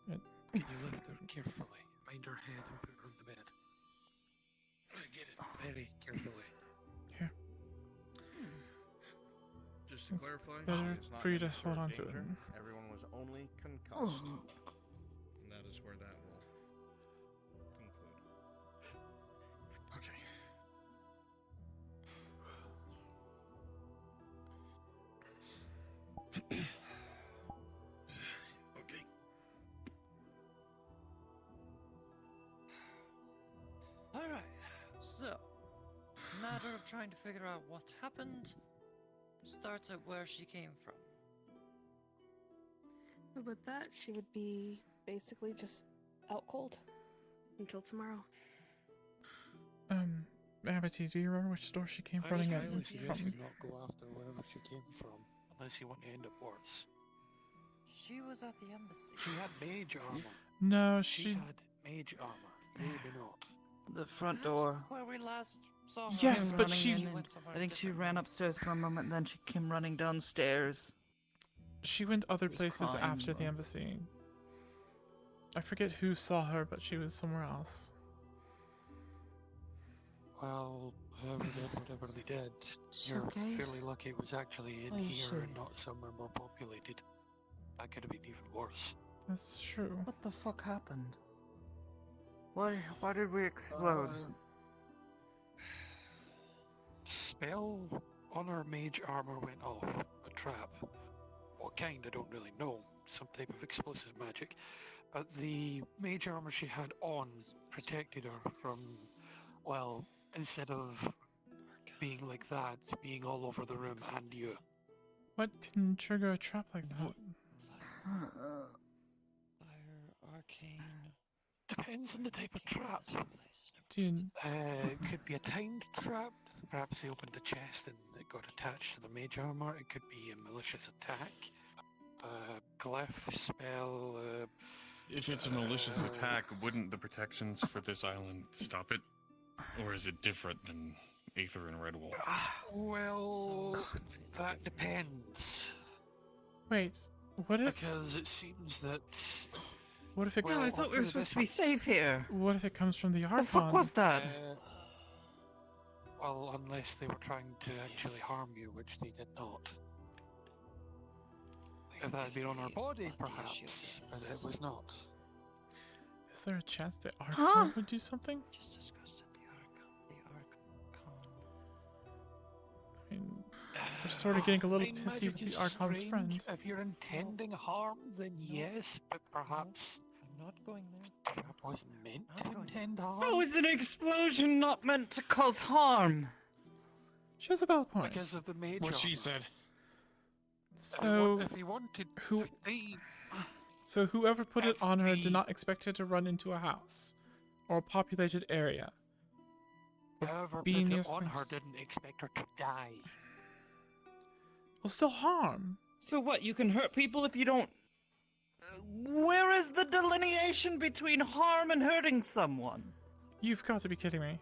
Can you lift her carefully? Mind her head and put her on the bed. Get it very carefully. Here. Just Just to clarify, better she is not for you in to any hold sort of on to it. danger. Everyone was only concussed. And that is where that will conclude. Okay. Okay. Alright, so, matter of trying to figure out what happened starts at where she came from. With that, she would be basically just out cold until tomorrow. Amity, do you remember which door she came I running in highly from? suggest you not go after wherever she came from, unless you want to end up worse. She was at the embassy. She had mage armor. No, She she... had mage armor. You do not. The front door. Where we last saw her. Yes, Came but running she... in and I think she ran upstairs for a moment, then she came running downstairs. She went other was places crying, after the though. embassy. I forget who saw her, but she was somewhere else. Well, whoever did whatever they did, you're okay? fairly lucky it was actually in Oh, here sure. and not somewhere more populated. That could have been even worse. That's true. What the fuck happened? Why did we explode? Spell on her mage armor went off. A trap. What kind, I don't really know. Some type of explosive magic. But the mage armor she had on protected her from, well, instead of being like that, being all over the room and you. What can trigger a trap like that? Fire, arcane. Depends on the type of trap. Dude. It could be a timed trap. Perhaps they opened the chest and it got attached to the mage armor. It could be a malicious attack. Glyph, spell. If it's a malicious attack, wouldn't the protections for this island stop it? Or is it different than Aether and Redwall? Well, that depends. Wait, what if... Because it seems that... What if it... No, I thought we were supposed to be safe here. What if it comes from the Archon? The fuck was that? Well, unless they were trying to actually harm you, which they did not. If that had been on her body, perhaps, but it was not. Is there a chance the Archon would do something? Just discussed it. The Archon. I mean, we're sort of getting a little pissy magic with the is Archon's strange. friend. If you're intending harm, then yes, but perhaps I'm not going there. it wasn't meant to intend harm. How is an explosion not meant to cause harm? She has a valid point. Because of the mage What she armor. said. So, If he wanted, who? if they, So whoever put it on her did not expect her to run into a house or a populated area. whoever Be put near it on something- her didn't expect her to die. Well, still harm. So what, you can hurt people if you don't... Where is the delineation between harm and hurting someone? You've got to be kidding me.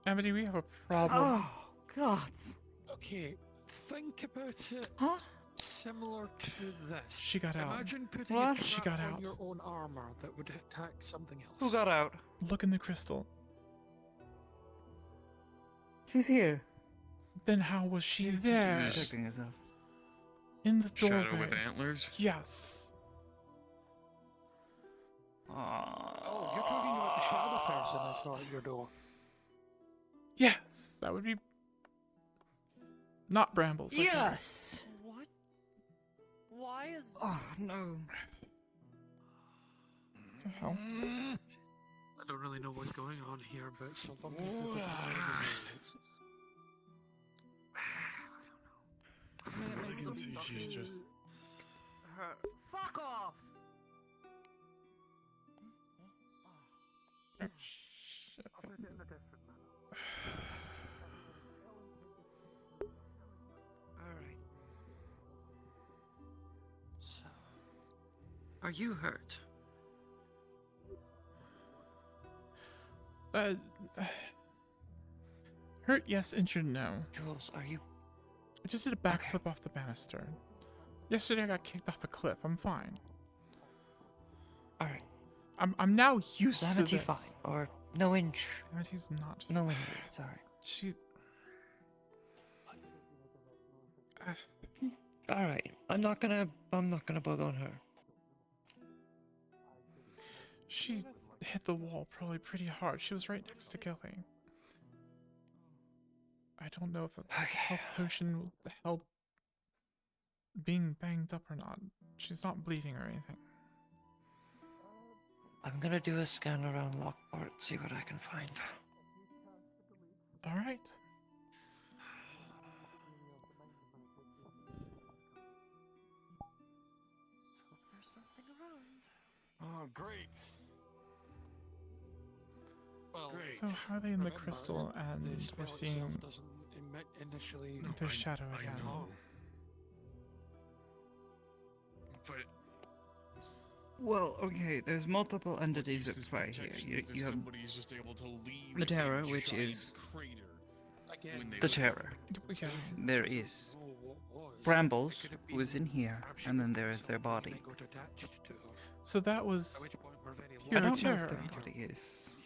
Amity, we have a problem. Oh, God. Okay, think about it similar to this. She got out. Imagine putting What? a She trap got on out. your own armor that would attack something else. Who got out? Look in the crystal. She's here. Then how was she there? Protecting herself. In the doorway. Shadow with antlers? Yes. Oh, you're talking about the shadow person I saw at your door. Yes, that would be not brambles. I guess. Yes! What? Why is... Oh, no. The hell? I don't really know what's going on here, but so long as there's a fire I can see she's just... Her. Fuck off! Oh, shit. I'll put it in a different manner. Alright. So... Are you hurt? Hurt, yes. Injured, no. Jules, are you... I just did a backflip off the banister. Yesterday I got kicked off a cliff. I'm fine. Alright. I'm now used to Amity this. fine, or no injury. Amity's not. No injury, sorry. She... All right, I'm not gonna bug on her. She hit the wall probably pretty hard. She was right next to Gilly. I don't know if a health potion will help being banged up or not. She's not bleeding or anything. I'm gonna do a scan around Lockport, see what I can find. All right. Oh, great. Well, So how are they in the crystal and we're seeing initially their shadow again? But Well, okay, there's multiple entities at play here. You have somebody's just able to leave the Terror, a which giant is crater when they the look Terror. Yeah. There is Brambles, who is in here, and then there is their body. So that was I pure don't know terror. if their body is.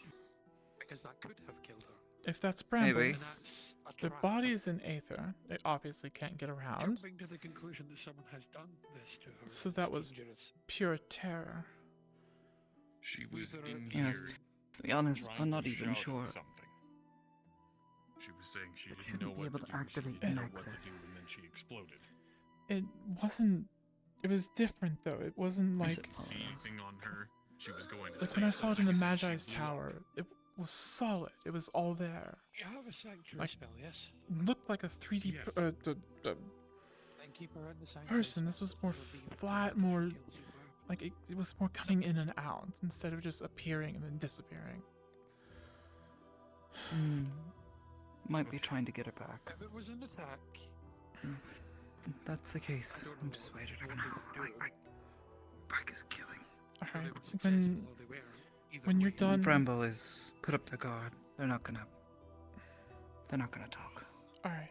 because that could have killed her. If that's Maybe. Brambles, their body is in Aether. They obviously can't get around. Jumping to the conclusion that someone has done this to her. So that is was dangerous. pure terror. She was in Yes. here. To be honest, trying I'm not to even shout sure. Something. She was saying she It didn't shouldn't know be what able to to do. activate she didn't an know what access. to do, and then she exploded. It wasn't. It was different though. It wasn't Is like it See anything on her? She was going to like say when I saw it in the something, Magi's she blew up. tower. It was solid. It was all there. You have a sanctuary Like- spell, yes? Looked like a 3D Yes. Then keep her in the sanctuary person. This spell, was so more it'll be flat, if she more kills you. like it was more coming in and out instead of just appearing and then disappearing. Might be trying to get her back. If it was an attack, If that's the case, I'm just waiting for now. My back is killing. Alright, were successful or they weren't, either when you're way, done. Bramble is put up their guard. They're not gonna talk. Alright,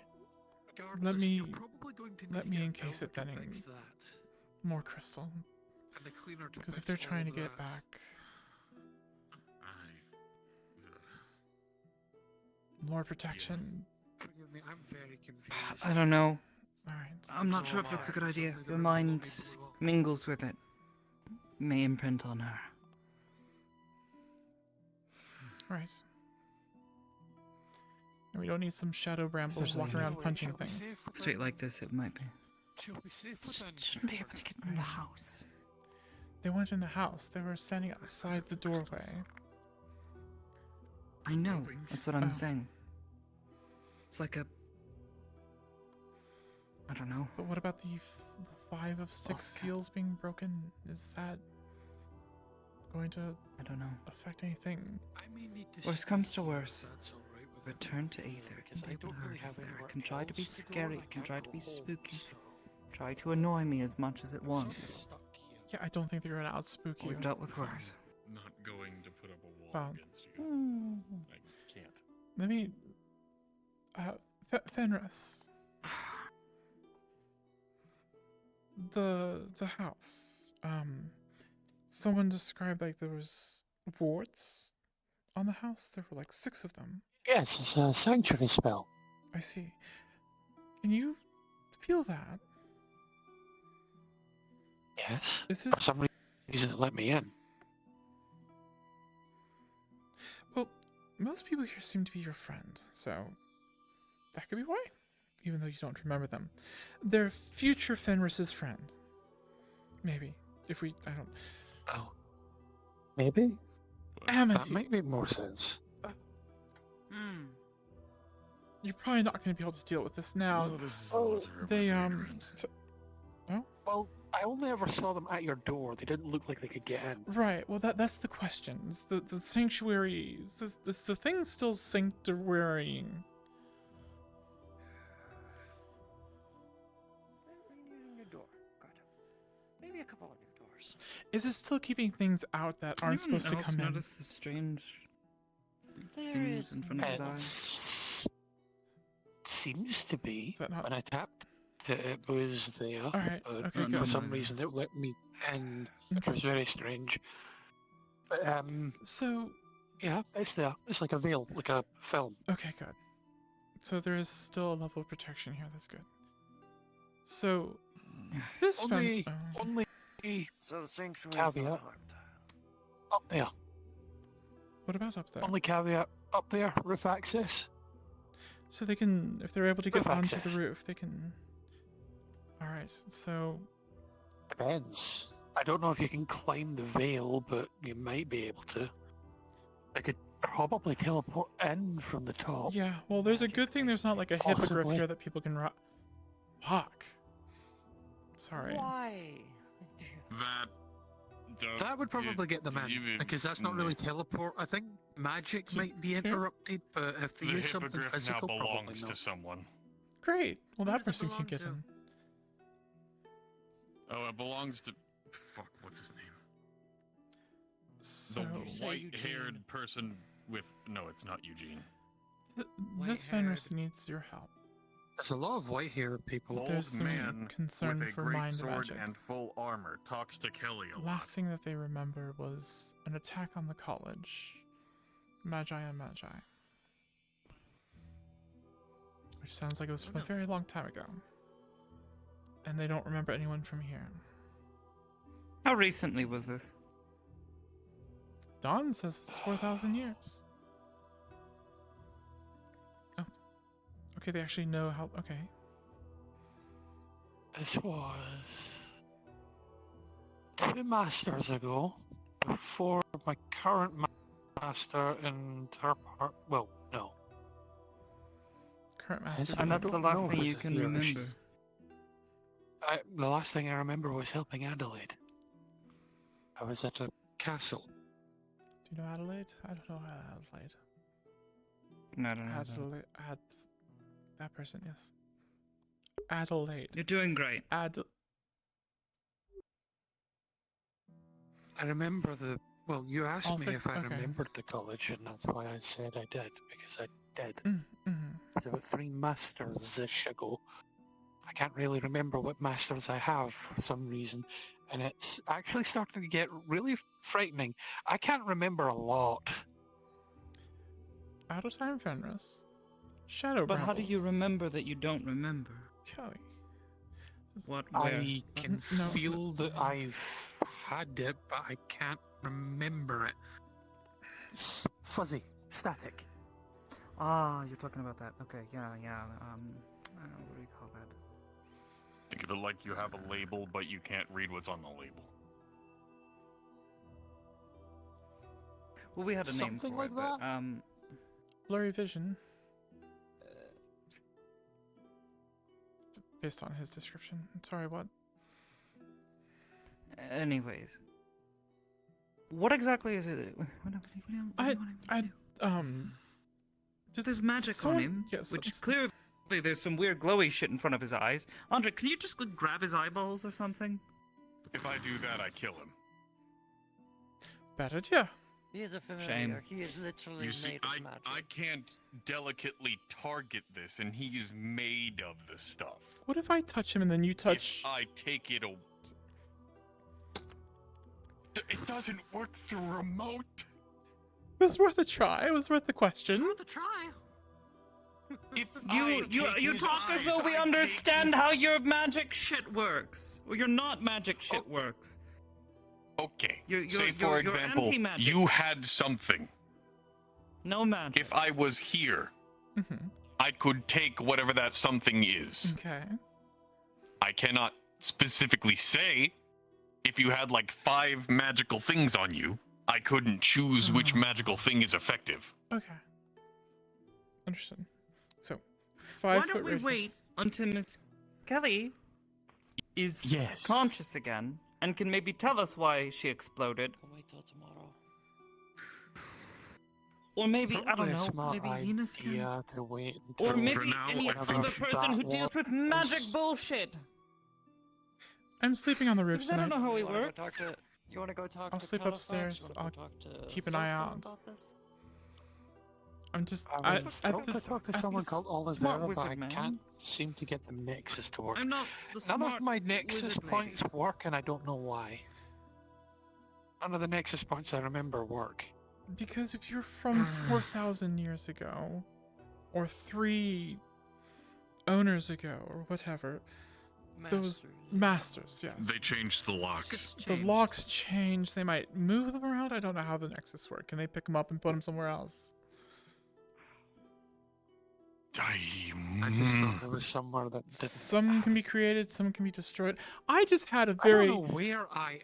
regardless, you're probably going to need let to me get a encase delver it then to in fix that, more crystal. and a cleaner to Because if fix they're all trying to of get it that. back, I, more protection. Forgive me, I'm very confused. I don't know. Alright. I'm not sure if that's a good idea. Your mind mingles with it. May imprint on her. Right. And we don't need some shadow brambles Especially walking if- around punching things. Straight like this, it might be. She'll be safe within. Shouldn't be able to get in the house. They weren't in the house. They were standing outside the doorway. I know. That's what I'm Oh. saying. It's like a. I don't know. But what about the 5 of 6 seals being broken? Is that going to I don't know. affect anything? I may need to Worst comes to worst. That's all right with Return to Aether. because I People don't really hurt us have there. anywhere It can try to be else to go, scary. and I It can can't try go to be home, spooky. so Try to annoy me as much as it I'm sort of wants. stuck here. Yeah, I don't think they're going to outspook you. We've dealt with So, worse. not going to put up a wall Well, against you. I can't. let me. Fenris. The house. Someone described like there was wards on the house. There were like 6 of them. Yes, it's a sanctuary spell. I see. Can you feel that? Yes. Is it? For some reason, it let me in. Well, most people here seem to be your friend, so that could be why. Even though you don't remember them, they're future Fenris's friend. Maybe if we, I don't. Oh. Maybe? That Amity. might make more sense. You're probably not going to be able to deal with this now. Oh, this is Oh, They so- oh, Well, I only ever saw them at your door. They didn't look like they could get in. right. Well, that's the question. Is the sanctuary? Is the thing still sanctuarying? New door. Good. Maybe a couple of new doors. Is it still keeping things out that aren't supposed to come in? Notice the strange There things is in front of his eyes. Seems to be. Is that not? When I tapped it was there. Alright, but okay, for good. some reason it let me in, which was very strange. But, So, yeah, it's there. It's like a veil, like a film. okay, good. So there is still a level of protection here. That's good. So, this only So the sanctuary is caveat not harmed. up there. What about up there? Only caveat up there, roof access. So they can, if they're able to get Roof onto the access. roof, they can. Alright, so. Depends. I don't know if you can climb the veil, but you might be able to. I could probably teleport in from the top. Yeah, well, there's a good thing there's not like a hippogriff Possibly. here that people can Fuck. Sorry. Why? That would probably get them in, because that's not really teleport. I think magic might be interrupted, but if they The use something hippogriff physical, now probably belongs not. to someone. Great. Well, Who that does it person can belong get to? in. Oh, it belongs to. Fuck, what's his name? So, The white-haired person with. No, it's not Eugene. Miss Fenris needs your help. There's a lot of white-haired people. Old There's some man concern with a for great mind sword magic. and full armor talks to Kelly a lot. Last thing that they remember was an attack on the college. Magi and Magi. Which sounds like it was from a very long time ago. And they don't remember anyone from here. How recently was this? Dawn says it's 4,000 years. Oh. Okay, they actually know how. Okay. This was 2 masters ago, before my current master and her part. Well, no. Current master. And that's the last know thing if you it's can here or she- remember. The last thing I remember was helping Adelaide. I was at a castle. Do you know Adelaide? I don't know Adelaide. No, I don't know. Adelaide. That person, yes. Adelaide. You're doing great. I remember the. Well, you asked I'll me fix- if I okay. remembered the college, and that's why I said I did, because I did. Mm-hmm. It's about 3 masters-ish ago. I can't really remember what masters I have for some reason, and it's actually starting to get really frightening. I can't remember a lot. Out of time, Fenris. Shadow But how do you Brambles. remember that you don't remember? Kelly. What? Where? I can No, feel that I've had it, but I can't remember it. It's fuzzy, static. Ah, you're talking about that. Okay, yeah. What do you call that? Think of it like you have a label, but you can't read what's on the label. Well, we had a name Something for like it, but that? Blurry vision. Based on his description. Sorry, what? anyways, what exactly is it? Just there's magic someone- on him, yes, which clearly there's some weird glowy shit in front of his eyes. Andre, can you just grab his eyeballs or something? If I do that, I kill him. Bad idea. He is a familiar. Shame. He is literally You see, made of magic. I can't delicately target this, and he is made of the stuff. What if I touch him and then you touch? If I take it away. It doesn't work through remote. It was worth a try. It was worth the question. Worth a try. If You talk as though we understand how your magic shit works. Or your not magic shit works. Okay. You're- Say, you're- for you're example, anti-magic. you had something. No magic. If I was here, Mm-hmm. I could take whatever that something is. Okay. I cannot specifically say if you had like 5 magical things on you, I couldn't choose which magical thing is effective. Okay. Understood. So, Why 5 don't foot we radius. wait until Miss Kelly is Yes. conscious again and can maybe tell us why she exploded? I'll wait till tomorrow. Or maybe, I Probably don't a know, smart maybe Venus can? idea to wait Or until maybe now, any I think other person who deals with magic bullshit. I'm sleeping on the roof Because I don't tonight. know how he You wanna go works. talk to- You want to go talk I'll to sleep Califax? upstairs. You wanna I'll go talk to keep an eye Sophie out. about this? I'm just I at was hoping to this. talk to at someone this- called Oliver, smart but wizard I man. can't seem to get the nexus to work. I'm not the None smart of my nexus wizard points lady. work, and I don't know why. None of the nexus points I remember work. Because if you're from 4,000 years ago, or 3 owners ago, or whatever, Those masters, yes. They changed the locks. The locks change. They might move them around. I don't know how the Nexus work. Can they pick them up and put them somewhere else? I just thought there was somewhere that didn't. Some can be created, some can be destroyed. I just had a I very don't know where I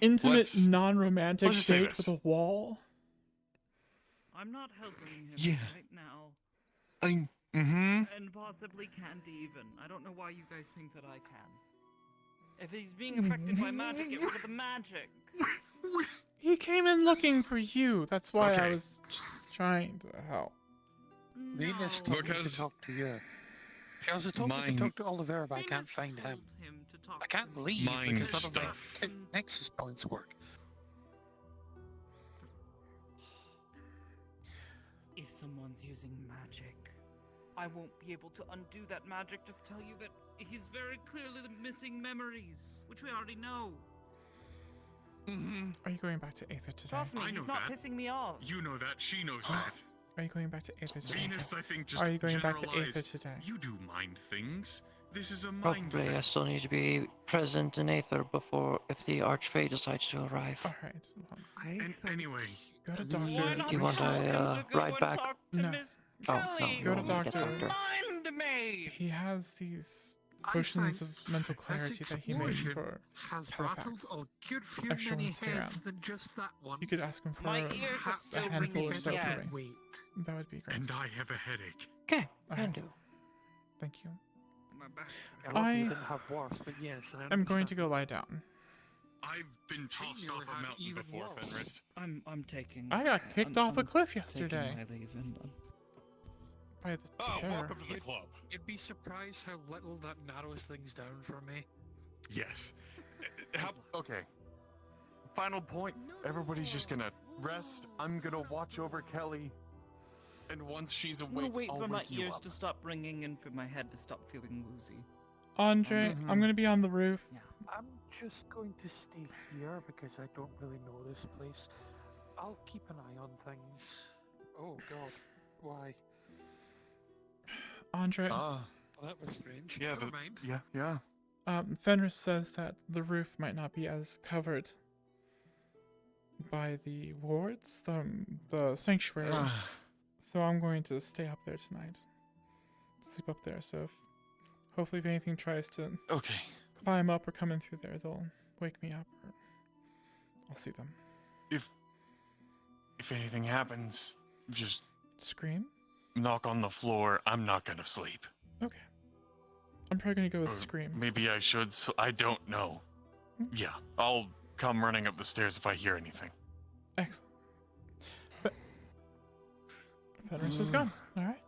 intimate, non-romantic let's just say date this. with a wall. I'm not helping him Yeah. right now. Mm-hmm. And possibly can't even. I don't know why you guys think that I can. If he's being affected by magic, get rid of the magic. He came in looking for you. That's why I Okay. was just trying to help. Venus told me to Because talk to you. She also told me to mine- talk to Oliver, but I can't find him. I can't leave Mind because none of my stuff. Nexus points work. If someone's using magic, I won't be able to undo that magic. Just tell you that he's very clearly missing memories, which we already know. Mm-hmm. Are you going back to Aether today? Trust me, I know he's not that. pissing me off. You know that. She knows that. Are you going back to Aether today? Venus, I think, just Are you going back to Aether generalized. today? You do mind things. This is a mind Probably I thing. still need to be present in Aether before if the Archfey decides to arrive. All right. Well, And anyway, go to Why doctor. not Do you want tell him a to go ride and back? talk to No. Miss Oh, no, Kelly? you Go to want me get doctor. Mind me! He has these I potions think of mental this clarity that he made explosion for has Halifax. rattled a good few Extra many ones to heads around. than just that one. You could ask him for My a ears are still handful ringing or so again. for me. Wait. That would be great. and I have a headache. Okay, All can right. do. Thank you. My back. I hope I you didn't have worse, but yes, I I'm going to understand. go lie down. I've been tossed nearly off a had mountain even before, worse. Fenris. I'm taking. I got kicked I'm- off a I'm cliff taking yesterday my leave and by the Oh, terror. welcome to the club. You'd be surprised how little that narrows things down for me. Yes. Okay. Final point. Everybody's just gonna rest. I'm gonna watch over Kelly. And once she's I'm gonna awake, wait I'll for my wake you ears up. to stop ringing and for my head to stop feeling woozy. Andre, Mhm. I'm going to be on the roof. Yeah. I'm just going to stay here because I don't really know this place. I'll keep an eye on things. Oh god, why? Andre, Ah, Well, that was strange. yeah, Never mind. yeah. Fenris says that the roof might not be as covered by the wards, the sanctuary. Ah, So I'm going to stay up there tonight. Sleep up there. So hopefully if anything tries to okay. climb up or come in through there, they'll wake me up or I'll see them. If anything happens, just Scream? knock on the floor. I'm not gonna sleep. Okay. I'm probably going to go with Or scream. Maybe I should. So I don't know. Yeah, I'll come running up the stairs if I hear anything. Excellent. Fenris is gone. All right.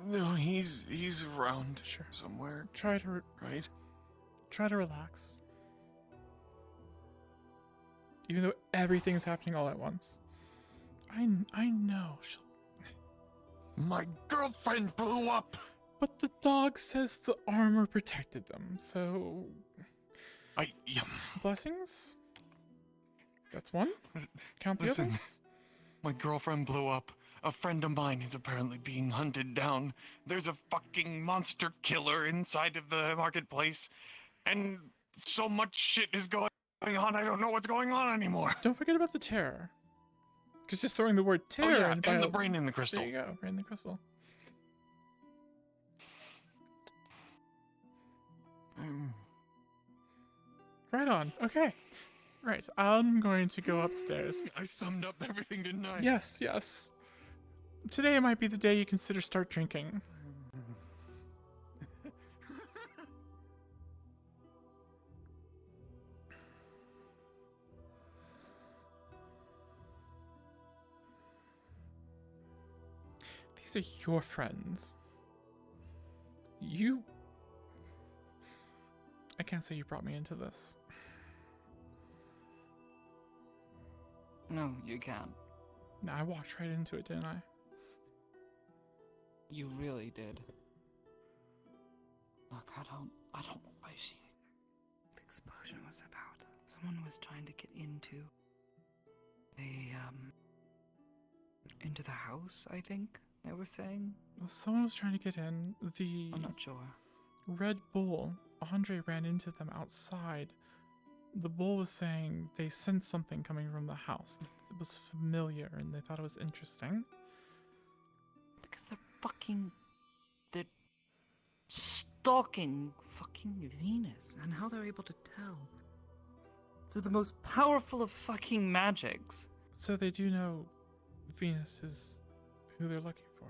No, he's around Sure. somewhere, Try to right? relax. Even though everything's happening all at once. I know. My girlfriend blew up. But the dog says the armor protected them, so blessings? That's one? Count the Listen. others? My girlfriend blew up. A friend of mine is apparently being hunted down. There's a fucking monster killer inside of the marketplace. And so much shit is going on, I don't know what's going on anymore. Don't forget about the terror. Because just throwing the word terror yeah, in and the brain in the crystal. There you go, brain in the crystal. Right on. Okay. Right. I'm going to go upstairs. I summed up everything, didn't I? Yes, yes. Today might be the day you consider start drinking. These are your friends. I can't say you brought me into this. No, you can't. No, I walked right into it, didn't I? You really did. Look, I don't know why the explosion was about. Someone was trying to get into the house, I think they were saying. Well, someone was trying to get in. I'm not sure. Red Bull, Andre ran into them outside. The bull was saying they sensed something coming from the house. It was familiar and they thought it was interesting. Because they're stalking fucking Venus, and how they're able to tell. They're the most powerful of fucking magics. So they do know Venus is who they're looking for.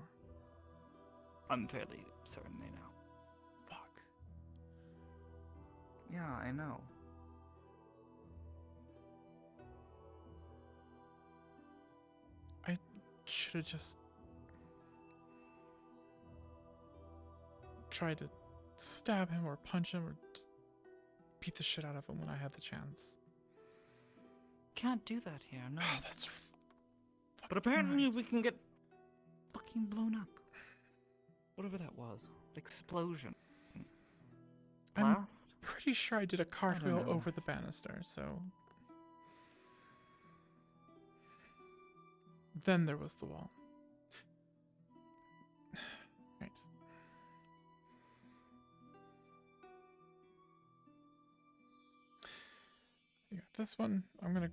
I'm fairly certain they know. Fuck. Yeah, I know. I should have just tried to stab him or punch him or beat the shit out of him when I had the chance. Can't do that here, no. Oh, that's but apparently right. we can get fucking blown up. Whatever that was. Explosion. Blast? I'm pretty sure I did a cartwheel know. over the banister, so... Then there was the wall. Right. You got this one. I'm gonna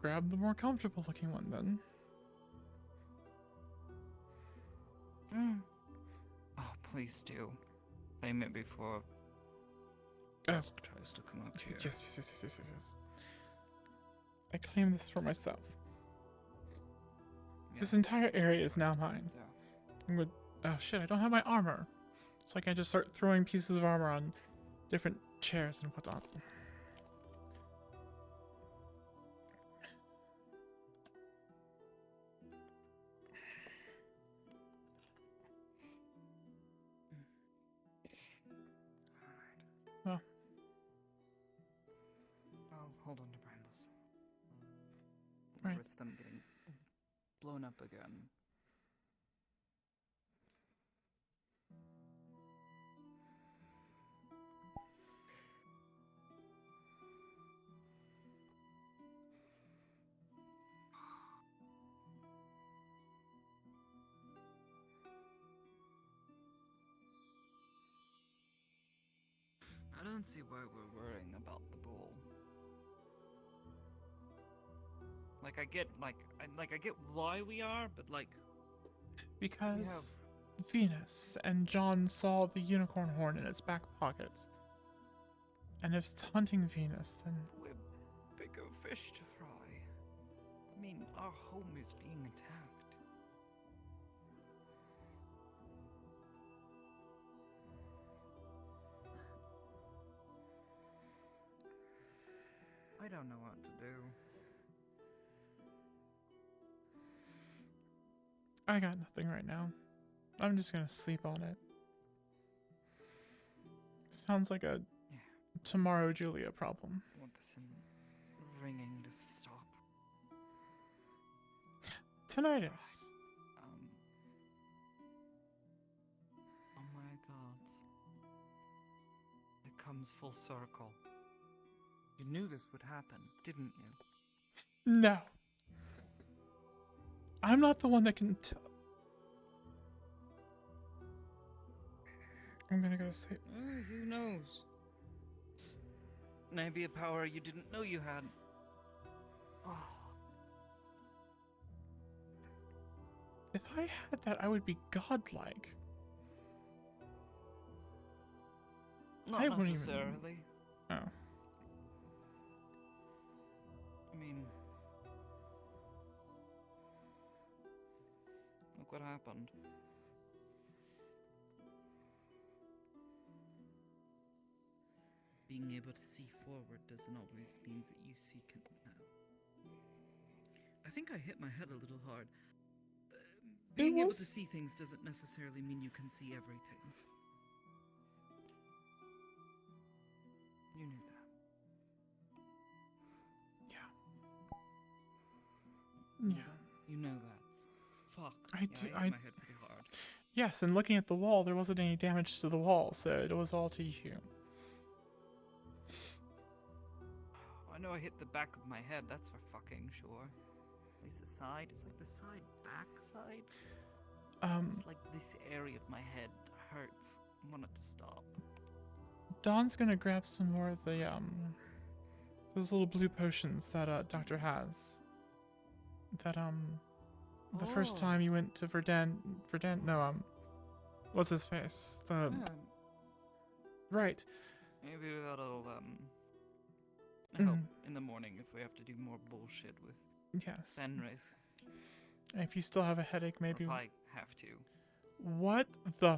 grab the more comfortable looking one then. Oh, please do. Claim it before Dusk tries to come up here. Yes. I claim this for myself. This entire area is now mine. I'm gonna... Oh shit, I don't have my armor. So I can just start throwing pieces of armor on different chairs and whatnot. Well. I'll hold on to Brambles. Right. Risk them getting blown up again. I don't see why we're worrying about the bull. Like I get why we are, but like Because Venus and John saw the unicorn horn in its back pocket. And if it's hunting Venus, then we're bigger fish to fry. I mean, our home is being attacked. I don't know what to do. I got nothing right now. I'm just gonna sleep on it. Sounds like a tomorrow Julia problem. I want this ringing to stop. Tinnitus. Oh my god. It comes full circle. You knew this would happen, didn't you? No. I'm not the one that can tell. I'm gonna go sleep. Who knows? Maybe a power you didn't know you had. Oh. If I had that, I would be godlike. Not I wouldn't necessarily. even. Oh. I mean, look what happened. Being able to see forward doesn't always mean that you see I think I hit my head a little hard. Being able to see things doesn't necessarily mean you can see everything. You knew that. Yeah. You know that. Fuck. I Yeah, do. I hit my head pretty hard. Yes, and looking at the wall, there wasn't any damage to the wall, so it was all to you. I know I hit the back of my head, that's for fucking sure. At least the side. It's like the side, back side. It's like this area of my head hurts. want it to stop. Dawn's gonna grab some more of the those little blue potions that Doctor has. That the first time you went to Verdun, no, what's his face? The right. Maybe that'll help in the morning if we have to do more bullshit with Yes. Fenris. And if you still have a headache, maybe. If I have to. What the